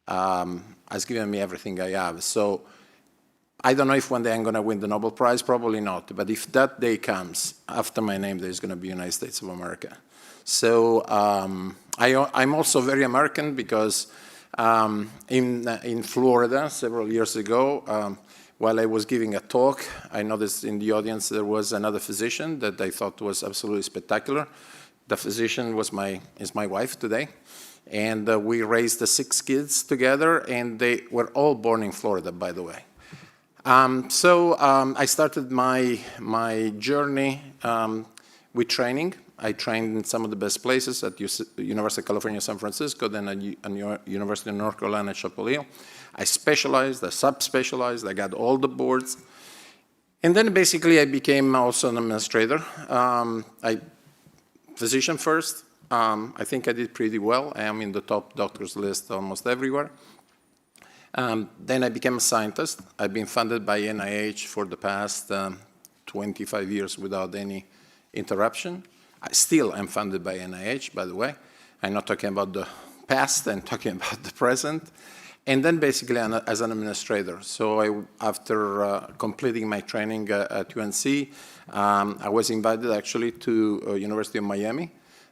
Has given me everything I have. So I don't know if one day I'm going to win the Nobel Prize, probably not. But if that day comes, after my name, there's going to be United States of America. So I'm also very American because in Florida several years ago, while I was giving a talk, I noticed in the audience there was another physician that I thought was absolutely spectacular. The physician is my wife today. And we raised 6 kids together, and they were all born in Florida, by the way. So I started my journey with training. I trained in some of the best places at University of California, San Francisco, then at University of North Carolina, Chapel Hill. I specialized, I sub-specialized, I got all the boards. And then basically I became also an administrator. Physician first. I think I did pretty well. I am in the top doctors list almost everywhere. Then I became a scientist. I've been funded by NIH for the past 25 years without any interruption. I still am funded by NIH, by the way. I'm not talking about the past, I'm talking about the present. and then basically as an administrator. So after completing my training at UNC, I was invited actually to University of Miami.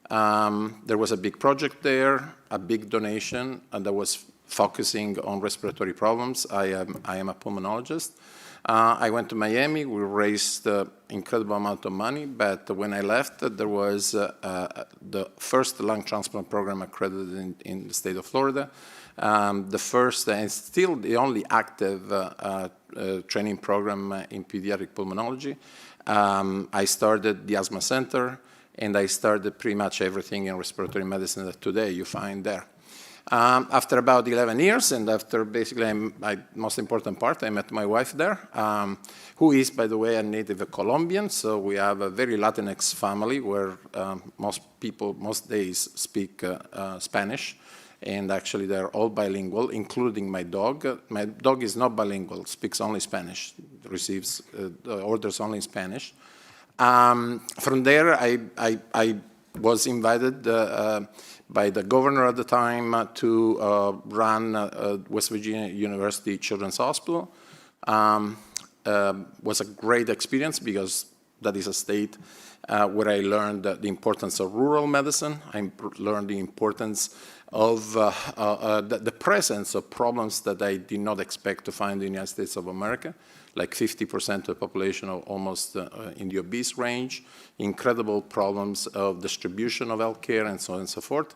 There was a big project there, a big donation, and that was focusing on respiratory problems. I am a pulmonologist. I went to Miami. We raised an incredible amount of money, but when I left, there was the first lung transplant program accredited in the state of Florida, the first and still the only active training program in pediatric pulmonology. I started the asthma center, and I started pretty much everything in respiratory medicine that today you find there. After about 11 years, and after basically my most important part, I met my wife there, who is, by the way, a native Colombian. So we have a very Latinx family where most people, most days, speak Spanish. And actually, they're all bilingual, including my dog. My dog is not bilingual, speaks only Spanish, receives orders only in Spanish. From there, I was invited by the governor at the time to run West Virginia University Children's Hospital. Was a great experience because that is a state where I learned the importance of rural medicine. I learned the importance of the presence of problems that I did not expect to find in the United States of America, like 50% of the population are almost in the obese range, incredible problems of distribution of healthcare, and so on and so forth.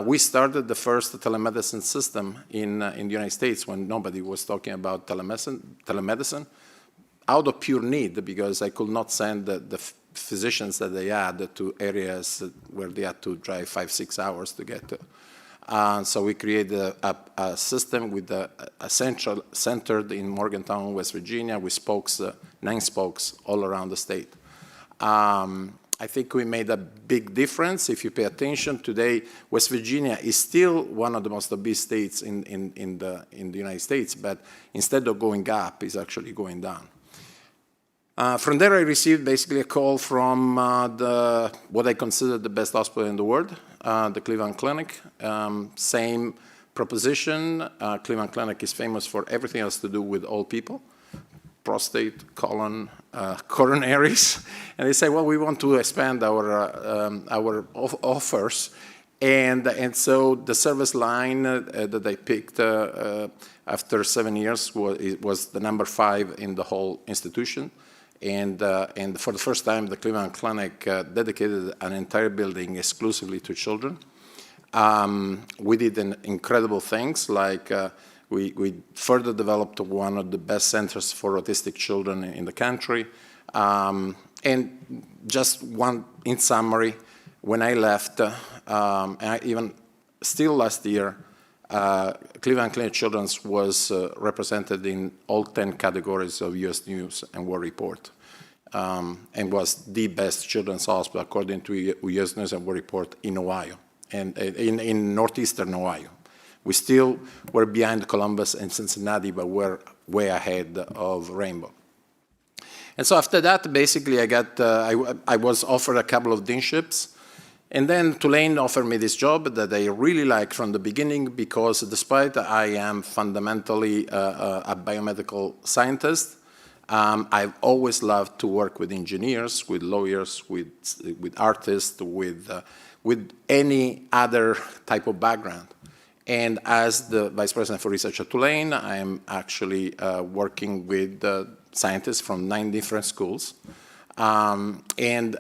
We started the first telemedicine system in the United States when nobody was talking about telemedicine, out of pure need, because I could not send the physicians that they had to areas where they had to drive 5-6 hours to get to. So we created a system with a centered in Morgantown, West Virginia, with spokes, 9 spokes all around the state. I think we made a big difference. If you pay attention today, West Virginia is still one of the most obese states in the United States, but instead of going up, it's actually going down. From there, I received basically a call from what I consider the best hospital in the world, the Cleveland Clinic. Same proposition. Cleveland Clinic is famous for everything else to do with old people, prostate, colon, coronaries. And they say, well, we want to expand our offers. And so the service line that I picked after 7 years was the number 5 in the whole institution. And for the first time, the Cleveland Clinic dedicated an entire building exclusively to children. We did incredible things, like we further developed one of the best centers for autistic children in the country. And just one, in summary, when I left, and even still last year, Cleveland Clinic Children's was represented in all 10 categories of U.S. News and World Report, and was the best children's hospital according to U.S. News and World Report in Ohio, and in northeastern Ohio. We still were behind Columbus and Cincinnati, but we're way ahead of Rainbow. And so after that, basically, I was offered a couple of deanships. And then Tulane offered me this job that I really liked from the beginning, because despite I am fundamentally a biomedical scientist, I've always loved to work with engineers, with lawyers, with artists, with any other type of background. And as the Vice President for Research at Tulane, I am actually working with scientists from 9 different schools. And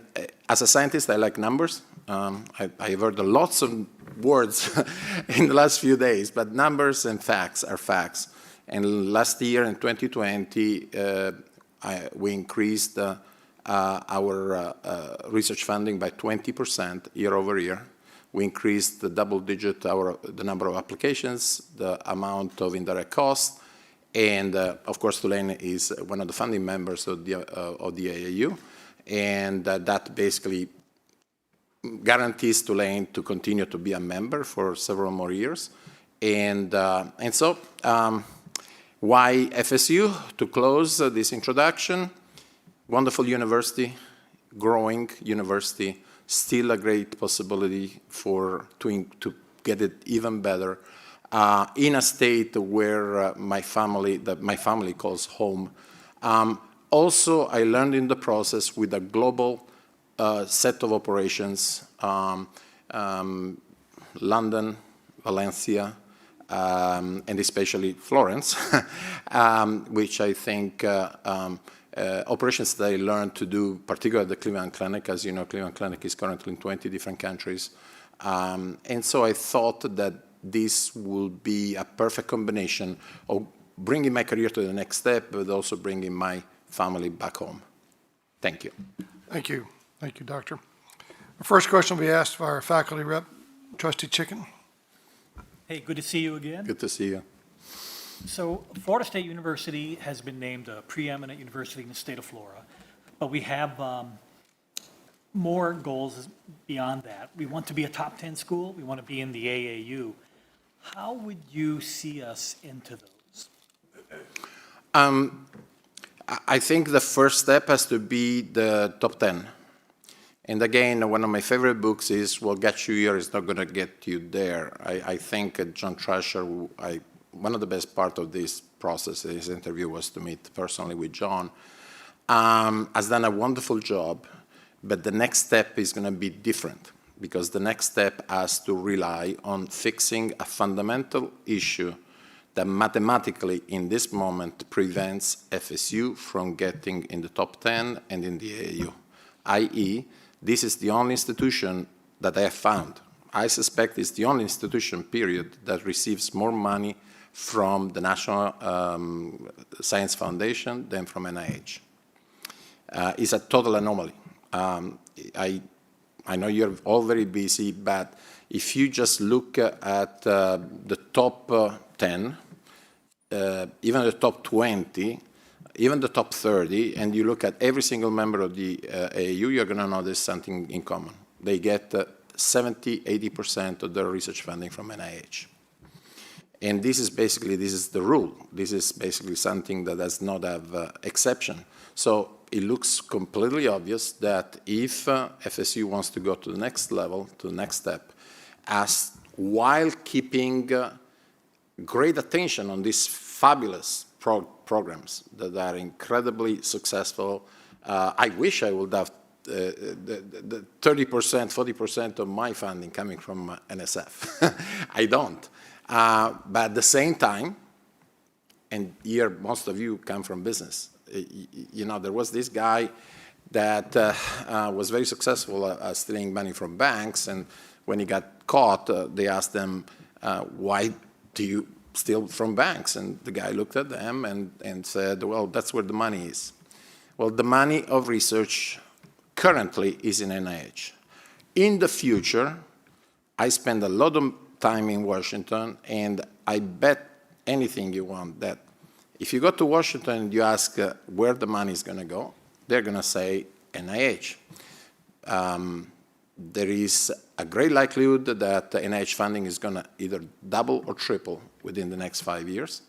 as a scientist, I like numbers. I've heard lots of words in the last few days, but numbers and facts are facts. And last year, in 2020, we increased our research funding by 20% year over year. We increased the double-digit the number of applications, the amount of indirect costs, and of course, Tulane is one of the founding members of the AAU, and that basically guarantees Tulane to continue to be a member for several more years. And so, why FSU? To close this introduction, wonderful university, growing university, still a great possibility to get it even better. in a state where my family calls home. Also, I learned in the process with a global set of operations, London, Valencia, and especially Florence, which I think operations that I learned to do, particularly at the Cleveland Clinic. As you know, Cleveland Clinic is currently in 20 different countries. And so I thought that this would be a perfect combination of bringing my career to the next step, but also bringing my family back home. Thank you. Thank you. Thank you, Doctor. Our first question will be asked by our faculty rep, Trustee Chicken. Hey, good to see you again. Good to see you. So Florida State University has been named a preeminent university in the state of Florida, but we have more goals beyond that. We want to be a top 10 school. We want to be in the AAU. How would you see us into those? I think the first step has to be the top 10. And again, one of my favorite books is What Gets You Here is Not Going to Get You There. I think John Thrasher, one of the best parts of this process, his interview, was to meet personally with John, has done a wonderful job, but the next step is going to be different, because the next step has to rely on fixing a fundamental issue that mathematically in this moment prevents FSU from getting in the top 10 and in the AAU, i.e., this is the only institution that I have found. I suspect it's the only institution, period, that receives more money from the National Science Foundation than from NIH. It's a total anomaly. I know you're all very busy, but if you just look at the top 10, even the top 20, even the top 30, and you look at every single member of the AAU, you're going to notice something in common. They get 70, 80% of their research funding from NIH. And this is the rule. This is basically something that does not have exception. So it looks completely obvious that if FSU wants to go to the next level, to the next step, while keeping great attention on these fabulous programs that are incredibly successful. I wish I would have the 30%, 40% of my funding coming from NSF. I don't. But at the same time, and here most of you come from business, you know, there was this guy that was very successful at stealing money from banks, and when he got caught, they asked him, why do you steal from banks? And the guy looked at them and said, well, that's where the money is. Well, the money of research currently is in NIH. In the future, I spend a lot of time in Washington, and I bet anything you want that if you go to Washington and you ask where the money is going to go, they're going to say NIH. There is a great likelihood that NIH funding is going to either double or triple within the next 5 years.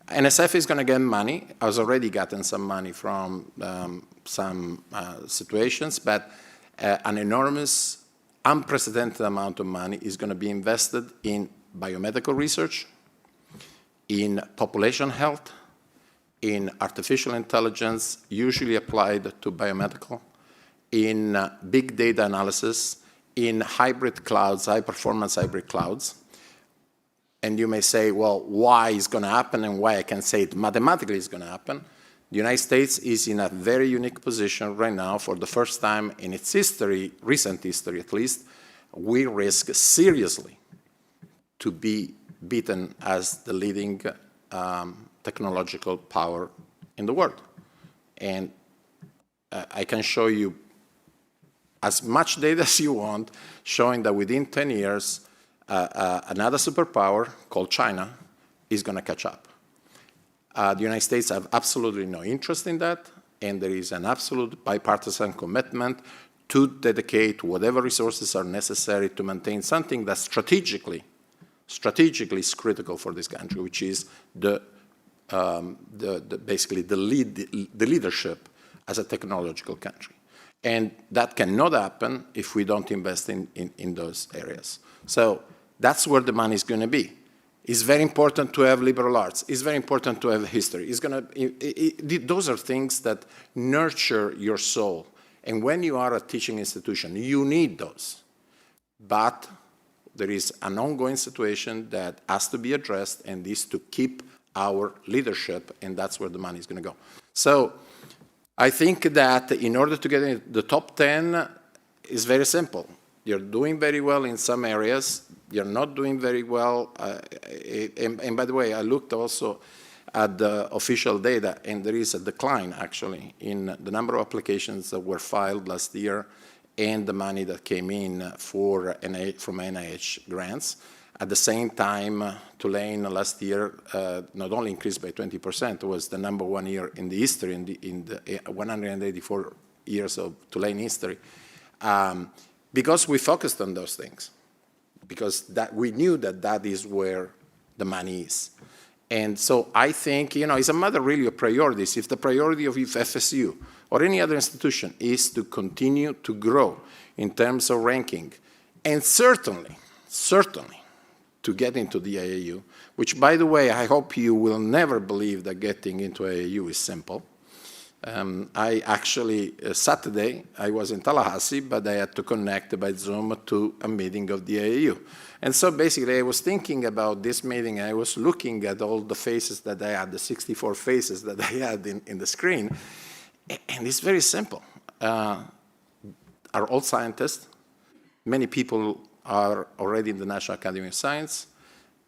NSF is going to get money. Has already gotten some money from some situations, but an enormous, unprecedented amount of money is going to be invested in biomedical research, in population health, in artificial intelligence, usually applied to biomedical, in big data analysis, in hybrid clouds, high-performance hybrid clouds. And you may say, well, why is going to happen and why I can say it mathematically is going to happen. The United States is in a very unique position right now. For the first time in its history, recent history at least, we risk seriously to be beaten as the leading technological power in the world. And I can show you as much data as you want, showing that within 10 years, another superpower called China is going to catch up. The United States have absolutely no interest in that, and there is an absolute bipartisan commitment to dedicate whatever resources are necessary to maintain something that strategically is critical for this country, which is basically the leadership as a technological country. And that cannot happen if we don't invest in those areas. So that's where the money is going to be. It's very important to have liberal arts. It's very important to have history. Those are things that nurture your soul. And when you are a teaching institution, you need those. But there is an ongoing situation that has to be addressed and is to keep our leadership, and that's where the money is going to go. So I think that in order to get in the top 10, it's very simple. You're doing very well in some areas. You're not doing very well. And by the way, I looked also at the official data, and there is a decline, actually, in the number of applications that were filed last year and the money that came in from NIH grants. At the same time, Tulane last year not only increased by 20%, it was the #1 year in the history, in the 184 years of Tulane history, because we focused on those things, because we knew that is where the money is. And so I think, it's a matter really of priorities. If the priority of FSU or any other institution is to continue to grow in terms of ranking, and certainly to get into the AAU, which, by the way, I hope you will never believe that getting into AAU is simple. I actually, Saturday, I was in Tallahassee, but I had to connect by Zoom to a meeting of the AAU. And so basically, I was thinking about this meeting, and I was looking at all the faces that I had, the 64 faces that I had in the screen, and it's very simple. Are all scientists. Many people are already in the National Academy of Science.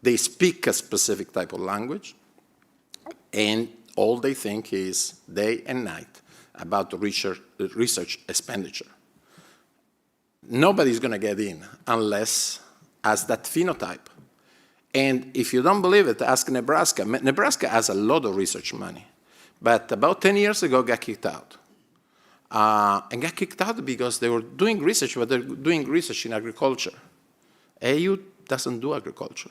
They speak a specific type of language, and all they think is day and night about the research expenditure. Nobody's going to get in unless has that phenotype. And if you don't believe it, ask Nebraska. Nebraska has a lot of research money, but about 10 years ago got kicked out. And got kicked out because they were doing research, but they're doing research in agriculture. AAU doesn't do agriculture.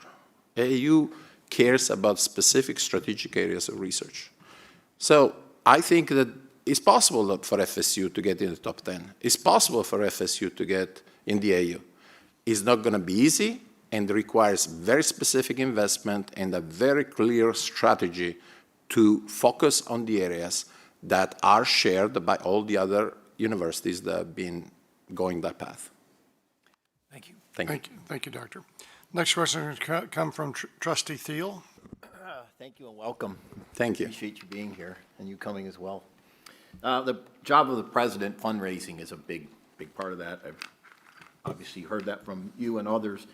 AAU cares about specific strategic areas of research. So I think that it's possible for FSU to get in the top 10. It's possible for FSU to get in the AAU. It's not going to be easy, and requires very specific investment and a very clear strategy to focus on the areas that are shared by all the other universities that have been going that path. Thank you. Thank you, Doctor. Next question is going to come from Trustee Thiel. Thank you and welcome. Thank you. Appreciate you being here and you coming as well. The job of the president, fundraising, is a big part of that. I've obviously heard that from you and others,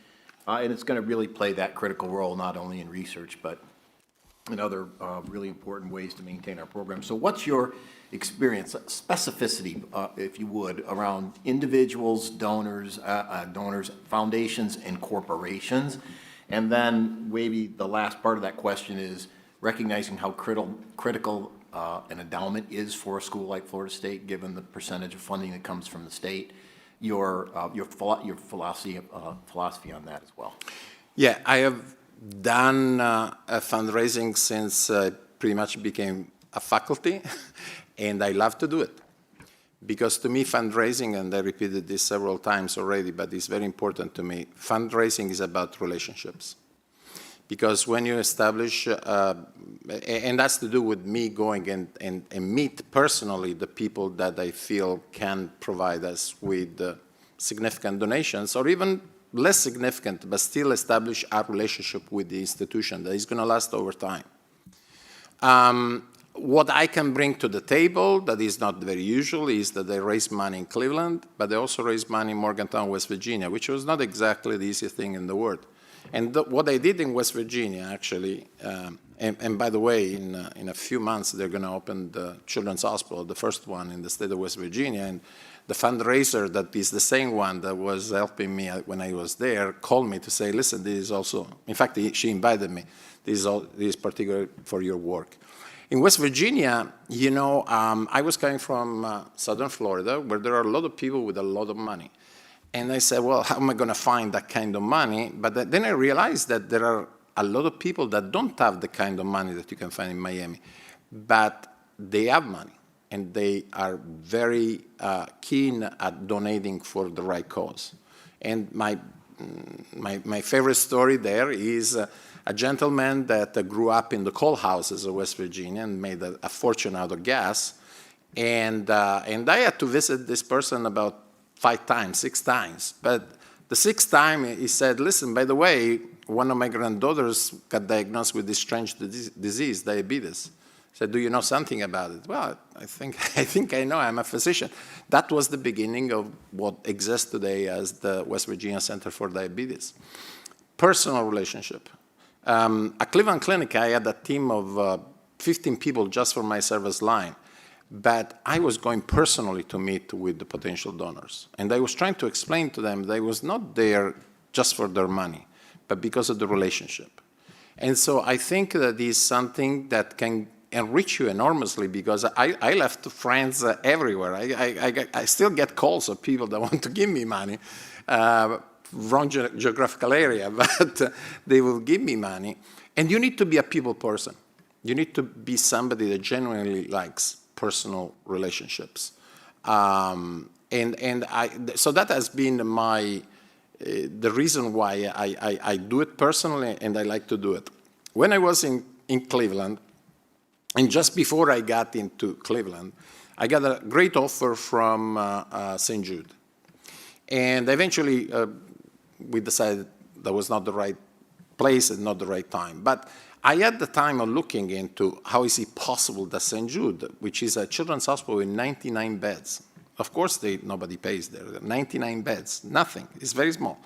and it's going to really play that critical role not only in research but in other really important ways to maintain our program. So what's your experience, specificity, if you would, around individuals, donors, foundations, and corporations? And then maybe the last part of that question is recognizing how critical an endowment is for a school like Florida State, given the percentage of funding that comes from the state. Your philosophy on that as well. Yeah, I have done fundraising since I pretty much became a faculty, and I love to do it. Because to me, fundraising, and I repeated this several times already, but it's very important to me, fundraising is about relationships. Because when you establish, and that's to do with me going and meet personally the people that I feel can provide us with significant donations, or even less significant, but still establish our relationship with the institution that is going to last over time. What I can bring to the table that is not very usual is that I raise money in Cleveland, but I also raise money in Morgantown, West Virginia, which was not exactly the easiest thing in the world. And what I did in West Virginia, actually, and by the way, in a few months, they're going to open the Children's Hospital, the first one in the state of West Virginia. And the fundraiser that is the same one that was helping me when I was there called me to say, listen, this is also, in fact, she invited me, this is particular for your work. In West Virginia, I was coming from southern Florida, where there are a lot of people with a lot of money. And I said, well, how am I going to find that kind of money? But then I realized that there are a lot of people that don't have the kind of money that you can find in Miami. But they have money, and they are very keen at donating for the right cause. And my my favorite story there is a gentleman that grew up in the coal houses of West Virginia and made a fortune out of gas. And I had to visit this person about 5 times, 6 times. But the 6th time, he said, listen, by the way, one of my granddaughters got diagnosed with this strange disease, diabetes. I said, do you know something about it? Well, I think I know. I'm a physician. That was the beginning of what exists today as the West Virginia Center for Diabetes. Personal relationship. At Cleveland Clinic, I had a team of 15 people just for my service line. But I was going personally to meet with the potential donors. And I was trying to explain to them that I was not there just for their money, but because of the relationship. And so I think that is something that can enrich you enormously, because I left friends everywhere. I still get calls of people that want to give me money, wrong geographical area, but they will give me money. And you need to be a people person. You need to be somebody that genuinely likes personal relationships. So that has been the reason why I do it personally, and I like to do it. When I was in Cleveland, and just before I got into Cleveland, I got a great offer from St. Jude. And eventually, we decided that was not the right place and not the right time. But I had the time of looking into how is it possible that St. Jude, which is a children's hospital with 99 beds, of course nobody pays there, 99 beds, nothing, it's very small.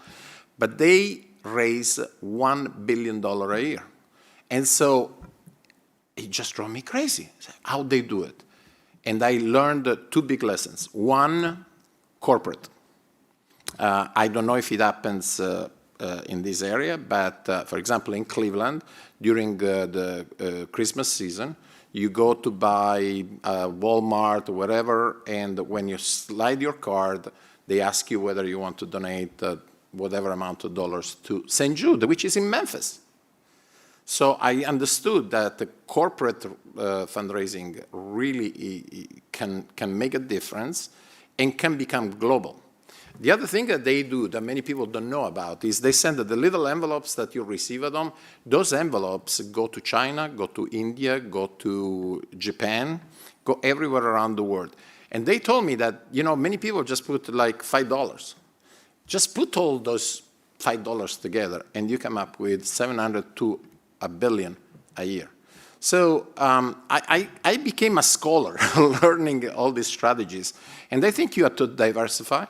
But they raise $1 billion a year. And so it just drove me crazy, how they do it. And I learned 2 big lessons. One, corporate. I don't know if it happens in this area, but for example, in Cleveland, during the Christmas season, you go to buy Walmart or whatever, and when you slide your card, they ask you whether you want to donate whatever amount of dollars to St. Jude, which is in Memphis. So I understood that the corporate fundraising really can make a difference and can become global. The other thing that they do that many people don't know about is they send the little envelopes that you receive at them. Those envelopes go to China, go to India, go to Japan, go everywhere around the world. And they told me that, many people just put like $5. Just put all those $5 together and you come up with 700 to $1 billion a year. So I became a scholar learning all these strategies. And I think you have to diversify.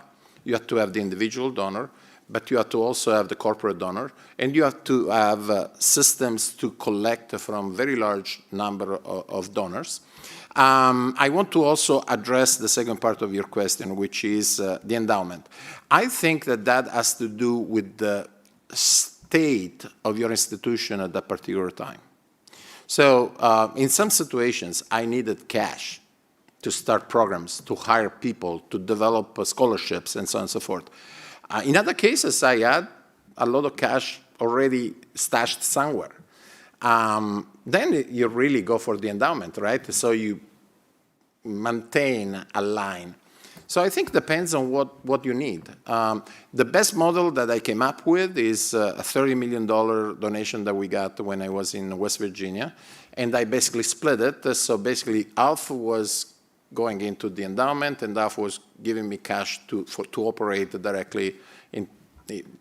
You have to have the individual donor, but you have to also have the corporate donor, and you have to have systems to collect from very large number of donors. I want to also address the second part of your question, which is the endowment. I think that has to do with the state of your institution at that particular time. So in some situations, I needed cash to start programs, to hire people, to develop scholarships, and so on and so forth. In other cases, I had a lot of cash already stashed somewhere. Then you really go for the endowment, right? So you maintain a line. So I think it depends on what you need. The best model that I came up with is a $30 million donation that we got when I was in West Virginia, and I basically split it. So basically, half was going into the endowment, and half was giving me cash to operate directly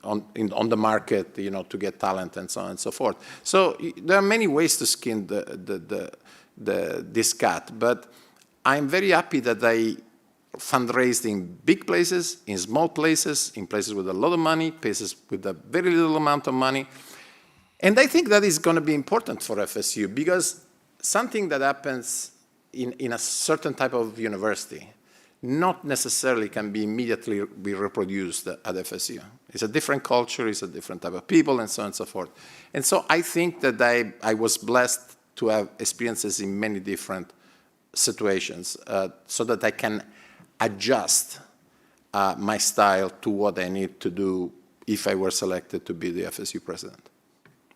on the market, to get talent and so on and so forth. So there are many ways to skin this cat, but I'm very happy that I fundraised in big places, in small places, in places with a lot of money, places with a very little amount of money. And I think that is going to be important for FSU, because something that happens in a certain type of university not necessarily can be immediately reproduced at FSU. It's a different culture, it's a different type of people, and so on and so forth. And so I think that I was blessed to have experiences in many different situations so that I can adjust my style to what I need to do if I were selected to be the FSU president.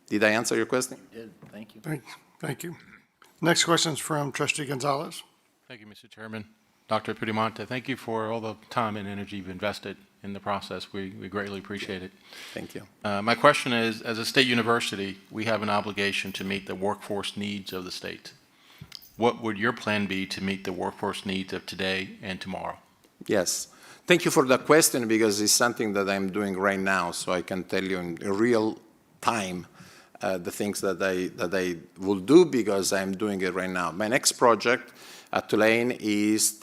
Did I answer your question? You did. Thank you. Thank you. Next question is from Trustee Gonzalez. Thank you, Mr. Chairman. Dr. Piedimonte, thank you for all the time and energy you've invested in the process. We greatly appreciate it. Thank you. My question is, as a state university, we have an obligation to meet the workforce needs of the state. What would your plan be to meet the workforce needs of today and tomorrow? Yes. Thank you for that question, because it's something that I'm doing right now, so I can tell you in real time the things that I will do, because I'm doing it right now. My next project at Tulane is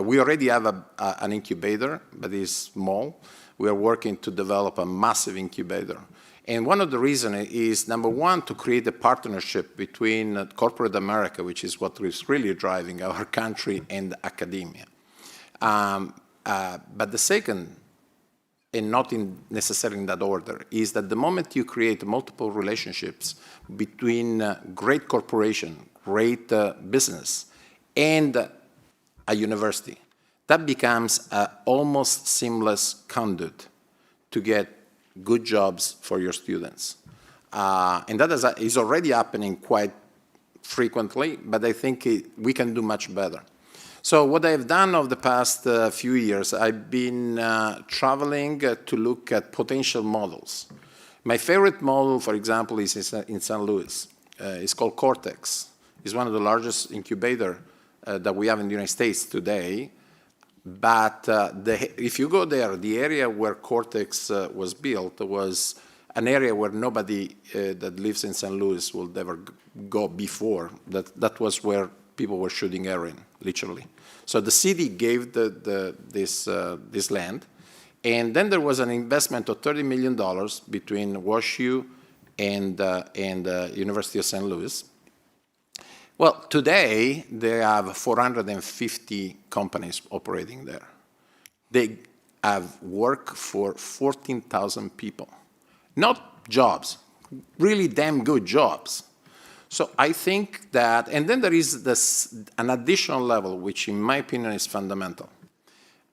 we already have an incubator, but it's small. We are working to develop a massive incubator. And one of the reasons is, number one, to create a partnership between corporate America, which is what is really driving our country, and academia. But the second, and not necessarily in that order, is that the moment you create multiple relationships between great corporation, great business, and a university, that becomes an almost seamless conduit to get good jobs for your students. And that is already happening quite frequently, but I think we can do much better. So what I've done over the past few years, I've been traveling to look at potential models. My favorite model, for example, is in St. Louis. It's called Cortex. It's one of the largest incubators that we have in the United States today. But if you go there, the area where Cortex was built was an area where nobody that lives in St. Louis will ever go before. That was where people were shooting heroin, literally. So the city gave this land, and then there was an investment of $30 million between WashU and University of St. Louis. Well, today they have 450 companies operating there. They have work for 14,000 people. Not jobs, really damn good jobs. So I think that, and then there is an additional level, which in my opinion is fundamental.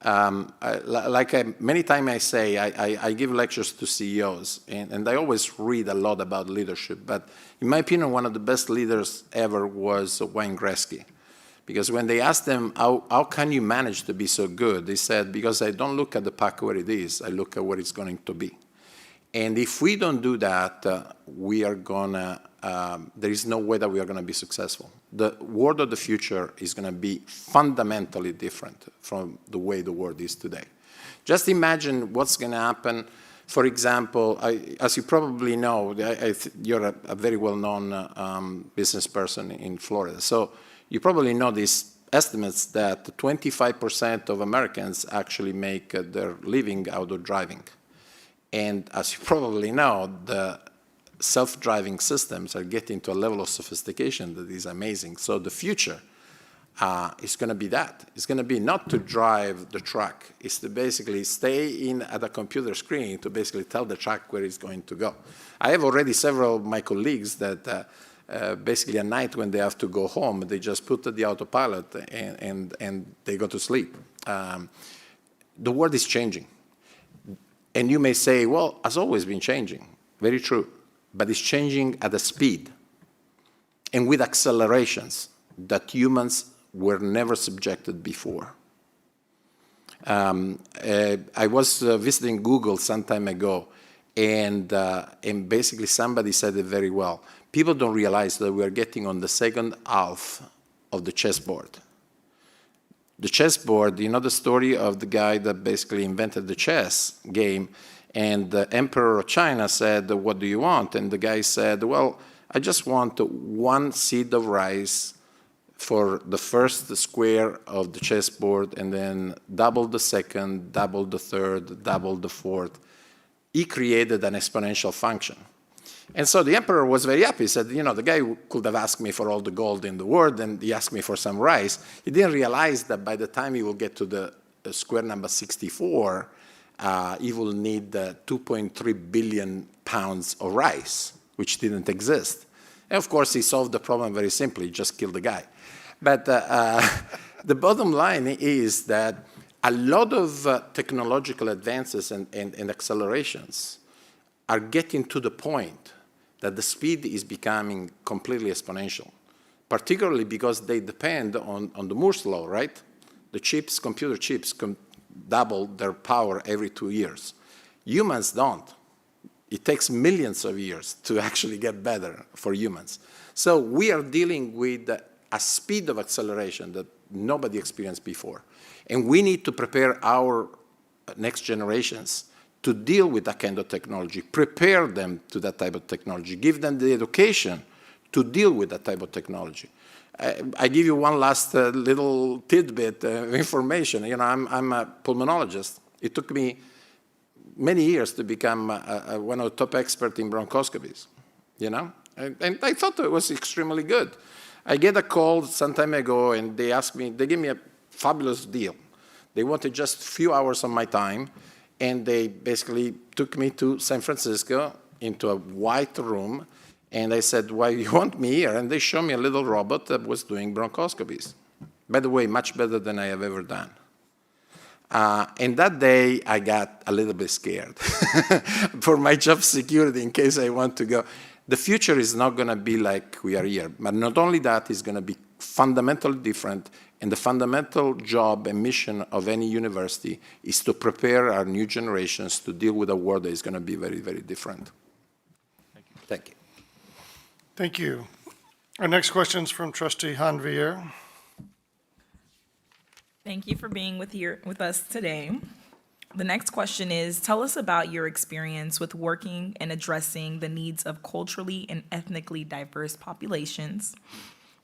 Many times I say, I give lectures to CEOs, and I always read a lot about leadership, but in my opinion, one of the best leaders ever was Wayne Gretzky. Because when they asked them, how can you manage to be so good? They said, because I don't look at the puck where it is, I look at where it's going to be. And if we don't do that, there is no way that we are going to be successful. The world of the future is going to be fundamentally different from the way the world is today. Just imagine what's going to happen. For example, as you probably know, you're a very well-known business person in Florida. So you probably know these estimates that 25% of Americans actually make their living out of driving. And as you probably know, the self-driving systems are getting to a level of sophistication that is amazing. So the future is going to be that. It's going to be not to drive the truck. It's to basically stay in at a computer screen to basically tell the truck where it's going to go. I have already several of my colleagues that basically at night when they have to go home, they just put the autopilot and they go to sleep. The world is changing. And you may say, well, it's always been changing. Very true. But it's changing at a speed and with accelerations that humans were never subjected before. I was visiting Google some time ago, and basically somebody said it very well. People don't realize that we are getting on the second half of the chessboard. The chessboard, you know the story of the guy that basically invented the chess game, and the emperor of China said, what do you want? And the guy said, well, I just want one seed of rice for the first square of the chessboard, and then double the second, double the third, double the fourth. He created an exponential function. And so the emperor was very happy. He said, you know, the guy could have asked me for all the gold in the world, and he asked me for some rice. He didn't realize that by the time he will get to the square number 64, he will need 2.3 billion pounds of rice, which didn't exist. And of course, he solved the problem very simply, just killed the guy. But the bottom line is that a lot of technological advances and accelerations are getting to the point that the speed is becoming completely exponential, particularly because they depend on the Moore's law, right? The chips, computer chips, double their power every 2 years. Humans don't. It takes millions of years to actually get better for humans. So we are dealing with a speed of acceleration that nobody experienced before. And we need to prepare our next generations to deal with that kind of technology, prepare them to that type of technology, give them the education to deal with that type of technology. I give you one last little tidbit of information. You know, I'm a pulmonologist. It took me many years to become one of the top experts in bronchoscopies, you know? And I thought it was extremely good. I get a call some time ago, and they gave me a fabulous deal. They wanted just a few hours of my time, and they basically took me to San Francisco into a white room, and I said, why you want me here? And they showed me a little robot that was doing bronchoscopies. By the way, much better than I have ever done. And that day, I got a little bit scared for my job security in case I want to go. The future is not going to be like we are here. But not only that, it's going to be fundamentally different. And the fundamental job and mission of any university is to prepare our new generations to deal with a world that is going to be very, very different. Thank you. Thank you. Our next question is from Trustee Hanvier. Thank you for being with us today. The next question is, tell us about your experience with working and addressing the needs of culturally and ethnically diverse populations.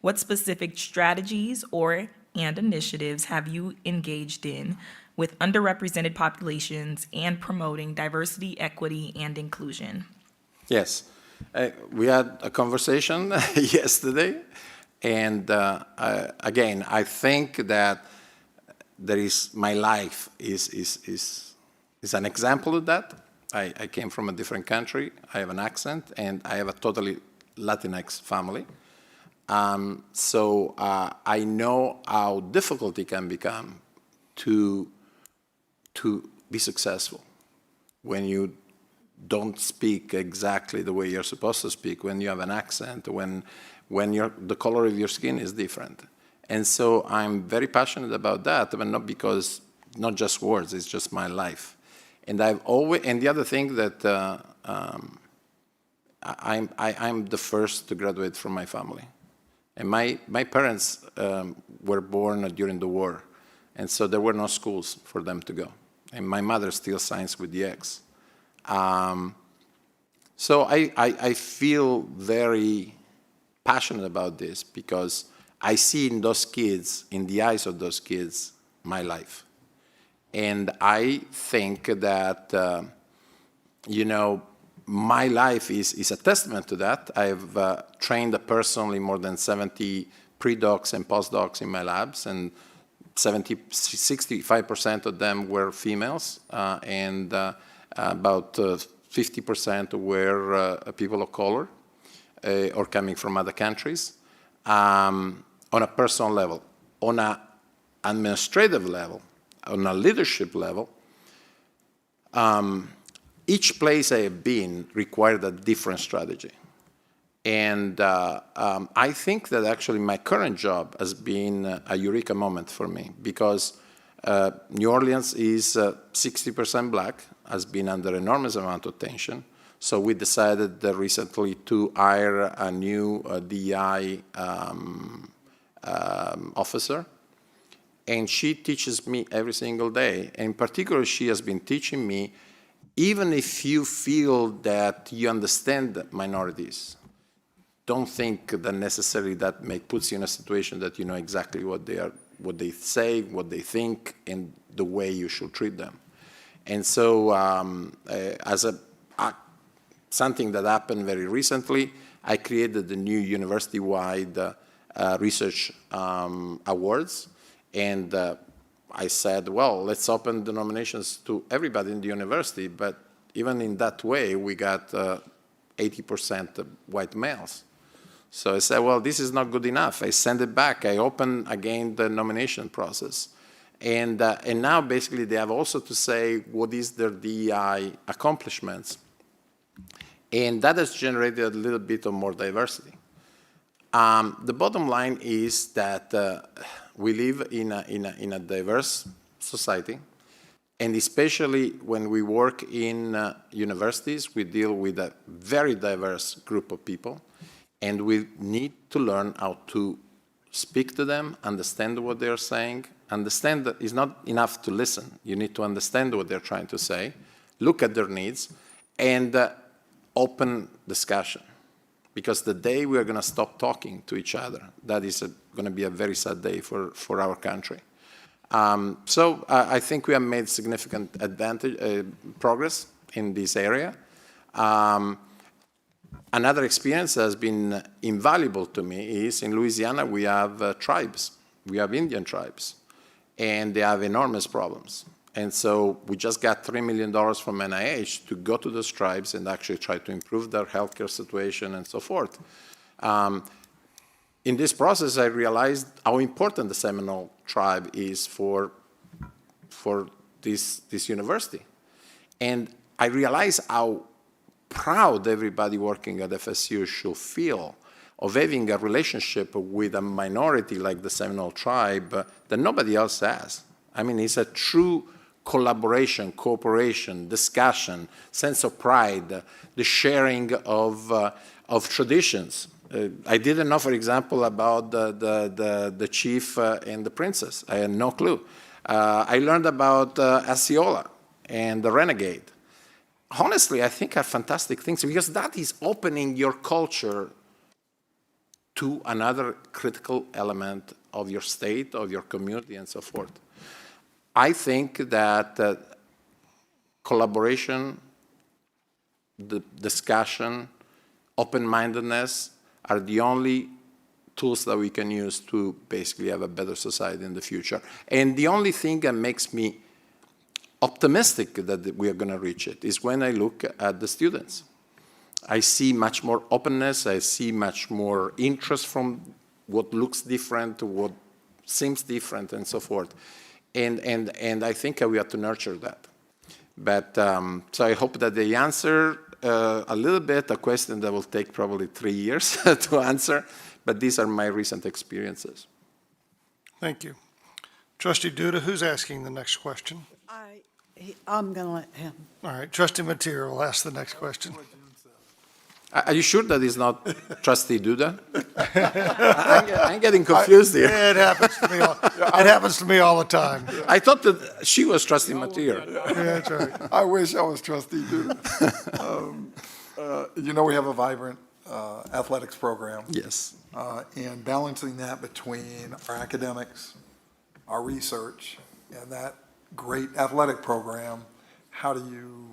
What specific strategies and initiatives have you engaged in with underrepresented populations and promoting diversity, equity, and inclusion? Yes. We had a conversation yesterday, and again, I think that my life is an example of that. I came from a different country, I have an accent, and I have a totally Latinx family. So I know how difficult it can become to be successful when you don't speak exactly the way you're supposed to speak, when you have an accent, when the color of your skin is different. And so I'm very passionate about that, but not just words, it's just my life. And the other thing that I'm the first to graduate from my family. And my parents were born during the war, and so there were no schools for them to go. And my mother still signs with the X. So I feel very passionate about this because I see in those kids, in the eyes of those kids, my life. And I think that, my life is a testament to that. I've trained personally more than 70 pre-docs and postdocs in my labs, and 65% of them were females, and about 50% were people of color or coming from other countries. On a personal level, on an administrative level, on a leadership level, each place I have been required a different strategy. And I think that actually my current job has been a eureka moment for me because New Orleans is 60% black, has been under enormous amount of tension. So we decided recently to hire a new DEI officer. And she teaches me every single day. And in particular, she has been teaching me, even if you feel that you understand minorities, don't think that necessarily that puts you in a situation that you know exactly what they say, what they think, and the way you should treat them. And so something that happened very recently, I created the new university-wide research awards. And I said, well, let's open the nominations to everybody in the university. But even in that way, we got 80% white males. So I said, well, this is not good enough. I sent it back. I opened again the nomination process. And now basically they have also to say what is their DEI accomplishments. And that has generated a little bit of more diversity. The bottom line is that we live in a diverse society. And especially when we work in universities, we deal with a very diverse group of people, and we need to learn how to speak to them, understand what they're saying. Understand that it's not enough to listen. You need to understand what they're trying to say, look at their needs, and open discussion. Because the day we are going to stop talking to each other, that is going to be a very sad day for our country. So I think we have made significant progress in this area. Another experience that has been invaluable to me is in Louisiana we have tribes. We have Indian tribes, and they have enormous problems. And so we just got $3 million from NIH to go to those tribes and actually try to improve their healthcare situation and so forth. In this process, I realized how important the Seminole tribe is for this university. And I realized how proud everybody working at FSU should feel of having a relationship with a minority like the Seminole tribe that nobody else has. I mean, it's a true collaboration, cooperation, discussion, sense of pride, the sharing of traditions. I didn't know, for example, about the chief and the princess. I had no clue. I learned about Osceola and the renegade. Honestly, I think are fantastic things because that is opening your culture to another critical element of your state, of your community, and so forth. I think that collaboration, the discussion, open-mindedness are the only tools that we can use to basically have a better society in the future. And the only thing that makes me optimistic that we are going to reach it is when I look at the students. I see much more openness, I see much more interest from what looks different to what seems different and so forth. And I think we have to nurture that. But so I hope that they answer a little bit a question that will take probably 3 years to answer, but these are my recent experiences. Thank you. Trustee Duda, who's asking the next question? I'm going to let him. All right, Trustee Mateer will ask the next question. Are you sure that is not Trustee Duda? I'm getting confused here. It happens to me. It happens to me all the time. I thought that she was Trustee Mateer. Yeah, that's right. I wish I was Trustee Duda. You know, we have a vibrant athletics program. Yes. And balancing that between our academics, our research, and that great athletic program, how do you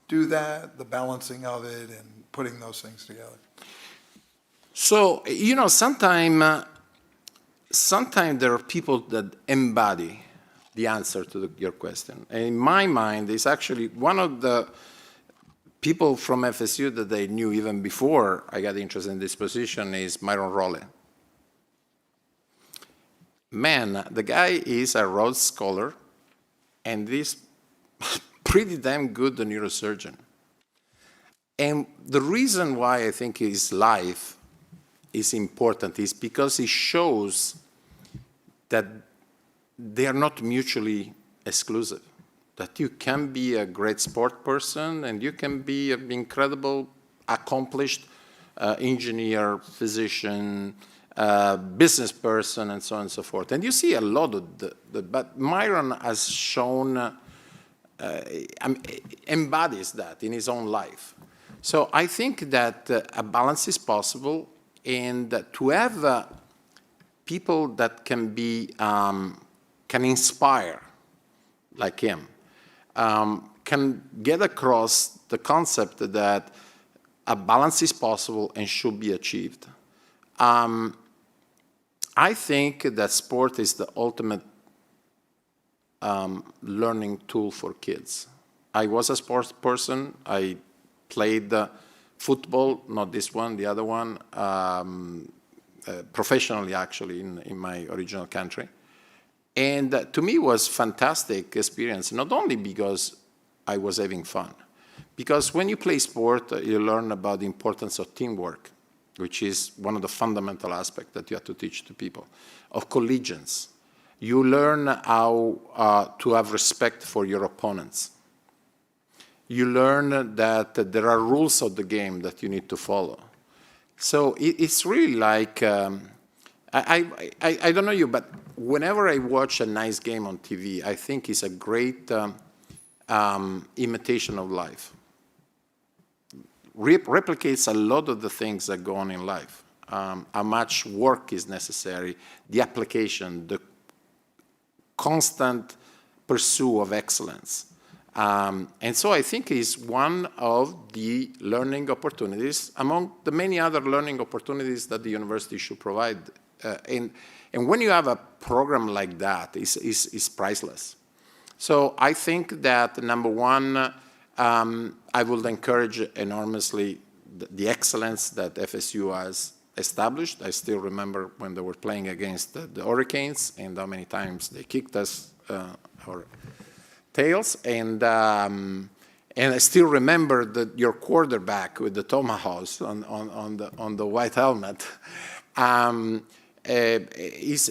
do that, the balancing of it, and putting those things together? So, you know, sometimes there are people that embody the answer to your question. And in my mind, it's actually one of the people from FSU that I knew even before I got interested in this position is Myron Rowley. Man, the guy is a Rhodes Scholar, and he's pretty damn good neurosurgeon. And the reason why I think his life is important is because he shows that they are not mutually exclusive, that you can be a great sport person and you can be an incredible, accomplished engineer, physician, business person, and so on and so forth. And you see a lot of but Myron has shown, embodies that in his own life. So I think that a balance is possible, and to have people that can be, can inspire, like him, can get across the concept that a balance is possible and should be achieved. I think that sport is the ultimate learning tool for kids. I was a sports person. I played football, not this one, the other one, professionally actually in my original country. And to me it was fantastic experience, not only because I was having fun, because when you play sport, you learn about the importance of teamwork, which is one of the fundamental aspects that you have to teach to people, of collegiance, You learn how to have respect for your opponents. You learn that there are rules of the game that you need to follow. So it's really like, I don't know you, but whenever I watch a nice game on TV, I think it's a great imitation of life. Replicates a lot of the things that go on in life. How much work is necessary, the application, the constant pursuit of excellence. And so I think it's one of the learning opportunities among the many other learning opportunities that the university should provide. And when you have a program like that, it's priceless. So I think that, number one, I would encourage enormously the excellence that FSU has established. I still remember when they were playing against the Hurricanes and how many times they kicked us our tails. And I still remember your quarterback with the tomahawks on the white helmet. Is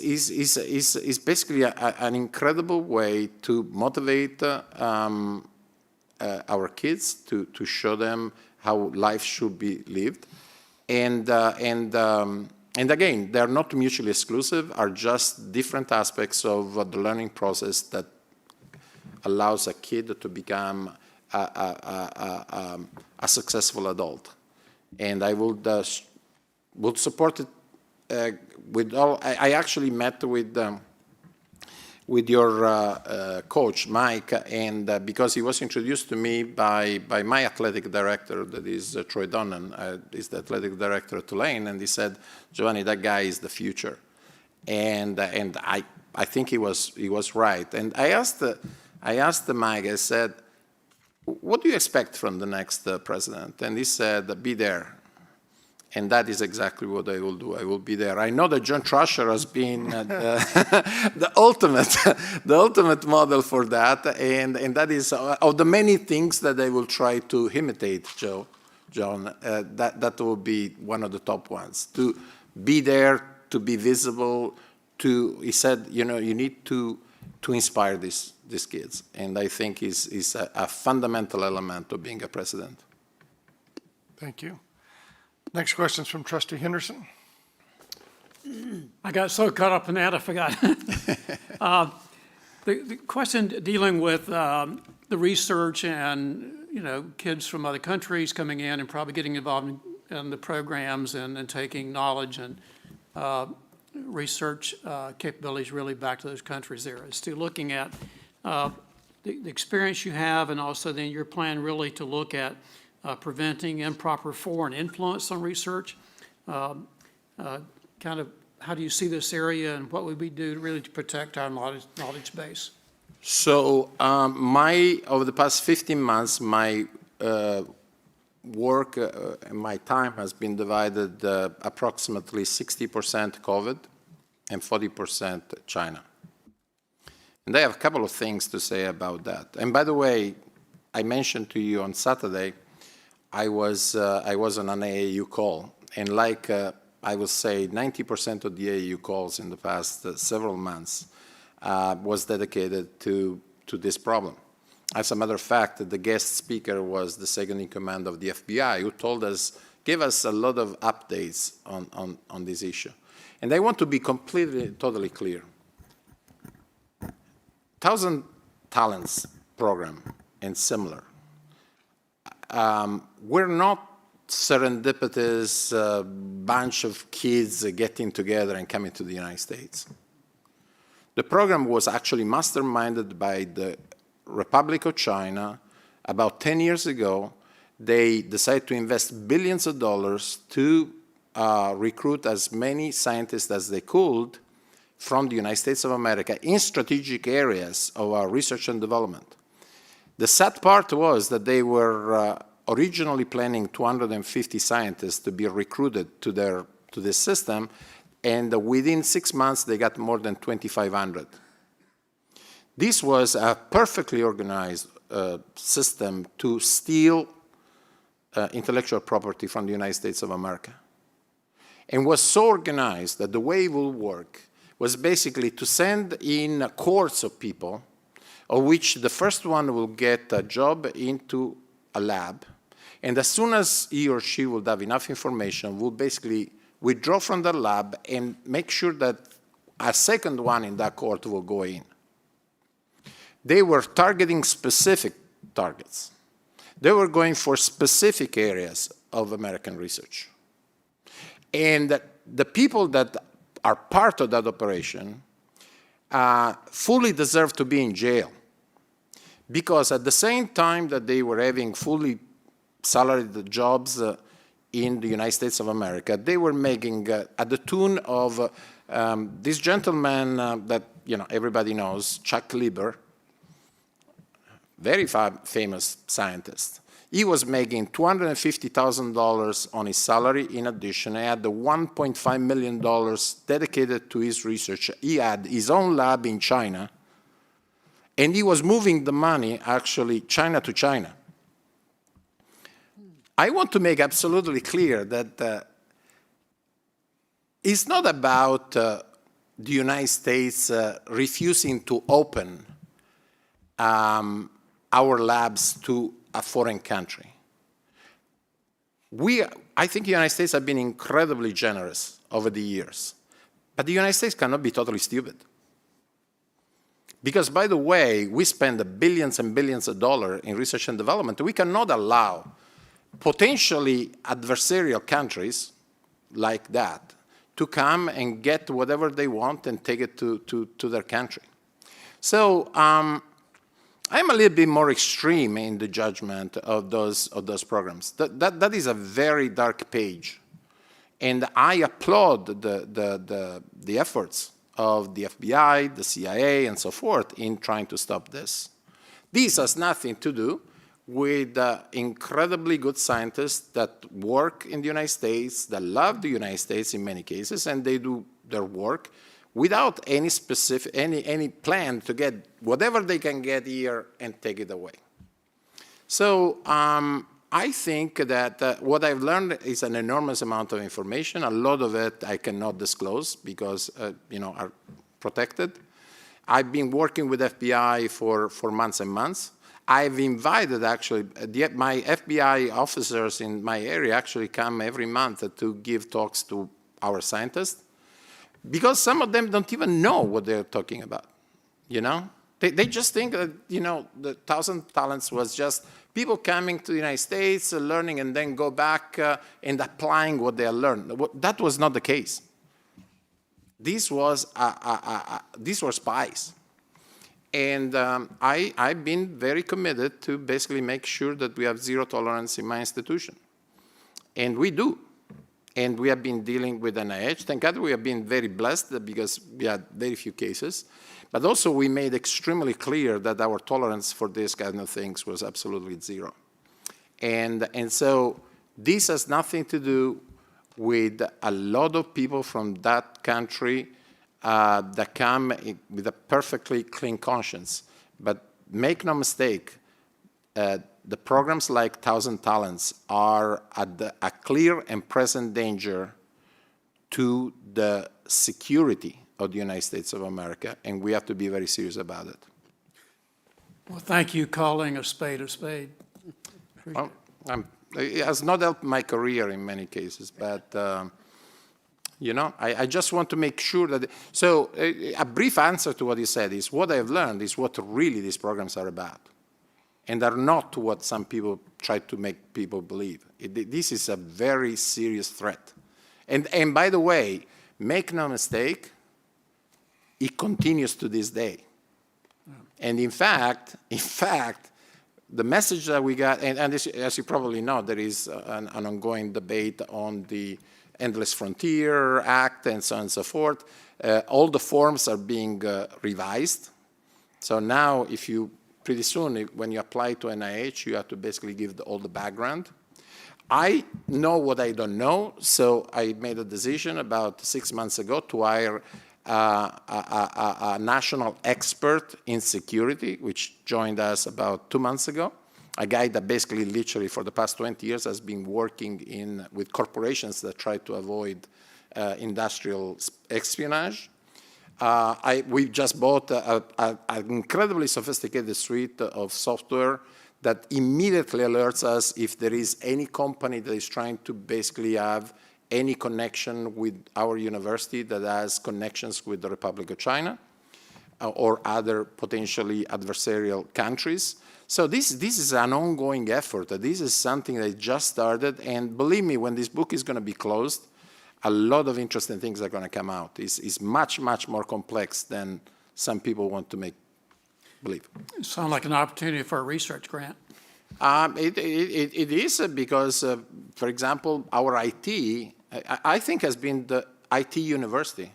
basically an incredible way to motivate our kids, to show them how life should be lived. And again, they're not mutually exclusive, are just different aspects of the learning process that allows a kid to become a successful adult. And I would support it with all. I actually met with your coach, Mike, and because he was introduced to me by my athletic director, that is Troy Donnan, is the athletic director at Tulane, and he said, Giovanni, that guy is the future. And I think he was right. And I asked Mike, I said, what do you expect from the next president? And he said, be there. And that is exactly what I will do. I will be there. I know that John Trusher has been the ultimate model for that, and that is of the many things that I will try to imitate, John. That will be one of the top ones. To be there, to be visible. He said, you need to inspire these kids, and I think is a fundamental element of being a president. Thank you. Next question is from Trustee Henderson. I got so caught up in that, I forgot. The question dealing with the research and, kids from other countries coming in and probably getting involved in the programs and taking knowledge and research capabilities really back to those countries there. As to looking at the experience you have and also then your plan really to look at preventing improper foreign influence on research. Kind of how do you see this area and what would we do really to protect our knowledge base? So over the past 15 months, my work and my time has been divided approximately 60% COVID and 40% China. And I have a couple of things to say about that. And by the way, I mentioned to you on Saturday, I was on an AAU call, and I would say 90% of the AAU calls in the past several months was dedicated to this problem. As a matter of fact, the guest speaker was the second in command of the FBI, who gave us a lot of updates on this issue. And I want to be totally clear. 1,000 Talents program and similar. We're not serendipitous bunch of kids getting together and coming to the United States. The program was actually masterminded by the Republic of China. About 10 years ago, they decided to invest billions of dollars to recruit as many scientists as they could from the United States of America in strategic areas of our research and development. The sad part was that they were originally planning 250 scientists to be recruited to this system, and within 6 months they got more than 2,500. This was a perfectly organized system to steal intellectual property from the United States of America, and was so organized that the way it will work was basically to send in a cohorts of people, of which the first one will get a job into a lab, and as soon as he or she will have enough information, will basically withdraw from the lab and make sure that a second one in that cohort will go in. They were targeting specific targets. They were going for specific areas of American research. And the people that are part of that operation fully deserve to be in jail, because at the same time that they were having fully salaried jobs in the United States of America, they were making at the tune of this gentleman that everybody knows, Chuck Lieber, very famous scientist. He was making $250,000 on his salary. In addition, he had the $1.5 million dedicated to his research. He had his own lab in China, and he was moving the money, actually, China to China. I want to make absolutely clear that it's not about the United States refusing to open our labs to a foreign country. I think the United States have been incredibly generous over the years, but the United States cannot be totally stupid. Because, by the way, we spend billions and billions of dollars in research and development. We cannot allow potentially adversarial countries like that to come and get whatever they want and take it to their country. So I'm a little bit more extreme in the judgment of those programs. That is a very dark page. And I applaud the efforts of the FBI, the CIA, and so forth in trying to stop this. This has nothing to do with incredibly good scientists that work in the United States, that love the United States in many cases, and they do their work without any any plan to get whatever they can get here and take it away. So I think that what I've learned is an enormous amount of information. A lot of it I cannot disclose because are protected. I've been working with FBI for months and months. I've invited actually my FBI officers in my area actually come every month to give talks to our scientists, because some of them don't even know what they're talking about, They just think that, the 1,000 Talents was just people coming to the United States, learning, and then go back and applying what they learned. That was not the case. These were spies. And I've been very committed to basically make sure that we have zero tolerance in my institution. And we do. And we have been dealing with NIH. Thank God we have been very blessed because we had very few cases. But also we made extremely clear that our tolerance for these kind of things was absolutely zero. And so this has nothing to do with a lot of people from that country that come with a perfectly clean conscience. But make no mistake, the programs like 1,000 Talents are a clear and present danger to the security of the United States of America, and we have to be very serious about it. Well, thank you calling a spade a spade. Well, it has not helped my career in many cases, but I just want to make sure that. So a brief answer to what you said is what I've learned is what really these programs are about, and are not what some people try to make people believe. This is a very serious threat. And by the way, make no mistake, it continues to this day. And in fact, the message that we got, and as you probably know, there is an ongoing debate on the Endless Frontier Act and so on and so forth. All the forms are being revised. So now pretty soon, when you apply to NIH, you have to basically give all the background. I know what I don't know, so I made a decision about 6 months ago to hire a national expert in security, which joined us about 2 months ago, a guy that basically literally for the past 20 years has been working with corporations that try to avoid industrial espionage. We just bought an incredibly sophisticated suite of software that immediately alerts us if there is any company that is trying to basically have any connection with our university that has connections with the Republic of China or other potentially adversarial countries. So this is an ongoing effort. This is something that just started, and believe me, when this book is going to be closed, a lot of interesting things are going to come out. It's much, much more complex than some people want to make believe. Sounds like an opportunity for a research grant. It is because, for example, our IT, I think has been the IT university.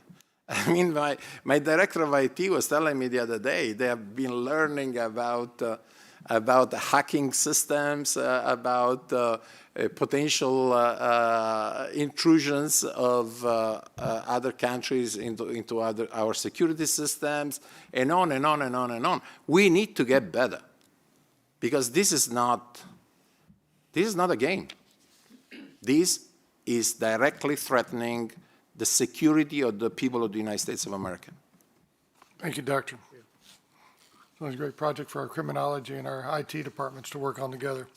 I mean, my director of IT was telling me the other day, they have been learning about hacking systems, about potential intrusions of other countries into our security systems, and on and on and on and on. We need to get better, because this is not a game. This is directly threatening the security of the people of the United States of America. Thank you, Doctor. That was a great project for our criminology and our IT departments to work on together.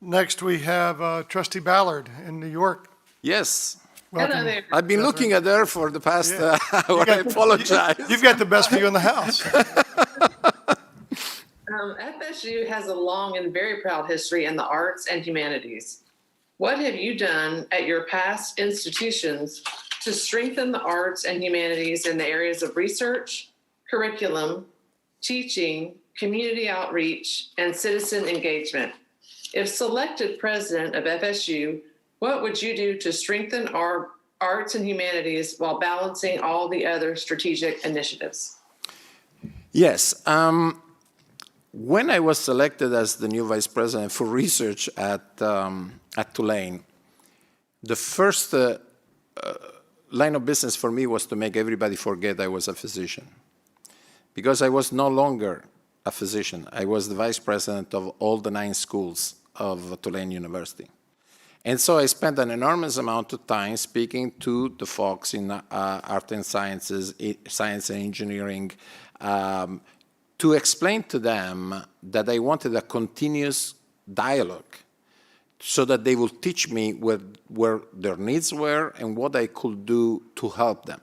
Next, we have Trustee Ballard in New York. Yes. Welcome. Hello there. I've been looking at her for the past hour. I apologize. You've got the best view in the house. FSU has a long and very proud history in the arts and humanities. What have you done at your past institutions to strengthen the arts and humanities in the areas of research, curriculum, teaching, community outreach, and citizen engagement? If selected president of FSU, what would you do to strengthen our arts and humanities while balancing all the other strategic initiatives? Yes. When I was selected as the new vice president for research at Tulane, the first line of business for me was to make everybody forget I was a physician. Because I was no longer a physician. I was the vice president of all the 9 schools of Tulane University. And so I spent an enormous amount of time speaking to the folks in art and sciences, science and engineering, to explain to them that I wanted a continuous dialogue so that they would teach me where their needs were and what I could do to help them.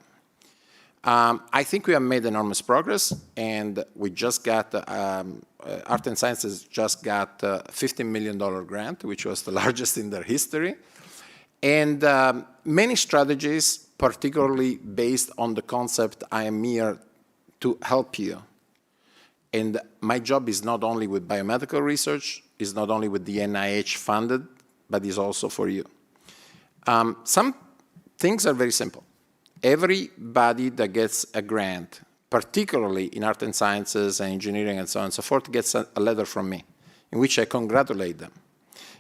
I think we have made enormous progress, and we just got, Art and Sciences just got a $15 million grant, which was the largest in their history. And many strategies, particularly based on the concept, I am here to help you. And my job is not only with biomedical research, is not only with the NIH funded, but is also for you. Some things are very simple. Everybody that gets a grant, particularly in art and sciences and engineering and so on and so forth, gets a letter from me in which I congratulate them.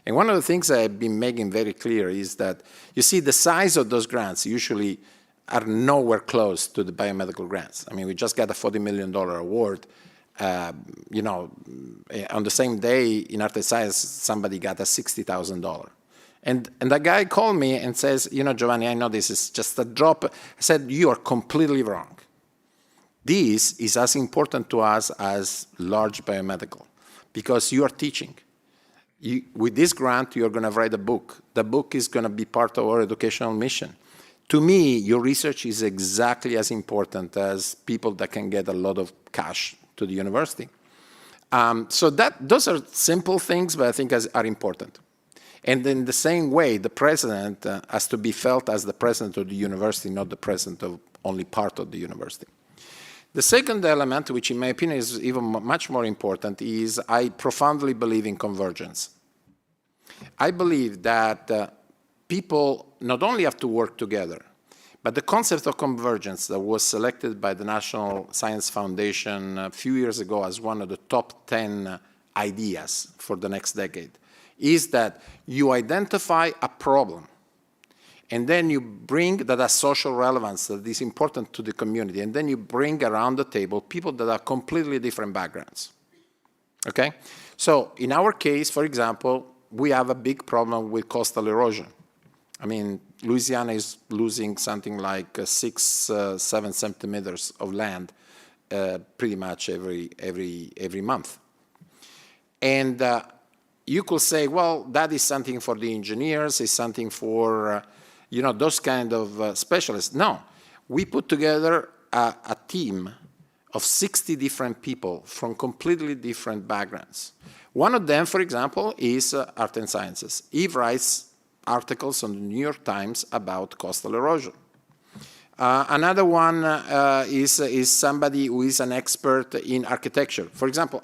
And one of the things I've been making very clear is that, you see, the size of those grants usually are nowhere close to the biomedical grants. I mean, we just got a $40 million award. You know, on the same day in art and science, somebody got a $60,000. And the guy called me and says, you know, Giovanni, I know this is just a drop. I said, you are completely wrong. This is as important to us as large biomedical, because you are teaching. With this grant, you're going to write a book. The book is going to be part of our educational mission. To me, your research is exactly as important as people that can get a lot of cash to the university. So those are simple things, but I think are important. And in the same way, the president has to be felt as the president of the university, not the president of only part of the university. The second element, which in my opinion is even much more important, is I profoundly believe in convergence. I believe that people not only have to work together, but the concept of convergence that was selected by the National Science Foundation a few years ago as one of the top 10 ideas for the next decade is that you identify a problem, and then you bring that has social relevance, that is important to the community, and then you bring around the table people that have completely different backgrounds. Okay? So in our case, for example, we have a big problem with coastal erosion. I mean, Louisiana is losing something like 6-7 centimeters of land pretty much every month. And you could say, well, that is something for the engineers, it's something for, those kind of specialists. No, we put together a team of 60 different people from completely different backgrounds. One of them, for example, is art and sciences. He writes articles on the New York Times about coastal erosion. Another one is somebody who is an expert in architecture. For example,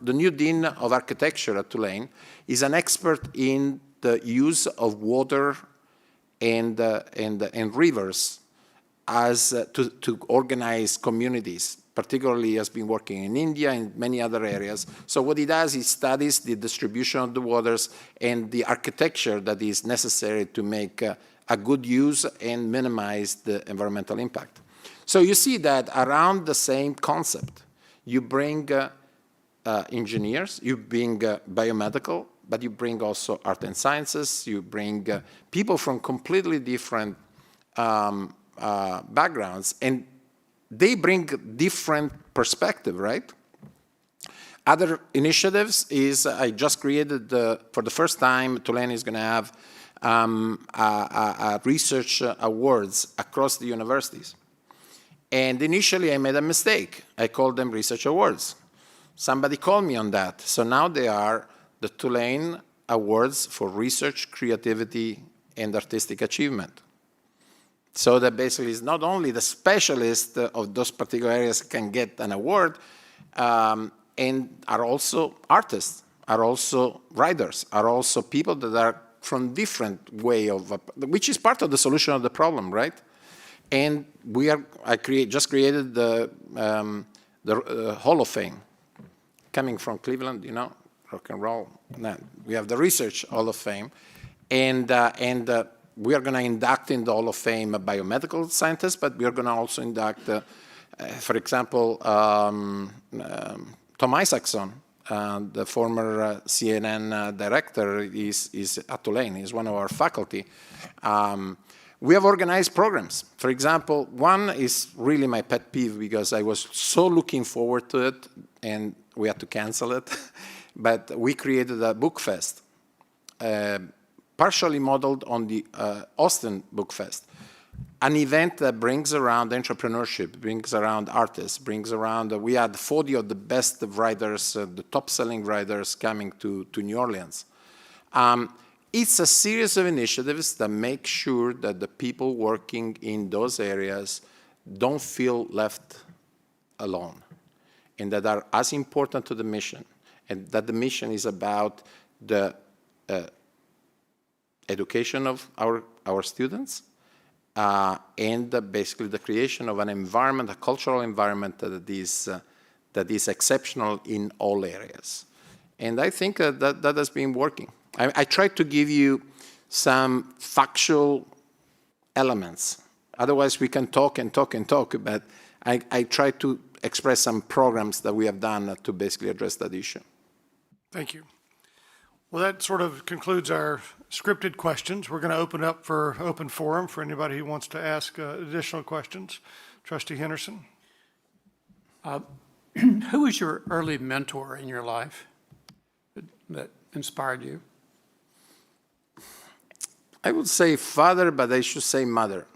the new dean of architecture at Tulane is an expert in the use of water and rivers as to organize communities. Particularly, has been working in India and many other areas. So what he does, he studies the distribution of the waters and the architecture that is necessary to make a good use and minimize the environmental impact. So you see that around the same concept, you bring engineers, you bring biomedical, but you bring also art and sciences, you bring people from completely different backgrounds, and they bring different perspective, right? Other initiatives is I just created, for the first time, Tulane is going to have research awards across the universities. And initially I made a mistake. I called them research awards. Somebody called me on that. So now they are the Tulane Awards for Research, Creativity, and Artistic Achievement. So that basically is not only the specialist of those particular areas can get an award, and are also artists, are also writers, are also people that are from different way of, which is part of the solution of the problem, right? And I just created the Hall of Fame, coming from Cleveland, rock and roll. We have the Research Hall of Fame, and we are going to induct in the Hall of Fame biomedical scientists, but we are going to also induct, for example, Tom Isaacson, the former CNN director, is at Tulane. He's one of our faculty. We have organized programs. For example, one is really my pet peeve because I was so looking forward to it, and we had to cancel it. But we created a book fest, partially modeled on the Austin Book Fest, an event that brings around entrepreneurship, brings around artists, brings around, we had 40 of the best writers, the top-selling writers coming to New Orleans. It's a series of initiatives that make sure that the people working in those areas don't feel left alone, and that are as important to the mission, and that the mission is about the education of our students, and basically the creation of an environment, a cultural environment that is exceptional in all areas. And I think that has been working. I tried to give you some factual elements. Otherwise, we can talk and talk and talk, but I try to express some programs that we have done to basically address that issue. Thank you. Well, that sort of concludes our scripted questions. We're going to open up for open forum for anybody who wants to ask additional questions. Trustee Henderson. Who was your early mentor in your life that inspired you? I would say father, but I should say mother.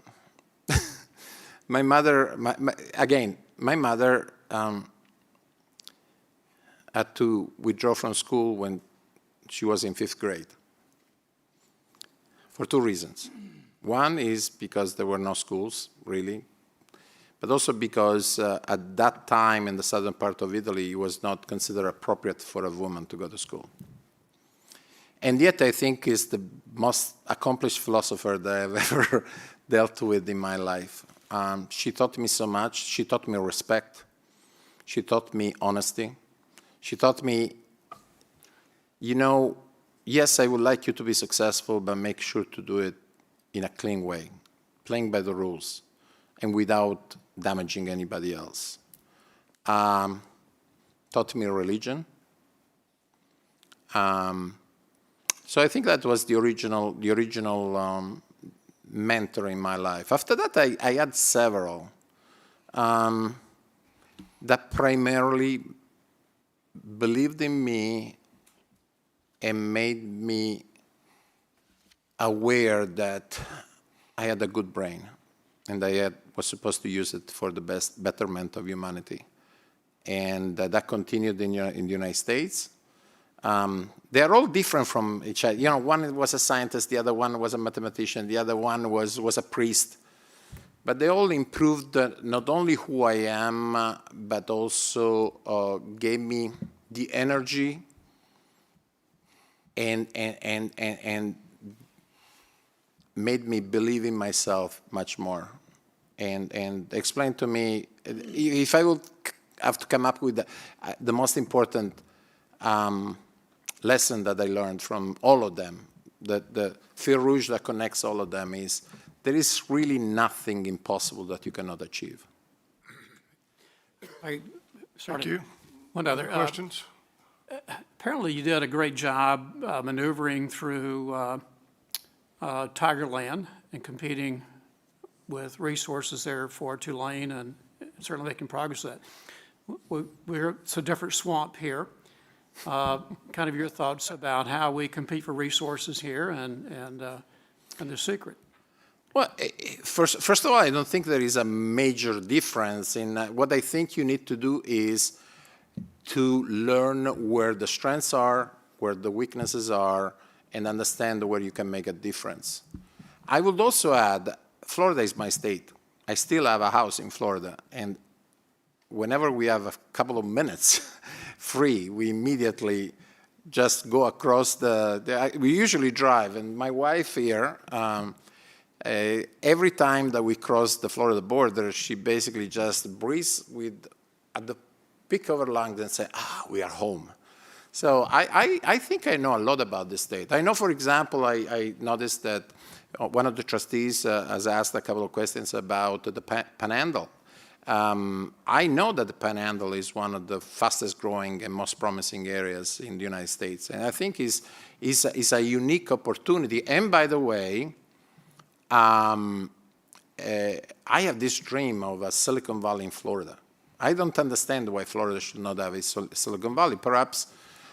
My mother, my mother had to withdraw from school when she was in 5th grade for 2 reasons. One is because there were no schools, really, but also because at that time in the southern part of Italy, it was not considered appropriate for a woman to go to school. And yet, I think is the most accomplished philosopher that I've ever dealt with in my life. She taught me so much. She taught me respect. She taught me honesty. She taught me, yes, I would like you to be successful, but make sure to do it in a clean way, playing by the rules, and without damaging anybody else. Taught me religion. So I think that was the original mentor in my life. After that, I had several that primarily believed in me and made me aware that I had a good brain and was supposed to use it for the betterment of humanity. And that continued in the United States. They are all different from each other. You know, one was a scientist, the other one was a mathematician, the other one was a priest. But they all improved not only who I am, but also gave me the energy and made me believe in myself much more. And explained to me, if I would have to come up with the most important lesson that I learned from all of them, the fil rouge that connects all of them is there is really nothing impossible that you cannot achieve. Thank you. One other. Questions? Apparently you did a great job maneuvering through Tigerland and competing with resources there for Tulane and certainly making progress with that. It's a different swamp here. Kind of your thoughts about how we compete for resources here and the secret. Well, first of all, I don't think there is a major difference in what I think you need to do is to learn where the strengths are, where the weaknesses are, and understand where you can make a difference. I would also add, Florida is my state. I still have a house in Florida, and whenever we have a couple of minutes free, we immediately just go across we usually drive, and my wife here, every time that we cross the Florida border, she basically just breathes at the peak of her lungs and say, we are home. So I think I know a lot about this state. I know, for example, I noticed that one of the trustees has asked a couple of questions about the Panhandle. I know that the Panhandle is one of the fastest growing and most promising areas in the United States. And I think is a unique opportunity. And by the way, I have this dream of a Silicon Valley in Florida. I don't understand why Florida should not have a Silicon Valley. Perhaps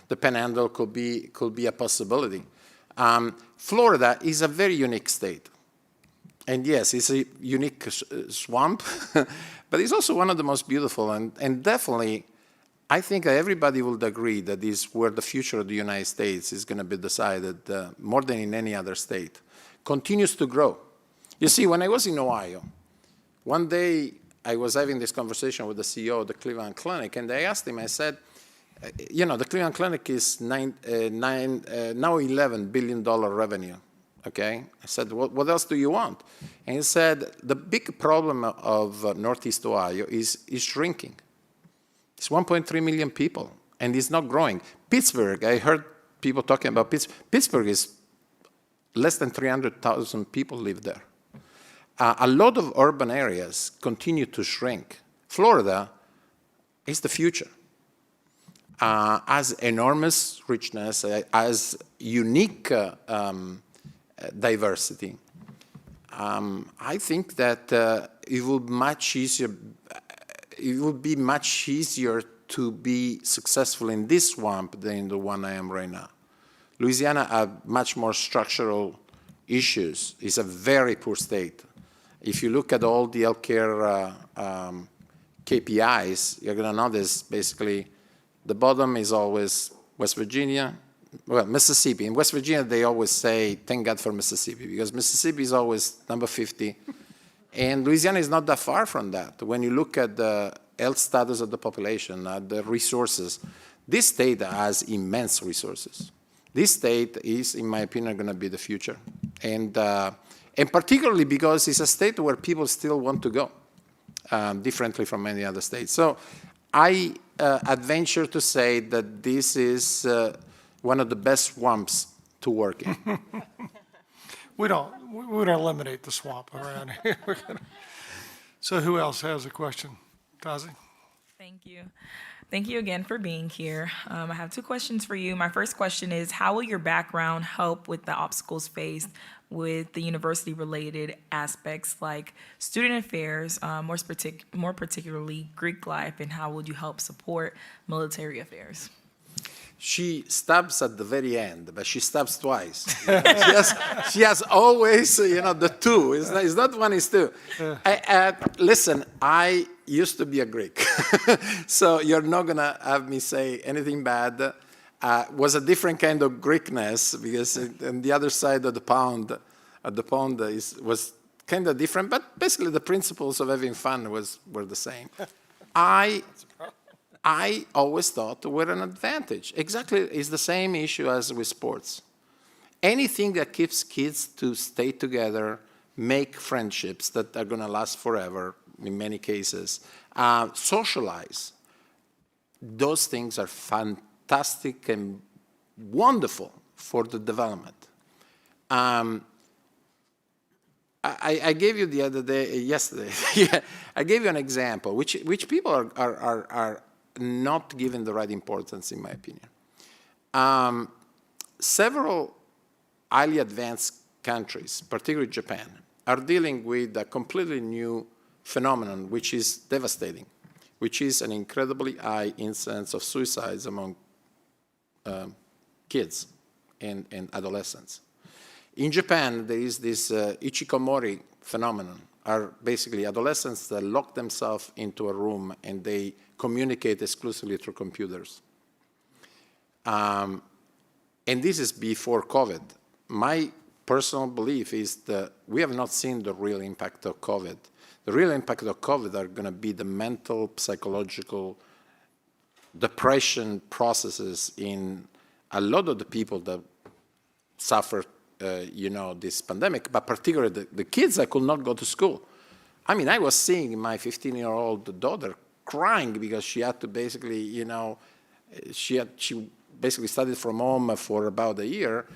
the Panhandle could be a possibility. Florida is a very unique state. And yes, it's a unique swamp, but it's also one of the most beautiful. And definitely, I think everybody would agree that is where the future of the United States is going to be decided more than in any other state. Continues to grow. You see, when I was in Ohio, one day I was having this conversation with the CEO of the Cleveland Clinic, and I asked him, I said, you know, the Cleveland Clinic is now $11 billion revenue, okay? I said, what else do you want? And he said, the big problem of Northeast Ohio is shrinking. It's 1.3 million people, and it's not growing. Pittsburgh, I heard people talking about Pittsburgh. Pittsburgh is less than 300,000 people live there. A lot of urban areas continue to shrink. Florida is the future. Has enormous richness, has unique diversity. I think that it would be much easier to be successful in this swamp than the one I am right now. Louisiana have much more structural issues. It's a very poor state. If you look at all the healthcare KPIs, you're going to notice basically the bottom is always West Virginia, well, Mississippi. In West Virginia, they always say, thank God for Mississippi, because Mississippi is always number 50. And Louisiana is not that far from that. When you look at the health status of the population, the resources, this state has immense resources. This state is, in my opinion, going to be the future. And particularly because it's a state where people still want to go, differently from many other states. So I adventure to say that this is one of the best swamps to work in. We don't eliminate the swamp around here. So who else has a question? Tazi? Thank you. Thank you again for being here. I have two questions for you. My first question is, how will your background help with the obstacles faced with the university-related aspects like student affairs, more particularly Greek life, and how would you help support military affairs? She stops at the very end, but she stops twice. She has always, the two. It's not one, it's two. Listen, I used to be a Greek, so you're not going to have me say anything bad. Was a different kind of Greekness, because on the other side of the pond was kind of different, but basically the principles of having fun were the same. I always thought were an advantage. Exactly, it's the same issue as with sports. Anything that keeps kids to stay together, make friendships that are going to last forever, in many cases, socialize, those things are fantastic and wonderful for the development. I gave you the other day, yesterday, I gave you an example, which people are not given the right importance, in my opinion. Several highly advanced countries, particularly Japan, are dealing with a completely new phenomenon, which is devastating, which is an incredibly high incidence of suicides among kids and adolescents. In Japan, there is this ichikomori phenomenon, are basically adolescents that lock themselves into a room and they communicate exclusively through computers. And this is before COVID. My personal belief is that we have not seen the real impact of COVID. The real impact of COVID are going to be the mental, psychological, depression processes in a lot of the people that suffer this pandemic, but particularly the kids that could not go to school. I mean, I was seeing my 15-year-old daughter crying because she had to basically, she basically studied from home for about a year.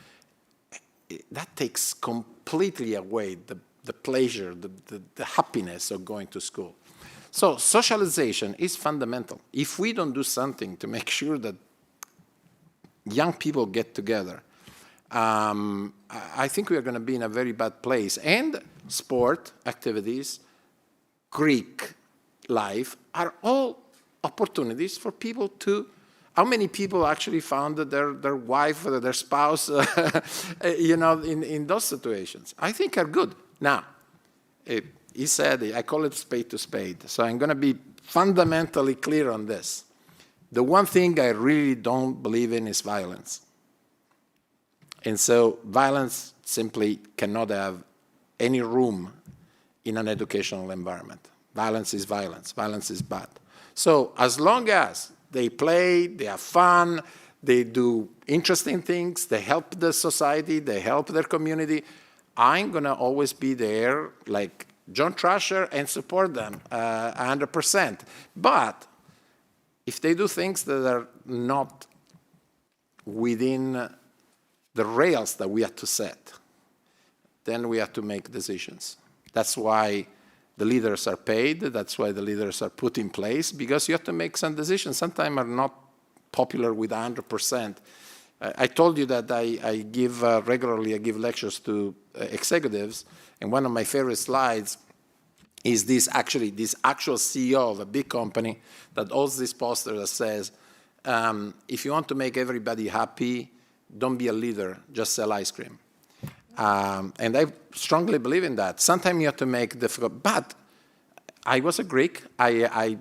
That takes completely away the pleasure, the happiness of going to school. So socialization is fundamental. If we don't do something to make sure that young people get together, I think we are going to be in a very bad place. And sport activities, Greek life, are all opportunities for people to. How many people actually found their wife or their spouse, in those situations? I think are good. Now, he said, I call it spade to spade. So I'm going to be fundamentally clear on this. The one thing I really don't believe in is violence. And so violence simply cannot have any room in an educational environment. Violence is violence. Violence is bad. So as long as they play, they have fun, they do interesting things, they help the society, they help their community, I'm going to always be there like John Trasher and support them 100%. But if they do things that are not within the rails that we have to set, then we have to make decisions. That's why the leaders are paid. That's why the leaders are put in place, because you have to make some decisions. Sometimes are not popular with 100%. I told you that I give regularly, I give lectures to executives, and one of my favorite slides is this actual CEO of a big company that holds this poster that says, if you want to make everybody happy, don't be a leader, just sell ice cream. And I strongly believe in that. Sometimes you have to make difficult, but I was a Greek. I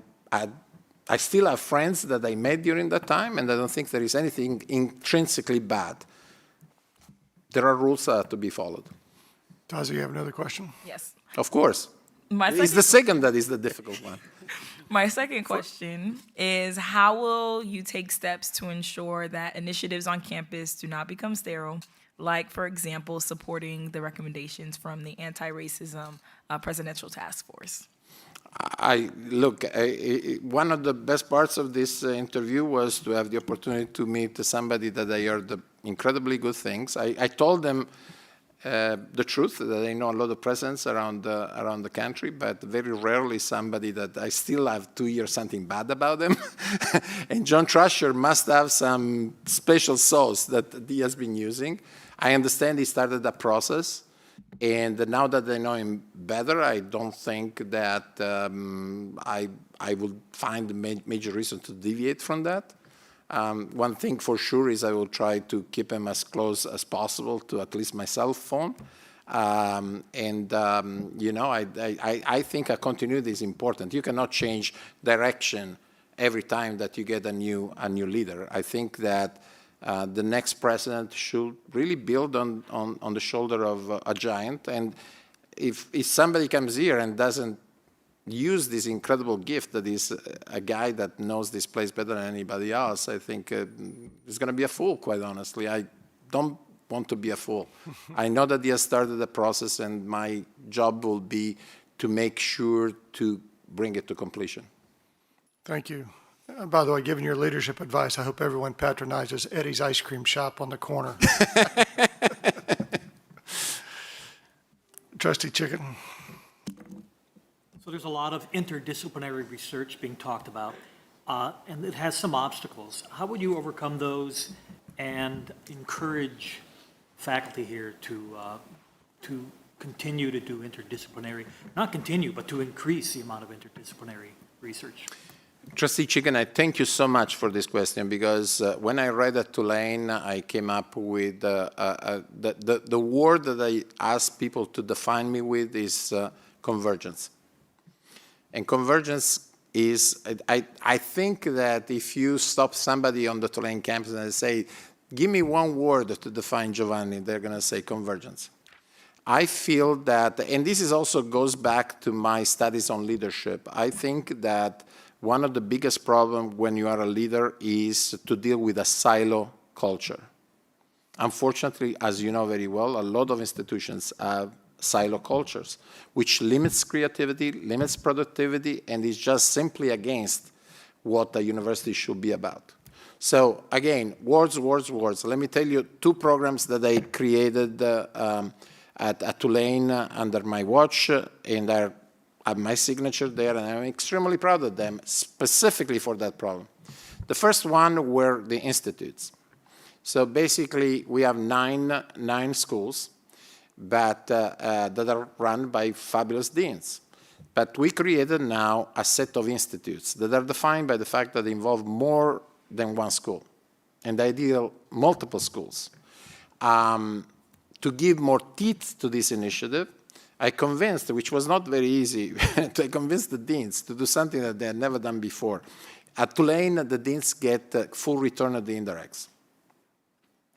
still have friends that I met during that time, and I don't think there is anything intrinsically bad. There are rules that have to be followed. Tazi, you have another question? Yes. Of course. It's the second that is the difficult one. My second question is, how will you take steps to ensure that initiatives on campus do not become sterile, like, for example, supporting the recommendations from the Anti-Racism Presidential Task Force? One of the best parts of this interview was to have the opportunity to meet somebody that I heard incredibly good things. I told them the truth, that I know a lot of presidents around the country, but very rarely somebody that I still have to hear something bad about them. And John Trusher must have some special sauce that he has been using. I understand he started that process, and now that I know him better, I don't think that I would find a major reason to deviate from that. One thing for sure is I will try to keep him as close as possible to at least my cell phone. You know, I think a continuity is important. You cannot change direction every time that you get a new leader. I think that the next president should really build on the shoulder of a giant. And if somebody comes here and doesn't use this incredible gift that is a guy that knows this place better than anybody else, I think he's going to be a fool, quite honestly. I don't want to be a fool. I know that he has started the process, and my job will be to make sure to bring it to completion. Thank you. By the way, given your leadership advice, I hope everyone patronizes Eddie's Ice Cream Shop on the corner. Trustee Chicken. So there's a lot of interdisciplinary research being talked about, and it has some obstacles. How would you overcome those and encourage faculty here to continue to do interdisciplinary, not continue, but to increase the amount of interdisciplinary research? Trustee Chicken, I thank you so much for this question, because when I read at Tulane, I came up with the word that I asked people to define me with is convergence. And convergence is, I think that if you stop somebody on the Tulane campus and say, give me one word to define Giovanni, they're going to say convergence. I feel that, and this is also goes back to my studies on leadership, I think that one of the biggest problems when you are a leader is to deal with a silo culture. Unfortunately, as you know very well, a lot of institutions have silo cultures, which limits creativity, limits productivity, and is just simply against what a university should be about. So again, words, words, words. Let me tell you two programs that I created at Tulane under my watch, and I have my signature there, and I'm extremely proud of them, specifically for that problem. The first one were the institutes. So basically, we have nine schools that are run by fabulous deans. But we created now a set of institutes that are defined by the fact that they involve more than one school, and ideal multiple schools. To give more teeth to this initiative, I convinced, which was not very easy, to convince the deans to do something that they had never done before. At Tulane, the deans get full return of the indirects,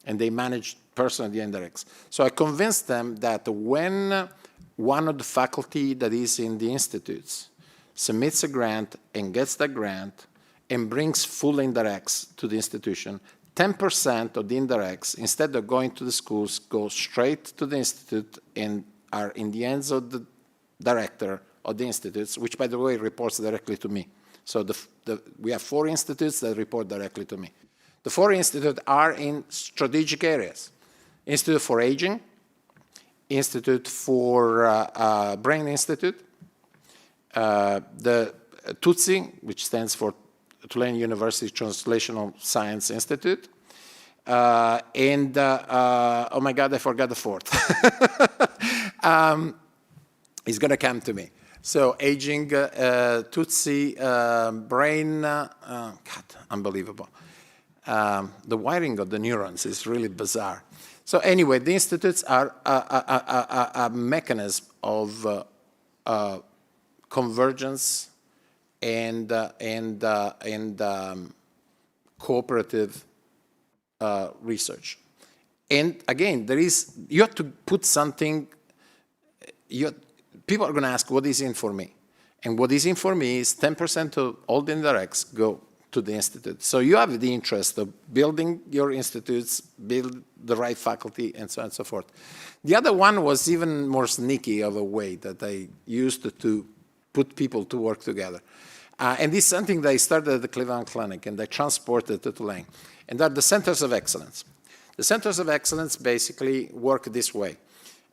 and they manage personally the indirects. So I convinced them that when one of the faculty that is in the institutes submits a grant and gets that grant and brings full indirects to the institution, 10% of the indirects, instead of going to the schools, go straight to the institute and are in the hands of the director of the institutes, which, by the way, reports directly to me. So we have 4 institutes that report directly to me. The 4 institutes are in strategic areas. Institute for Aging, Institute for Brain Institute, the TUTSI, which stands for Tulane University Translational Science Institute, and, oh my God, I forgot the 4th. It's going to come to me. So aging, TUTSI, brain, God, unbelievable. The wiring of the neurons is really bizarre. So anyway, the institutes are a mechanism of convergence and cooperative research. And again, you have to put something, people are going to ask, what is in for me? And what is in for me is 10% of all the indirects go to the institute. So you have the interest of building your institutes, build the right faculty, and so on and so forth. The other one was even more sneaky of a way that I used to put people to work together. And this is something that I started at the Cleveland Clinic, and I transported to Tulane. And they're the centers of excellence. The centers of excellence basically work this way.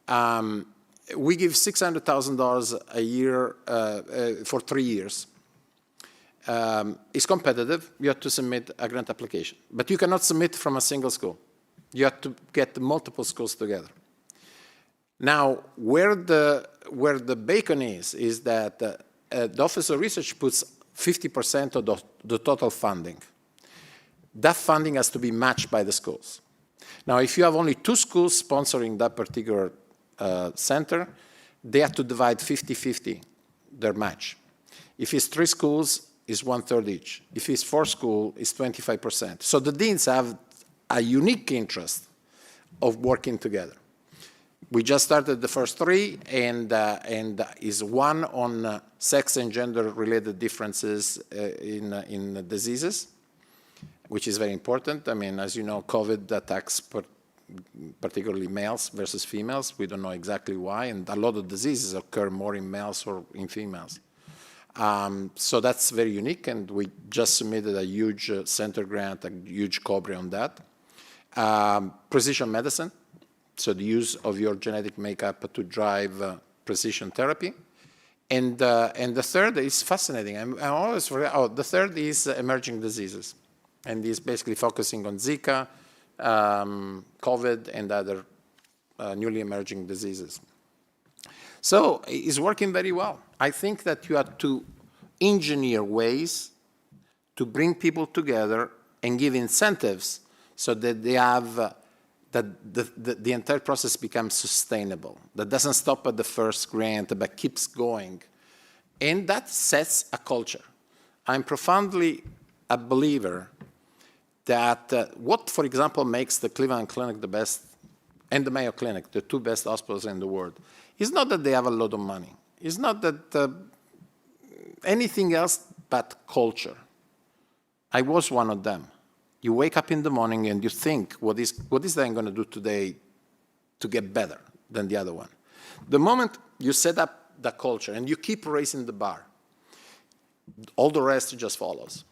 We give $600,000 a year for 3 years. It's competitive. You have to submit a grant application. But you cannot submit from a single school. You have to get multiple schools together. Now, where the bacon is that the Office of Research puts 50% of the total funding. That funding has to be matched by the schools. Now, if you have only 2 schools sponsoring that particular center, they have to divide 50-50 their match. If it's 3 schools, it's 1/3 each. If it's 4 schools, it's 25%. So the deans have a unique interest of working together. We just started the first 3, and is one on sex and gender-related differences in diseases, which is very important. I mean, as you know, COVID attacks particularly males versus females. We don't know exactly why, and a lot of diseases occur more in males or in females. So that's very unique, and we just submitted a huge center grant, a huge COBRE on that. Precision medicine, so the use of your genetic makeup to drive precision therapy. And the third is fascinating. I always forget. Oh, the third is emerging diseases, and is basically focusing on Zika, COVID, and other newly emerging diseases. So it's working very well. I think that you have to engineer ways to bring people together and give incentives so that they have that the entire process becomes sustainable, that doesn't stop at the first grant but keeps going. And that sets a culture. I'm profoundly a believer that what, for example, makes the Cleveland Clinic the best, and the Mayo Clinic, the 2 best hospitals in the world, is not that they have a lot of money. It's not that anything else but culture. I was one of them. You wake up in the morning and you think, what is that I'm going to do today to get better than the other one? The moment you set up the culture and you keep raising the bar, all the rest just follows.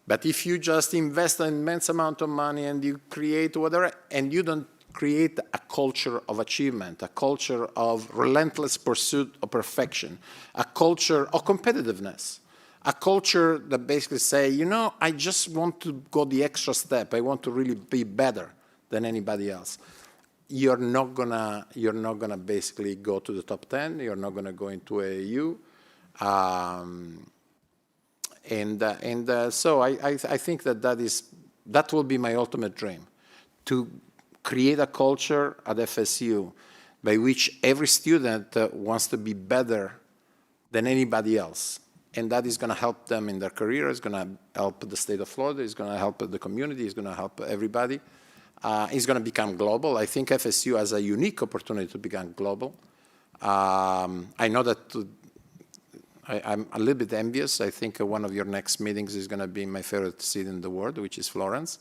But if you just invest an immense amount of money and you create whatever, and you don't create a culture of achievement, a culture of relentless pursuit of perfection, a culture of competitiveness, a culture that basically say, you know, I just want to go the extra step. I want to really be better than anybody else. You're not gonna basically go to the top 10. You're not gonna go into AAU. So I think that will be my ultimate dream, to create a culture at FSU by which every student wants to be better than anybody else. And that is going to help them in their career. It's going to help the state of Florida. It's going to help the community. It's going to help everybody. It's going to become global. I think FSU has a unique opportunity to become global. I know that I'm a little bit envious. I think one of your next meetings is going to be my favorite city in the world, which is Florence.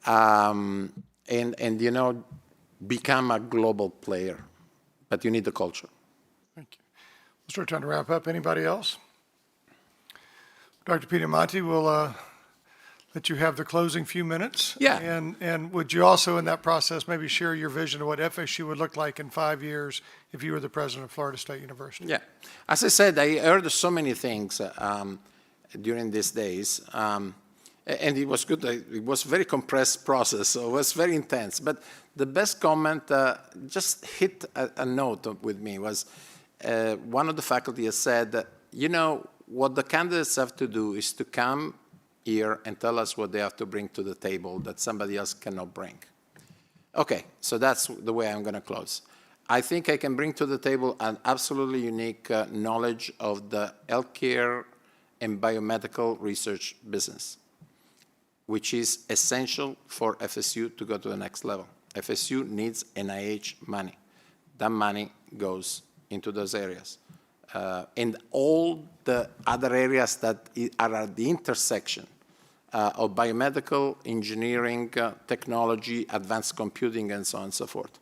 And you know, become a global player. But you need the culture. Thank you. We'll start trying to wrap up. Anybody else? Dr. Piedimonte, we'll let you have the closing few minutes. Yeah. And would you also, in that process, maybe share your vision of what FSU would look like in 5 years if you were the president of Florida State University? Yeah. As I said, I heard so many things during these days. And it was good. It was a very compressed process, so it was very intense. But the best comment just hit a note with me was one of the faculty has said, you know, what the candidates have to do is to come here and tell us what they have to bring to the table that somebody else cannot bring. Okay, so that's the way I'm going to close. I think I can bring to the table an absolutely unique knowledge of the healthcare and biomedical research business, which is essential for FSU to go to the next level. FSU needs NIH money. That money goes into those areas. And all the other areas that are at the intersection of biomedical, engineering, technology, advanced computing, and so on and so forth.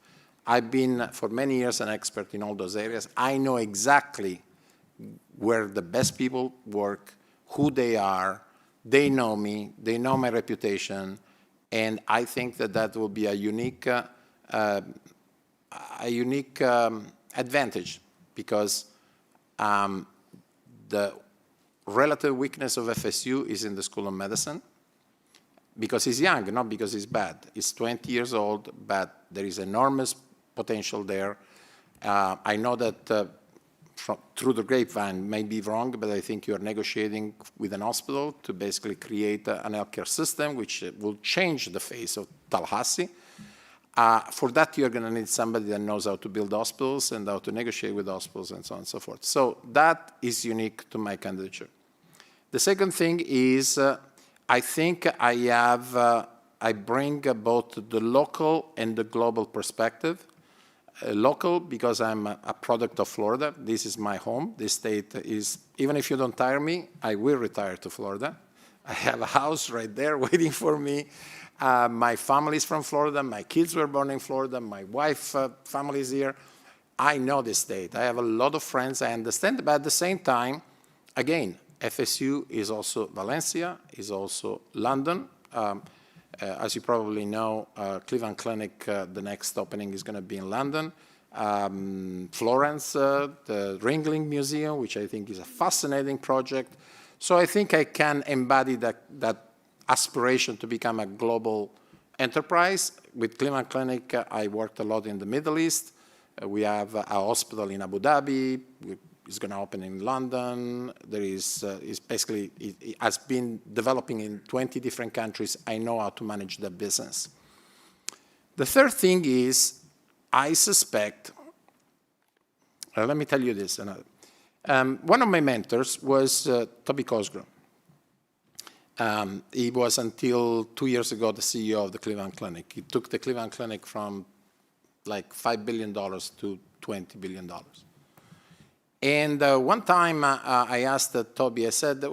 I've been, for many years, an expert in all those areas. I know exactly where the best people work, who they are. They know me. They know my reputation. And I think that that will be a unique a unique advantage because the relative weakness of FSU is in the School of Medicine because he's young, not because he's bad. He's 20 years old, but there is enormous potential there. I know that through the grapevine, may be wrong, but I think you're negotiating with an hospital to basically create an healthcare system which will change the face of Tallahassee. For that, you're going to need somebody that knows how to build hospitals and how to negotiate with hospitals and so on and so forth. So that is unique to my candidature. The second thing is I think I bring both the local and the global perspective. Local because I'm a product of Florida. This is my home. This state is, even if you don't hire me, I will retire to Florida. I have a house right there waiting for me. My family is from Florida. My kids were born in Florida. My wife family is here. I know this state. I have a lot of friends. I understand. But at the same time, again, FSU is also Valencia, is also London. As you probably know, Cleveland Clinic, the next opening is going to be in London. Florence, the Ringling Museum, which I think is a fascinating project. So I think I can embody that aspiration to become a global enterprise. With Cleveland Clinic, I worked a lot in the Middle East. We have a hospital in Abu Dhabi. It's going to open in London. There is basically, it has been developing in 20 different countries. I know how to manage the business. The third thing is, I suspect, let me tell you this. One of my mentors was Toby Cosgrove. He was until 2 years ago the CEO of the Cleveland Clinic. He took the Cleveland Clinic from like $5 billion to $20 billion. And one time I asked Toby, I said,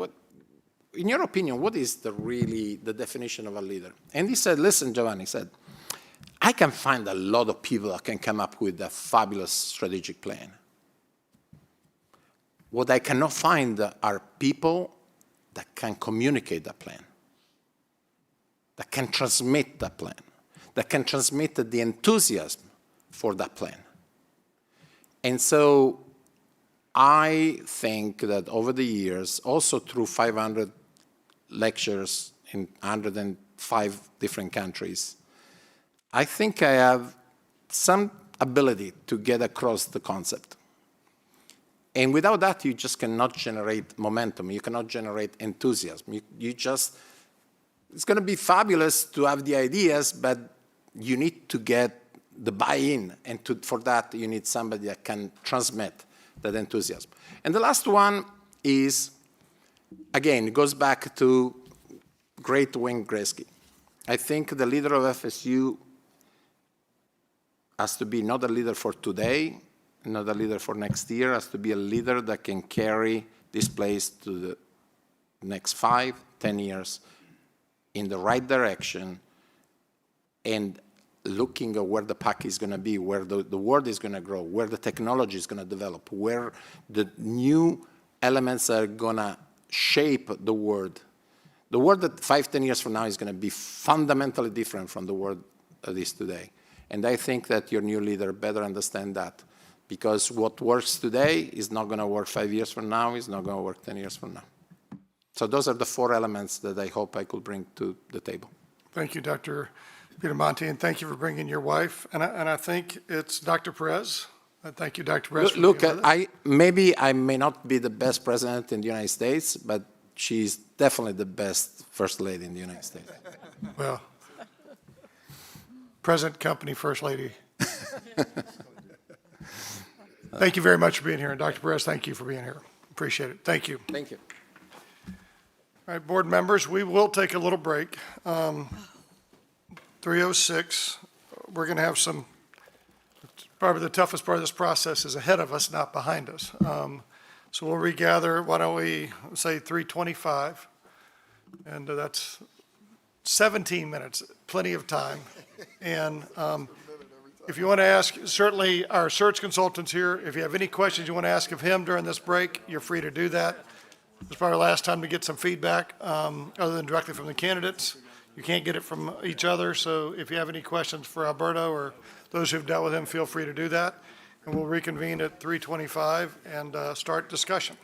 in your opinion, what is the definition of a leader? And he said, listen, Giovanni, he said, I can find a lot of people that can come up with a fabulous strategic plan. What I cannot find are people that can communicate that plan, that can transmit that plan, that can transmit the enthusiasm for that plan. And so I think that over the years, also through 500 lectures in 105 different countries, I think I have some ability to get across the concept. And without that, you just cannot generate momentum. You cannot generate enthusiasm. It's going to be fabulous to have the ideas, but you need to get the buy-in. And for that, you need somebody that can transmit that enthusiasm. And the last one is, again, it goes back to great Wayne Gretzky. I think the leader of FSU has to be not a leader for today, not a leader for next year, has to be a leader that can carry this place to the next 5, 10 years in the right direction and looking at where the puck is going to be, where the world is going to grow, where the technology is going to develop, where the new elements are going to shape the world. The world that 5, 10 years from now is going to be fundamentally different from the world it is today. And I think that your new leader better understand that, because what works today is not going to work 5 years from now, is not going to work 10 years from now. So those are the 4 elements that I hope I could bring to the table. Thank you, Dr. Pietramonti, and thank you for bringing your wife. And I think it's Dr. Perez. Thank you, Dr. Perez. for Look, being with us. maybe I may not be the best president in the United States, but she's definitely the best first lady in the United States. Well, present company first lady. Thank you very much for being here. And Dr. Perez, thank you for being here. Appreciate it. Thank you. Thank you. All right, board members, we will take a little break. 3:06, we're going to have probably the toughest part of this process is ahead of us, not behind us. So we'll regather, why don't we say 3:25? And that's 17 minutes, plenty of time. And if you want to ask, certainly our search consultant's here. If you have any questions you want to ask of him during this break, you're free to do that. It's probably the last time to get some feedback, other than directly from the candidates. You can't get it from each other, so if you have any questions for Alberto or Those who've dealt with him, feel free to do that. And we'll reconvene at 3:25 and start discussion.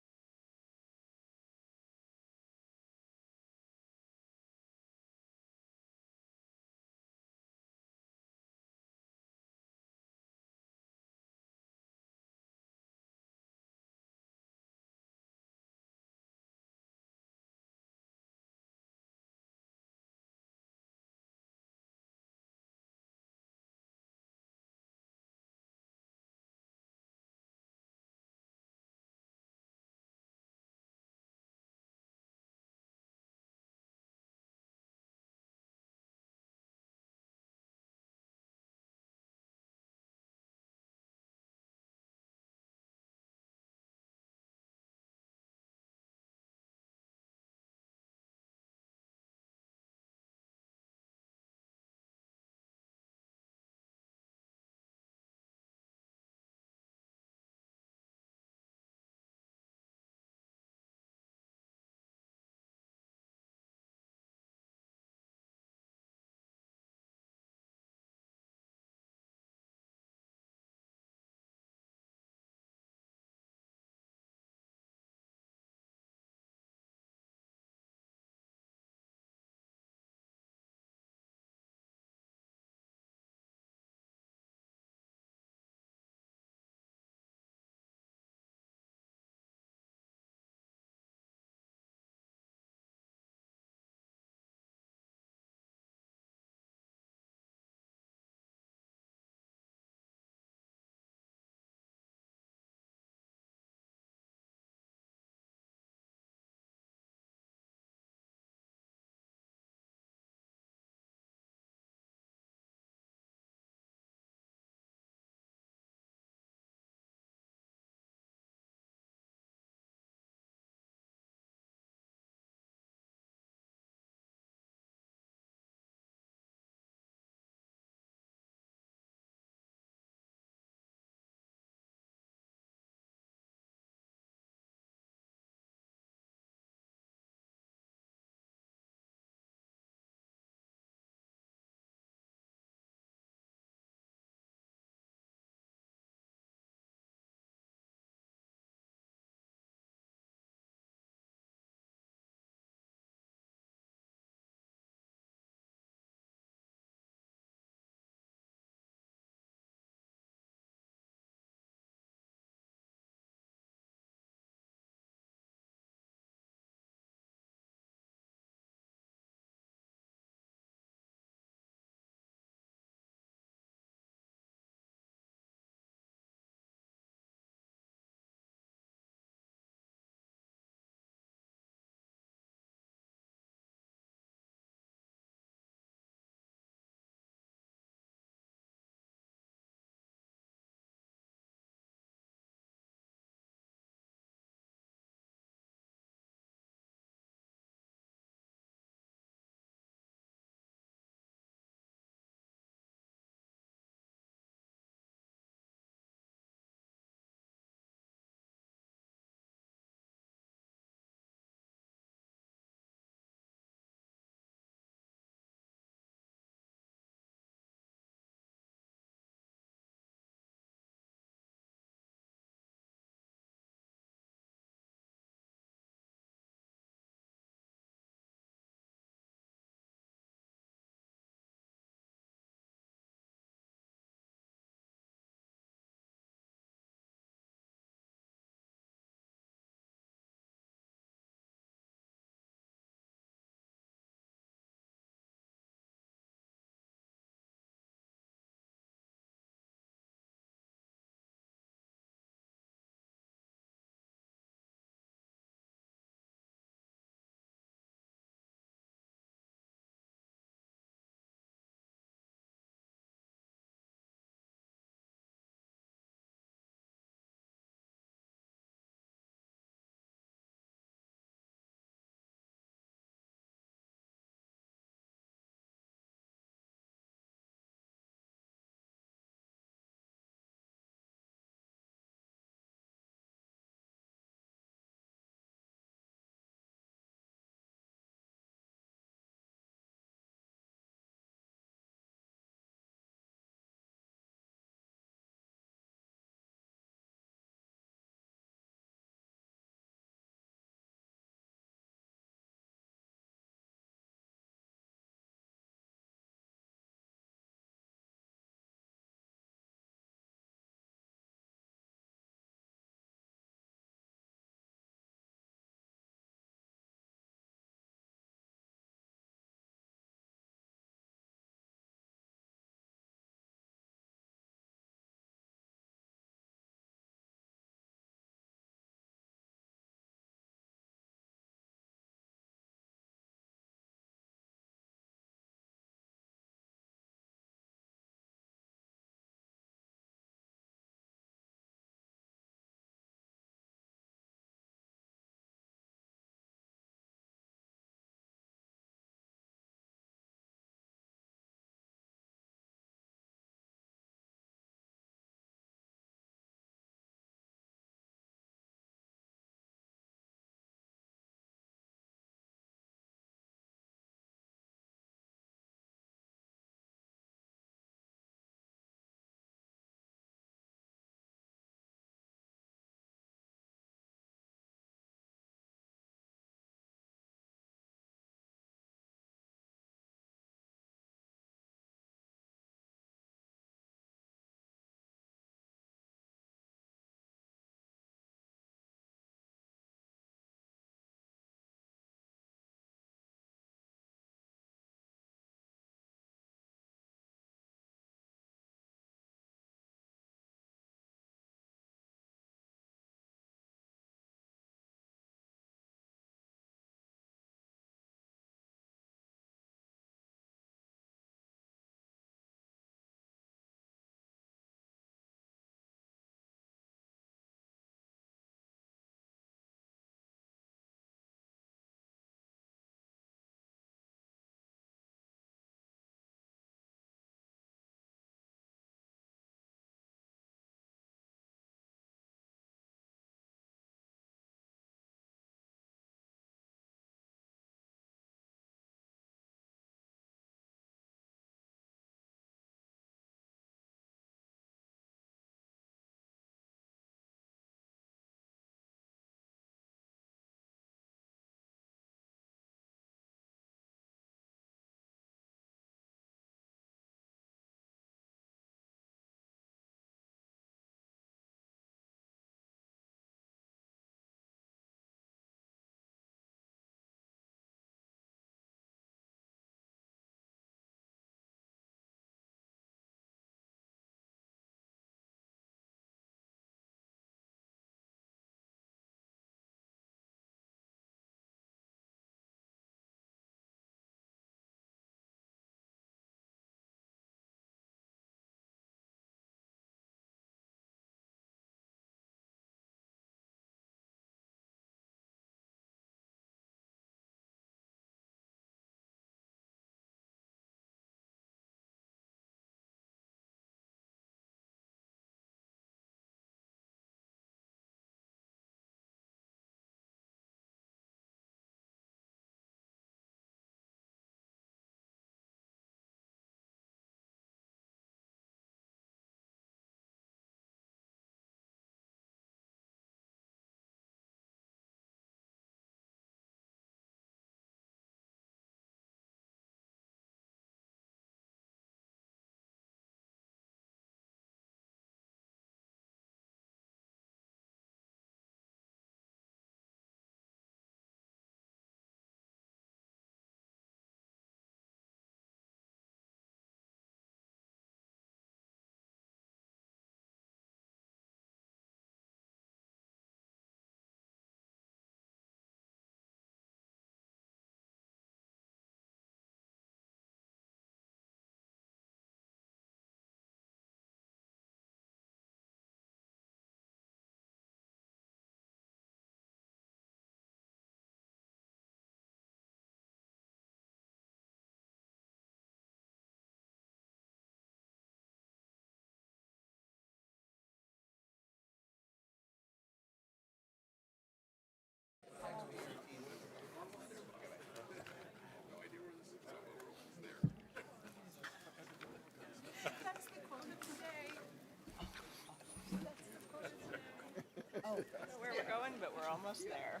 almost there.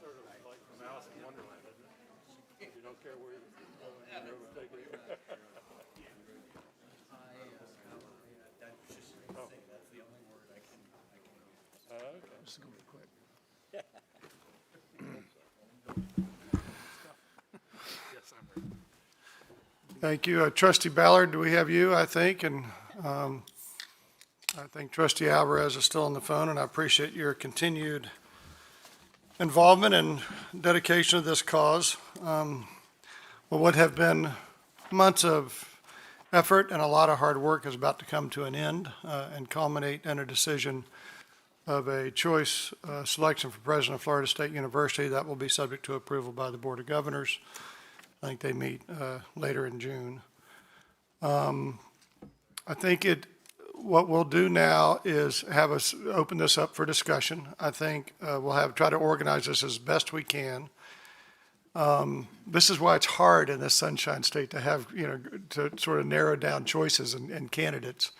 Sort of like from Alice in Wonderland, isn't it? You don't care where you take it. Okay. This is gonna be quick. Yes, I'm ready. Thank you. Trustee Ballard, do we have you, I think? And I think Trustee Alvarez is still on the phone, and I appreciate your continued involvement and dedication to this cause. Well, what have been months of effort and a lot of hard work is about to come to an end and culminate in a decision of a choice selection for president of Florida State University that will be subject to approval by the Board of Governors. I think they meet later in June. I think what we'll do now is have us open this up for discussion. I think we'll try to organize this as best we can. This is why it's hard in this Sunshine State to have, to sort of narrow down choices and candidates.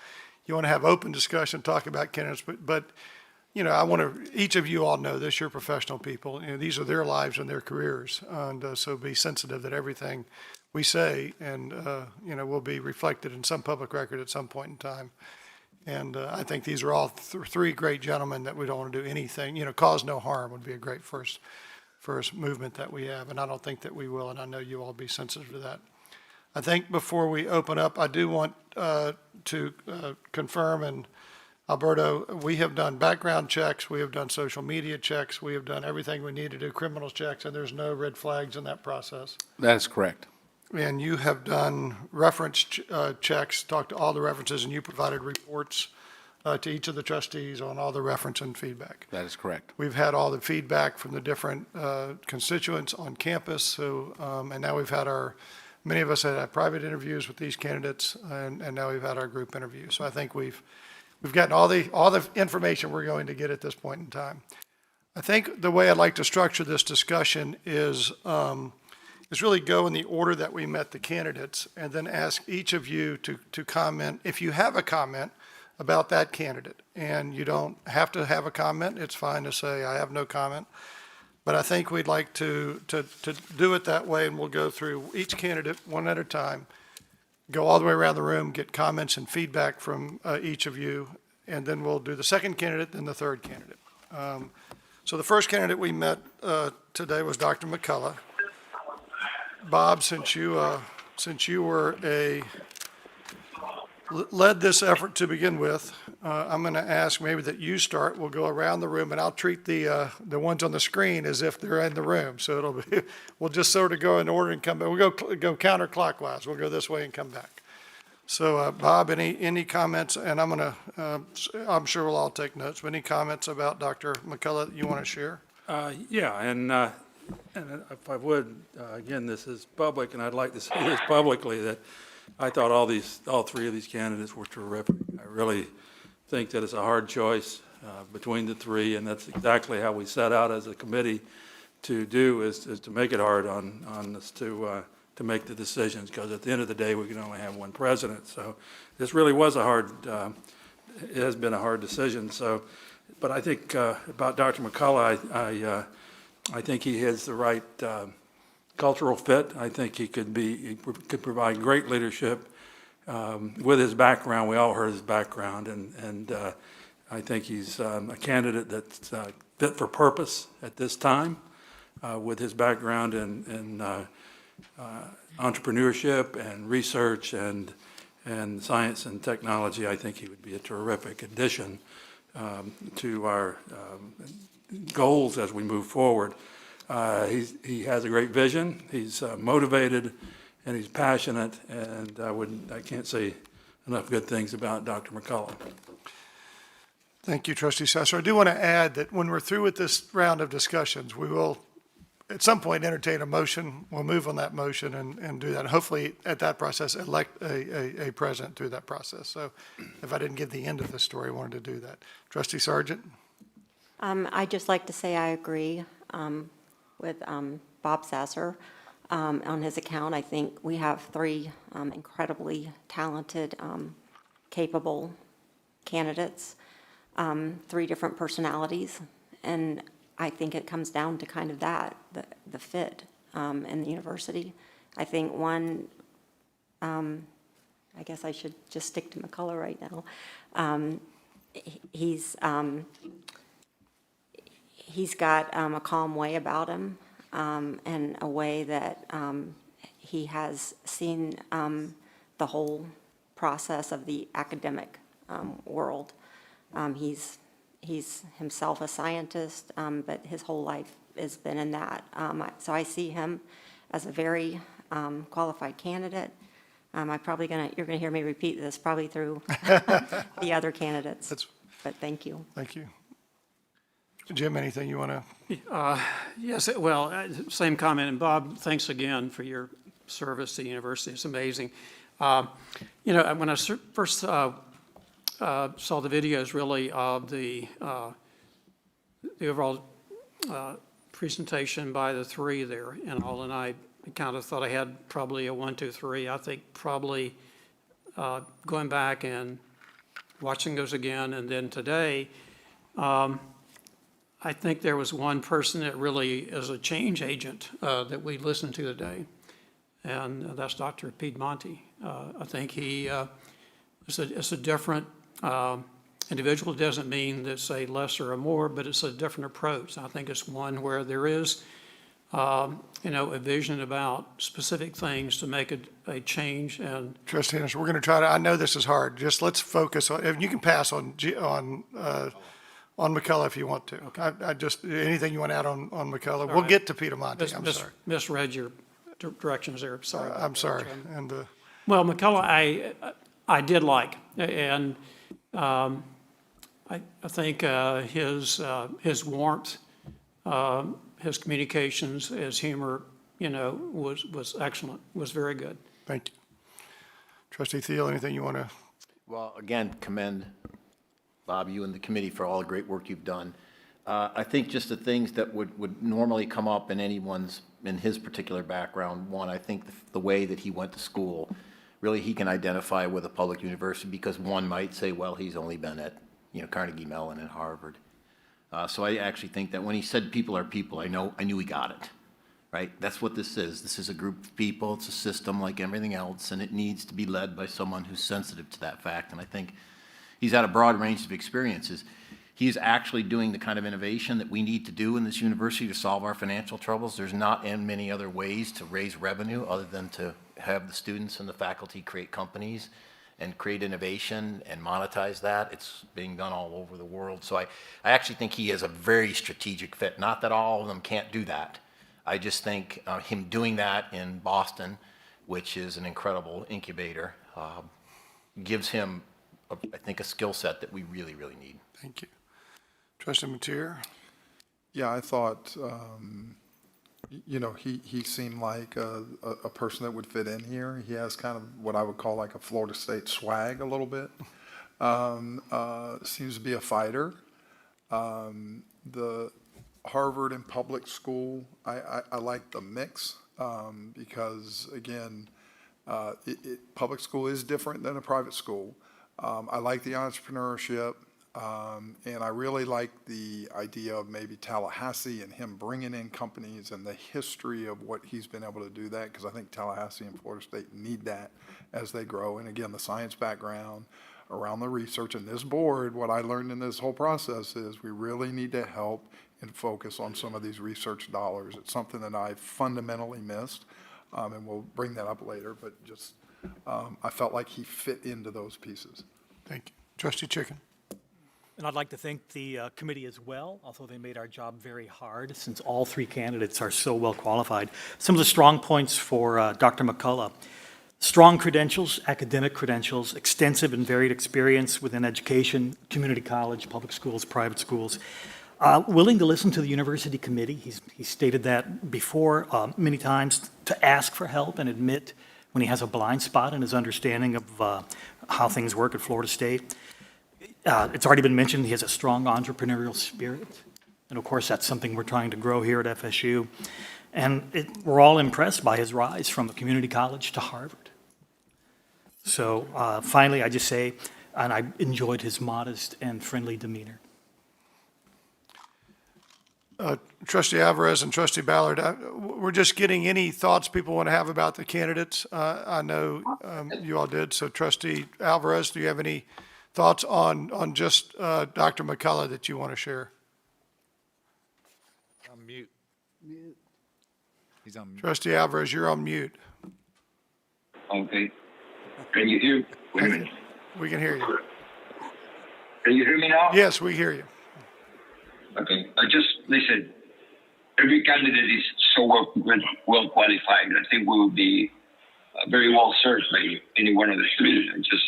You want to have open discussion, talk about candidates, but I want to, each of you all know this, you're professional people. These are their lives and their careers. And so be sensitive that everything we say and, will be reflected in some public record at some point in time. And I think these are all three great gentlemen that we don't want to do anything, cause no harm would be a great first movement that we have. And I don't think that we will, and I know you all be sensitive to that. I think before we open up, I do want to confirm, and Alberto, we have done background checks, we have done social media checks, we have done everything we need to do, criminal checks, and there's no red flags in that process. That is correct. And you have done reference checks, talked to all the references, and you provided reports to each of the trustees on all the reference and feedback. That is correct. We've had all the feedback from the different constituents on campus, so, and now we've had many of us had private interviews with these candidates, and now we've had our group interview. So I think we've gotten all the information we're going to get at this point in time. I think the way I'd like to structure this discussion is really go in the order that we met the candidates, and then ask each of you to comment. If you have a comment about that candidate, and you don't have to have a comment, it's fine to say, I have no comment. But I think we'd like to do it that way, and we'll go through each candidate one at a time, go all the way around the room, get comments and feedback from each of you, and then we'll do the second candidate, then the third candidate. So the first candidate we met today was Dr. McCullough. Bob, since you led this effort to begin with, I'm going to ask maybe that you start. We'll go around the room, and I'll treat the ones on the screen as if they're in the room. So we'll just sort of go in order and come back. We'll go counterclockwise. We'll go this way and come back. So Bob, any comments? And I'm sure we'll all take notes. But any comments about Dr. McCullough that you want to share? Yeah, and if I would, again, this is public, and I'd like to say this publicly, that I thought all three of these candidates were terrific. I really think that it's a hard choice between the three, and that's exactly how we set out as a committee to do, is to make it hard on us to make the decisions, because at the end of the day, we can only have one president. So this really was it has been a hard decision. So, but I think about Dr. McCullough, I think he has the right cultural fit. I think he could provide great leadership with his background. We all heard his background, and I think he's a candidate that's fit for purpose at this time with his background in entrepreneurship and research and science and technology. I think he would be a terrific addition to our goals as we move forward. He has a great vision. He's motivated, and he's passionate, and I can't say enough good things about Dr. McCullough. Thank you, Trustee Sasser. I do want to add that when we're through with this round of discussions, we will at some point entertain a motion. We'll move on that motion and do that. Hopefully at that process, elect a president through that process. So if I didn't give the end of the story, I wanted to do that. Trustee Sargent? I'd just like to say I agree with Bob Sasser on his account. I think we have three incredibly talented, capable candidates, three different personalities. And I think it comes down to kind of that, the fit in the university. I think one, I guess I should just stick to McCullough right now. He's got a calm way about him, and a way that he has seen the whole process of the academic world. He's himself a scientist, but his whole life has been in that. So I see him as a very qualified candidate. You're gonna hear me repeat this probably through the other candidates, but thank you. Thank you. Jim, anything you want to? Yes, well, same comment. And Bob, thanks again for your service to the university. It's amazing. You know, when I first saw the videos really of the overall presentation by the three there and all, and I kind of thought I had probably a 1, 2, 3. I think probably going back and watching those again and then today, I think there was one person that really is a change agent that we listened to today, and that's Dr. Piedmonte. I think he is a different individual. It doesn't mean that say lesser or more, but it's a different approach. I think it's one where there is, you know, a vision about specific things to make a change. And Trustee Anderson, we're going to try to, I know this is hard, just let's focus on, if you can pass on McCullough if you want to. Okay. I just, anything you want to add on McCullough? We'll get to Piedmonte, I'm sorry. Misread your directions there, sorry. I'm sorry. And well, McCullough, I did like, and I think his warmth, his communications, his humor, you know, was excellent, was very good. Thank you. Trustee Thiel, anything you want to? Well, again, commend Bob, you and the committee for all the great work you've done. I think just the things that would normally come up in his particular background, one, I think the way that he went to school, really he can identify with a public university because one might say, well, he's only been at, you know, Carnegie Mellon and Harvard. So I actually think that when he said people are people, I knew he got it, right? That's what this is. This is a group of people. It's a system like everything else, and it needs to be led by someone who's sensitive to that fact. And I think he's had a broad range of experiences. He's actually doing the kind of innovation that we need to do in this university to solve our financial troubles. There's not many other ways to raise revenue other than to have the students and the faculty create companies and create innovation and monetize that. It's being done all over the world. So I actually think he is a very strategic fit. Not that all of them can't do that. I just think him doing that in Boston, which is an incredible incubator, gives him, I think, a skill set that we really, really need. Thank you. Trustee Mateer? Yeah, I thought, you know, he seemed like a person that would fit in here. He has kind of what I would call like a Florida State swag a little bit. Seems to be a fighter. The Harvard and public school, I like the mix because, again, public school is different than a private school. I like the entrepreneurship. And I really like the idea of maybe Tallahassee and him bringing in companies and the history of what he's been able to do that, because I think Tallahassee and Florida State need that as they grow. And again, the science background around the research and this board, what I learned in this whole process is we really need to help and focus on some of these research dollars. It's something that I fundamentally missed, and we'll bring that up later, but just I felt like he fit into those pieces. Thank you. Trustee Chicken? And I'd like to thank the committee as well, although they made our job very hard since all three candidates are so well qualified. Some of the strong points for Dr. McCullough: strong credentials, academic credentials, extensive and varied experience within education, community college, public schools, private schools. Willing to listen to the university committee. He's stated that before many times, to ask for help and admit when he has a blind spot in his understanding of how things work at Florida State. It's already been mentioned, he has a strong entrepreneurial spirit. And of course, that's something we're trying to grow here at FSU. And we're all impressed by his rise from a community college to Harvard. So finally, I just say, and I enjoyed his modest and friendly demeanor. Trustee Alvarez and Trustee Ballard, we're just getting any thoughts people want to have about the candidates. I know you all did. So Trustee Alvarez, do you have any thoughts on just Dr. McCullough that you want to share? On mute. He's on mute. Trustee Alvarez, you're on mute. Okay. Can you hear? Wait a minute. We can hear you. Can you hear me now? Yes, we hear you. Okay. Listen, every candidate is so well qualified. I think we will be very well served by any one of the three. I just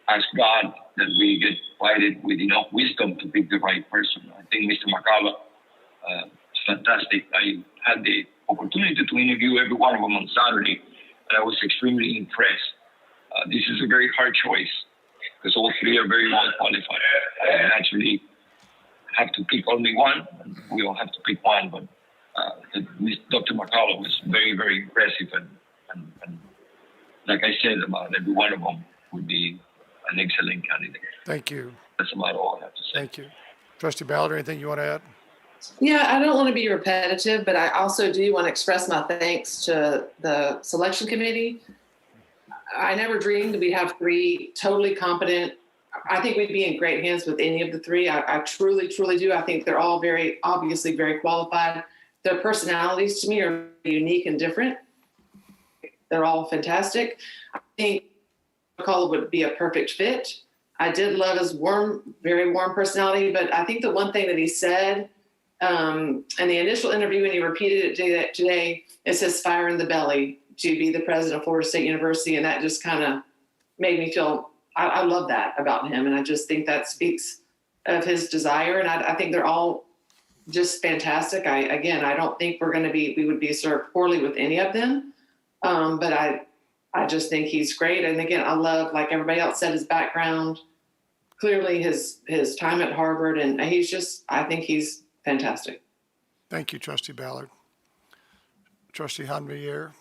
ask God that we get provided with enough wisdom to pick the right person. I think Mr. McCullough is fantastic. I had the opportunity to interview every one of them on Saturday, and I was extremely impressed. This is a very hard choice because all three are very well qualified. I actually have to pick only one. We all have to pick one, but Dr. McCullough was very, very impressive, and like I said, about every one of them would be an excellent candidate. Thank you. That's about all I have to say. Thank you. Trustee Ballard, anything you want to add? Yeah, I don't want to be repetitive, but I also do want to express my thanks to the selection committee. I never dreamed we'd have three totally competent. I think we'd be in great hands with any of the three. I truly, truly do. I think they're all very, obviously very qualified. Their personalities to me are unique and different. They're all fantastic. I think McCullough would be a perfect fit. I did love his warm, very warm personality, but I think the one thing that he said in the initial interview, and he repeated it today, it says fire in the belly to be the president of Florida State University. And that just kind of made me feel, I love that about him. And I just think that speaks of his desire. And I think they're all just fantastic. I don't think we would be served poorly with any of them. But I just think he's great. And again, I love, like everybody else said, his background, clearly his time at Harvard. And I think he's fantastic. Thank you, Trustee Ballard. Trustee Hanvier.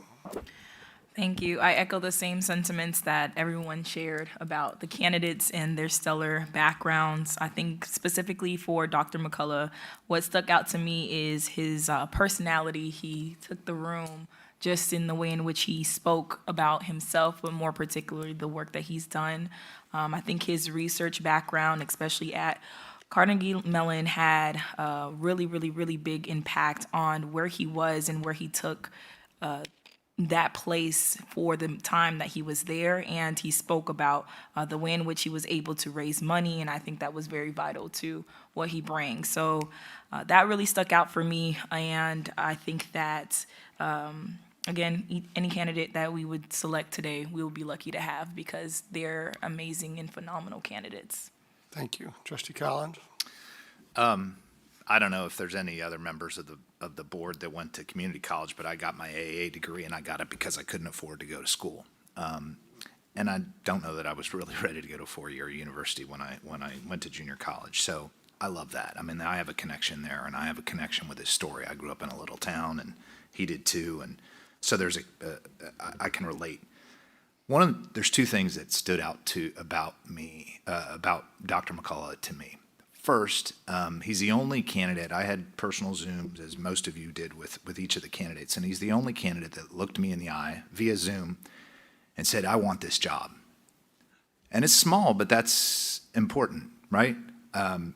Thank you. I echo the same sentiments that everyone shared about the candidates and their stellar backgrounds. I think specifically for Dr. McCullough, what stuck out to me is his personality. He took the room just in the way in which he spoke about himself, but more particularly the work that he's done. I think his research background, especially at Carnegie Mellon, had a really, really, really big impact on where he was and where he took that place for the time that he was there. And he spoke about the way in which he was able to raise money. And I think that was very vital to what he brings. So that really stuck out for me. And I think that, again, any candidate that we would select today, we will be lucky to have because they're amazing and phenomenal candidates. Thank you. Trustee Collins. I don't know if there's any other members of the board that went to community college, but I got my AA degree, and I got it because I couldn't afford to go to school. And I don't know that I was really ready to go to a four-year university when I went to junior college. So I love that. I mean, I have a connection there, and I have a connection with his story. I grew up in a little town, and he did too. And so I can relate. There's two things that stood out about Dr. McCullough to me. First, he's the only candidate. I had personal Zooms, as most of you did, with each of the candidates, and he's the only candidate that looked me in the eye via Zoom and said, I want this job. And it's small, but that's important, right?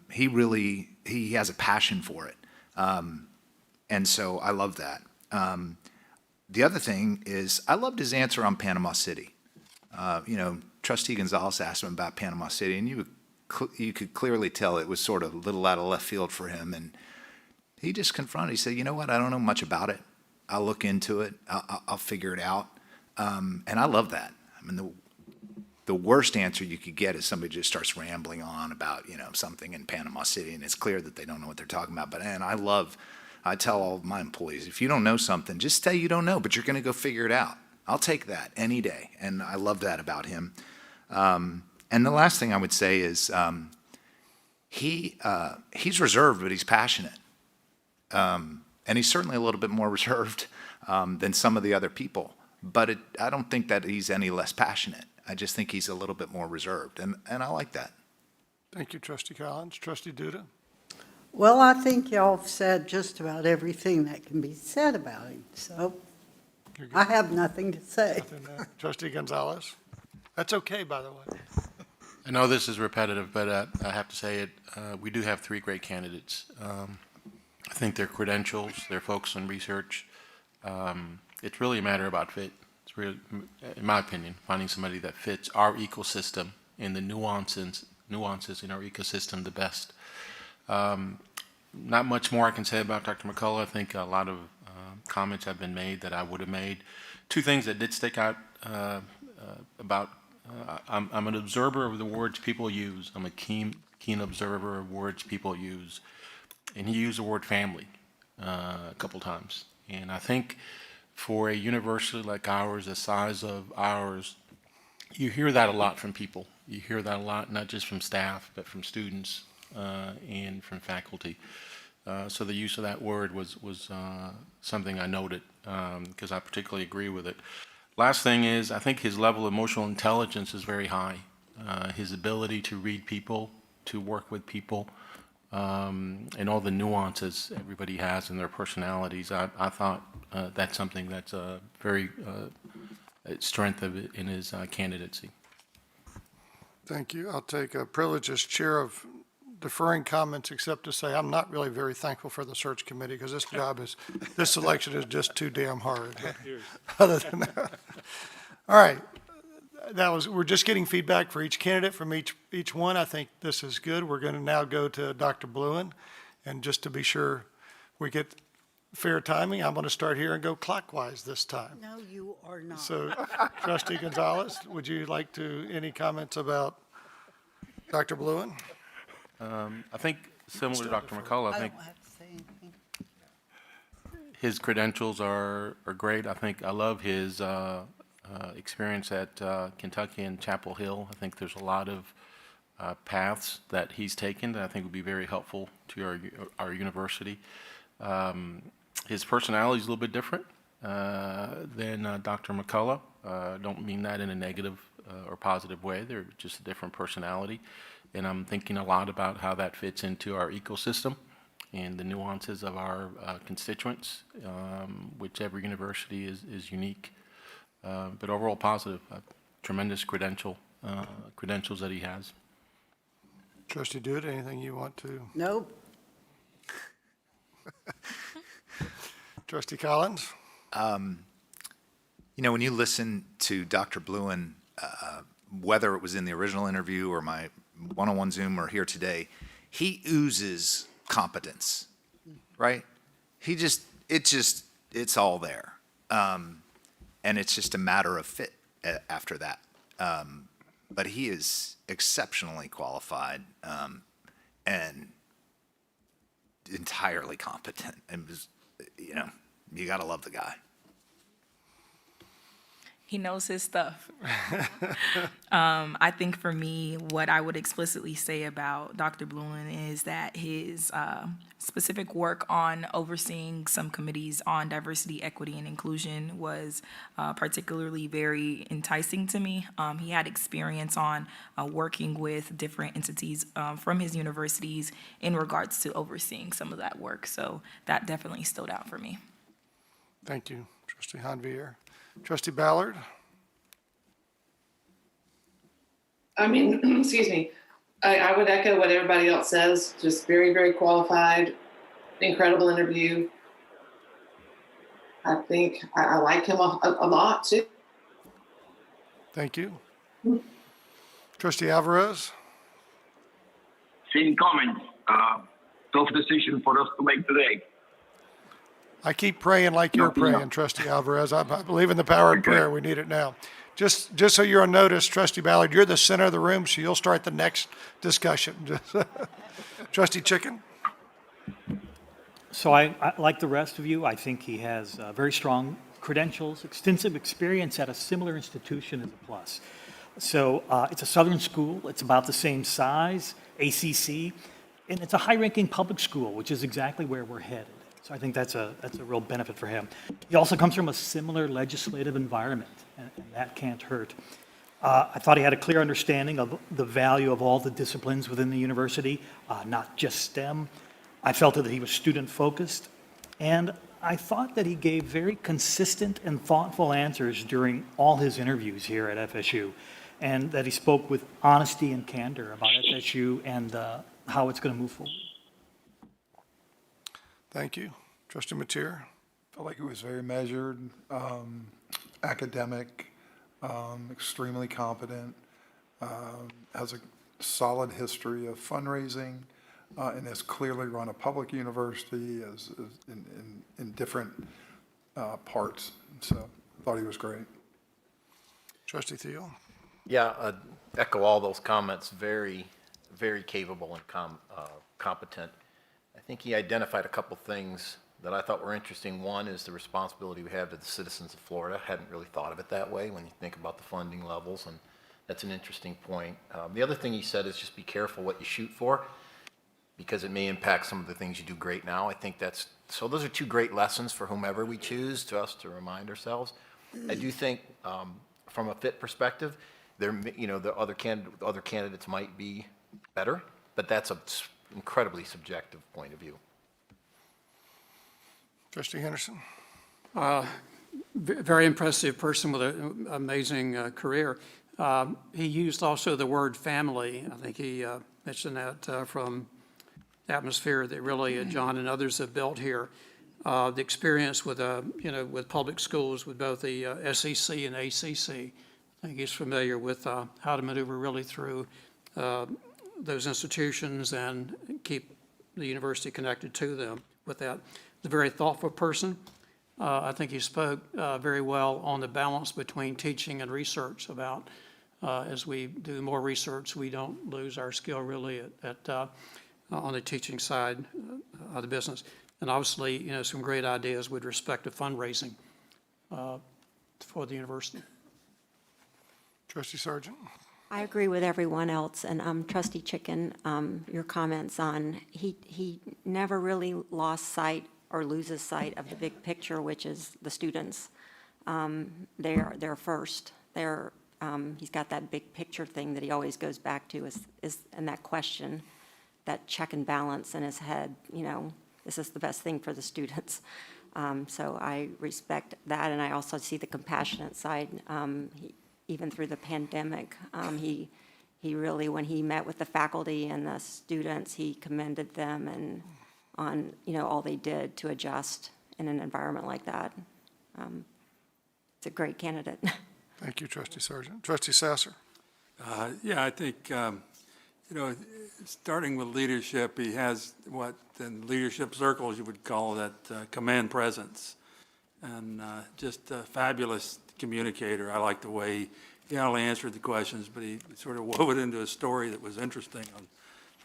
He has a passion for it. And so I love that. The other thing is I loved his answer on Panama City. Trustee Gonzalez asked him about Panama City, and you could clearly tell it was sort of a little out of left field for him. And he just confronted, he said, you know what, I don't know much about it. I'll look into it. I'll figure it out. And I love that. I mean, the worst answer you could get is somebody just starts rambling on about, something in Panama City, and it's clear that they don't know what they're talking about. But, I tell all of my employees, if you don't know something, just say you don't know, but you're going to go figure it out. I'll take that any day. And I love that about him. And the last thing I would say is he's reserved, but he's passionate. And he's certainly a little bit more reserved than some of the other people. But I don't think that he's any less passionate. I just think he's a little bit more reserved. And I like that. Thank you, Trustee Collins. Trustee Duda. Well, I think y'all have said just about everything that can be said about him, so I have nothing to say. Trustee Gonzalez? That's okay, by the way. I know this is repetitive, but I have to say it, we do have three great candidates. I think their credentials, their focus on research, it's really a matter about fit. It's really, in my opinion, finding somebody that fits our ecosystem and the nuances in our ecosystem the best. Not much more I can say about Dr. McCullough. I think a lot of comments have been made that I would have made. Two things that did stick out about, I'm an observer of the words people use. I'm a keen observer of words people use. And he used the word family a couple times. And I think for a university like ours, the size of ours, you hear that a lot from people. You hear that a lot, not just from staff, but from students and from faculty. So the use of that word was something I noted because I particularly agree with it. Last thing is, I think his level of emotional intelligence is very high. His ability to read people, to work with people, and all the nuances everybody has in their personalities. I thought that's something that's a very strength of it in his candidacy. Thank you. I'll take a privilege as chair of deferring comments, except to say I'm not really very thankful for the search committee because this election is just too damn hard. Other than that, all right. We're just getting feedback for each candidate from each one. I think this is good. We're going to now go to Dr. Bluen, and just to be sure we get fair timing, I'm going to start here and go clockwise this time. No, you are not. So, Trustee Gonzalez, would you like any comments about Dr. Bluen? I think similar to Dr. McCullough, I think don't have to say anything. his credentials are great. I love his experience at Kentucky and Chapel Hill. I think there's a lot of paths that he's taken that I think would be very helpful to our university. His personality is a little bit different than Dr. McCullough. Don't mean that in a negative or positive way. They're just a different personality. And I'm thinking a lot about how that fits into our ecosystem and the nuances of our constituents, which every university is unique. But overall positive, tremendous credentials that he has. Trustee Dewitt, anything you want to? Nope. Trustee Collins? When you listen to Dr. Bluen, whether it was in the original interview or my one-on-one Zoom or here today, he oozes competence, right? It's all there. And it's just a matter of fit after that. But he is exceptionally qualified and entirely competent. And, you got to love the guy. He knows his stuff. I think for me, what I would explicitly say about Dr. Bluen is that his specific work on overseeing some committees on diversity, equity, and inclusion was particularly very enticing to me. He had experience on working with different entities from his universities in regards to overseeing some of that work. So that definitely stood out for me. Thank you, Trustee Hanvier. Trustee Ballard? Excuse me. I would echo what everybody else says. Just very, very qualified, incredible interview. I think I like him a lot too. Thank you. Trustee Alvarez? Same comment. Tough decision for us to make today. I keep praying like you're praying, Trustee Alvarez. I believe in the power of prayer. We need it now. Just so you're on notice, Trustee Ballard, you're the center of the room, so you'll start the next discussion. Trustee Chicken? So I, like the rest of you, I think he has very strong credentials, extensive experience at a similar institution is a plus. So it's a Southern school. It's about the same size, ACC, and it's a high-ranking public school, which is exactly where we're headed. So I think that's a real benefit for him. He also comes from a similar legislative environment, and that can't hurt. I thought he had a clear understanding of the value of all the disciplines within the university, not just STEM. I felt that he was student-focused, and I thought that he gave very consistent and thoughtful answers during all his interviews here at FSU, and that he spoke with honesty and candor about FSU and how it's going to move forward. Thank you. Trustee Mateer? Felt like it was very measured, academic, extremely competent, has a solid history of fundraising, and has clearly run a public university as in different parts. So I thought he was great. Trustee Thiel? Yeah, echo all those comments. Very, very capable and competent. I think he identified a couple things that I thought were interesting. One is the responsibility we have to the citizens of Florida. Hadn't really thought of it that way when you think about the funding levels, and that's an interesting point. The other thing he said is just be careful what you shoot for, because it may impact some of the things you do great now. I think so those are two great lessons for whomever we choose to us to remind ourselves. I do think from a fit perspective, the other candidates might be better, but that's an incredibly subjective point of view. Trustee Henderson? Very impressive person with an amazing career. He used also the word family. I think he mentioned that from atmosphere that really John and others have built here. The experience with with public schools, with both the SEC and ACC. I think he's familiar with how to maneuver really through those institutions and keep the university connected to them with that. The very thoughtful person. I think he spoke very well on the balance between teaching and research about as we do more research, we don't lose our skill really on the teaching side of the business. And obviously, some great ideas with respect to fundraising for the university. Trustee Sargent? I agree with everyone else, and Trustee Chicken, your comments on, he never really lost sight or loses sight of the big picture, which is the students. They're first. He's got that big picture thing that he always goes back to and that question, that check and balance in his head, this is the best thing for the students. So I respect that, and I also see the compassionate side. Even through the pandemic, he really, when he met with the faculty and the students, he commended them and on all they did to adjust in an environment like that. It's a great candidate. Thank you, Trustee Sargent. Trustee Sasser? Yeah, I think, starting with leadership, he has what in leadership circles you would call that command presence, and just a fabulous communicator. I like the way he not only answered the questions, but he sort of wove it into a story that was interesting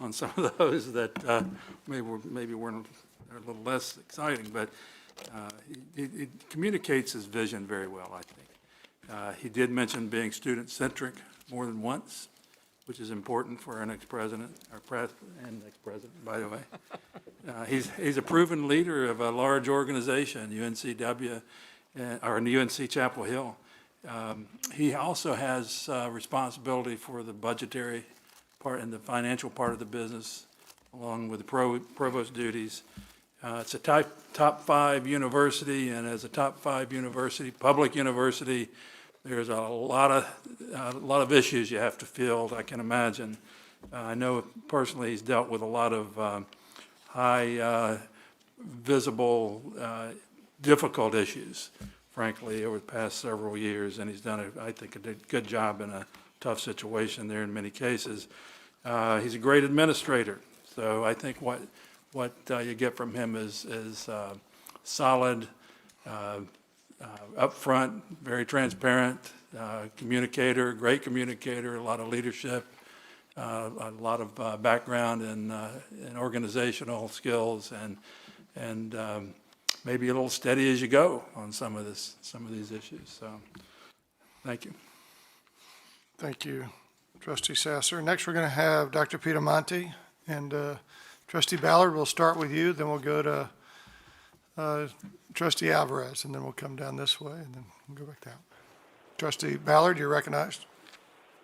on some of those that maybe weren't a little less exciting, but he communicates his vision very well, I think. He did mention being student-centric more than once, which is important for our next president, and next president, by the way. He's a proven leader of a large organization, UNCW, or UNC Chapel Hill. He also has responsibility for the budgetary part and the financial part of the business, along with the provost duties. It's a top 5 university, and as a top 5 university, public university, there's a lot of issues you have to field, I can imagine. I know personally he's dealt with a lot of high visible, difficult issues, frankly, over the past several years, and he's done, I think, a good job in a tough situation there in many cases. He's a great administrator, so I think what you get from him is solid, upfront, very transparent communicator, great communicator, a lot of leadership, a lot of background in organizational skills, and maybe a little steady as you go on some of these issues. So, thank you. Thank you, Trustee Sasser. Next, we're going to have Dr. Piedamonte, and Trustee Ballard, we'll start with you, then we'll go to Trustee Alvarez, and then we'll come down this way, and then we'll go back down. Trustee Ballard, you're recognized.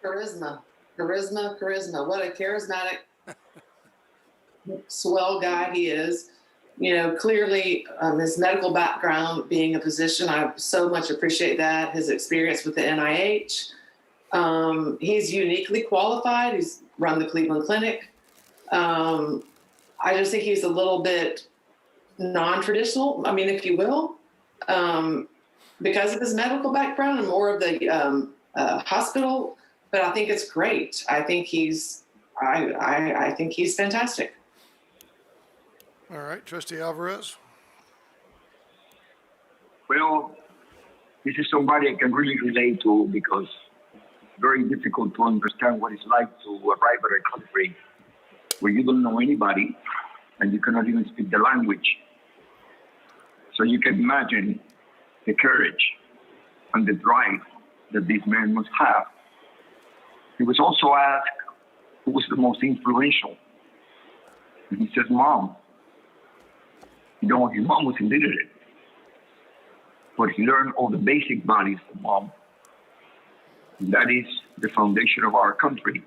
Charisma, charisma, charisma. What a charismatic swell guy he is. You know, clearly his medical background being a physician, I so much appreciate that. His experience with the NIH. He's uniquely qualified. He's run the Cleveland Clinic. I just think he's a little bit non-traditional, I mean, if you will, because of his medical background and more of the hospital. But I think it's great. I think I think he's fantastic. All right, Trustee Alvarez. Well, this is somebody I can really relate to because it's very difficult to understand what it's like to arrive at a country where you don't know anybody and you cannot even speak the language. So you can imagine the courage and the drive that this man must have. He was also asked who was the most influential. And he says, Mom. You know, his mom was illiterate, but he learned all the basic values from Mom. And that is the foundation of our country.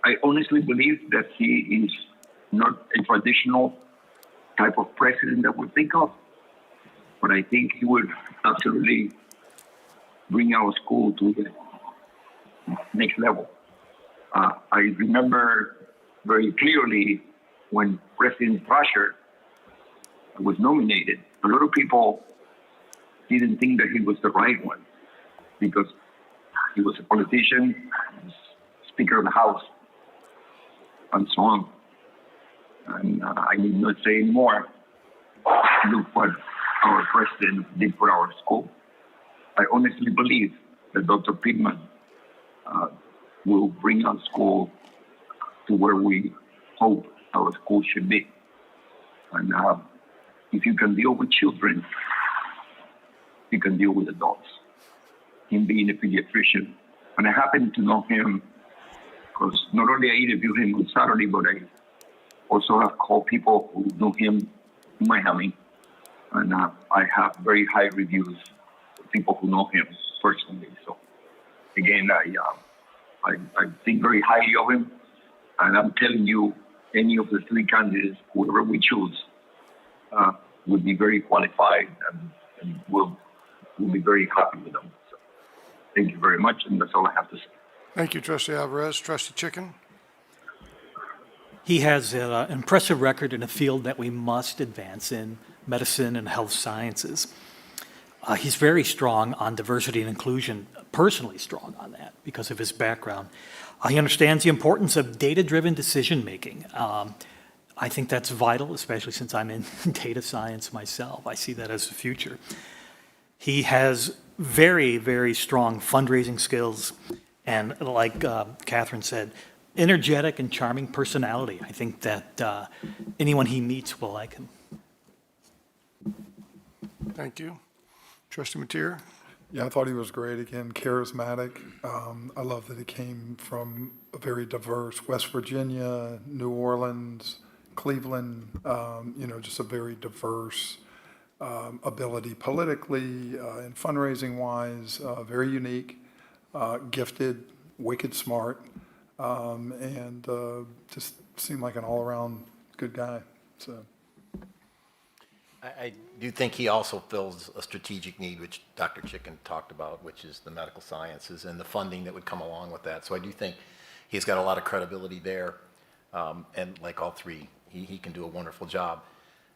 I honestly believe that he is not a traditional type of president that we think of, but I think he would absolutely bring our school to the next level. I remember very clearly when President Thrasher was nominated, a lot of people didn't think that he was the right one because he was a politician, Speaker of the House, and so on. And I need not say more. Look what our president did for our school. I honestly believe that Dr. Pittman will bring our school to where we hope our school should be. And if you can deal with children, you can deal with adults. Him being a pediatrician. And I happen to know him because not only I interviewed him on Saturday, but I also have called people who know him in Miami. And I have very high reviews of people who know him personally. So again, I think very highly of him. And I'm telling you, any of the three candidates, whoever we choose, would be very qualified and we'll be very happy with them. So thank you very much, and that's all I have to say. Thank you, Trustee Alvarez. Trustee Chicken. He has an impressive record in a field that we must advance in, medicine and health sciences. He's very strong on diversity and inclusion, personally strong on that because of his background. He understands the importance of data-driven decision-making. I think that's vital, especially since I'm in data science myself. I see that as the future. He has very, very strong fundraising skills, and like Catherine said, energetic and charming personality. I think that anyone he meets will like him. Thank you. Trustee Mateer. Yeah, I thought he was great. Again, charismatic. I love that he came from a very diverse West Virginia, New Orleans, Cleveland, just a very diverse ability politically and fundraising wise, very unique, gifted, wicked smart, and just seemed like an all around good guy. So. I do think he also fills a strategic need, which Dr. Chicken talked about, which is the medical sciences and the funding that would come along with that. So I do think he's got a lot of credibility there. And like all three, he can do a wonderful job.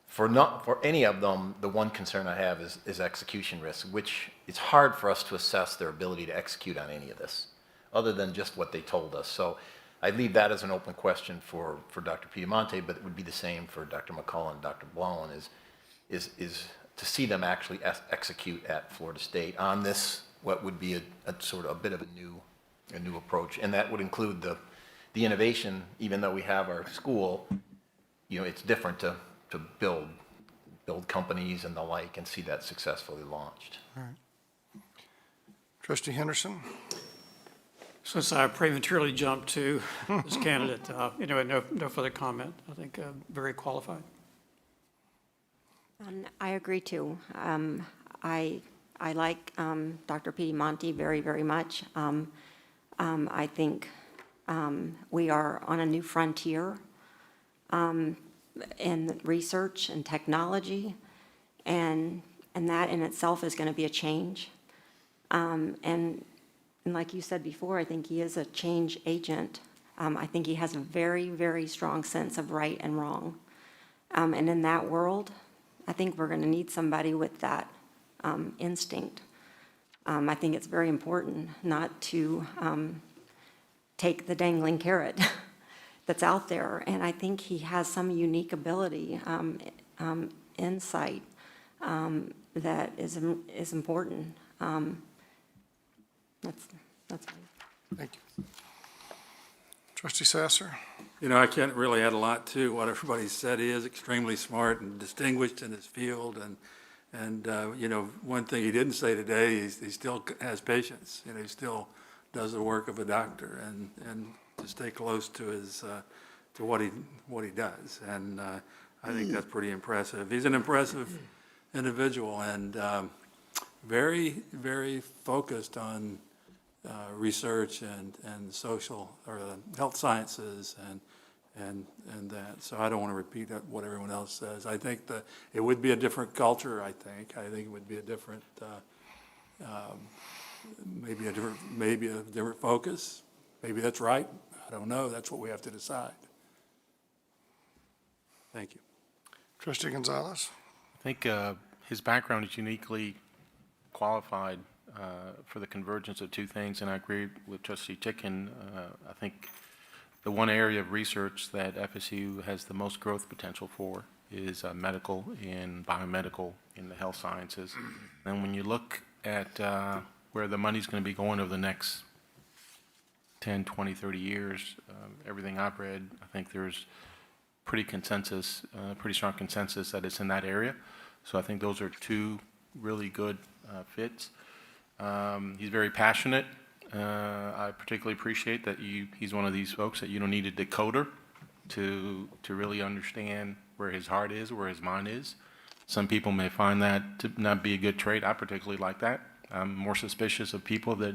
For any of them, the one concern I have is execution risk, which it's hard for us to assess their ability to execute on any of this, other than just what they told us. So I leave that as an open question for Dr. Piemonte, but it would be the same for Dr. McCullough and Dr. Blowen, is to see them actually execute at Florida State on this, what would be a sort of a bit of a new approach. And that would include the innovation, even though we have our school, it's different to build companies and the like and see that successfully launched. All right. Trustee Henderson. Since I prematurely jumped to this candidate, no further comment. I think very qualified. I agree too. I like Dr. Piemonte very, very much. I think we are on a new frontier in research and technology, and that in itself is going to be a change. And like you said before, I think he is a change agent. I think he has a very, very strong sense of right and wrong. And in that world, I think we're going to need somebody with that instinct. I think it's very important not to take the dangling carrot that's out there. And I think he has some unique ability, insight that is important. That's fine. Thank you. Trustee Sasser? You know, I can't really add a lot to what everybody said. He is extremely smart and distinguished in his field. And you know, one thing he didn't say today is he still has patience. You know, he still does the work of a doctor and to stay close to his, to what he does. And I think that's pretty impressive. He's an impressive individual and very, very focused on research and social or health sciences and that. So I don't want to repeat what everyone else says. I think that it would be a different culture. I think it would be a different, maybe a different focus. Maybe that's right. I don't know. That's what we have to decide. Thank you. Trustee Gonzalez? I think his background is uniquely qualified for the convergence of two things, and I agree with Trustee Ticken. I think the one area of research that FSU has the most growth potential for is medical and biomedical in the health sciences. And when you look at where the money's going to be going over the next 10, 20, 30 years, everything I've read, I think there's pretty strong consensus that it's in that area. So I think those are two really good fits. He's very passionate. I particularly appreciate that he's one of these folks that you don't need a decoder to really understand where his heart is, where his mind is. Some people may find that to not be a good trait. I particularly like that. I'm more suspicious of people that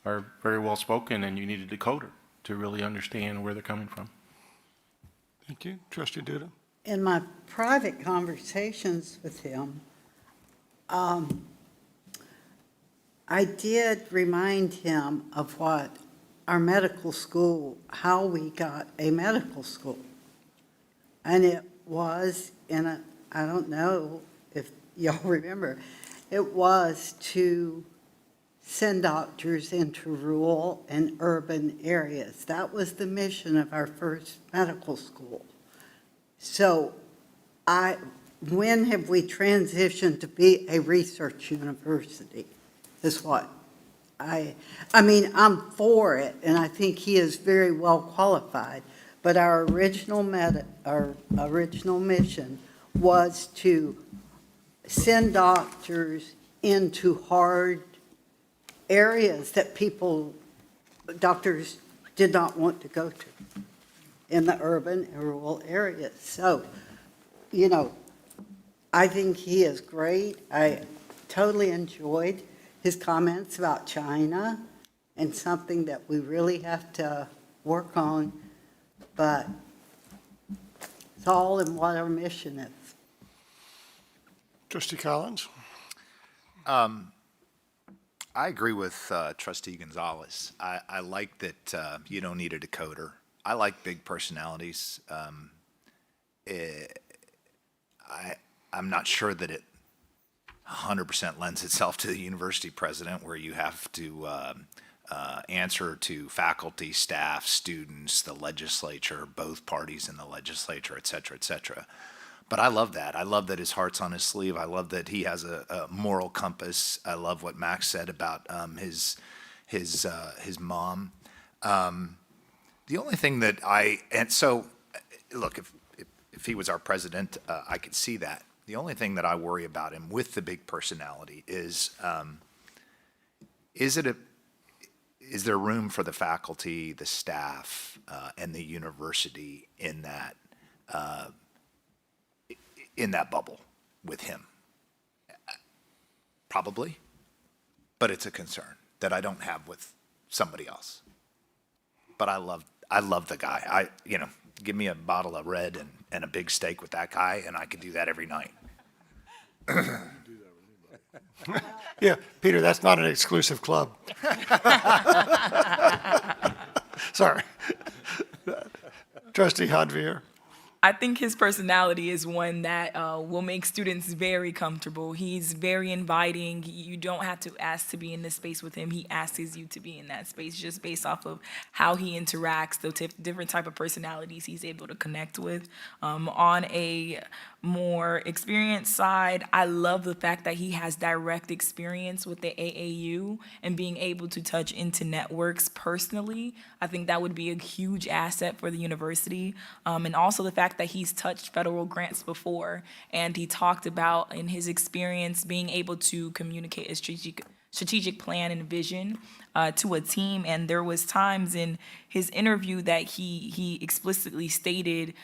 are very well spoken and you need a decoder to really understand where they're coming from. Thank you. Trustee Duda? In my private conversations with him, I did remind him of what our medical school, how we got a medical school. And it was I don't know if y'all remember, it was to send doctors into rural and urban areas. That was the mission of our first medical school. So when have we transitioned to be a research university? Is what I mean, I'm for it, and I think he is very well qualified, but our original mission was to send doctors into hard areas that doctors did not want to go to in the urban and rural areas. So, you know, I think he is great. I totally enjoyed his comments about China and something that we really have to work on, but it's all in what our mission is. Trustee Collins? I agree with Trustee Gonzalez. I like that you don't need a decoder. I like big personalities. I'm not sure that it 100% lends itself to the university president, where you have to answer to faculty, staff, students, the legislature, both parties in the legislature, et cetera, et cetera. But I love that. I love that his heart's on his sleeve. I love that he has a moral compass. I love what Max said about his mom. The only thing that look, if he was our president, I could see that. The only thing that I worry about him with the big personality is there room for the faculty, the staff, and the university in that bubble with him? Probably, but it's a concern that I don't have with somebody else. But I love the guy. give me a bottle of red and a big steak with that guy, and I could do that every night. Yeah, Peter, that's not an exclusive club. Sorry. Trustee Javier. I think his personality is one that will make students very comfortable. He's very inviting. You don't have to ask to be in this space with him. He asks you to be in that space just based off of how he interacts, the different type of personalities he's able to connect with. On a more experienced side, I love the fact that he has direct experience with the AAU and being able to touch into networks personally. I think that would be a huge asset for the university. And also the fact that he's touched federal grants before, and he talked about in his experience being able to communicate a strategic plan and vision to a team. And there was times in his interview that he explicitly stated,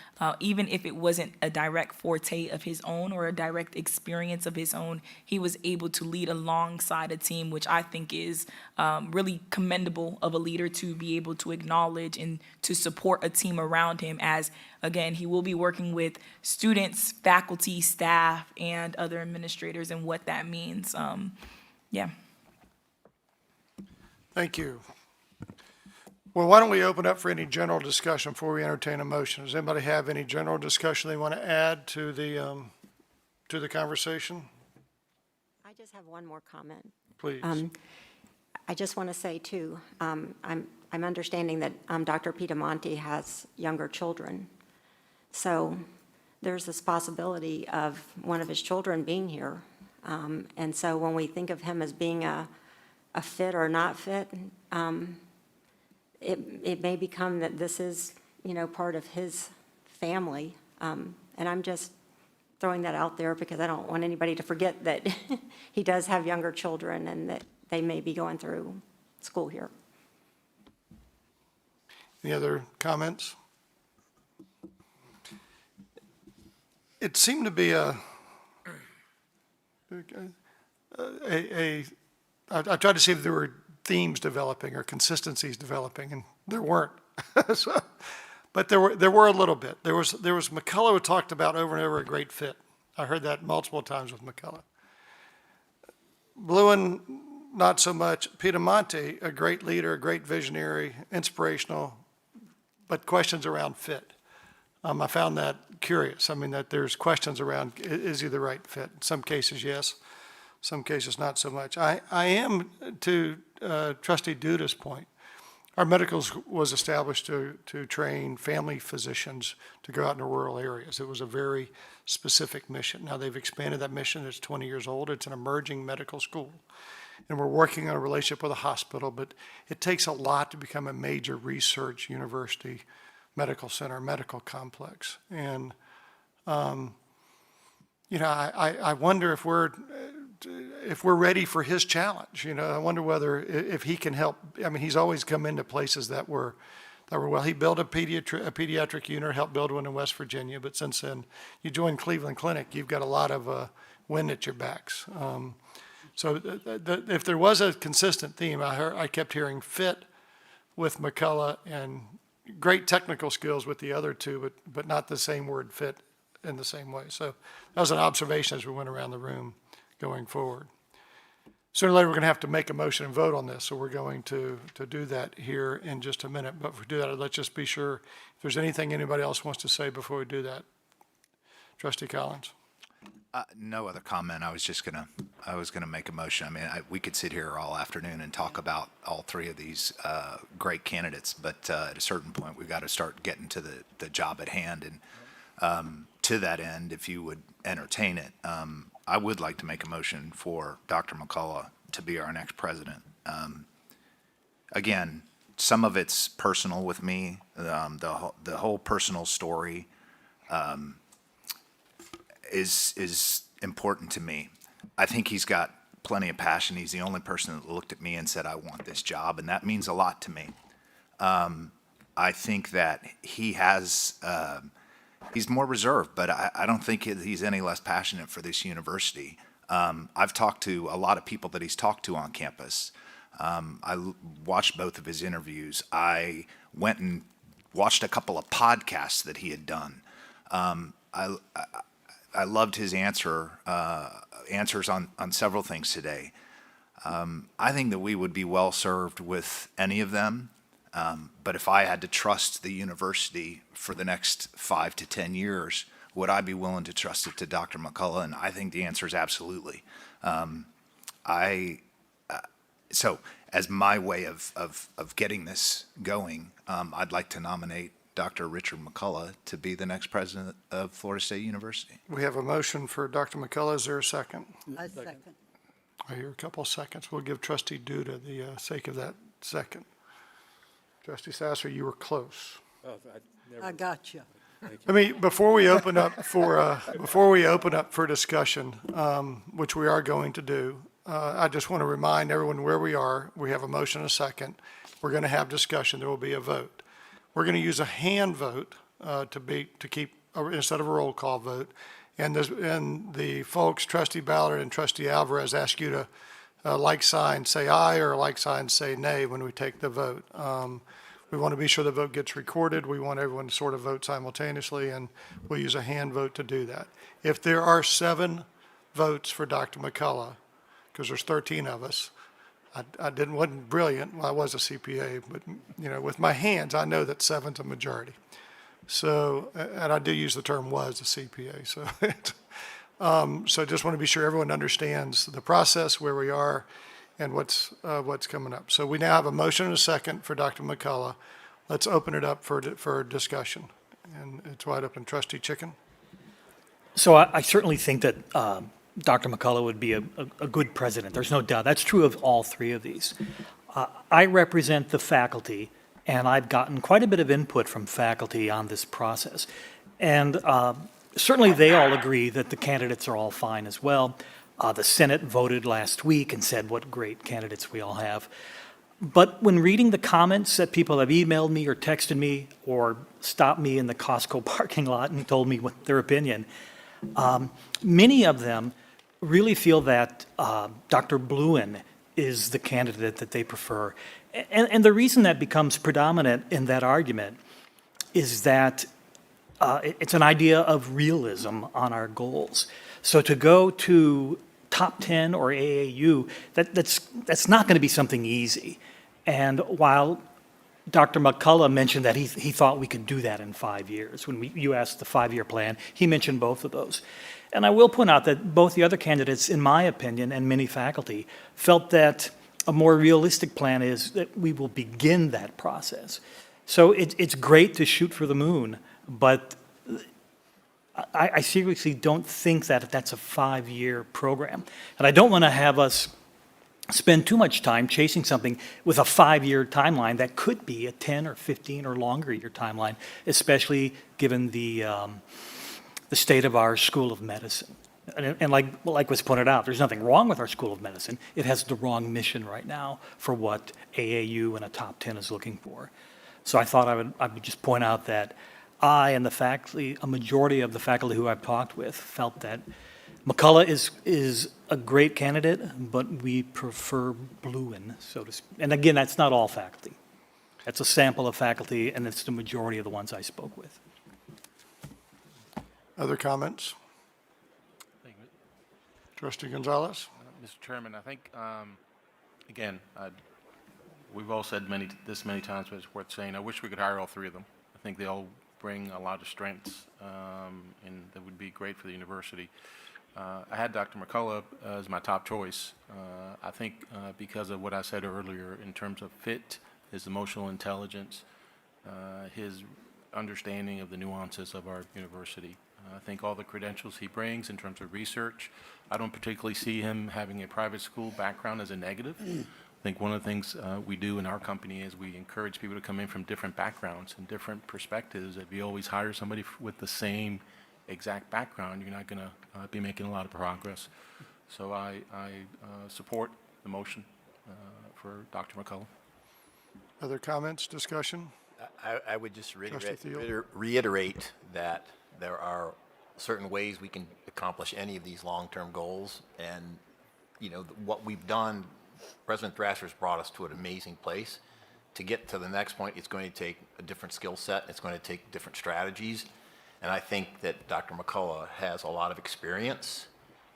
even if it wasn't a direct forte of his own or a direct experience of his own, he was able to lead alongside a team, which I think is really commendable of a leader to be able to acknowledge and to support a team around him, as, again, he will be working with students, faculty, staff, and other administrators, and what that means. Yeah. Thank you. Well, why don't we open up for any general discussion before we entertain a motion? Does anybody have any general discussion they want to add to the conversation? I just have one more comment. Please. I just want to say, too, I'm understanding that Dr. Piedamonte has younger children. So there's this possibility of one of his children being here. And so when we think of him as being a fit or not fit, it may become that this is, part of his family. And I'm just throwing that out there because I don't want anybody to forget that he does have younger children and that they may be going through school here. Any other comments? It seemed to be I tried to see if there were themes developing or consistencies developing, and there weren't. But there were a little bit. There was McCullough who talked about over and over a great fit. I heard that multiple times with McCullough. Bluen, not so much. Piedamonte, a great leader, a great visionary, inspirational, but questions around fit. I found that curious. I mean, that there's questions around, is he the right fit? In some cases, yes. Some cases, not so much. I am, to Trustee Duda's point, our medical was established to train family physicians to go out into rural areas. It was a very specific mission. Now they've expanded that mission. It's 20 years old. It's an emerging medical school. And we're working on a relationship with a hospital, but it takes a lot to become a major research university medical center, medical complex. And, I wonder if we're ready for his challenge. I wonder whether if he can help. I mean, he's always come into places that were well. He built a pediatric unit, helped build one in West Virginia. But since then, you joined Cleveland Clinic, you've got a lot of wind at your backs. So if there was a consistent theme, I kept hearing fit with McCullough and great technical skills with the other two, but not the same word fit in the same way. So that was an observation as we went around the room going forward. Sooner or later, we're going to have to make a motion and vote on this, so we're going to do that here in just a minute. But if we do that, let's just be sure if there's anything anybody else wants to say before we do that. Trustee Collins. No other comment. I was gonna make a motion. I mean, we could sit here all afternoon and talk about all three of these great candidates, but at a certain point, we've got to start getting to the job at hand. And to that end, if you would entertain it, I would like to make a motion for Dr. McCullough to be our next president. Again, some of it's personal with me. The whole personal story is important to me. I think he's got plenty of passion. He's the only person that looked at me and said, I want this job, and that means a lot to me. I think that he has, he's more reserved, but I don't think he's any less passionate for this university. I've talked to a lot of people that he's talked to on campus. I watched both of his interviews. I went and watched a couple of podcasts that he had done. I loved his answers on several things today. I think that we would be well served with any of them. But if I had to trust the university for the next 5 to 10 years, would I be willing to trust it to Dr. McCullough? And I think the answer is absolutely. So as my way of getting this going, I'd like to nominate Dr. Richard McCullough to be the next president of Florida State University. We have a motion for Dr. McCullough. Is there a second? I second. I hear a couple of seconds. We'll give Trustee Duda the sake of that second. Trustee Sasser, you were close. I got you. Let me, before we open up for discussion, which we are going to do, I just want to remind everyone where we are. We have a motion and a second. We're going to have discussion. There will be a vote. We're going to use a hand vote to keep instead of a roll call vote. And the folks, Trustee Ballard and Trustee Alvarez, ask you to like sign say aye or like sign say nay when we take the vote. We want to be sure the vote gets recorded. We want everyone to sort of vote simultaneously, and we'll use a hand vote to do that. If there are 7 votes for Dr. McCullough, because there's 13 of us, wasn't brilliant. Well, I was a CPA, but with my hands, I know that 7's a majority. So, and I do use the term was a CPA. So just want to be sure everyone understands the process, where we are, and what's coming up. So we now have a motion and a second for Dr. McCullough. Let's open it up for discussion. And it's wide open. Trustee Chicken? So I certainly think that Dr. McCullough would be a good president. There's no doubt. That's true of all 3 of these. I represent the faculty, and I've gotten quite a bit of input from faculty on this process. And certainly they all agree that the candidates are all fine as well. The Senate voted last week and said what great candidates we all have. But when reading the comments that people have emailed me or texted me or stopped me in the Costco parking lot and told me what their opinion, many of them really feel that Dr. Bluen is the candidate that they prefer. And the reason that becomes predominant in that argument is that it's an idea of realism on our goals. So to go to top 10 or AAU, that's not going to be something easy. And while Dr. McCullough mentioned that he thought we could do that in 5 years, when you asked the 5-year plan, he mentioned both of those. And I will point out that both the other candidates, in my opinion, and many faculty, felt that a more realistic plan is that we will begin that process. So it's great to shoot for the moon, but I seriously don't think that that's a 5-year program. And I don't want to have us spend too much time chasing something with a 5-year timeline that could be a 10 or 15 or longer year timeline, especially given the state of our School of Medicine. And like was pointed out, there's nothing wrong with our School of Medicine. It has the wrong mission right now for what AAU and a top 10 is looking for. So I thought I would just point out that I and the faculty, a majority of the faculty who I've talked with, felt that McCullough is a great candidate, but we prefer Bluen, so to speak. And again, that's not all faculty. That's a sample of faculty, and it's the majority of the ones I spoke with. Other comments? Trustee Gonzalez? Mr. Chairman, I think, again, we've all said this many times, but it's worth saying, I wish we could hire all 3 of them. I think they all bring a lot of strengths, and that would be great for the university. I had Dr. McCullough as my top choice. I think because of what I said earlier in terms of fit, his emotional intelligence, his understanding of the nuances of our university. I think all the credentials he brings in terms of research, I don't particularly see him having a private school background as a negative. I think one of the things we do in our company is we encourage people to come in from different backgrounds and different perspectives. If you always hire somebody with the same exact background, you're not going to be making a lot of progress. So I support the motion for Dr. McCullough. Other comments, discussion? I would just Trustee Thiel? reiterate that there are certain ways we can accomplish any of these long-term goals. And, what we've done, President Thrasher's brought us to an amazing place. to get to the next point, it's going to take a different skill set. It's going to take different strategies. And I think that Dr. McCullough has a lot of experience,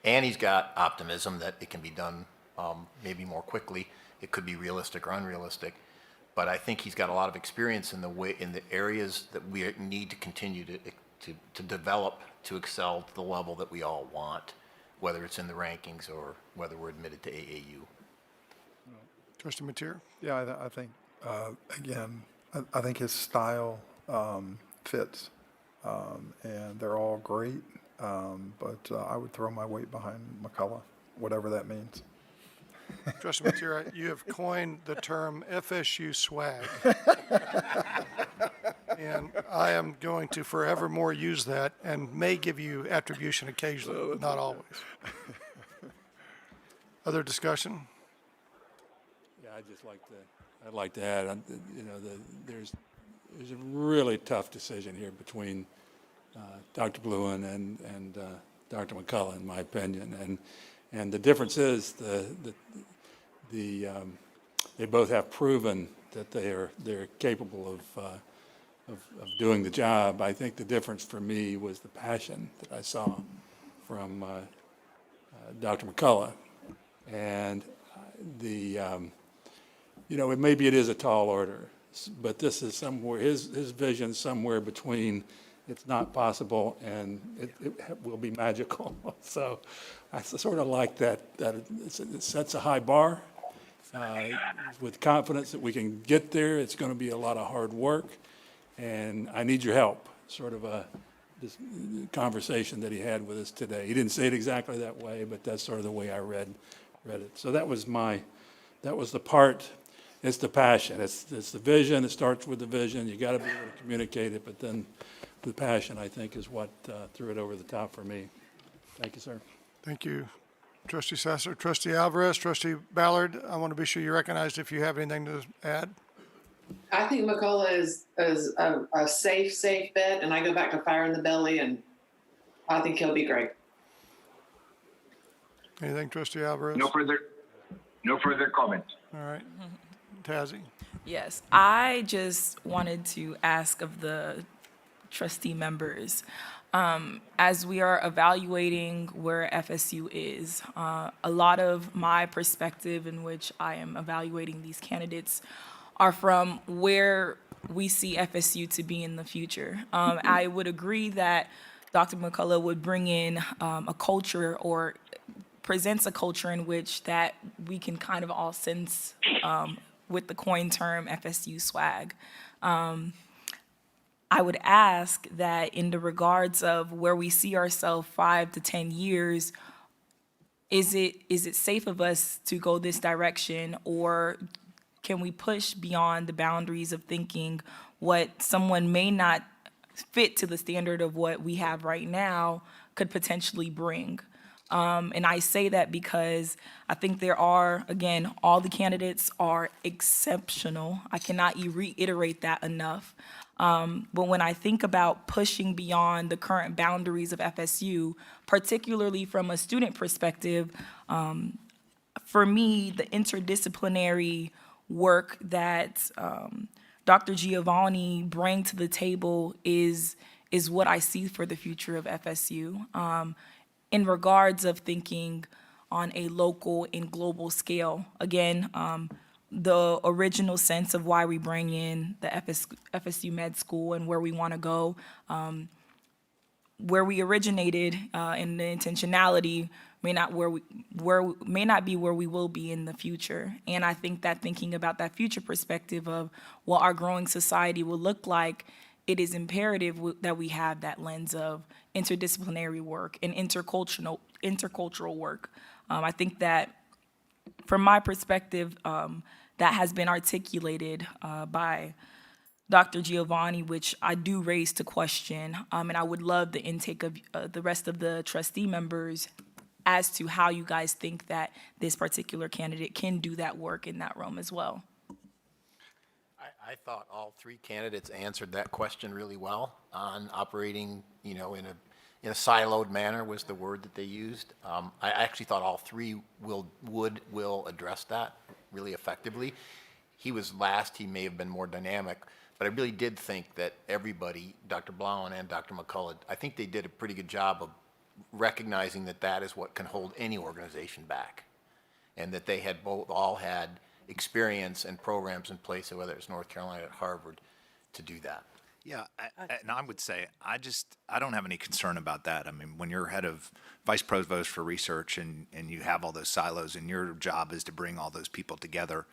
and he's got optimism that it can be done maybe more quickly. It could be realistic or unrealistic. But I think he's got a lot of experience in the areas that we need to continue to develop to excel to the level that we all want, whether it's in the rankings or whether we're admitted to AAU. Trustee Mateer? Yeah, I think, again, I think his style fits, and they're all great, but I would throw my weight behind McCullough, whatever that means. Trustee Mateer, you have coined the term FSU swag. And I am going to forevermore use that and may give you attribution occasionally, but not always. Other discussion? Yeah, I'd like to add, there's a really tough decision here between Dr. Bluen and Dr. McCullough, in my opinion. And the difference is they both have proven that they're capable of doing the job. I think the difference for me was the passion that I saw from Dr. McCullough, and maybe it is a tall order, but this is somewhere his vision somewhere between it's not possible and it will be magical. So I sort of like that it sets a high bar with confidence that we can get there. It's going to be a lot of hard work, and I need your help, sort of this conversation that he had with us today. He didn't say it exactly that way, but that's sort of the way I read it. So that was the part. It's the passion. It's the vision. It starts with the vision. You got to be able to communicate it, but then the passion, I think, is what threw it over the top for me. Thank you, sir. Thank you, Trustee Sasser. Trustee Alvarez, Trustee Ballard, I want to be sure you're recognized if you have anything to add. I think McCullough is a safe bet, and I go back to Fire in the Belly, and I think he'll be great. Anything, Trustee Alvarez? No further comment. All right. Tazzy? Yes, I just wanted to ask of the trustee members, as we are evaluating where FSU is, a lot of my perspective in which I am evaluating these candidates are from where we see FSU to be in the future. I would agree that Dr. McCullough would bring in a culture or presents a culture in which that we can kind of all sense with the coined term FSU swag. I would ask that in the regards of where we see ourselves 5 to 10 years, is it safe of us to go this direction, or can we push beyond the boundaries of thinking what someone may not fit to the standard of what we have right now could potentially bring? And I say that because I think there are, again, all the candidates are exceptional. I cannot reiterate that enough. But when I think about pushing beyond the current boundaries of FSU, particularly from a student perspective, for me, the interdisciplinary work that Dr. Giovanni bring to the table is what I see for the future of FSU. In regards of thinking on a local and global scale, again, the original sense of why we bring in the FSU Med School and where we want to go, where we originated in the intentionality may not be where we will be in the future. And I think that thinking about that future perspective of what our growing society will look like, it is imperative that we have that lens of interdisciplinary work and intercultural work. I think that from my perspective, that has been articulated by Dr. Giovanni, which I do raise to question, and I would love the intake of the rest of the trustee members as to how you guys think that this particular candidate can do that work in that realm as well. I thought all three candidates answered that question really well on operating, in a siloed manner was the word that they used. I actually thought all three will address that really effectively. he was last, he may have been more dynamic, but I really did think that everybody, Dr. Blauen and Dr. McCullough, I think they did a pretty good job of recognizing that that is what can hold any organization back. And that they had all had experience and programs in place, whether it's North Carolina or Harvard, to do that. Yeah, and I would say, I don't have any concern about that. I mean, when you're head of vice provost for research and you have all those silos and your job is to bring all those people together,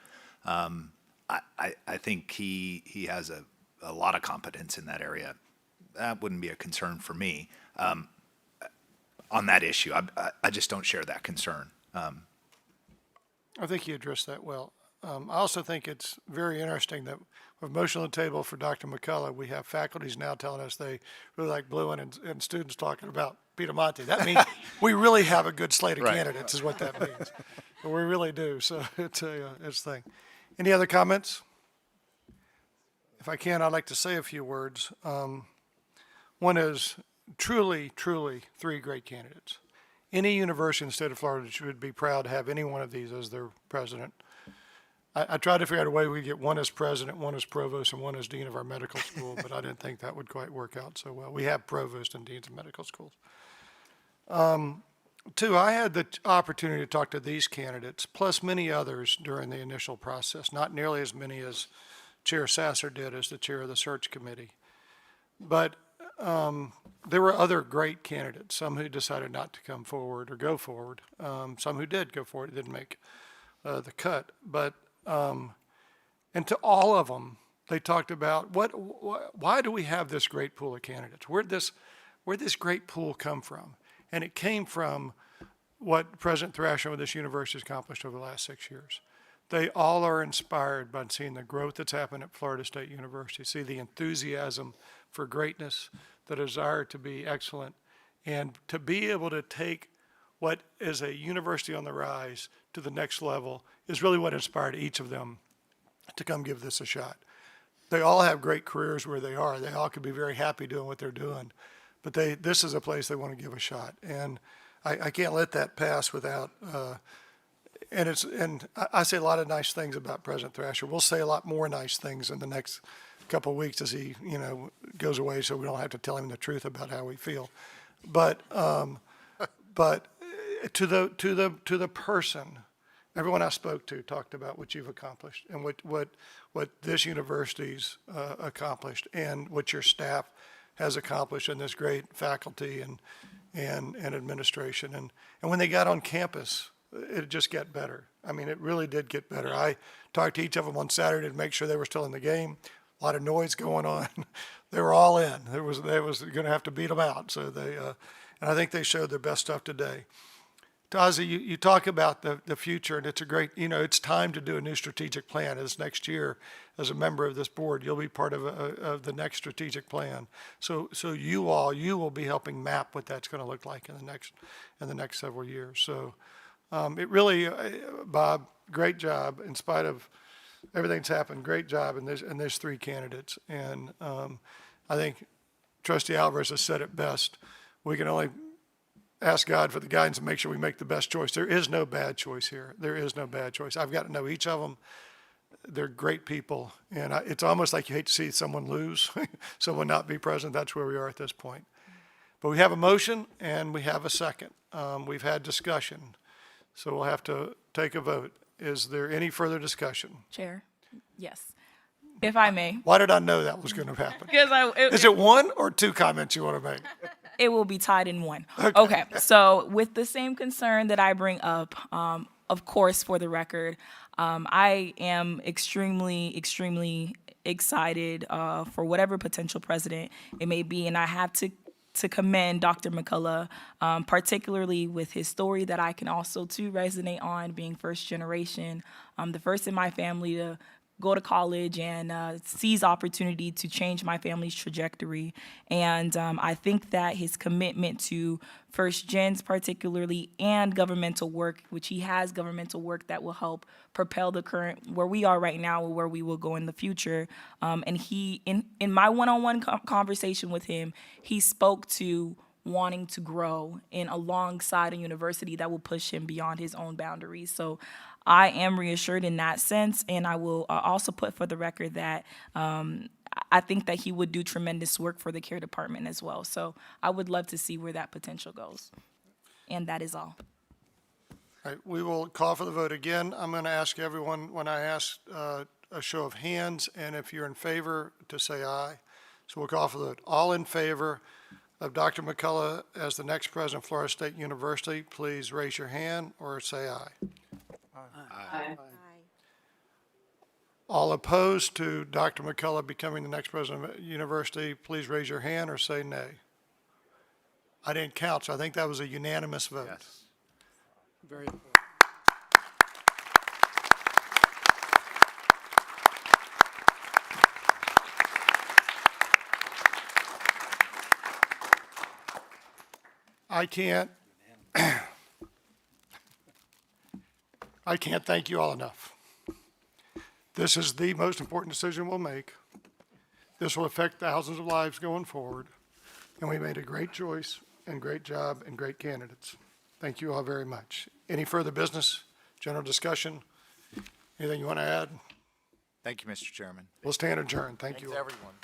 I think he has a lot of competence in that area. That wouldn't be a concern for me on that issue. I just don't share that concern. I think you addressed that well. I also think it's very interesting that with motion on the table for Dr. McCullough, we have faculties now telling us they really like Bluen and students talking about Piedamonte. That means we really have a good slate of candidates is what that means. But we really do. So it's a thing. Any other comments? If I can, I'd like to say a few words. One is truly, truly 3 great candidates. Any university in the state of Florida should be proud to have any one of these as their president. I tried to figure out a way we could get one as president, one as provost, and one as dean of our medical school, but I didn't think that would quite work out so well. We have provost and deans of medical schools. 2, I had the opportunity to talk to these candidates, plus many others during the initial process, not nearly as many as Chair Sasser did as the chair of the search committee. But there were other great candidates, some who decided not to come forward or go forward, some who did go forward, didn't make the cut. But and to all of them, they talked about why do we have this great pool of candidates? Where'd this great pool come from? And it came from what President Thrasher with this university has accomplished over the last 6 years. They all are inspired by seeing the growth that's happened at Florida State University, see the enthusiasm for greatness, the desire to be excellent, and to be able to take what is a university on the rise to the next level is really what inspired each of them to come give this a shot. They all have great careers where they are. They all could be very happy doing what they're doing, but this is a place they want to give a shot. And I can't let that pass without, and I say a lot of nice things about President Thrasher. We'll say a lot more nice things in the next couple of weeks as he, goes away, so we don't have to tell him the truth about how we feel. But to the person, everyone I spoke to talked about what you've accomplished and what this university's accomplished and what your staff has accomplished in this great faculty and administration. And when they got on campus, it just got better. I mean, it really did get better. I talked to each of them on Saturday to make sure they were still in the game. A lot of noise going on. They were all in. They was going to have to beat them out. So and I think they showed their best stuff today. Tazi, you talk about the future, and it's a great, it's time to do a new strategic plan. This next year, as a member of this board, you'll be part of the next strategic plan. So you will be helping map what that's going to look like in the next several years. So it really, Bob, great job in spite of everything that's happened. Great job, and there's 3 candidates, and I think Trustee Alvarez has said it best. We can only ask God for the guidance and make sure we make the best choice. There is no bad choice here. There is no bad choice. I've got to know each of them. They're great people, and it's almost like you hate to see someone lose, someone not be president. That's where we are at this point. But we have a motion, and we have a second. We've had discussion, so we'll have to take a vote. Is there any further discussion? Chair, yes, if I may. Why did I know that was going to happen? Because Is it 1 or 2 comments you want to make? It will be tied in 1. Okay. So with the same concern that I bring up, of course, for the record, I am extremely, extremely excited for whatever potential president it may be, and I have to commend Dr. McCullough, particularly with his story that I can also too resonate on, being first generation, the first in my family to go to college and seize opportunity to change my family's trajectory. And I think that his commitment to first gens particularly and governmental work, which he has governmental work that will help propel the current where we are right now or where we will go in the future. And he, in my one-on-one conversation with him, he spoke to wanting to grow in alongside a university that will push him beyond his own boundaries. So I am reassured in that sense, and I will also put for the record that I think that he would do tremendous work for the care department as well. So I would love to see where that potential goes. And that is all. All right, we will call for the vote again. I'm going to ask everyone, when I ask a show of hands, and if you're in favor, to say aye. So we'll call for the vote. All in favor of Dr. McCullough as the next president of Florida State University, please raise your hand or say aye. Aye. All opposed to Dr. McCullough becoming the next president of the university, please raise your hand or say nay. I didn't count, so I think that was a unanimous vote. Yes. Very important. I can't thank you all enough. This is the most important decision we'll make. This will affect thousands of lives going forward, and we made a great choice and great job and great candidates. Thank you all very much. Any further business, general discussion? Anything you want to add? Thank you, Mr. Chairman. We'll stand adjourned. Thank you all. Thanks, everyone.